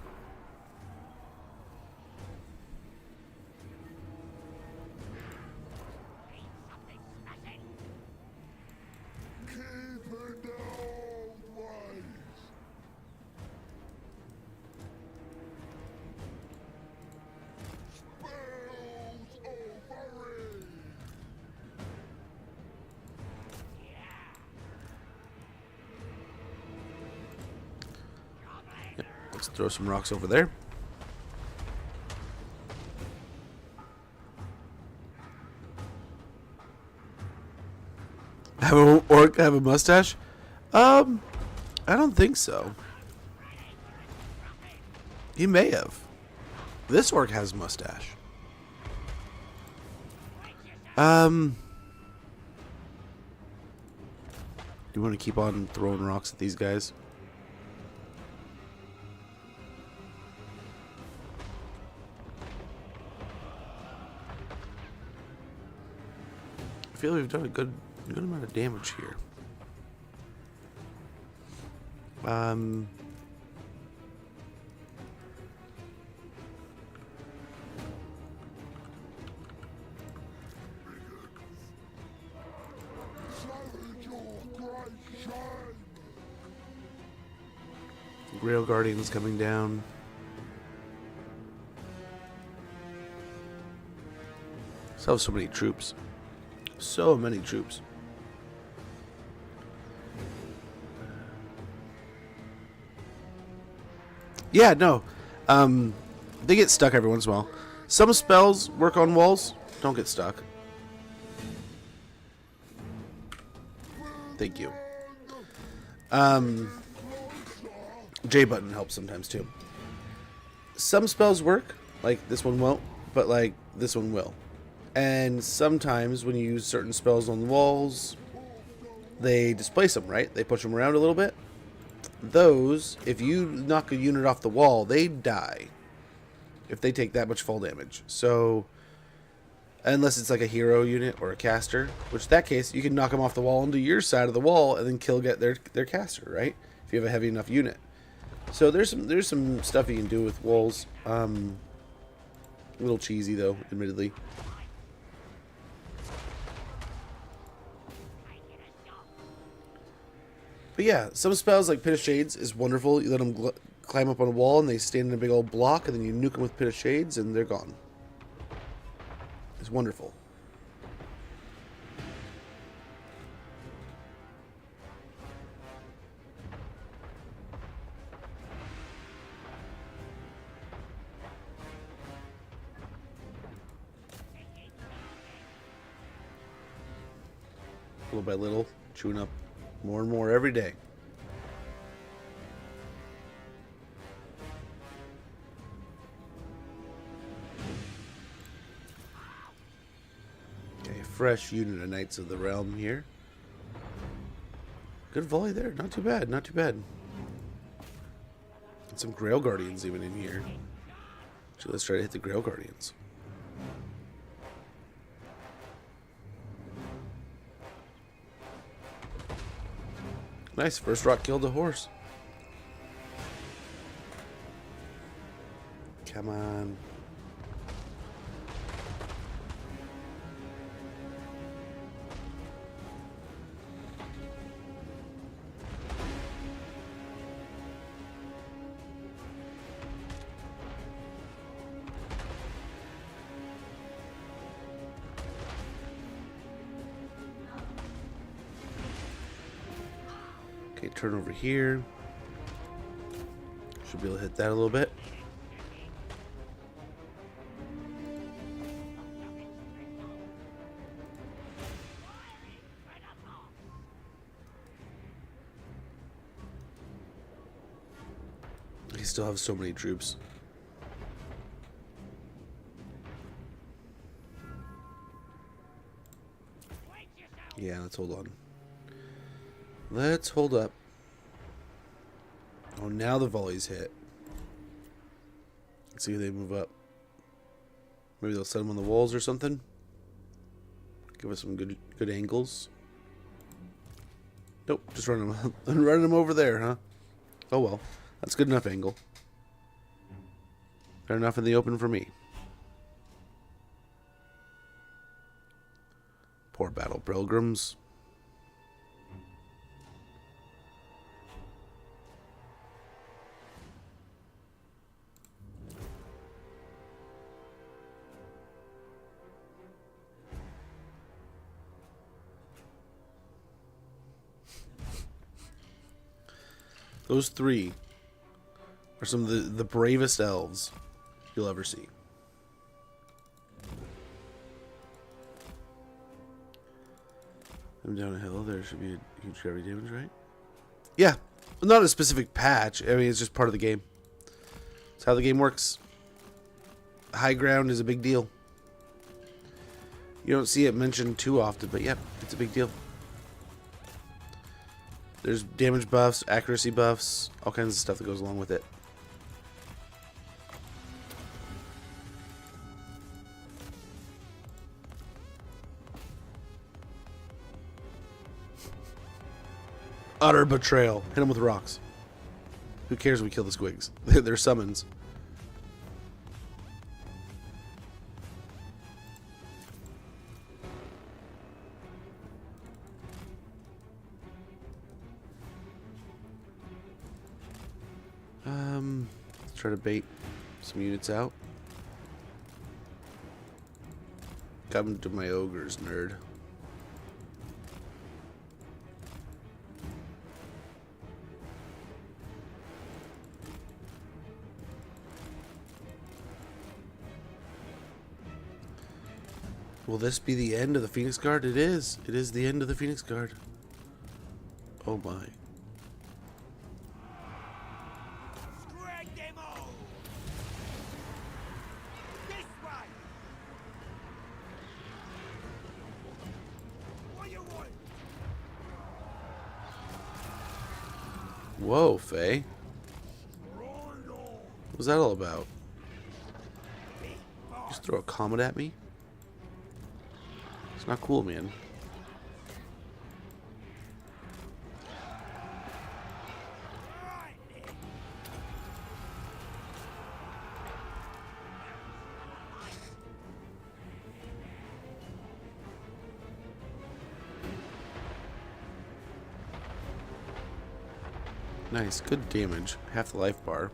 Speaker 1: Let's throw some rocks over there. Have an orc have a mustache? I don't think so. He may have. This orc has a mustache. Do you want to keep on throwing rocks at these guys? I feel we've done a good amount of damage here. Grail Guardians coming down. So many troops. So many troops. Yeah, no. They get stuck every once in a while. Some spells work on walls. Don't get stuck. Thank you. J button helps sometimes too. Some spells work, like this one won't, but like this one will. And sometimes when you use certain spells on walls, they displace them, right? They push them around a little bit. Those, if you knock a unit off the wall, they die if they take that much fall damage. So, unless it's like a hero unit or a caster, which in that case, you can knock them off the wall into your side of the wall and then get their caster, right? If you have a heavy enough unit. So there's some stuff you can do with walls. A little cheesy though, admittedly. But yeah, some spells like Pit of Shades is wonderful. You let them climb up on a wall and they stand in a big old block, and then you nuke them with Pit of Shades and they're gone. It's wonderful. Little by little, chewing up more and more every day. Okay, fresh unit of Knights of the Realm here. Good volley there. Not too bad. Not too bad. And some Grail Guardians even in here. So let's try to hit the Grail Guardians. Nice. First rock killed a horse. Come on. Okay, turn over here. Should be able to hit that a little bit. He still have so many troops. Yeah, let's hold on. Let's hold up. Oh, now the volleys hit. Let's see if they move up. Maybe they'll set them on the walls or something. Give us some good angles. Nope, just running them, running them over there, huh? Oh well, that's good enough angle. Fair enough in the open for me. Poor battle pilgrims. Those three are some of the bravest elves you'll ever see. I'm down a hill. There should be a huge gravity damage, right? Yeah. Not a specific patch. I mean, it's just part of the game. It's how the game works. High ground is a big deal. You don't see it mentioned too often, but yep, it's a big deal. There's damage buffs, accuracy buffs, all kinds of stuff that goes along with it. Utter betrayal. Hit them with rocks. Who cares if we kill the squigs? They're summons. Let's try to bait some units out. Come to my ogres, nerd. Will this be the end of the Phoenix Guard? It is. It is the end of the Phoenix Guard. Oh my. Whoa, Faye. What was that all about? Just throw a comet at me? It's not cool, man. Nice, good damage. Half the life bar.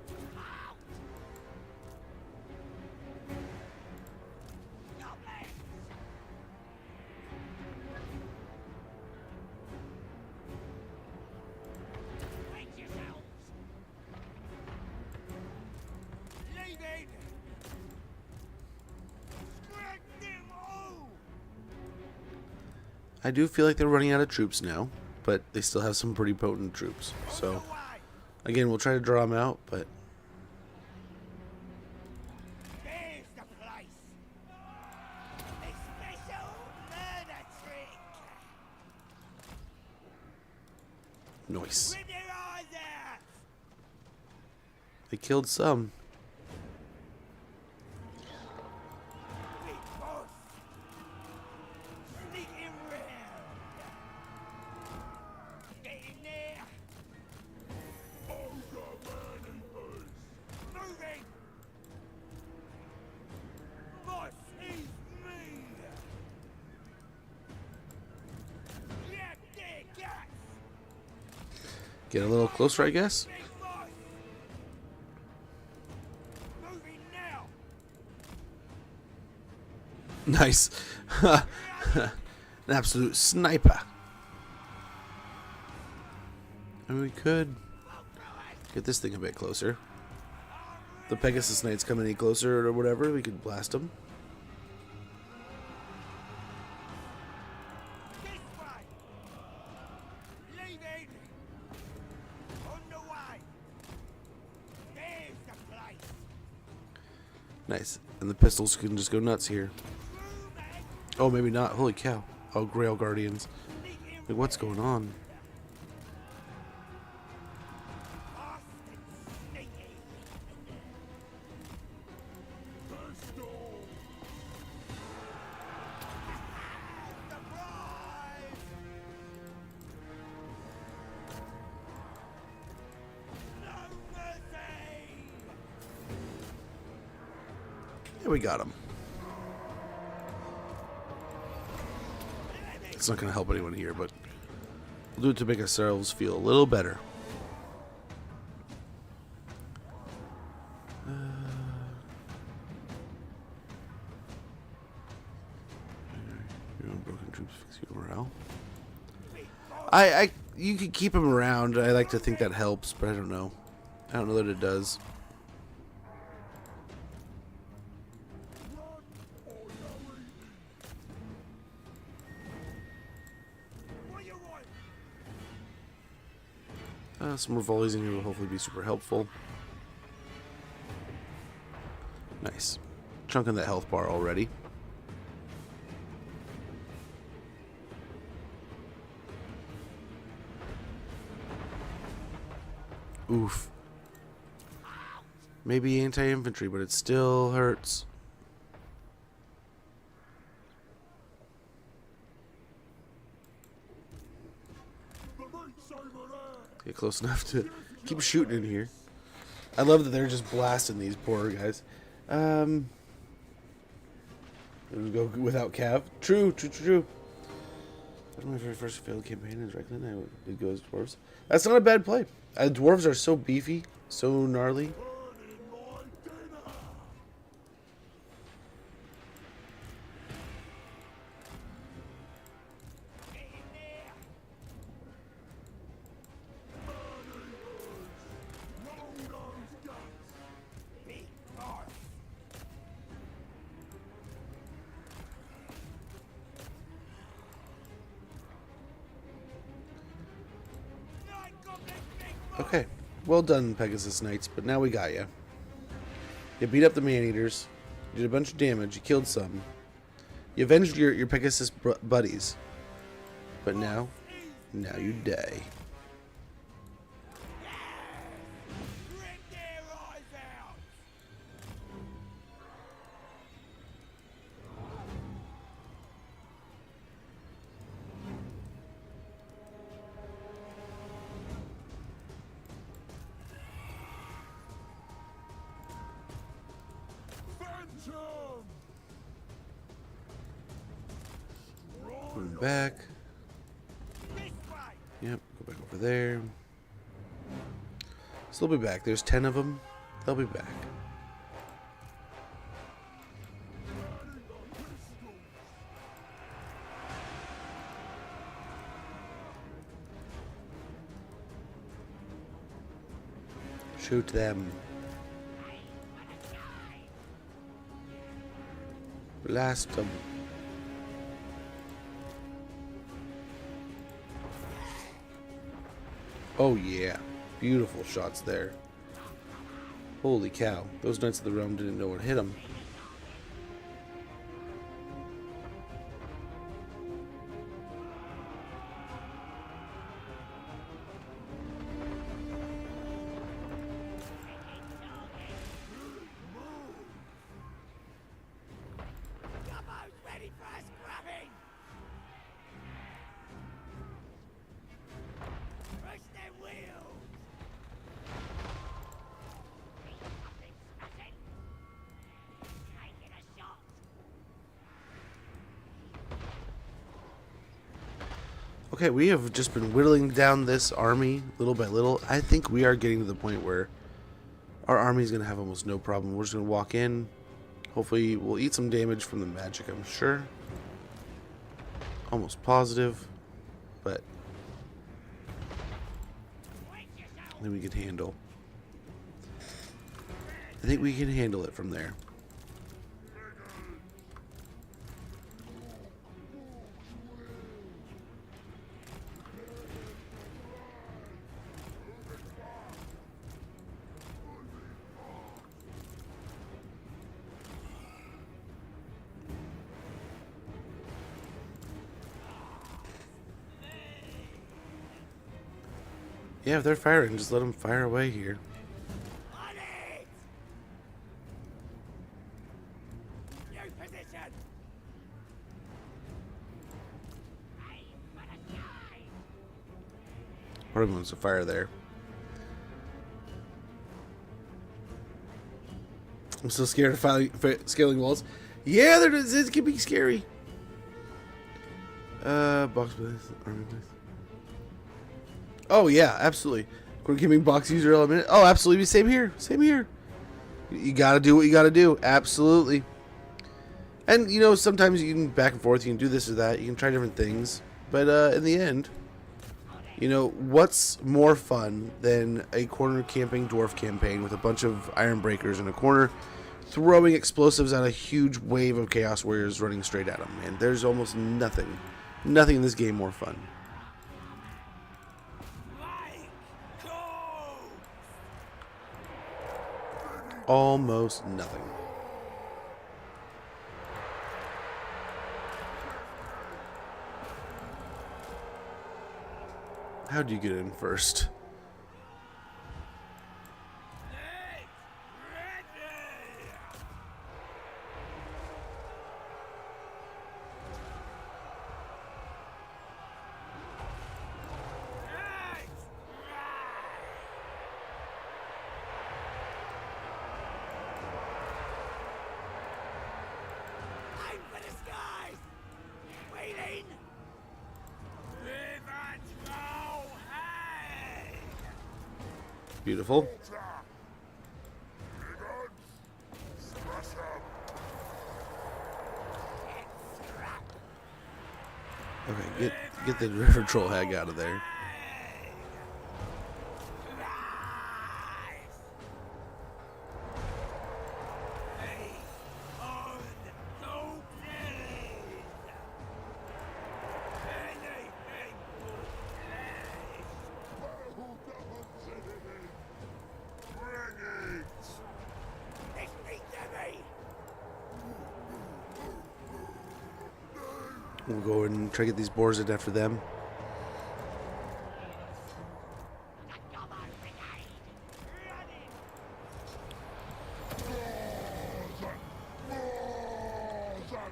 Speaker 1: I do feel like they're running out of troops now, but they still have some pretty potent troops. So, again, we'll try to draw them out, but...
Speaker 3: There's the place. A special murder
Speaker 1: Nice.
Speaker 3: Rip their eyes out!
Speaker 1: They killed some.
Speaker 3: Big boss! Sneaking round! Get in there! Moving! Boss is me! Yeah, there, guts!
Speaker 1: Get a little closer, I guess.
Speaker 3: Big boss! Moving now!
Speaker 1: Nice. An absolute sniper. And we could get this thing a bit closer. The Pegasus Knights come any closer or whatever, we could blast them.
Speaker 3: This way! Leaving! On the way! There's the place!
Speaker 1: Nice. And the pistols can just go nuts here.
Speaker 3: Moving!
Speaker 1: Oh, maybe not. Holy cow. Oh, Grail Guardians. Like, what's going on?
Speaker 3: Bastard sneaky! Surprise! No mercy!
Speaker 1: Yeah, we got him. It's not going to help anyone here, but we'll do it to make ourselves feel a little better. Your own broken troops fix your morale. You could keep him around. I like to think that helps, but I don't know. I don't know that it does.
Speaker 3: What you want?
Speaker 1: Some more volleys in here will hopefully be super helpful. Nice. Chunking that health bar already. Oof. Maybe anti-infantry, but it still hurts. Get close enough to keep shooting in here. I love that they're just blasting these poor guys. We'll go without Cav. True. That's my very first failed campaign in Reckland. It goes dwarves. That's not a bad play. Dwarves are so beefy, so gnarly.
Speaker 3: Get in there! Big boss! Night goblin, big boss!
Speaker 1: Okay, well done, Pegasus Knights, but now we got you. You beat up the man-eaters, you did a bunch of damage, you killed some, you avenged your Pegasus buddies, but now you die.
Speaker 3: Rip their eyes out!
Speaker 2: Phantom!
Speaker 1: Going back.
Speaker 3: This way!
Speaker 1: Yep, go back over there. So they'll be back. There's 10 of them. They'll be back. Shoot them. Blast them. Oh yeah, beautiful shots there. Holy cow, those Knights of the Realm didn't know what hit them. Okay, we have just been whittling down this army little by little. I think we are getting to the point where our army is going to have almost no problem. We're just going to walk in. Hopefully we'll eat some damage from the magic, I'm sure. Almost positive. But I think we can handle. I think we can handle it from there. Yeah, if they're firing, just let them fire away here.
Speaker 3: On it! New position!
Speaker 1: Probably wants to fire there. I'm so scared of scaling walls. Yeah, it can be scary. Box place, army place. Oh yeah, absolutely. Giving box user element. Oh, absolutely. Same here. Same here. You gotta do what you gotta do. Absolutely. And you know, sometimes you can back and forth. You can do this or that. You can try different things. But in the end, you know, what's more fun than a corner camping dwarf campaign with a bunch of iron breakers in a corner, throwing explosives at a huge wave of chaos warriors running straight at them? Man, there's almost nothing in this game more fun. Almost nothing. How do you get in first?
Speaker 3: Aim for the skies! Waiting! Live and go high!
Speaker 1: Beautiful. Okay, get the river troll hag out of there. We'll go and try to get these boars in after them.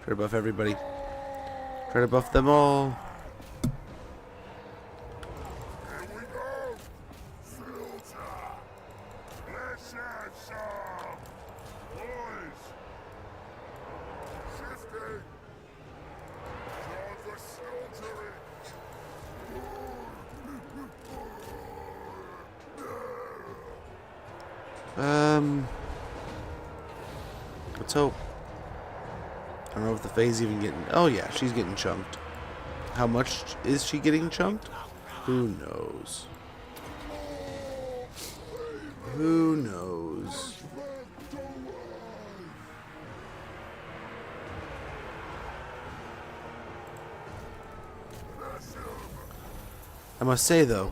Speaker 1: Try to buff everybody. Try to buff them all.
Speaker 2: Here we go! Filter! Let's have some! Boys! Shifting! Time for filtering!
Speaker 1: Let's hope. I don't know if the Fae's even getting... Oh yeah, she's getting chunked. How much is she getting chunked? Who knows? Who knows? I must say though,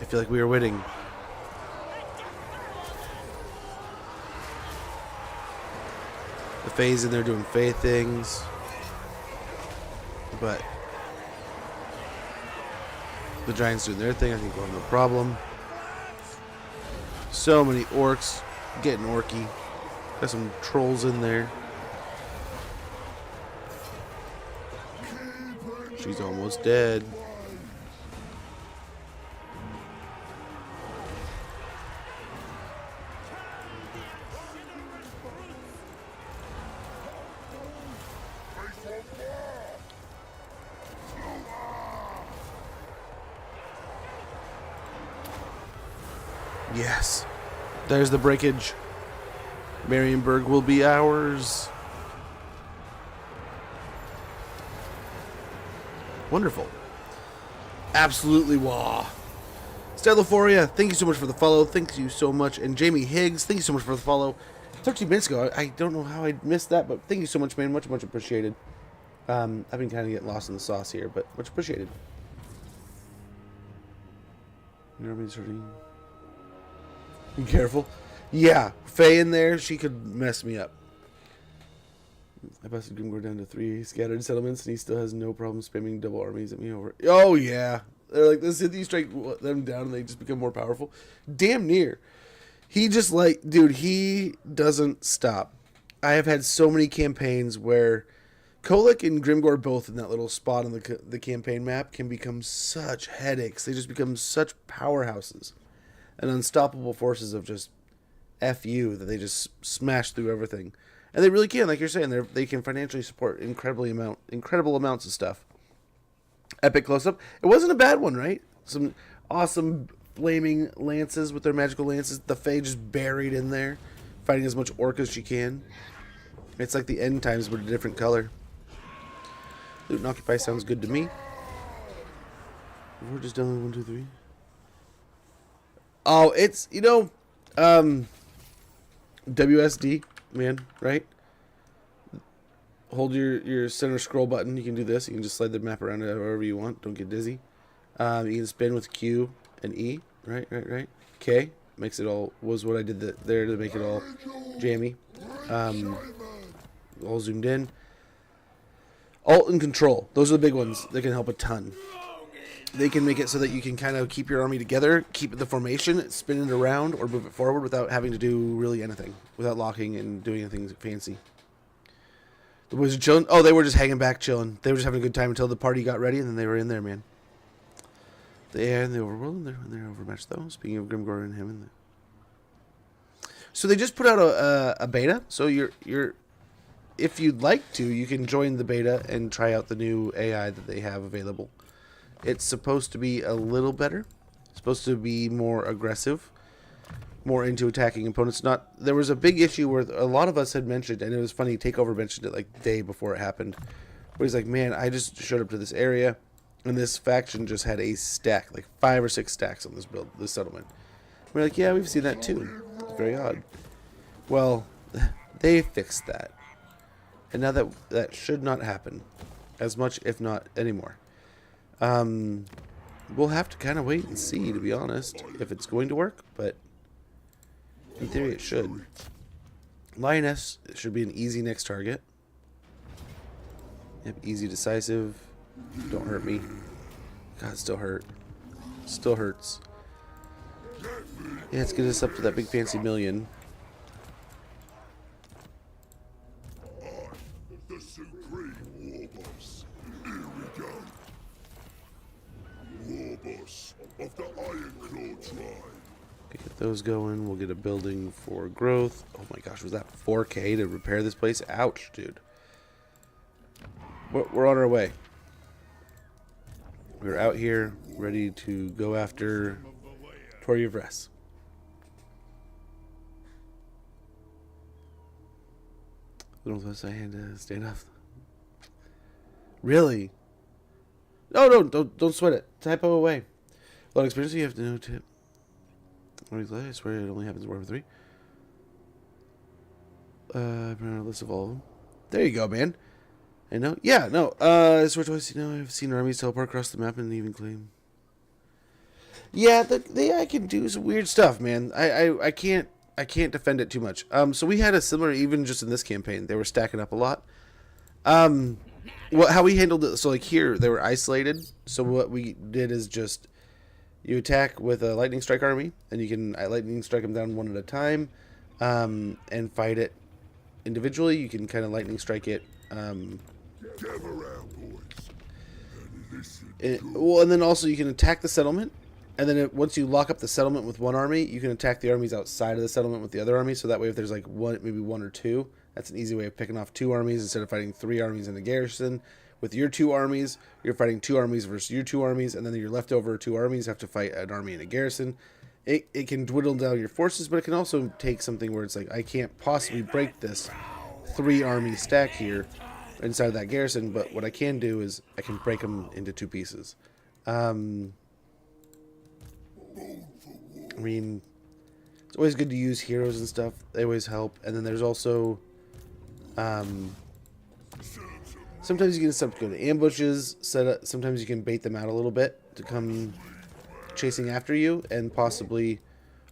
Speaker 1: I feel like we are winning. The Fae's in there doing Fae things, but the Giants doing their thing. I think we'll have no problem. So many orcs getting orky. Got some trolls in there. She's almost dead. Yes. There's the breakage. Marienburg will be ours. Wonderful. Absolutely wah. Stellophoria, thank you so much for the follow. Thank you so much. And Jamie Higgs, thank you so much for the follow. 13 minutes ago, I don't know how I missed that, but thank you so much, man. Much, much appreciated. I've been kind of getting lost in the sauce here, but much appreciated. Be careful. Yeah, Faye in there, she could mess me up. I busted Grimgor down to 3 scattered settlements, and he still has no problem spamming double armies at me over. Oh, yeah. They're like, let's hit these, strike them down, and they just become more powerful. Damn near. He just like, dude, he doesn't stop. I have had so many campaigns where Kolick and Grimgor both in that little spot on the campaign map can become such headaches. They just become such powerhouses and unstoppable forces of just F you that they just smash through everything. And they really can, like you're saying, they can financially support incredible amounts of stuff. Epic close-up. It wasn't a bad one, right? Some awesome flaming lances with their magical lances. The Fae just buried in there, fighting as much orc as she can. It's like the end times, but a different color. Loot and occupy sounds good to me. We're just done with 1, 2, 3. Oh, it's, WSD, man, right? Hold your center scroll button. You can do this. You can just slide the map around however you want. Don't get dizzy. You can spin with Q and E. Right. K makes it all, was what I did there to make it all jammy. All zoomed in. Alt and Control. Those are the big ones that can help a ton. They can make it so that you can kind of keep your army together, keep the formation, spin it around, or move it forward without having to do really anything, without locking and doing anything fancy. The boys are chilling. Oh, they were just hanging back, chilling. They were just having a good time until the party got ready, and then they were in there, man. And the overworld, and they're overmatched, though. Speaking of Grimgor and him, and so they just put out a beta. So you're, if you'd like to, you can join the beta and try out the new AI that they have available. It's supposed to be a little better. It's supposed to be more aggressive, more into attacking opponents. There was a big issue where a lot of us had mentioned, and it was funny, Takeover mentioned it like the day before it happened, where he's like, man, I just showed up to this area, and this faction just had a stack, like 5 or 6 stacks on this settlement. We're like, yeah, we've seen that too. It's very odd. Well, they fixed that. And now that should not happen as much, if not anymore. We'll have to kind of wait and see, to be honest, if it's going to work, but in theory it should. Lioness should be an easy next target. Yep, easy, decisive. Don't hurt me. God, still hurt. Still hurts. Yeah, let's get us up to that big fancy million.
Speaker 2: The supreme war boss. Here we go. War boss of the Ironclaw tribe.
Speaker 1: Get those going. We'll get a building for growth. Oh my gosh, was that 4K to repair this place? Ouch, dude. We're on our way. We're out here, ready to go after Tory of Rest. Northwest hand to stand off. Really? No, don't sweat it. Typo away. A lot of experience, you have to know tip. I swear it only happens in Warfare 3. A list of all of them. There you go, man. I know. Yeah, no. I swear twice, I've seen armies teleport across the map and even claim. Yeah, the AI can do some weird stuff, man. I can't defend it too much. So we had a similar, even just in this campaign, they were stacking up a lot. How we handled it, so like here, they were isolated. So what we did is just, you attack with a lightning strike army, and you can lightning strike them down one at a time, and fight it individually. You can kind of lightning strike it. And then also you can attack the settlement, and then once you lock up the settlement with one army, you can attack the armies outside of the settlement with the other army. So that way, if there's like maybe one or two, that's an easy way of picking off 2 armies instead of fighting 3 armies in a garrison. With your 2 armies, you're fighting 2 armies versus your 2 armies, and then your leftover 2 armies have to fight an army in a garrison. it can dwindle down your forces, but it can also take something where it's like, I can't possibly break this 3-army stack here inside of that garrison, but what I can do is I can break them into 2 pieces. I mean, it's always good to use heroes and stuff. They always help. And then there's also sometimes you can set up good ambushes, sometimes you can bait them out a little bit to come chasing after you and possibly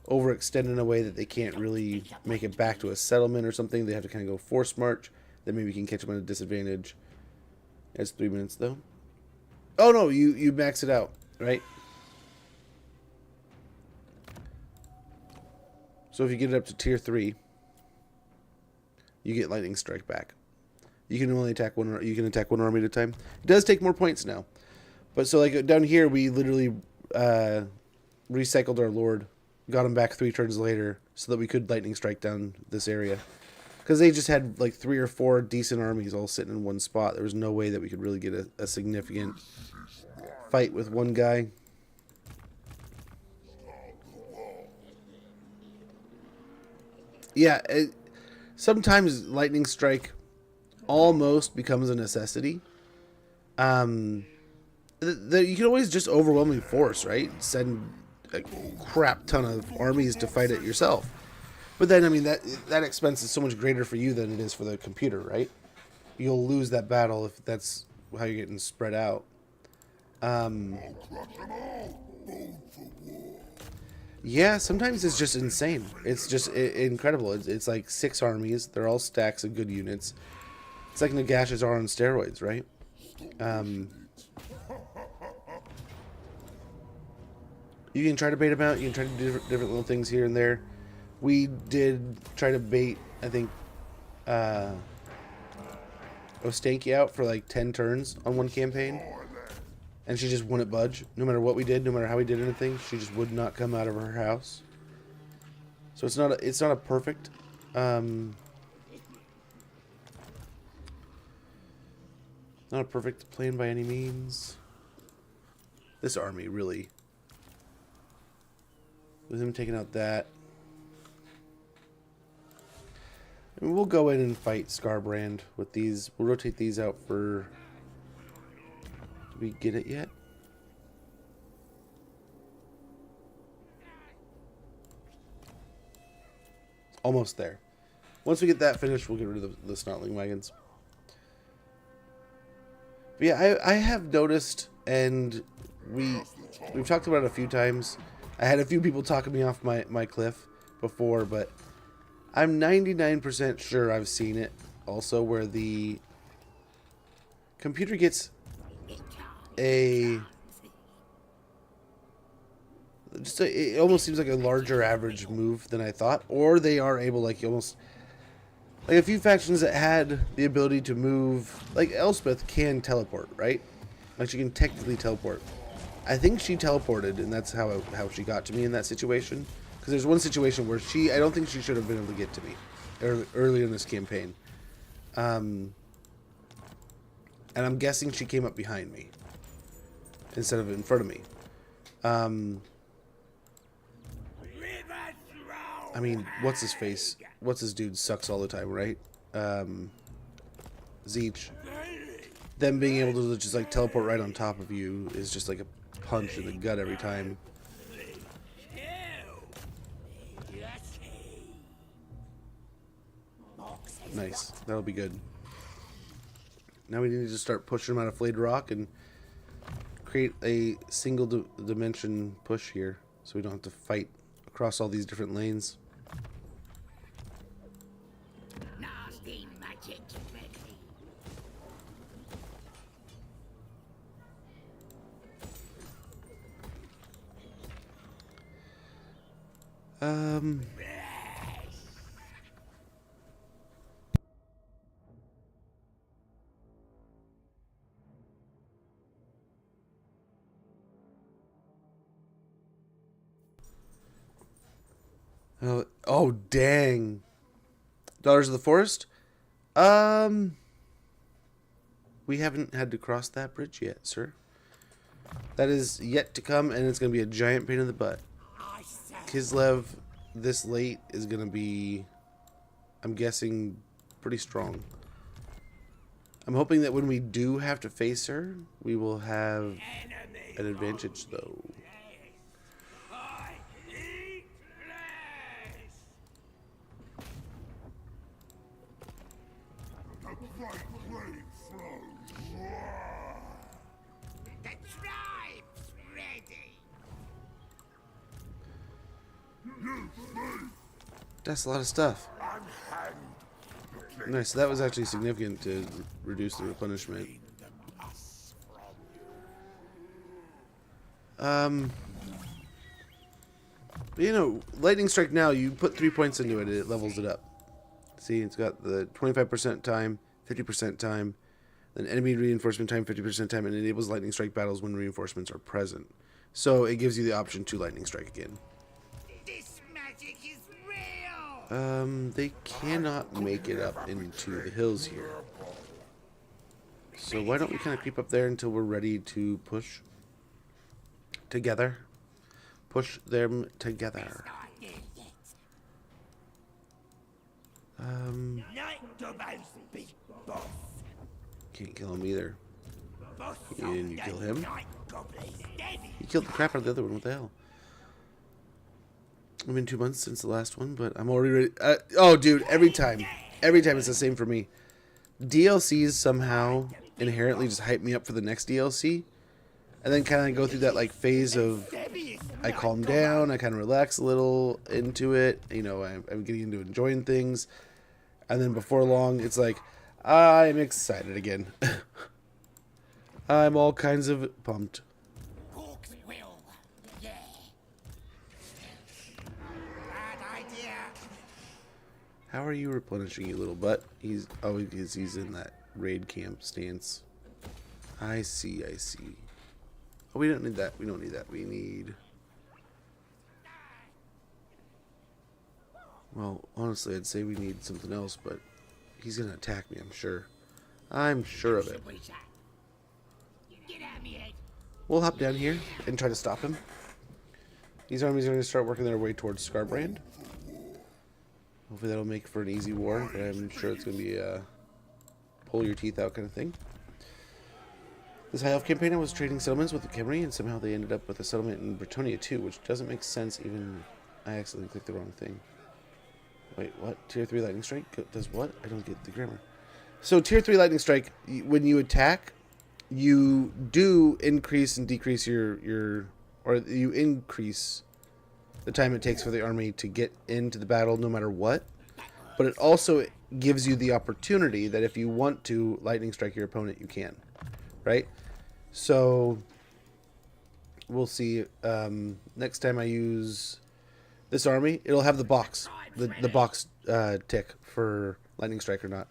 Speaker 1: overextend in a way that they can't really make it back to a settlement or something. They have to kind of go force march. Then maybe you can catch them at a disadvantage. It's 3 minutes though. Oh no, you max it out, right? So if you get it up to tier 3, you get lightning strike back. You can only attack one. You can attack 1 army at a time. It does take more points now, but so like down here, we literally recycled our lord, got him back 3 turns later, so that we could lightning strike down this area. Because they just had like 3 or 4 decent armies all sitting in one spot. There was no way that we could really get a significant fight with one guy. Yeah, sometimes lightning strike almost becomes a necessity. You can always just overwhelming force, right? Send a crap ton of armies to fight it yourself. But then, I mean, that expense is so much greater for you than it is for the computer, right? You'll lose that battle if that's how you're getting spread out. Yeah, sometimes it's just insane. It's just incredible. It's like 6 armies. They're all stacks of good units. It's like Nagash's are on steroids, right? You can try to bait them out. You can try to do different little things here and there. We did try to bait, I think, Ostanky out for like 10 turns on one campaign. And she just wouldn't budge. No matter what we did, no matter how we did anything, she just would not come out of her house. So it's not a perfect not a perfect plan by any means. This army really, with him taking out that, I mean, we'll go in and fight Scarbrand with these. We'll rotate these out for... Did we get it yet? Almost there. Once we get that finished, we'll get rid of the Snotling wagons. But yeah, I have noticed, and we've talked about it a few times. I had a few people talking me off my cliff before, but I'm 99% sure I've seen it also, where the computer gets it almost seems like a larger average move than I thought, or they are able, like, almost like a few factions that had the ability to move, like Elspeth can teleport, right? Like, she can technically teleport. I think she teleported, and that's how she got to me in that situation. Because there's one situation where I don't think she should have been able to get to me early in this campaign. And I'm guessing she came up behind me instead of in front of me. I mean, what's his face? What's his dude sucks all the time, right? Zeech. Them being able to just like teleport right on top of you is just like a punch in the gut every time. Nice. That'll be good. Now we need to start pushing them out of flayed rock and create a single dimension push here, so we don't have to fight across all these different lanes.
Speaker 3: Nasty magic,
Speaker 1: Oh dang. Daughters of the Forest? We haven't had to cross that bridge yet, sir. That is yet to come, and it's going to be a giant pain in the butt. Kislev this late is going to be, I'm guessing, pretty strong. I'm hoping that when we do have to face her, we will have an advantage, though.
Speaker 3: I eat flesh.
Speaker 2: The great blade flows.
Speaker 3: The tribe's ready.
Speaker 1: That's a lot of stuff. Nice, so that was actually significant to reduce the replenishment. You know, Lightning Strike now, you put 3 points into it, it levels it up. See, it's got the 25% time, 50% time, then enemy reinforcement time, 50% time, and enables Lightning Strike battles when reinforcements are present. So it gives you the option to Lightning Strike again.
Speaker 3: This magic is real.
Speaker 1: They cannot make it up into the hills here. So why don't we kind of creep up there until we're ready to push together? Push them together.
Speaker 3: Night Gorbad's big boss.
Speaker 1: Can't kill him either.
Speaker 3: Boss
Speaker 1: And you kill him.
Speaker 3: Night Goblin steady.
Speaker 1: You killed the crap out of the other one. What the hell? It's been 2 months since the last one, but I'm already ready. Oh, dude, every time it's the same for me. DLCs somehow inherently just hype me up for the next DLC, and then kind of go through that like phase of I calm down, I kind of relax a little into it. You know, I'm getting into enjoying things, and then before long, it's like I'm excited again. I'm all kinds of pumped.
Speaker 3: Hawks will. Yeah. Bad idea.
Speaker 1: How are you replenishing, you little butt? He's because he's in that raid camp stance. I see. Oh, we don't need that. We don't need that. We need. Well, honestly, I'd say we need something else, but he's gonna attack me. I'm sure. I'm sure of it.
Speaker 3: Get out of me head.
Speaker 1: We'll hop down here and try to stop him. These armies are going to start working their way towards Scarbrand. Hopefully that'll make for an easy war, but I'm sure it's going to be a pull your teeth out kind of thing. This High Elf campaign, I was trading settlements with the Khemri, and somehow they ended up with a settlement in Bretonia too, which doesn't make sense even I accidentally clicked the wrong thing. Wait, what? Tier 3 Lightning Strike does what? I don't get the grammar. So Tier 3 Lightning Strike, when you attack, you do increase and decrease you increase the time it takes for the army to get into the battle no matter what. But it also gives you the opportunity that if you want to Lightning Strike your opponent, you can. Right? So we'll see. Next time I use this army, it'll have the box. The box tick for Lightning Strike or not.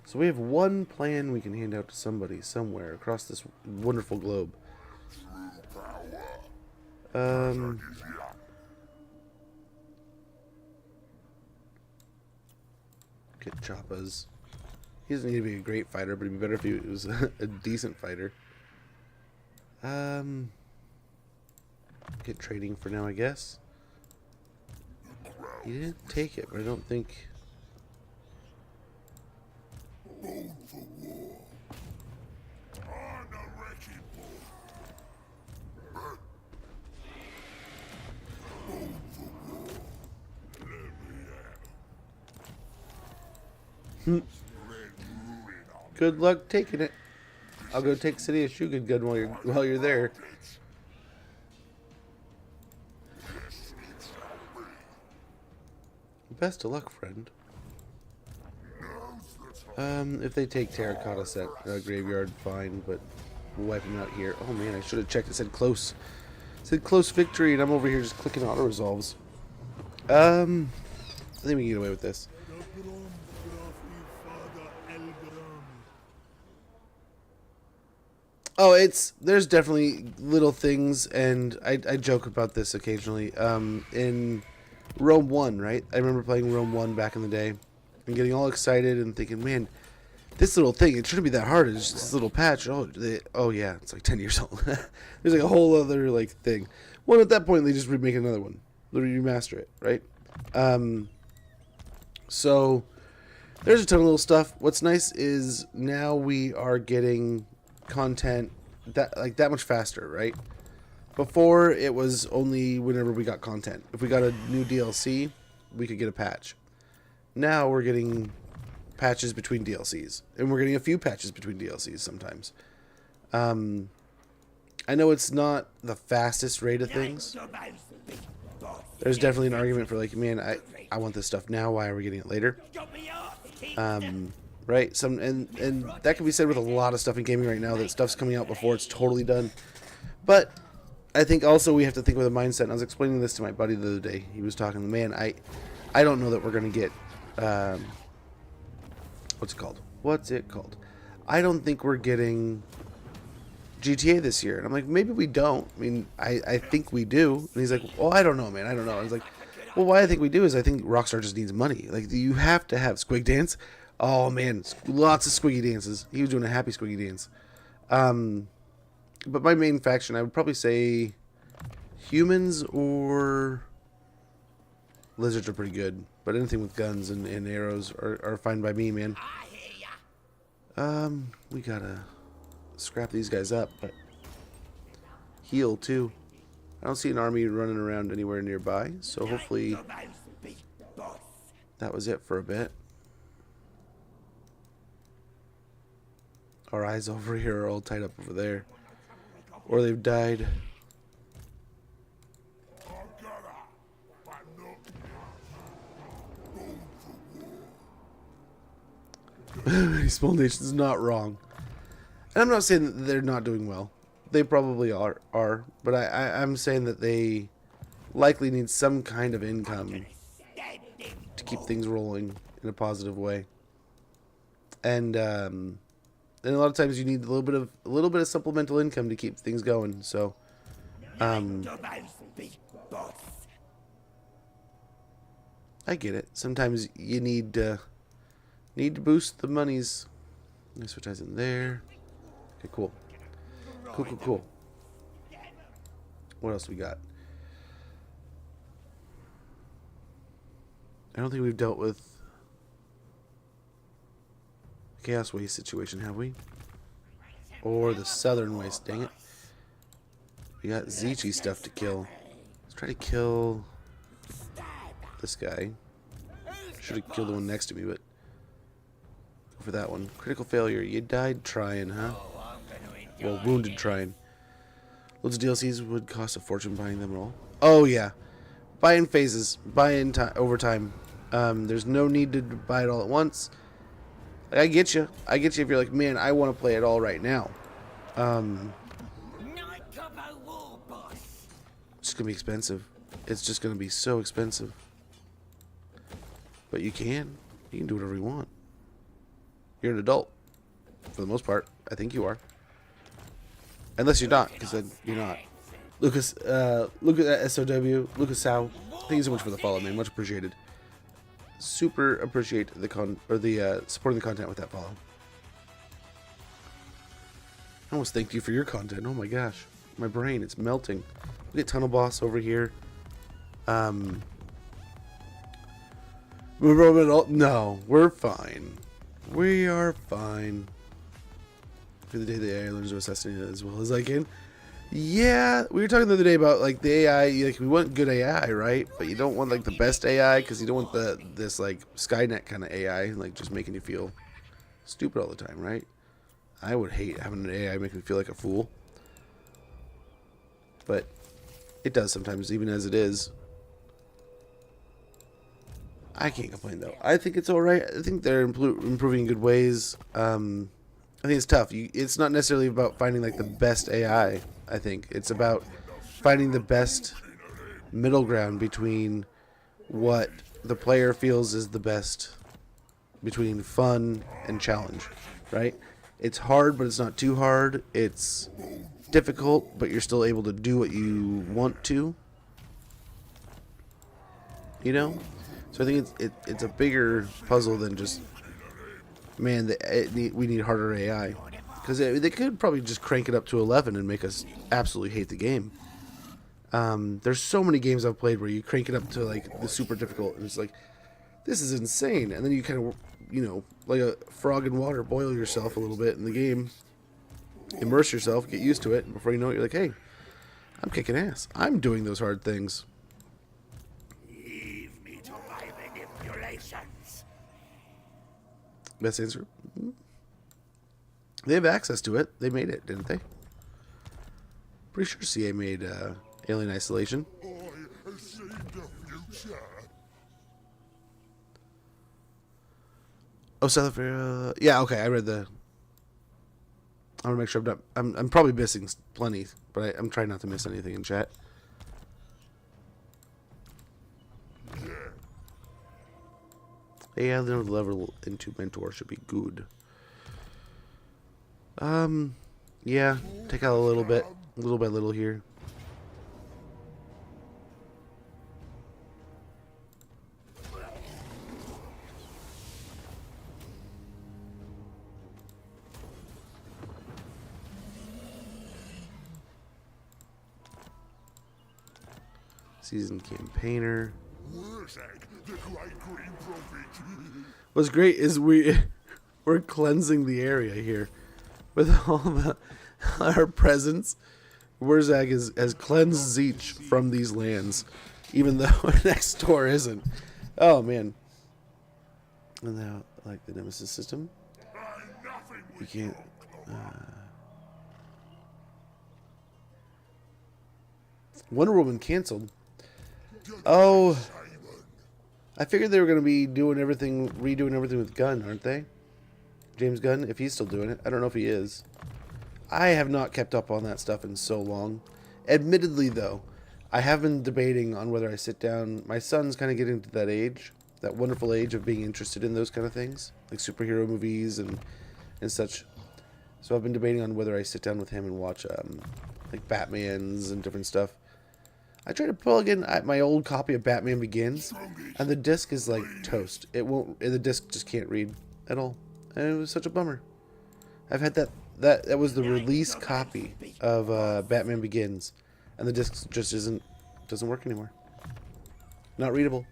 Speaker 1: So we have one plan we can hand out to somebody somewhere across this wonderful globe. Get Choppas. He doesn't need to be a great fighter, but it'd be better if he was a decent fighter. Get trading for now, I guess. He didn't take it, but I don't think...
Speaker 2: Bold for war. On the wrecking ball. Bold for war. Let me out.
Speaker 1: Good luck taking it. I'll go take City of Shugud while you're there. Best of luck, friend. If they take Terracotta Set Graveyard, fine, but we'll wipe them out here. Oh man, I should have checked. It said close. It said close victory, and I'm over here just clicking auto resolves. I think we can get away with this. Oh, there's definitely little things, and I joke about this occasionally. In Rome 1, right? I remember playing Rome 1 back in the day and getting all excited and thinking, man, this little thing, it shouldn't be that hard. It's just this little patch. Oh yeah, it's like 10 years old. There's like a whole other like thing. Well, at that point, they just remake another one. They remaster it, right? So there's a ton of little stuff. What's nice is now we are getting content that much faster, right? Before, it was only whenever we got content. If we got a new DLC, we could get a patch. Now we're getting patches between DLCs. And we're getting a few patches between DLCs sometimes. I know it's not the fastest rate of things. There's definitely an argument for like, man, I want this stuff now. Why are we getting it later? Right? And that can be said with a lot of stuff in gaming right now, that stuff's coming out before it's totally done. But I think also we have to think with a mindset. And I was explaining this to my buddy the other day. He was talking, man, I don't know that we're going to get, what's it called? I don't think we're getting GTA this year. And I'm like, maybe we don't. I mean, I think we do. And he's like, well, I don't know, man. I don't know. I was like, well, why I think we do is I think Rockstar just needs money. Like, you have to have Squig Dance. Oh, man, lots of Squiggy dances. He was doing a happy Squiggy dance. But my main faction, I would probably say humans or lizards are pretty good. But anything with guns and arrows are fine by me, man. We gotta scrap these guys up, but heal too. I don't see an army running around anywhere nearby, so hopefully that was it for a bit. Our eyes over here are all tied up over there. Or they've died. Many small nations, not wrong. And I'm not saying that they're not doing well. They probably are. But I'm saying that they likely need some kind of income to keep things rolling in a positive way. And a lot of times you need a little bit of supplemental income to keep things going. So, I get it. Sometimes you need to boost the monies. Nice switch eyes in there. Okay, cool. Cool. What else we got? I don't think we've dealt with the Chaos Waste situation, have we? Or the Southern Waste, dang it. We got Zeechy stuff to kill. Let's try to kill this guy. Should have killed the one next to me, but go for that one. Critical failure. You died trying, huh? Well, wounded trying. Loads of DLCs would cost a fortune buying them all. Oh, yeah. Buy in phases. Buy in over time. There's no need to buy it all at once. Like, I get you. If you're like, man, I want to play it all right now. It's going to be expensive. It's just going to be so expensive. But you can. You can do whatever you want. You're an adult. For the most part. I think you are. Unless you're not, because then you're not. Lucas, look at that SOW. Lucas Sow. Thank you so much for the follow, man. Much appreciated. Super appreciate the supporting the content with that follow. I almost thanked you for your content. Oh my gosh. My brain, it's melting. Look at Tunnel Boss over here. No, we're fine. We are fine. For the day the AI learns to assassinate it as well as I can. Yeah, we were talking the other day about like the AI. Like, we want good AI, right? But you don't want like the best AI, because you don't want this like Skynet kind of AI, like just making you feel stupid all the time, right? I would hate having an AI make me feel like a fool, but it does sometimes, even as it is. I can't complain though. I think it's all right. I think they're improving in good ways. I think it's tough. It's not necessarily about finding like the best AI. I think it's about finding the best middle ground between what the player feels is the best, between fun and challenge, right? It's hard, but it's not too hard. It's difficult, but you're still able to do what you want to. You know? So I think it's a bigger puzzle than just man, we need harder AI. Because they could probably just crank it up to 11 and make us absolutely hate the game. There's so many games I've played where you crank it up to like the super difficult, and it's like, this is insane. And then you kind of, you know, like a frog in water, boil yourself a little bit in the game, immerse yourself, get used to it, and before you know it, you're like, hey, I'm kicking ass. I'm doing those hard things.
Speaker 3: Leave me to my manipulations.
Speaker 1: Best answer. They have access to it. They made it, didn't they? Pretty sure CA made Alien Isolation.
Speaker 2: I have seen the future.
Speaker 1: Oh, South Africa. Yeah, okay. I read the. I want to make sure I'm not. I'm probably missing plenty, but I'm trying not to miss anything in chat. Yeah, the level into mentor should be good. Yeah, take out a little bit, little by little here. Seasoned campaigner. What's great is we're cleansing the area here with all our presence. Wurzag has cleansed Zeech from these lands, even though our next door isn't. Oh man! And now, like the Nemesis system, you can't. Wonder Woman canceled. Oh, I figured they were going to be doing everything, redoing everything with Gunn, aren't they? James Gunn, if he's still doing it. I don't know if he is. I have not kept up on that stuff in so long. Admittedly, though, I have been debating on whether I sit down. My son's kind of getting to that age, that wonderful age of being interested in those kind of things, like superhero movies and such. So I've been debating on whether I sit down with him and watch like Batmans and different stuff. I tried to plug in my old copy of Batman Begins, and the disc is like toast. It won't. The disc just can't read at all, and it was such a bummer. I've had that was the release copy of Batman Begins, and the disc just doesn't work anymore. Not readable.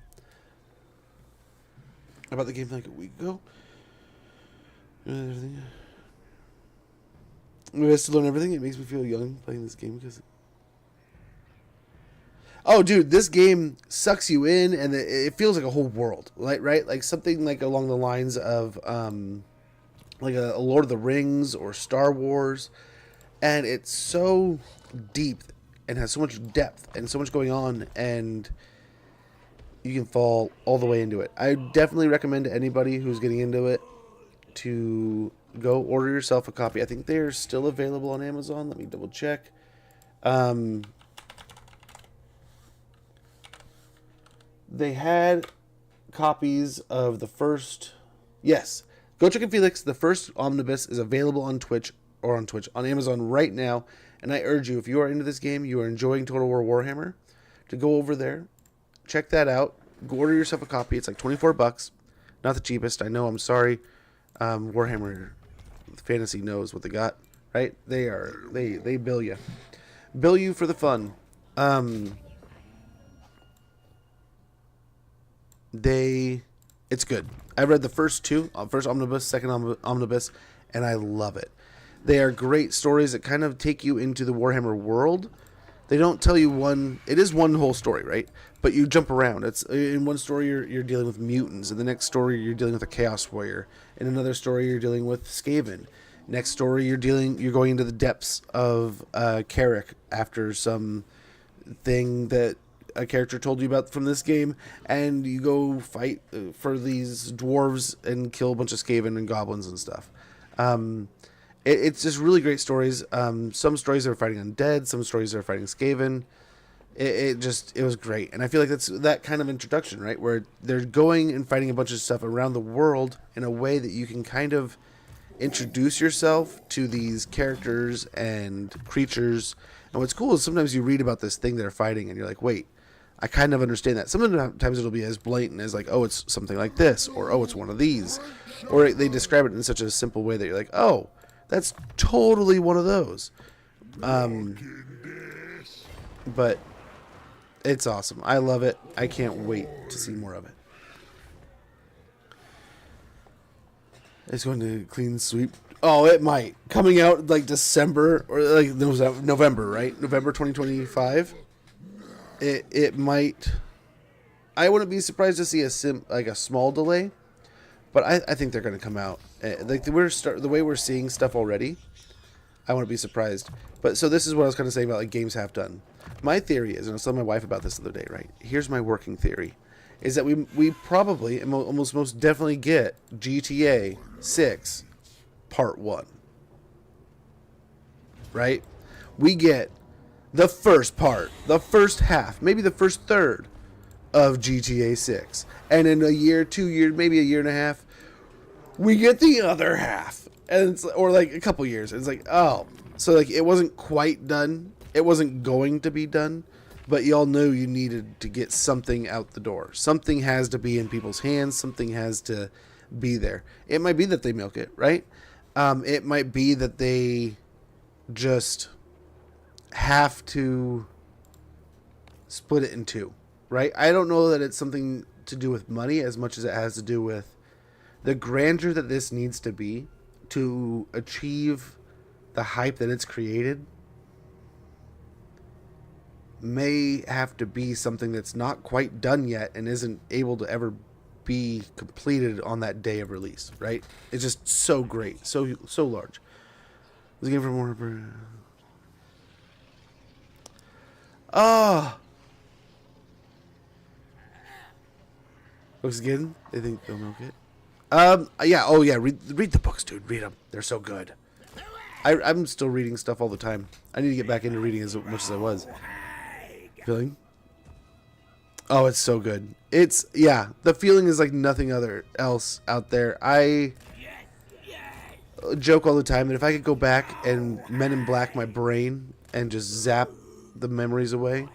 Speaker 1: I bought the game like a week ago. Everything. I have to learn everything. It makes me feel young playing this game because. Oh, dude, this game sucks you in, and it feels like a whole world, right? Like something like along the lines of like a Lord of the Rings or Star Wars, and it's so deep and has so much depth and so much going on, and you can fall all the way into it. I definitely recommend to anybody who's getting into it to go order yourself a copy. I think they're still available on Amazon. Let me double check. They had copies of the first. Yes, go check in Felix. The first omnibus is available on on Amazon right now. And I urge you, if you are into this game, you are enjoying Total War Warhammer, to go over there, check that out, go order yourself a copy. It's like $24, not the cheapest. I know. I'm sorry. Warhammer Fantasy knows what they got, right? They bill you for the fun. It's good. I read the first omnibus, second omnibus, and I love it. They are great stories that kind of take you into the Warhammer world. They don't tell you it is one whole story, right? But you jump around. It's in one story you're dealing with mutants. In the next story you're dealing with a Chaos Warrior. In another story you're dealing with Skaven. Next story you're going into the depths of Carrick after some thing that a character told you about from this game, and you go fight for these dwarves and kill a bunch of Skaven and goblins and stuff. It's just really great stories. Some stories are fighting undead, some stories are fighting Skaven. It was great, and I feel like that's that kind of introduction, right, where they're going and fighting a bunch of stuff around the world in a way that you can kind of introduce yourself to these characters and creatures. And what's cool is sometimes you read about this thing they're fighting, and you're like, wait. I kind of understand that. Sometimes it'll be as blatant as like, oh, it's something like this, or oh, it's one of these, or they describe it in such a simple way that you're like, oh, that's totally one of those. But it's awesome. I love it. I can't wait to see more of it. It's going to clean sweep. Oh, it might. Coming out like December or like November, right? November 2025. It might. I wouldn't be surprised to see a small delay, but I think they're going to come out. Like the way we're seeing stuff already, I wouldn't be surprised. But so this is what I was kind of saying about like games half done. My theory is, and I was telling my wife about this the other day, right? Here's my working theory, is that we probably and almost most definitely get GTA 6 Part 1. Right? We get the first part, the first half, maybe the first third of GTA 6. And in a year, 2 years, maybe a year and a half, we get the other half. And it's, or like a couple years. It's like, oh. So like it wasn't quite done. It wasn't going to be done. But y'all knew you needed to get something out the door. Something has to be in people's hands. Something has to be there. It might be that they milk it, right? It might be that they just have to split it in two, right? I don't know that it's something to do with money as much as it has to do with the grandeur that this needs to be to achieve the hype that it's created. May have to be something that's not quite done yet and isn't able to ever be completed on that day of release, right? It's just so great, so large. Was again for more. Looks good. They think they'll milk it. Yeah. Oh yeah. Read the books, dude. Read them. They're so good. I'm still reading stuff all the time. I need to get back into reading as much as I was. Feeling? Oh, it's so good. It's, yeah, the feeling is like nothing else out there. I joke all the time that if I could go back and Men in Black my brain and just zap the memories away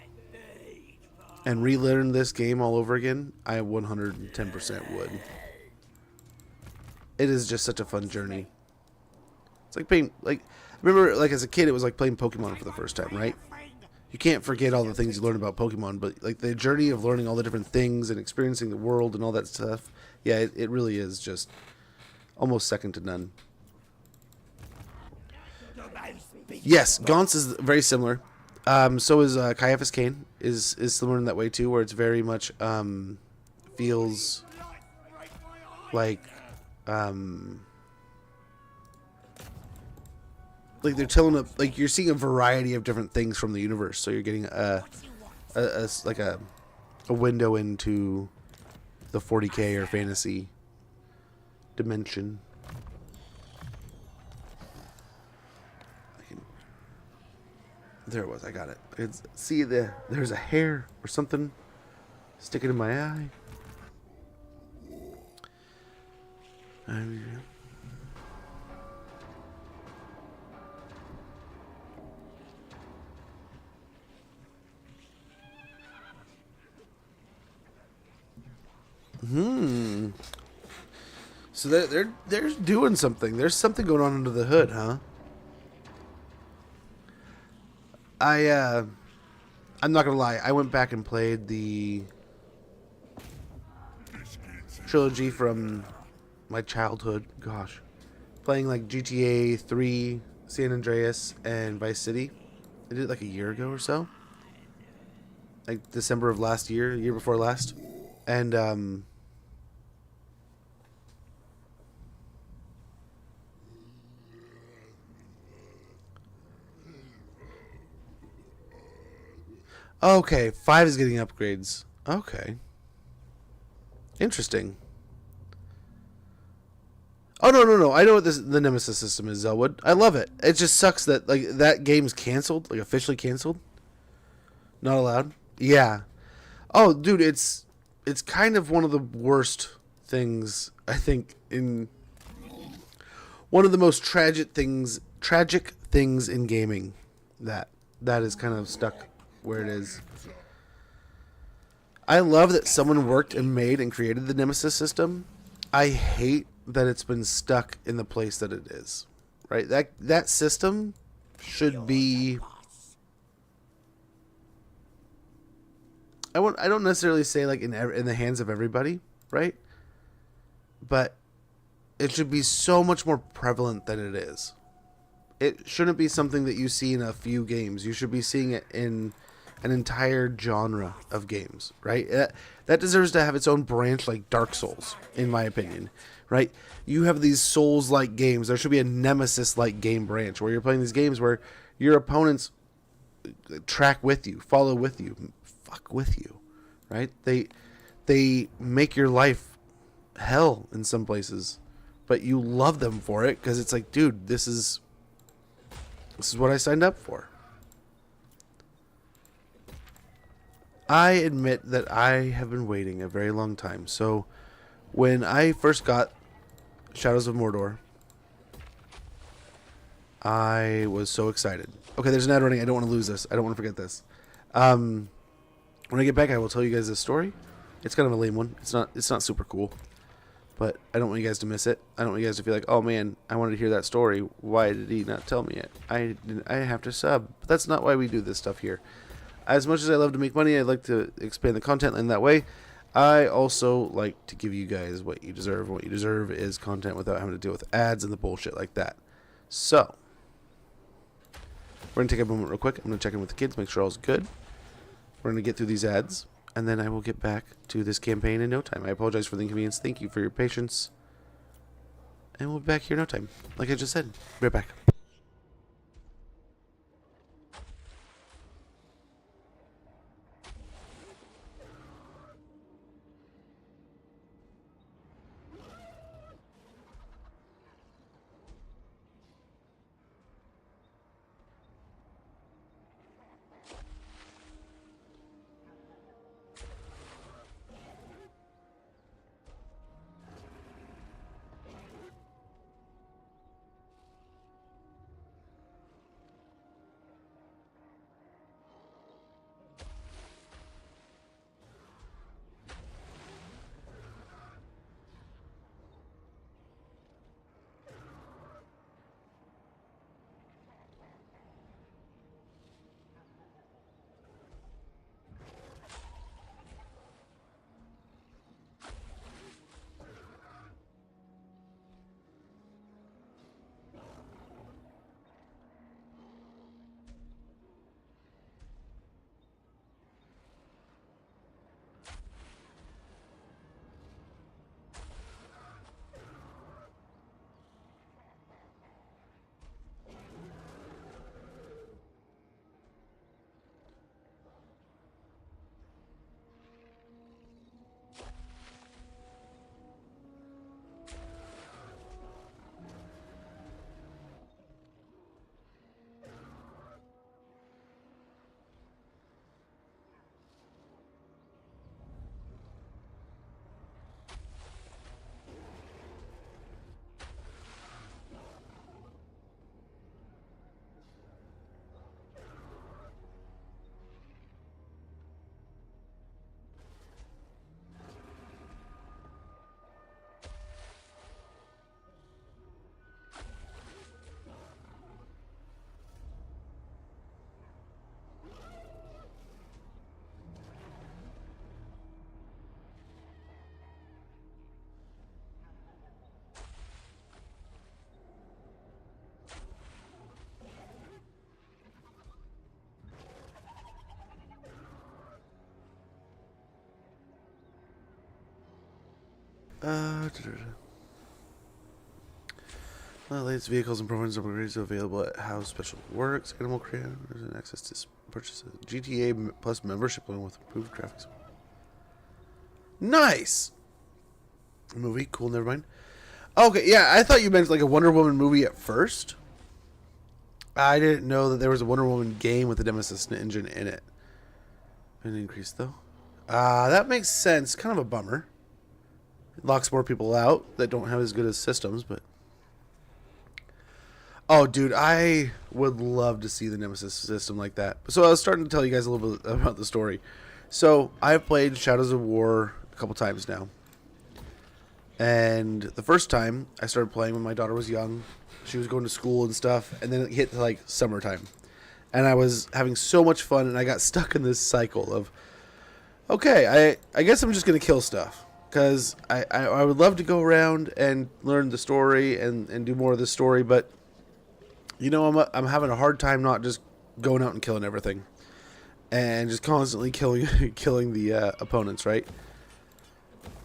Speaker 1: and relearn this game all over again, I 110% would. It is just such a fun journey. It's like playing, like, remember, like as a kid, it was like playing Pokemon for the first time, right? You can't forget all the things you learn about Pokemon, but like the journey of learning all the different things and experiencing the world and all that stuff, yeah, it really is just almost second to none. Yes, Gaunt's is very similar. So is Caiaphas Cain is similar in that way too, where it's very much feels like they're telling a, like you're seeing a variety of different things from the universe, so you're getting a window into the 40K or fantasy dimension. There it was. I got it. It's, see there's a hair or something sticking in my eye. So they're doing something. There's something going on under the hood, huh? I'm not gonna lie. I went back and played the trilogy from my childhood. Gosh, playing like GTA 3, San Andreas, and Vice City. I did it like a year ago or so, like December of last year, year before last, and okay, 5 is getting upgrades. Okay. Interesting. Oh, no. I know what the Nemesis system is, Zelwood. I love it. It just sucks that like that game's canceled, like officially canceled. Not allowed? Yeah. Oh, dude, it's kind of one of the worst things, I think, in one of the most tragic things in gaming that is kind of stuck where it is. I love that someone worked and made and created the Nemesis system. I hate that it's been stuck in the place that it is. Right? That system should be... I don't necessarily say like in the hands of everybody, right? But it should be so much more prevalent than it is. It shouldn't be something that you see in a few games. You should be seeing it in an entire genre of games, right? That deserves to have its own branch, like Dark Souls, in my opinion, right? You have these Souls-like games. There should be a Nemesis-like game branch where you're playing these games where your opponents track with you, follow with you, fuck with you, right? They make your life hell in some places, but you love them for it because it's like, dude, this is what I signed up for. I admit that I have been waiting a very long time. So when I first got Shadows of Mordor, I was so excited. Okay, there's an ad running. I don't want to lose this. I don't want to forget this. When I get back, I will tell you guys this story. It's kind of a lame one. It's not super cool, but I don't want you guys to miss it. I don't want you guys to feel like, oh man, I wanted to hear that story. Why did he not tell me it? I have to sub. But that's not why we do this stuff here. As much as I love to make money, I'd like to expand the content in that way. I also like to give you guys what you deserve. And what you deserve is content without having to deal with ads and the bullshit like that. So, we're going to take a moment real quick. I'm going to check in with the kids, make sure all's good. We're going to get through these ads, and then I will get back to this campaign in no time. I apologize for the inconvenience. Thank you for your patience. And we'll be back here in no time. Like I just said, be right back. Latest vehicles and programs upgrades available at how special works. Animal creators and access to purchase a GTA Plus membership along with improved graphics. Nice! Movie, cool, never mind. Okay, yeah, I thought you meant like a Wonder Woman movie at first. I didn't know that there was a Wonder Woman game with the Nemesis engine in it. An increase though. That makes sense. Kind of a bummer. It locks more people out that don't have as good as systems, but... Oh, dude, I would love to see the Nemesis system like that. So I was starting to tell you guys a little bit about the story. So I've played Shadows of War a couple times now. And the first time I started playing when my daughter was young, she was going to school and stuff, and then it hit like summertime. And I was having so much fun, and I got stuck in this cycle of, okay, I guess I'm just going to kill stuff. Because I would love to go around and learn the story and do more of the story, but, you know, I'm having a hard time not just going out and killing everything. And just constantly killing the opponents, right?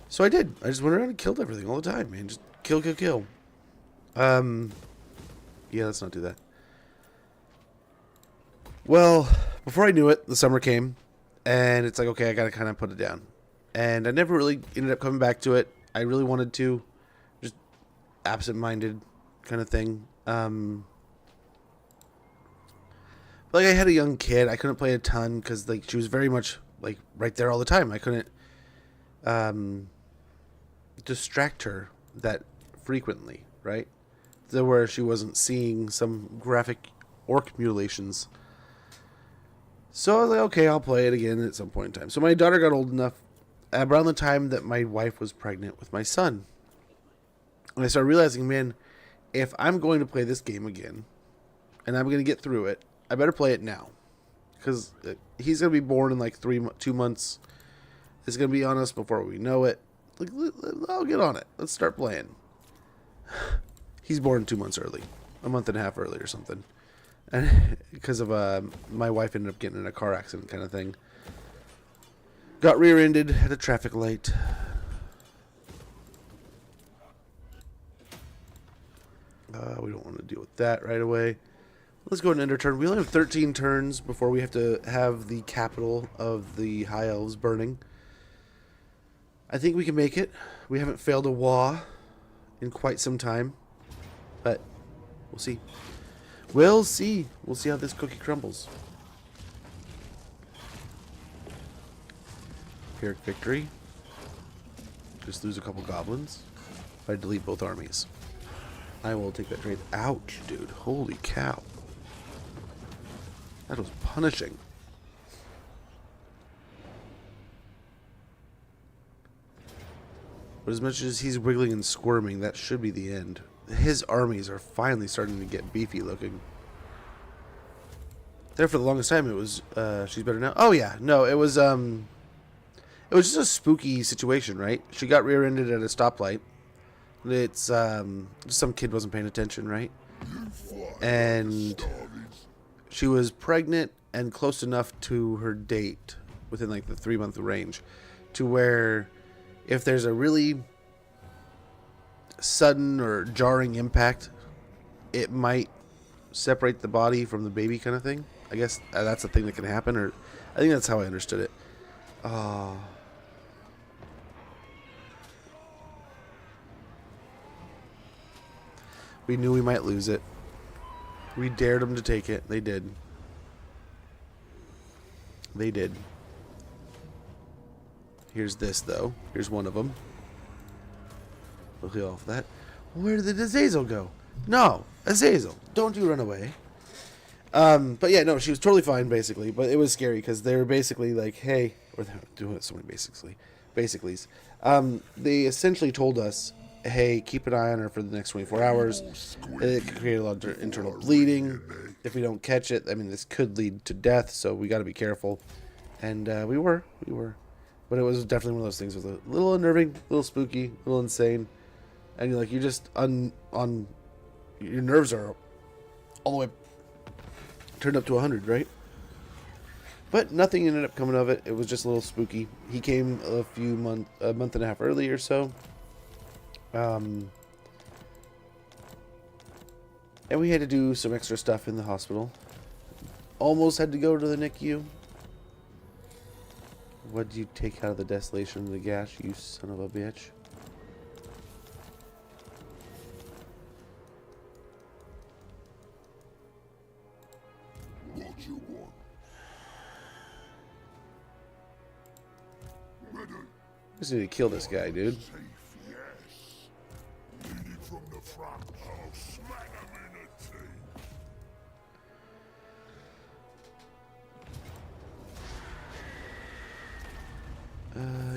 Speaker 1: So I did. I just went around and killed everything all the time, man. Just kill. Yeah, let's not do that. Well, before I knew it, the summer came, and it's like, okay, I gotta kind of put it down. And I never really ended up coming back to it. I really wanted to, just absent-minded kind of thing. Like, I had a young kid. I couldn't play a ton because, like, she was very much, like, right there all the time. I couldn't distract her that frequently, right? So where she wasn't seeing some graphic orc mutilations. So I was like, okay, I'll play it again at some point in time. So my daughter got old enough around the time that my wife was pregnant with my son. And I started realizing, man, if I'm going to play this game again, and I'm going to get through it, I better play it now. Because he's going to be born in like 2 months. It's going to be on us before we know it. Like, I'll get on it. Let's start playing. He's born 2 months early. A month and a half early or something. And because of my wife ended up getting in a car accident kind of thing. Got rear-ended at a traffic light. We don't want to deal with that right away. Let's go ahead and end our turn. We only have 13 turns before we have to have the capital of the High Elves burning. I think we can make it. We haven't failed a Wa in quite some time. But we'll see. We'll see. We'll see how this cookie crumbles. Pyrrhic victory. Just lose a couple goblins. If I delete both armies. I will take that trade. Ouch, dude. Holy cow. That was punishing. But as much as he's wiggling and squirming, that should be the end. His armies are finally starting to get beefy looking. There for the longest time it was she's better now. Oh yeah, no, it was just a spooky situation, right? She got rear-ended at a stoplight. It's some kid wasn't paying attention, right? And she was pregnant and close enough to her date within like the 3-month range to where if there's a really sudden or jarring impact, it might separate the body from the baby kind of thing. I guess that's a thing that can happen, or I think that's how I understood it. We knew we might lose it. We dared them to take it. They did. They did. Here's this, though. Here's one of them. We'll heal off that. Where did Azazel go? No, Azazel, don't you run away. But yeah, no, she was totally fine, basically. But it was scary because they were basically like, hey, or they're doing so many basicallys. They essentially told us, hey, keep an eye on her for the next 24 hours. It could create a lot of internal bleeding. If we don't catch it, I mean, this could lead to death, so we got to be careful. And we were. But it was definitely one of those things. It was a little unnerving, a little spooky, a little insane. And you're like, you just on your nerves are all the way turned up to 100, right? But nothing ended up coming of it. It was just a little spooky. He came a month and a half early or so. And we had to do some extra stuff in the hospital. Almost had to go to the NICU. What did you take out of the desolation of the gash, you son of a bitch?
Speaker 2: What you want? Ready?
Speaker 1: Just need to kill this guy, dude.
Speaker 2: Safe, yes. Lead it from the front. I'll smack him in the teeth.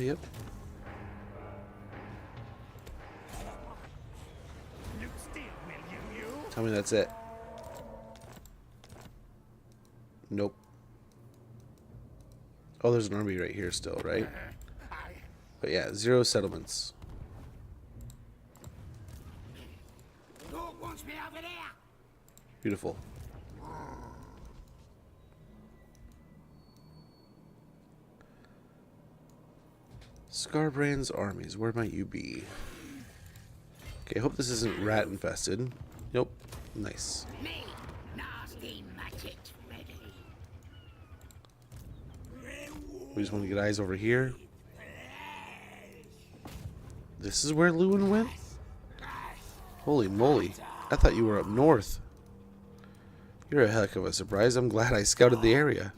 Speaker 1: Yep. Tell me that's it. Nope. Oh, there's an army right here still, right? But yeah, 0 settlements. Beautiful. Scarbrand's armies, where might you be? Okay, I hope this isn't rat infested. Nope. Nice. We just want to get eyes over here. This is where Lewin went? Holy moly. I thought you were up north. You're a heck of a surprise. I'm glad I scouted the area.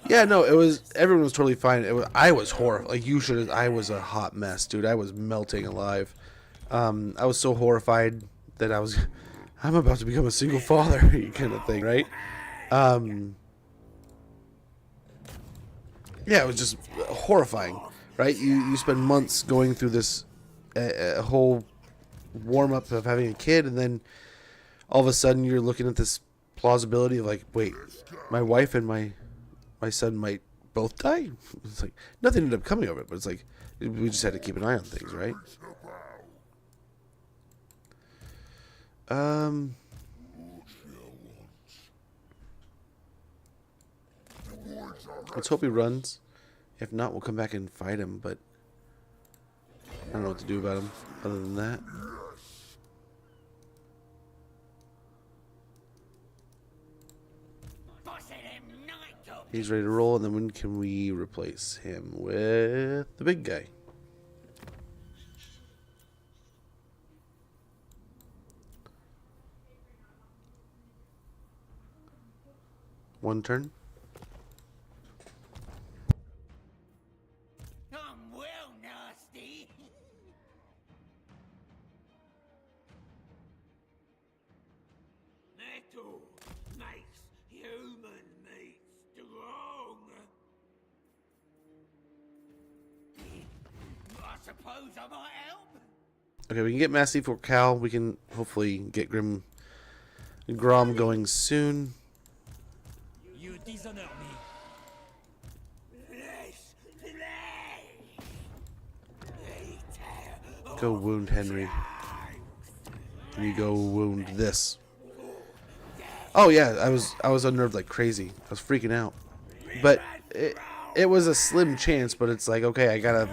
Speaker 1: Yeah, no, it was, everyone was totally fine. I was horrified. Like, you should have, I was a hot mess, dude. I was melting alive. I was so horrified that I'm about to become a single father, kind of thing, right? Yeah, it was just horrifying, right? You spend months going through this a whole warm-up of having a kid, and then all of a sudden you're looking at this plausibility of like, wait, my wife and my son might both die? It's like, nothing ended up coming of it, but it's like, we just had to keep an eye on things, right? Let's hope he runs. If not, we'll come back and fight him, but I don't know what to do about him other than that. He's ready to roll, and then when can we replace him with the big guy? One turn.
Speaker 3: I'm well nasty. Metal makes human meat strong. I suppose I might help.
Speaker 1: Okay, we can get Massey for Cal. We can hopefully get Grom going soon.
Speaker 3: You dishonor me.
Speaker 1: Go wound Henry. And you go wound this. Oh yeah, I was unnerved like crazy. I was freaking out. But it was a slim chance, but it's like, okay, I gotta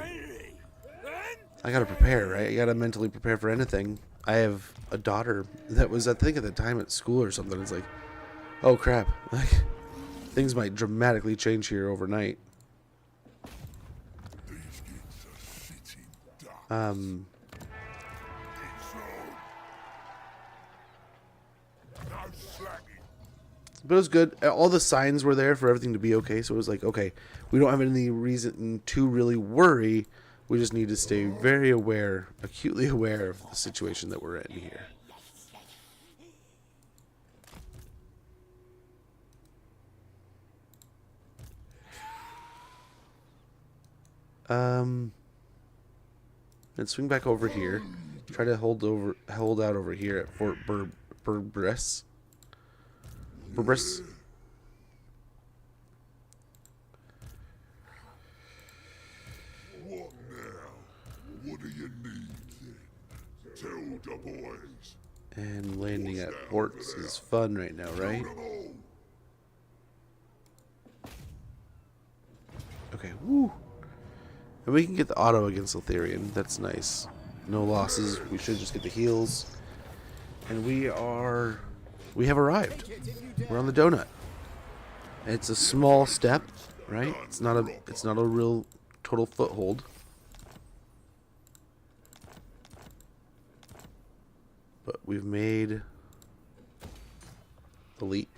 Speaker 1: prepare, right? I gotta mentally prepare for anything. I have a daughter that was, I think at the time, at school or something. It's like, oh crap. Like, things might dramatically change here overnight. But it was good. All the signs were there for everything to be okay. So it was like, okay, we don't have any reason to really worry. We just need to stay very aware, acutely aware of the situation that we're in here. Let's swing back over here. Try to hold out over here at Fort Burbris. Burbris.
Speaker 2: What now? What do you need then? Tell the boys.
Speaker 1: And landing at ports is fun right now, right? Okay, woo. And we can get the auto against Lotharian. That's nice. No losses. We should just get the heals. And we have arrived. We're on the donut. It's a small step, right? It's not a real total foothold. But we've made the leap.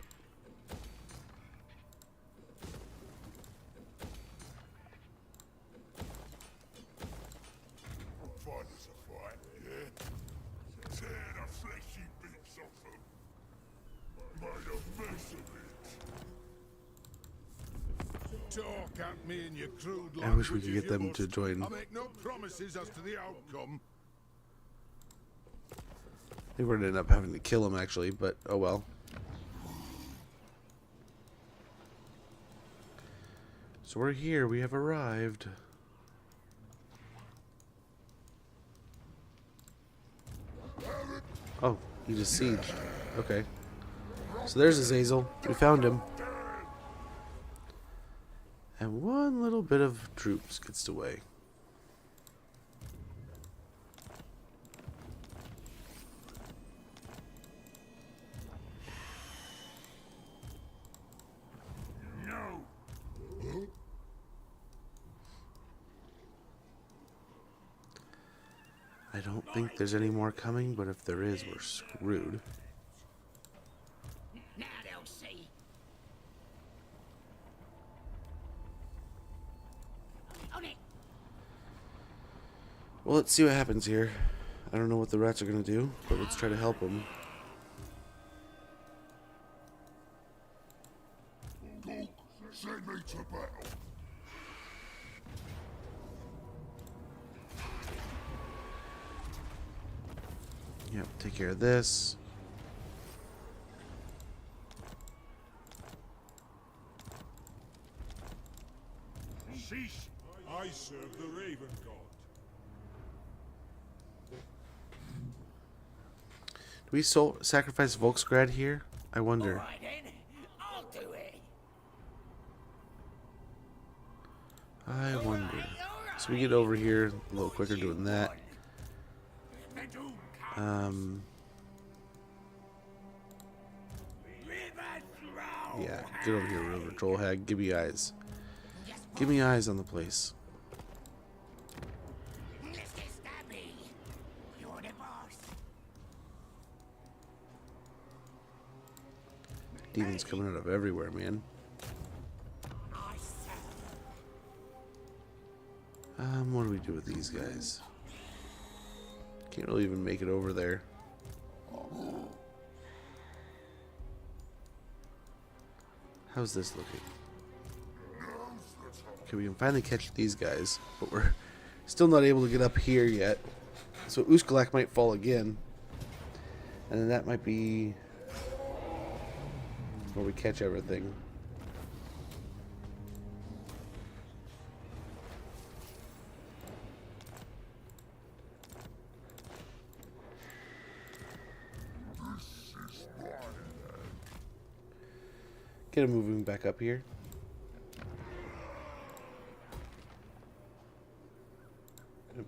Speaker 2: Fun is a fight, yeah? Tear the fleshy bits off them. Made a mess of it. talk at me in your crude
Speaker 1: I wish we
Speaker 2: language
Speaker 1: could
Speaker 2: if
Speaker 1: get
Speaker 2: you
Speaker 1: them to
Speaker 2: must.
Speaker 1: join.
Speaker 2: I make no promises as to the outcome.
Speaker 1: I think we're gonna end up having to kill him actually, but oh well. So we're here. We have arrived. Oh, he just sieged. Okay. So there's Azazel. We found him. And one little bit of troops gets away.
Speaker 2: No.
Speaker 1: I don't think there's any more coming, but if there is, we're screwed.
Speaker 3: Now they'll see. On it.
Speaker 1: Well, let's see what happens here. I don't know what the rats are going to do, but let's try to help them.
Speaker 2: Talk. Send me to battle.
Speaker 1: Yep, take care of this.
Speaker 5: Sheesh. I serve the Raven God.
Speaker 1: Do we sacrifice Volksgrad here? I wonder.
Speaker 3: Alright then, I'll do it.
Speaker 1: I wonder. So we get over here a little quicker doing that. Yeah, get over here, River Trollhag. Give me eyes. Give me eyes on the place.
Speaker 3: Mr. Stabby, you're the boss.
Speaker 1: Demons coming out of everywhere, man.
Speaker 3: I serve.
Speaker 1: What do we do with these guys? Can't really even make it over there. How's this looking? Okay, we can finally catch these guys, but we're still not able to get up here yet. So Uskalak might fall again. And then that might be where we catch everything. Get him moving back up here.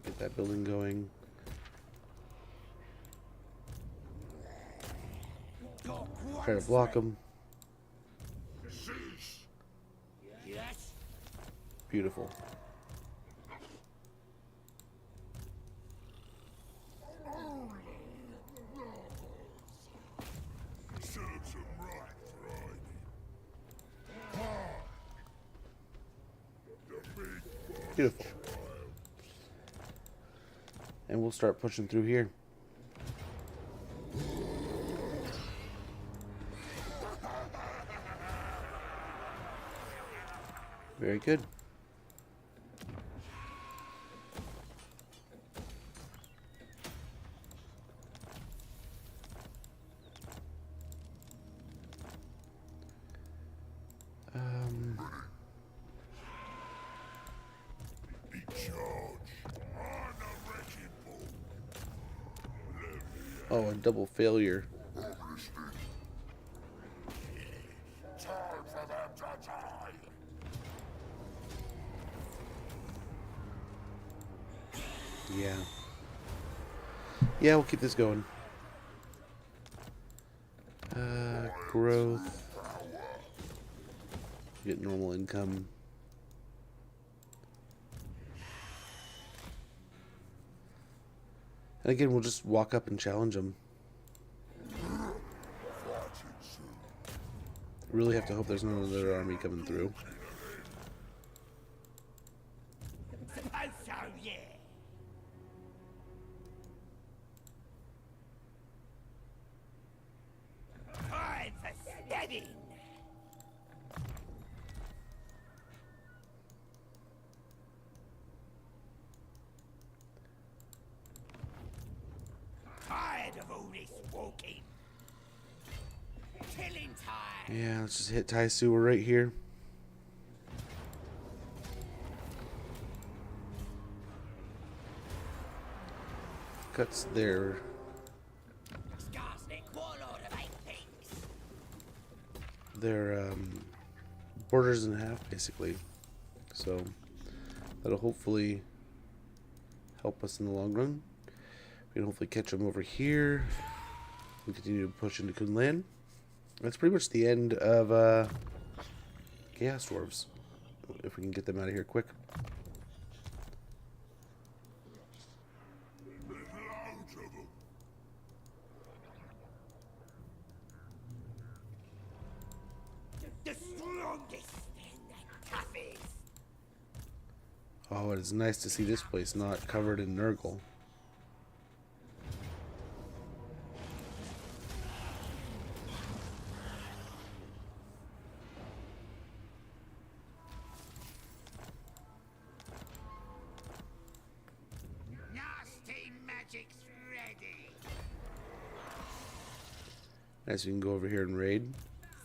Speaker 1: Get that building going. Try to block him.
Speaker 3: Yes.
Speaker 1: Beautiful.
Speaker 2: Serves him right, Friday. The big boss.
Speaker 1: Beautiful. And we'll start pushing through here. Very good.
Speaker 2: Be charged. On the wrecking ball.
Speaker 1: Oh, a double failure.
Speaker 2: Time for them to die.
Speaker 1: Yeah. Yeah, we'll keep this going. Growth. Get normal income. And again, we'll just walk up and challenge them. Really have to hope there's not another army coming through.
Speaker 3: Suppose so, yeah. Time for steading.
Speaker 1: Yeah, let's just hit Taisu. We're right here. Cuts their
Speaker 3: Scarsnick, warlord of 8 peaks.
Speaker 1: their borders in half, basically. So that'll hopefully help us in the long run. We can hopefully catch them over here. We continue to push into Kunlan. That's pretty much the end of Chaos Dwarves. If we can get them out of here quick.
Speaker 2: There's loads of them.
Speaker 3: The strongest and the toughest.
Speaker 1: Oh, it is nice to see this place not covered in Nurgle.
Speaker 3: Nasty magic's ready.
Speaker 1: Nice, we can go over here and raid.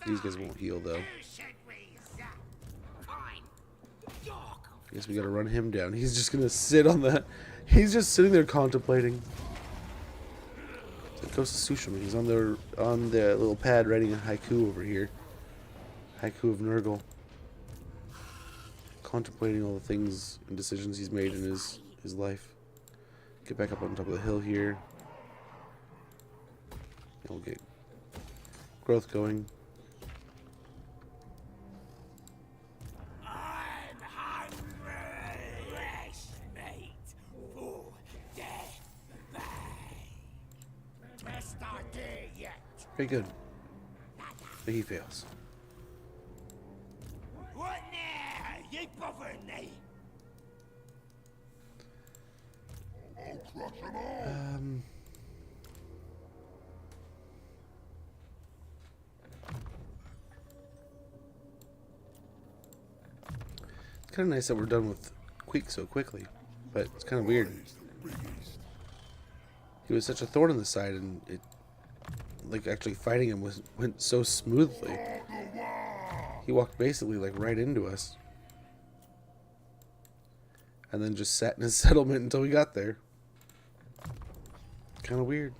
Speaker 1: These guys won't heal though.
Speaker 3: Who should we zap? Fine. York.
Speaker 1: I guess we gotta run him down. He's just gonna sit on the... He's just sitting there contemplating. It's like Ghost of Tsushima. He's on the little pad writing a haiku over here. Haiku of Nurgle. Contemplating all the things and decisions he's made in his life. Get back up on top of the hill here. And we'll get growth going.
Speaker 3: I'm hungry, flesh meat for death bay. Best idea yet.
Speaker 1: Very good. But he fails.
Speaker 3: What now? You bothering me?
Speaker 2: I'll crush them all.
Speaker 1: It's kind of nice that we're done with Queek so quickly, but it's kind of weird.
Speaker 2: He's the biggest.
Speaker 1: He was such a thorn in the side, and it, like, actually fighting him went so smoothly. He walked basically like right into us, and then just sat in his settlement until we got there. Kind of weird.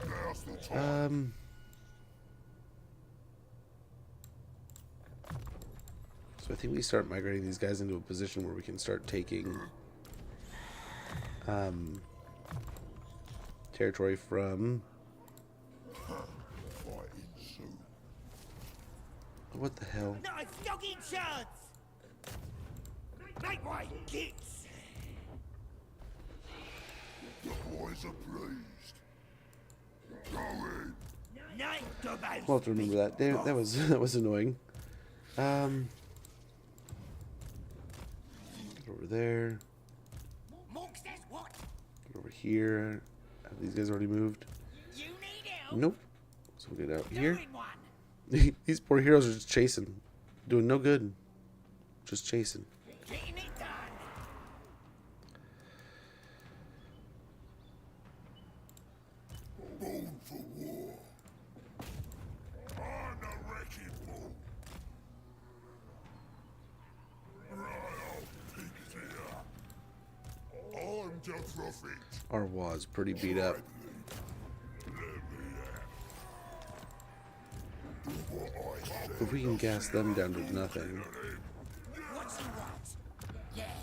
Speaker 2: Now's the time.
Speaker 1: So I think we start migrating these guys into a position where we can start taking territory from...
Speaker 2: Fighting soon.
Speaker 1: What the hell?
Speaker 3: Not a snogging chance! Make way, kids!
Speaker 2: The boys are pleased. Go in.
Speaker 3: Night Gorbad.
Speaker 1: We'll have to remember that. That was annoying. Get over there.
Speaker 3: Monk says what?
Speaker 1: Get over here. Have these guys already moved?
Speaker 3: You need help?
Speaker 1: Nope. So we'll get out here.
Speaker 3: Doing one.
Speaker 1: These poor heroes are just chasing. Doing no good. Just chasing.
Speaker 3: Getting it done.
Speaker 2: Born for war. I'm the wrecking ball. Right, I'll peek here. I'm the prophet.
Speaker 1: Our Wa's pretty beat up.
Speaker 2: Let me do what I say.
Speaker 1: If we can gas them down to nothing.
Speaker 3: What's he want? Yeah.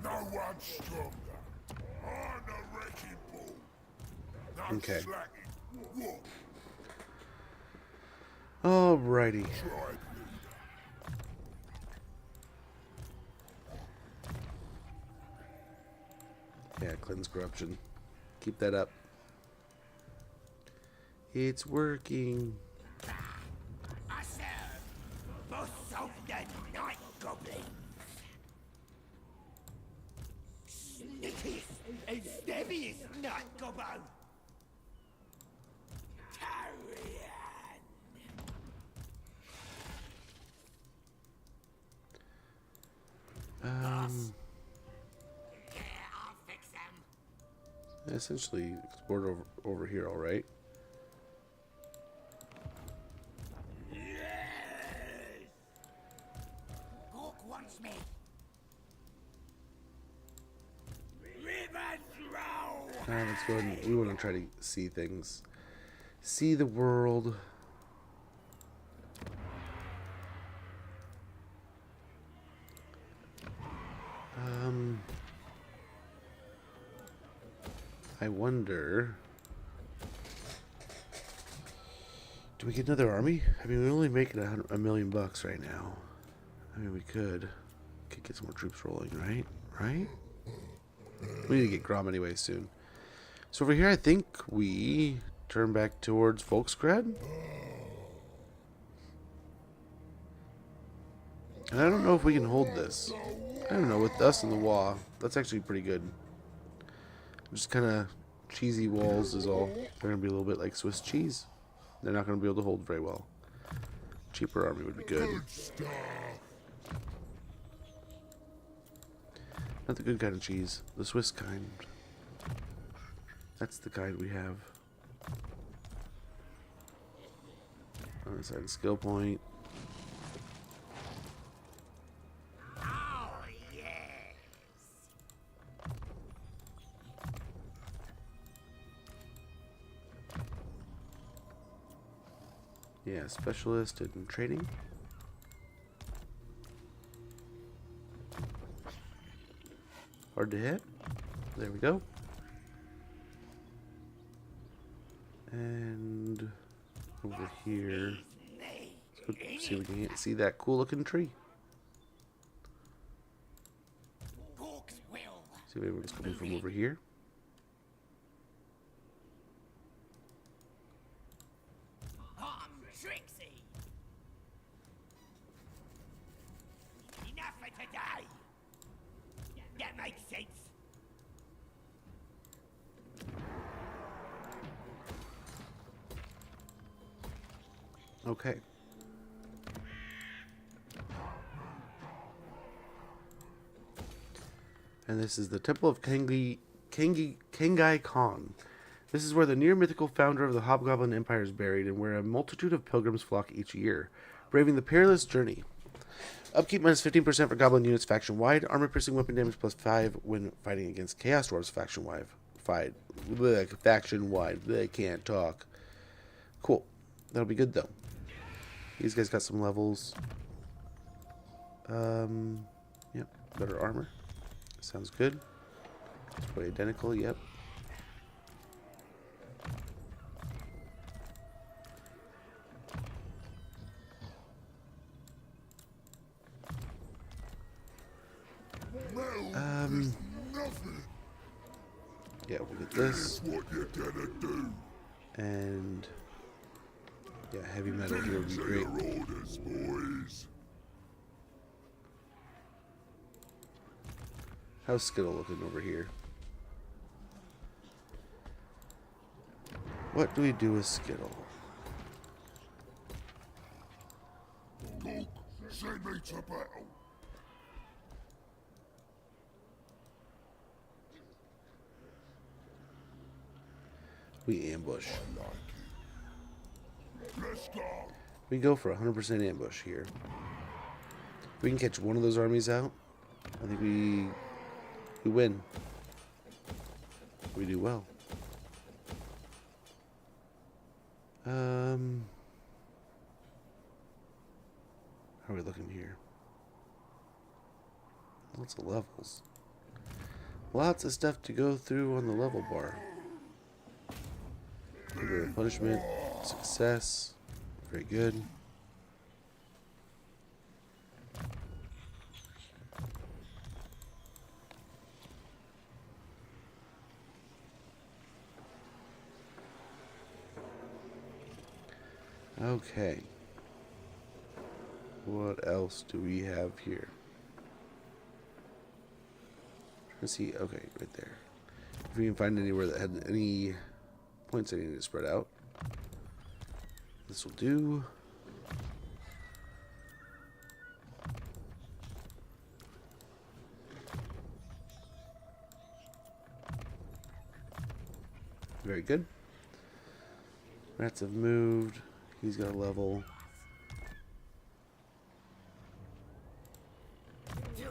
Speaker 2: No one's stronger. I'm the wrecking ball. No
Speaker 1: Okay.
Speaker 2: slacking. What?
Speaker 1: Alrighty.
Speaker 2: Tribe leader.
Speaker 1: Yeah, cleanse corruption. Keep that up. It's working.
Speaker 3: I serve. Boss of the night goblins. Sneakiest and snappiest night gobbo. Carrion. Yeah, I'll fix them.
Speaker 1: Essentially export over here, all right. Let's go ahead and we want to try to see things. See the world. I wonder, do we get another army? I mean, we're only making $1 million right now. I mean, we could get some more troops rolling, right? Right? We need to get Grom anyway soon. So over here, I think we turn back towards Volksgrad. And I don't know if we can hold this. I don't know, with us in the wall, that's actually pretty good. Just kind of cheesy walls is all. They're going to be a little bit like Swiss cheese. They're not going to be able to hold very well. Cheaper army would be good. Not the good kind of cheese, the Swiss kind. That's the kind we have. Unsigned skill point.
Speaker 3: Oh, yes.
Speaker 1: Yeah, specialist in trading. Hard to hit. There we go. And over here, let's go see if we can see that cool looking tree. See if anyone's coming from over here.
Speaker 3: Trixie. Enough for today. That makes sense.
Speaker 1: Okay. And this is the Temple of Kangai Khan. This is where the near mythical founder of the Hobgoblin Empire is buried, and where a multitude of pilgrims flock each year, braving the perilous journey. Upkeep minus 15% for Goblin units faction wide. Armor piercing weapon damage plus 5 when fighting against Chaos Dwarves faction wide. Faction wide. They can't talk. Cool. That'll be good though. These guys got some levels. Yep. Better armor. Sounds good. It's probably identical. Yep. Yeah, we'll get this.
Speaker 2: What you gonna do?
Speaker 1: And yeah, heavy metal here would be great.
Speaker 2: Orders, boys.
Speaker 1: How's Skittle looking over here? What do we do with Skittle?
Speaker 2: Luke, send me to battle.
Speaker 1: We ambush.
Speaker 2: Let's go.
Speaker 1: We go for 100% ambush here. If we can catch one of those armies out, I think we win. We do well. How are we looking here? Lots of levels. Lots of stuff to go through on the level bar. Punishment, success, very good. Okay. What else do we have here? Let's see. Okay, right there. If we can find anywhere that had any points I need to spread out, this will do. Very good. Rats have moved. He's got a level.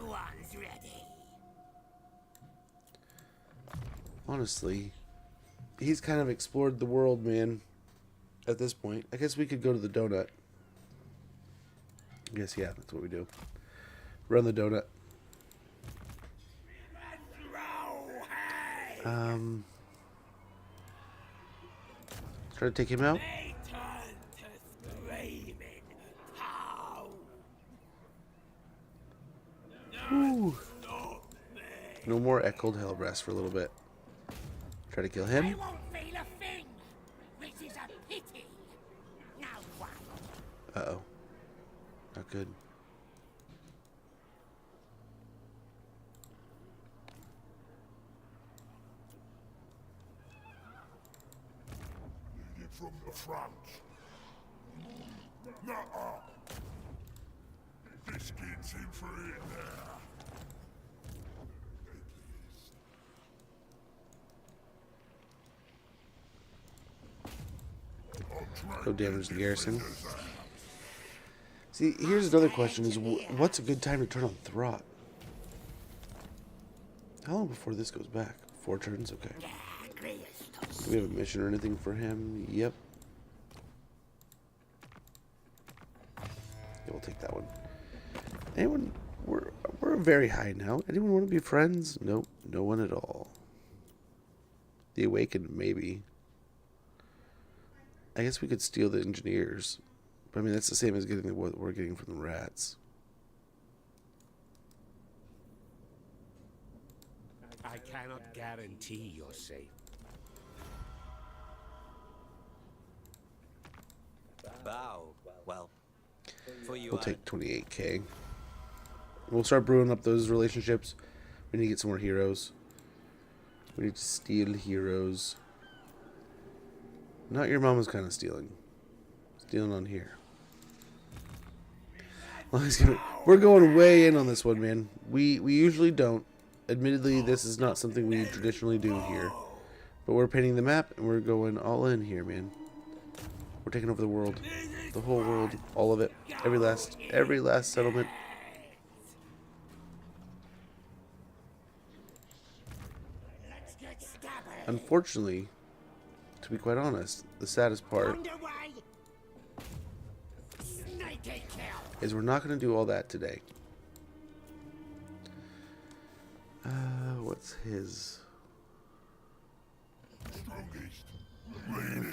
Speaker 3: One's ready.
Speaker 1: Honestly, he's kind of explored the world, man. At this point, I guess we could go to the donut. I guess, yeah, that's what we do. Run the donut. Try to take him out. Ooh. No more echoed Hellbreast for a little bit. Try to kill him. Uh-oh. Not good.
Speaker 2: Lead it from the front. Nuh-uh. This gets him for in there.
Speaker 1: Go damage the garrison. See, here's another question: is what's a good time to turn on Throt? How long before this goes back? 4 turns? Okay. Do we have a mission or anything for him? Yep. Yeah, we'll take that one. Anyone? We're very high now. Anyone want to be friends? Nope. No one at all. The Awakened, maybe. I guess we could steal the engineers. But I mean, that's the same as getting what we're getting from the rats.
Speaker 3: I cannot guarantee your safety.
Speaker 10: Bow. Well, for you,
Speaker 1: We'll take 28k. We'll start brewing up those relationships. We need to get some more heroes. We need to steal heroes. Not your mama's kind of stealing. Stealing on here. We're going way in on this one, man. We usually don't. Admittedly, this is not something we traditionally do here. But we're painting the map, and we're going all in here, man. We're taking over the world. The whole world. All of it. Every last settlement. Unfortunately, to be quite honest, the saddest part is we're not going to do all that today. What's his?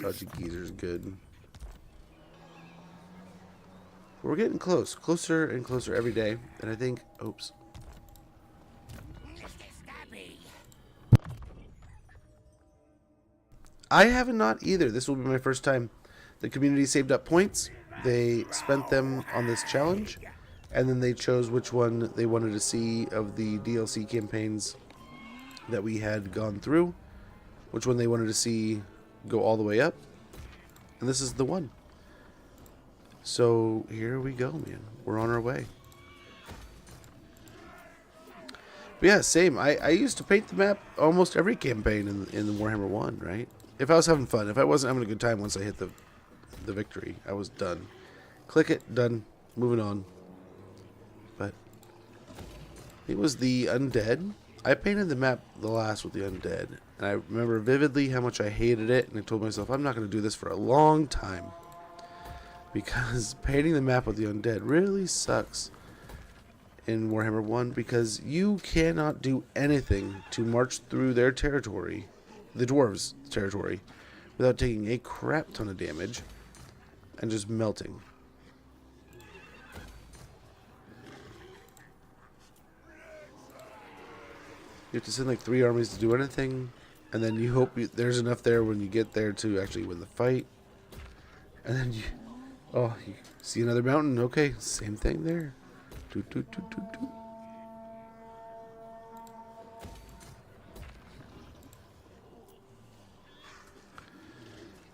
Speaker 1: Dodgy Geezer's good. We're getting close. Closer and closer every day. And I think... Oops. I haven't not either. This will be my first time. The community saved up points. They spent them on this challenge. And then they chose which one they wanted to see of the DLC campaigns that we had gone through. Which one they wanted to see go all the way up. And this is the one. So here we go, man. We're on our way. But yeah, same. I used to paint the map almost every campaign in the Warhammer 1, right? If I was having fun. If I wasn't having a good time once I hit the victory, I was done. Click it, done. Moving on. But it was the undead. I painted the map the last with the undead. And I remember vividly how much I hated it. And I told myself, I'm not going to do this for a long time. Because painting the map with the undead really sucks in Warhammer 1. Because you cannot do anything to march through their territory, the dwarves' territory, without taking a crap ton of damage and just melting. You have to send like 3 armies to do anything, and then you hope there's enough there when you get there to actually win the fight. And then you see another mountain. Okay, same thing there. Doot, doot, doot, doot, doot.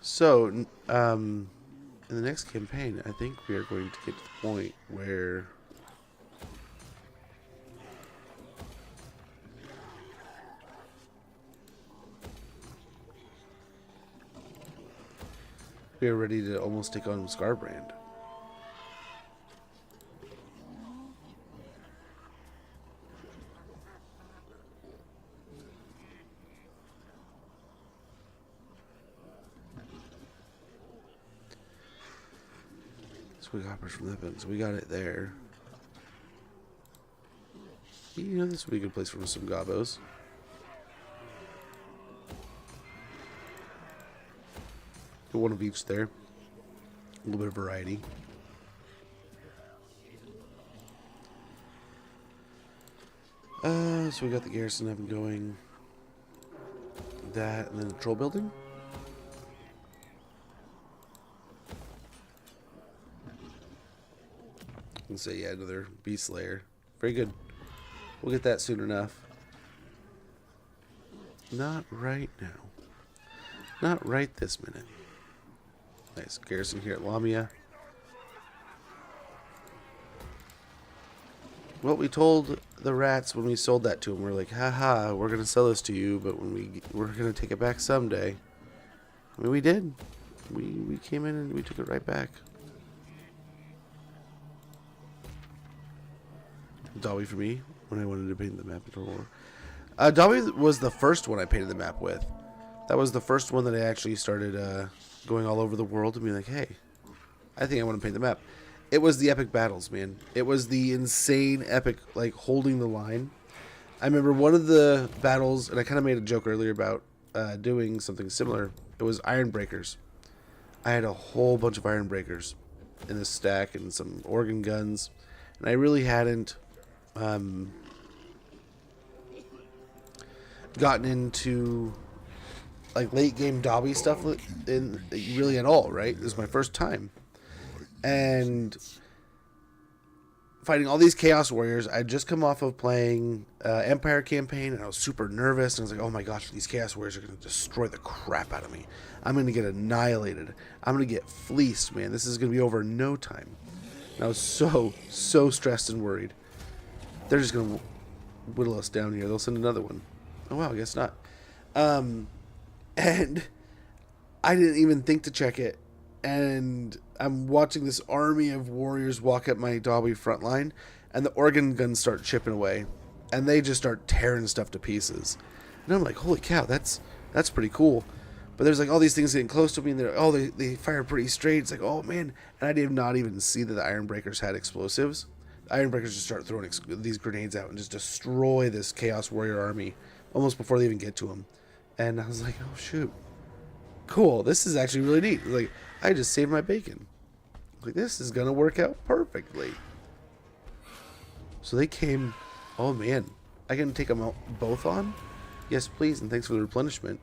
Speaker 1: So, in the next campaign, I think we are going to get to the point where we are ready to almost take on Scarbrand. So we got from that button. So we got it there. You know, this would be a good place for some gobos. One of each there. A little bit of variety. So we got the garrison up and going. That, and then the troll building. And so yeah, another beast layer. Very good. We'll get that soon enough. Not right now. Not right this minute. Nice garrison here at Lamia. Well, we told the rats when we sold that to them, we're like, haha, we're going to sell this to you, but when we're going to take it back someday. I mean, we did. We came in and we took it right back. Dobby for me, when I wanted to paint the map in Total War. Dobby was the first one I painted the map with. That was the first one that I actually started going all over the world and being like, hey, I think I want to paint the map. It was the epic battles, man. It was the insane epic, like, holding the line. I remember one of the battles, and I kind of made a joke earlier about doing something similar. It was Iron Breakers. I had a whole bunch of Iron Breakers in this stack and some organ guns. And I really hadn't gotten into like late game Dobby stuff in really at all, right? This is my first time. And fighting all these Chaos Warriors. I'd just come off of playing Empire campaign, and I was super nervous. And I was like, oh my gosh, these Chaos Warriors are going to destroy the crap out of me. I'm going to get annihilated. I'm going to get fleeced, man. This is going to be over in no time. And I was so stressed and worried. They're just going to whittle us down here. They'll send another one. Oh, wow, I guess not. And I didn't even think to check it. And I'm watching this army of warriors walk up my Dobby front line, and the organ guns start chipping away, and they just start tearing stuff to pieces. And I'm like, holy cow, that's pretty cool. But there's like all these things getting close to me, and they fire pretty straight. It's like, oh man. And I did not even see that the Iron Breakers had explosives. The Iron Breakers just start throwing these grenades out and just destroy this Chaos Warrior army almost before they even get to them. And I was like, oh shoot, cool, this is actually really neat. Like, I just saved my bacon. Like, this is gonna work out perfectly. So they came. Oh man, I can take them out both on? Yes please, and thanks for the replenishment.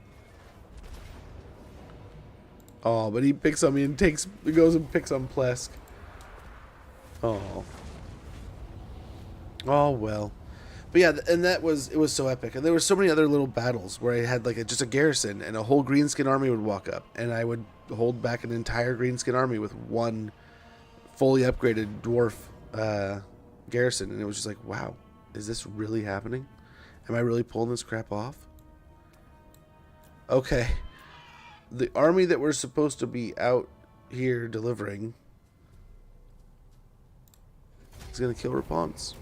Speaker 1: Oh, but he picks on me and goes and picks on Plesk. Oh. Oh well. But yeah, and it was so epic. And there were so many other little battles where I had like just a garrison and a whole greenskin army would walk up, and I would hold back an entire greenskin army with one fully upgraded dwarf garrison. And it was just like, wow, is this really happening? Am I really pulling this crap off? Okay. The army that we're supposed to be out here delivering is going to kill Rapunzel.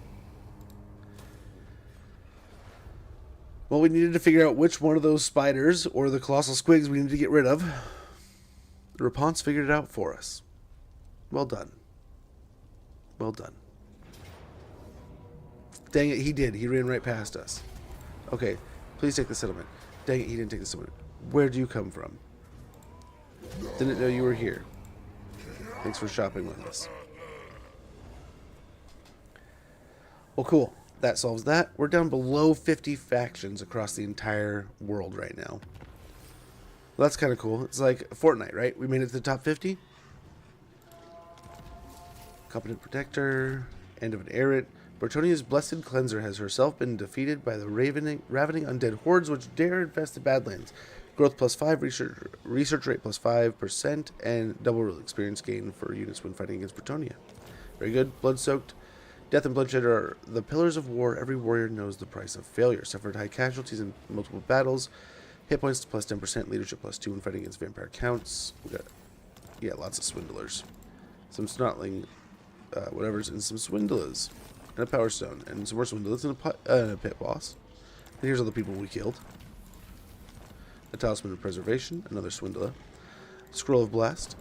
Speaker 1: Well, we needed to figure out which one of those spiders or the colossal squigs we need to get rid of. Rapunzel figured it out for us. Well done. Well done. Dang it, he did. He ran right past us. Okay, please take the settlement. Dang it, he didn't take the settlement. Where do you come from? Didn't know you were here. Thanks for shopping with us. Well, cool. That solves that. We're down below 50 factions across the entire world right now. Well, that's kind of cool. It's like Fortnite, right? We made it to the top 50. Competent Protector. End of an Errant. Bretonia's Blessed Cleanser has herself been defeated by the ravening undead hordes which dare infest the Badlands. Growth +5, research rate +5%, and double experience gain for units when fighting against Bretonia. Very good. Blood-soaked. Death and bloodshed are the pillars of war. Every warrior knows the price of failure. Suffered high casualties in multiple battles. Hit points +10%. Leadership +2 when fighting against vampire counts. We got lots of swindlers. Some snotling whatever's, and some swindlers. And a power stone. And some more swindlers and a pit boss. And here's all the people we killed. A talisman of preservation. Another swindler. Scroll of blast.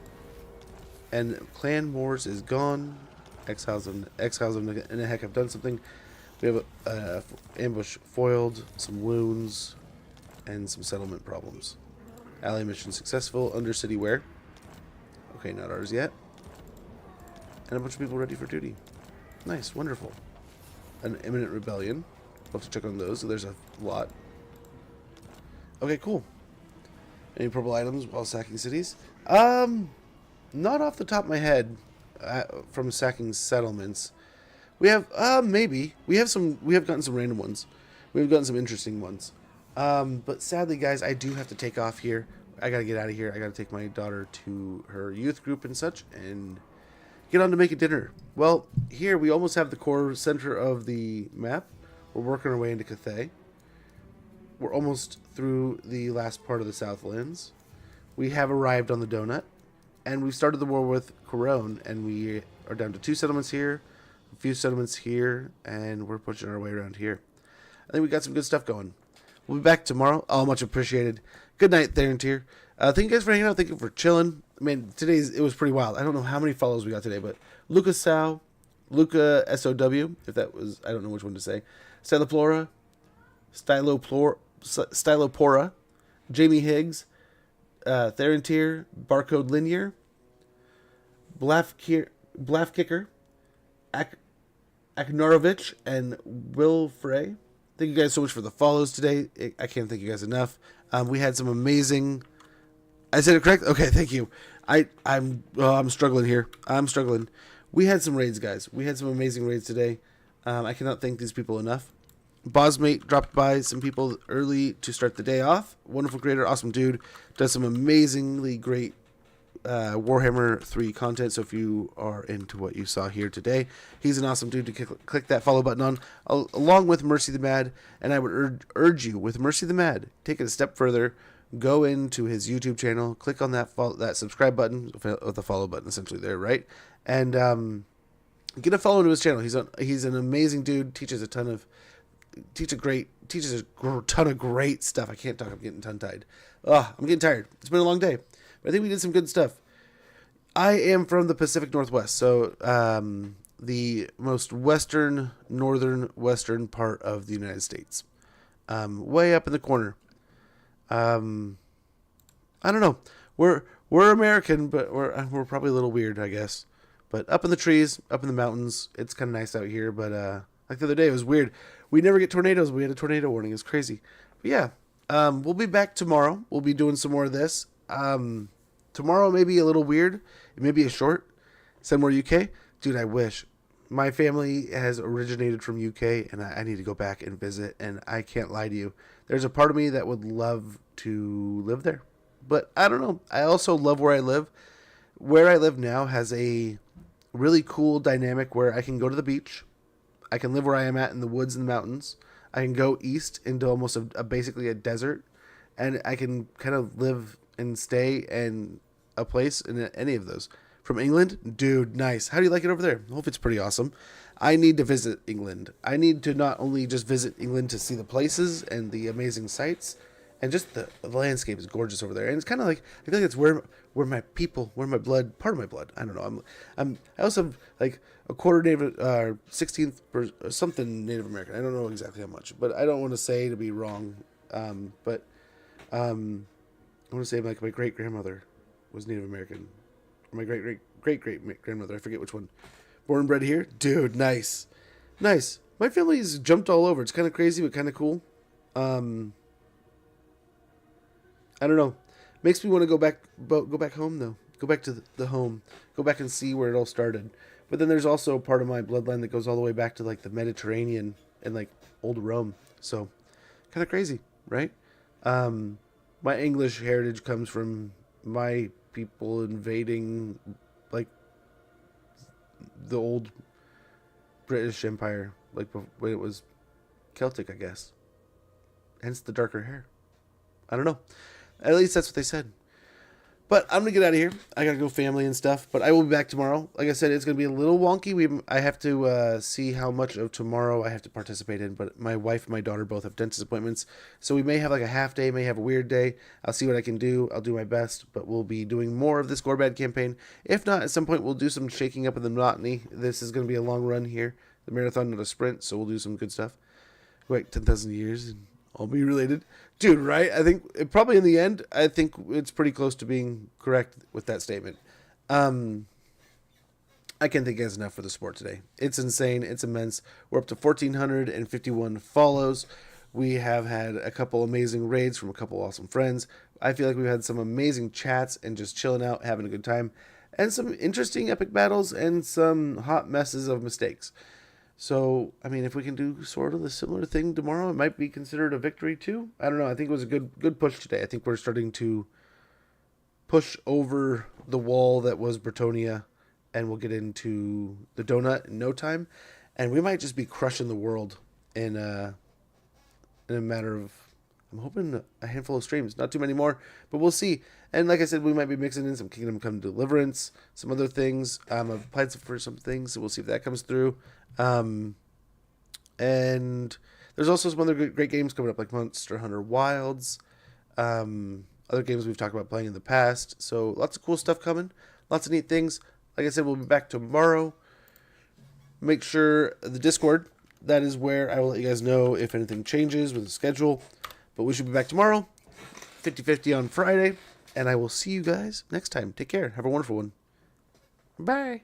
Speaker 1: And Clan Wars is gone. Exiles of Nahek have done something. We have ambush foiled, some wounds, and some settlement problems. Ally mission successful. Undercity wear. Okay, not ours yet. And a bunch of people ready for duty. Nice, wonderful. An imminent rebellion. We'll have to check on those. So there's a lot. Okay, cool. Any purple items while sacking cities? Not off the top of my head. From sacking settlements, we have maybe we have gotten some random ones. We've gotten some interesting ones. But sadly, guys, I do have to take off here. I gotta get out of here. I gotta take my daughter to her youth group and such, and get on to making dinner. Well, here we almost have the core center of the map. We're working our way into Cathay. We're almost through the last part of the Southlands. We have arrived on the donut, and we've started the war with Corone, and we are down to 2 settlements here, a few settlements here, and we're pushing our way around here. I think we got some good stuff going. We'll be back tomorrow. All much appreciated. Good night, Therantier. Thank you guys for hanging out. Thank you for chilling. I mean, it was pretty wild. I don't know how many follows we got today, but Luca Sow, Luca SOW, if that was, I don't know which one to say. Stylopora, Stylopora, Jamie Higgs, Therantier, Barcode Linear, Blafkicker, Aknorovich, and Will Frey. Thank you guys so much for the follows today. I can't thank you guys enough. We had some amazing... I said it correct? Okay, thank you. I'm struggling here. I'm struggling. We had some raids, guys. We had some amazing raids today. I cannot thank these people enough. Bosmate dropped by some people early to start the day off. Wonderful creator, awesome dude. Does some amazingly great Warhammer 3 content. So if you are into what you saw here today, he's an awesome dude to click that follow button on, along with Mercy the Mad. And I would urge you, with Mercy the Mad, take it a step further. Go into his YouTube channel, click on that subscribe button, with the follow button essentially there, right? And get a follow to his channel. He's an amazing dude. Teaches a ton of great stuff. I can't talk. I'm getting tongue-tied. I'm getting tired. It's been a long day. But I think we did some good stuff. I am from the Pacific Northwest, so the most northern western part of the United States. Way up in the corner. I don't know. We're American, but we're probably a little weird, I guess. But up in the trees, up in the mountains, it's kind of nice out here. But like the other day, it was weird. We never get tornadoes. We had a tornado warning. It's crazy. But yeah, we'll be back tomorrow. We'll be doing some more of this. Tomorrow may be a little weird. It may be a short. Somewhere UK. Dude, I wish. My family has originated from UK, and I need to go back and visit. And I can't lie to you. There's a part of me that would love to live there. But I don't know. I also love where I live. Where I live now has a really cool dynamic where I can go to the beach. I can live where I am at in the woods and the mountains. I can go east into almost basically a desert. And I can kind of live and stay in a place in any of those. From England? Dude, nice. How do you like it over there? I hope it's pretty awesome. I need to visit England. I need to not only just visit England to see the places and the amazing sights, and just the landscape is gorgeous over there. And it's kind of like, I feel like it's where my people, where my blood, part of my blood. I don't know. I also have like a quarter Native, 16th or something Native American. I don't know exactly how much, but I don't want to say to be wrong. But I want to say like my great grandmother was Native American, or my great grandmother. I forget which one. Born and bred here, dude. Nice. My family's jumped all over. It's kind of crazy, but kind of cool. I don't know. Makes me want to go back home though. Go back to the home. Go back and see where it all started. But then there's also a part of my bloodline that goes all the way back to like the Mediterranean and like old Rome. So kind of crazy, right? My English heritage comes from my people invading like the old British Empire, like when it was Celtic, I guess. Hence the darker hair. I don't know. At least that's what they said. But I'm going to get out of here. I got to go family and stuff. But I will be back tomorrow. Like I said, it's going to be a little wonky. I have to see how much of tomorrow I have to participate in. But my wife and my daughter both have dentist appointments. So we may have like a half day, may have a weird day. I'll see what I can do. I'll do my best. But we'll be doing more of this Gorbad campaign. If not, at some point we'll do some shaking up of the monotony. This is going to be a long run here. The marathon, not a sprint. So we'll do some good stuff. Wait, 10,000 years and all be related. Dude, right? I think probably in the end, I think it's pretty close to being correct with that statement. I can't thank you guys enough for the support today. It's insane. It's immense. We're up to 1,451 follows. We have had a couple amazing raids from a couple awesome friends. I feel like we've had some amazing chats and just chilling out, having a good time. And some interesting epic battles and some hot messes of mistakes. So, I mean, if we can do sort of a similar thing tomorrow, it might be considered a victory too. I don't know. I think it was a good push today. I think we're starting to push over the wall that was Bretonia, and we'll get into the donut in no time. And we might just be crushing the world in a matter of, I'm hoping, a handful of streams. Not too many more, but we'll see. And like I said, we might be mixing in some Kingdom Come Deliverance, some other things. I've applied for some things, so we'll see if that comes through. And there's also some other great games coming up, like Monster Hunter Wilds, other games we've talked about playing in the past. So lots of cool stuff coming, lots of neat things. Like I said, we'll be back tomorrow. Make sure the Discord, that is where I will let you guys know if anything changes with the schedule. But we should be back tomorrow, 50-50 on Friday, and I will see you guys next time. Take care. Have a wonderful one. Bye.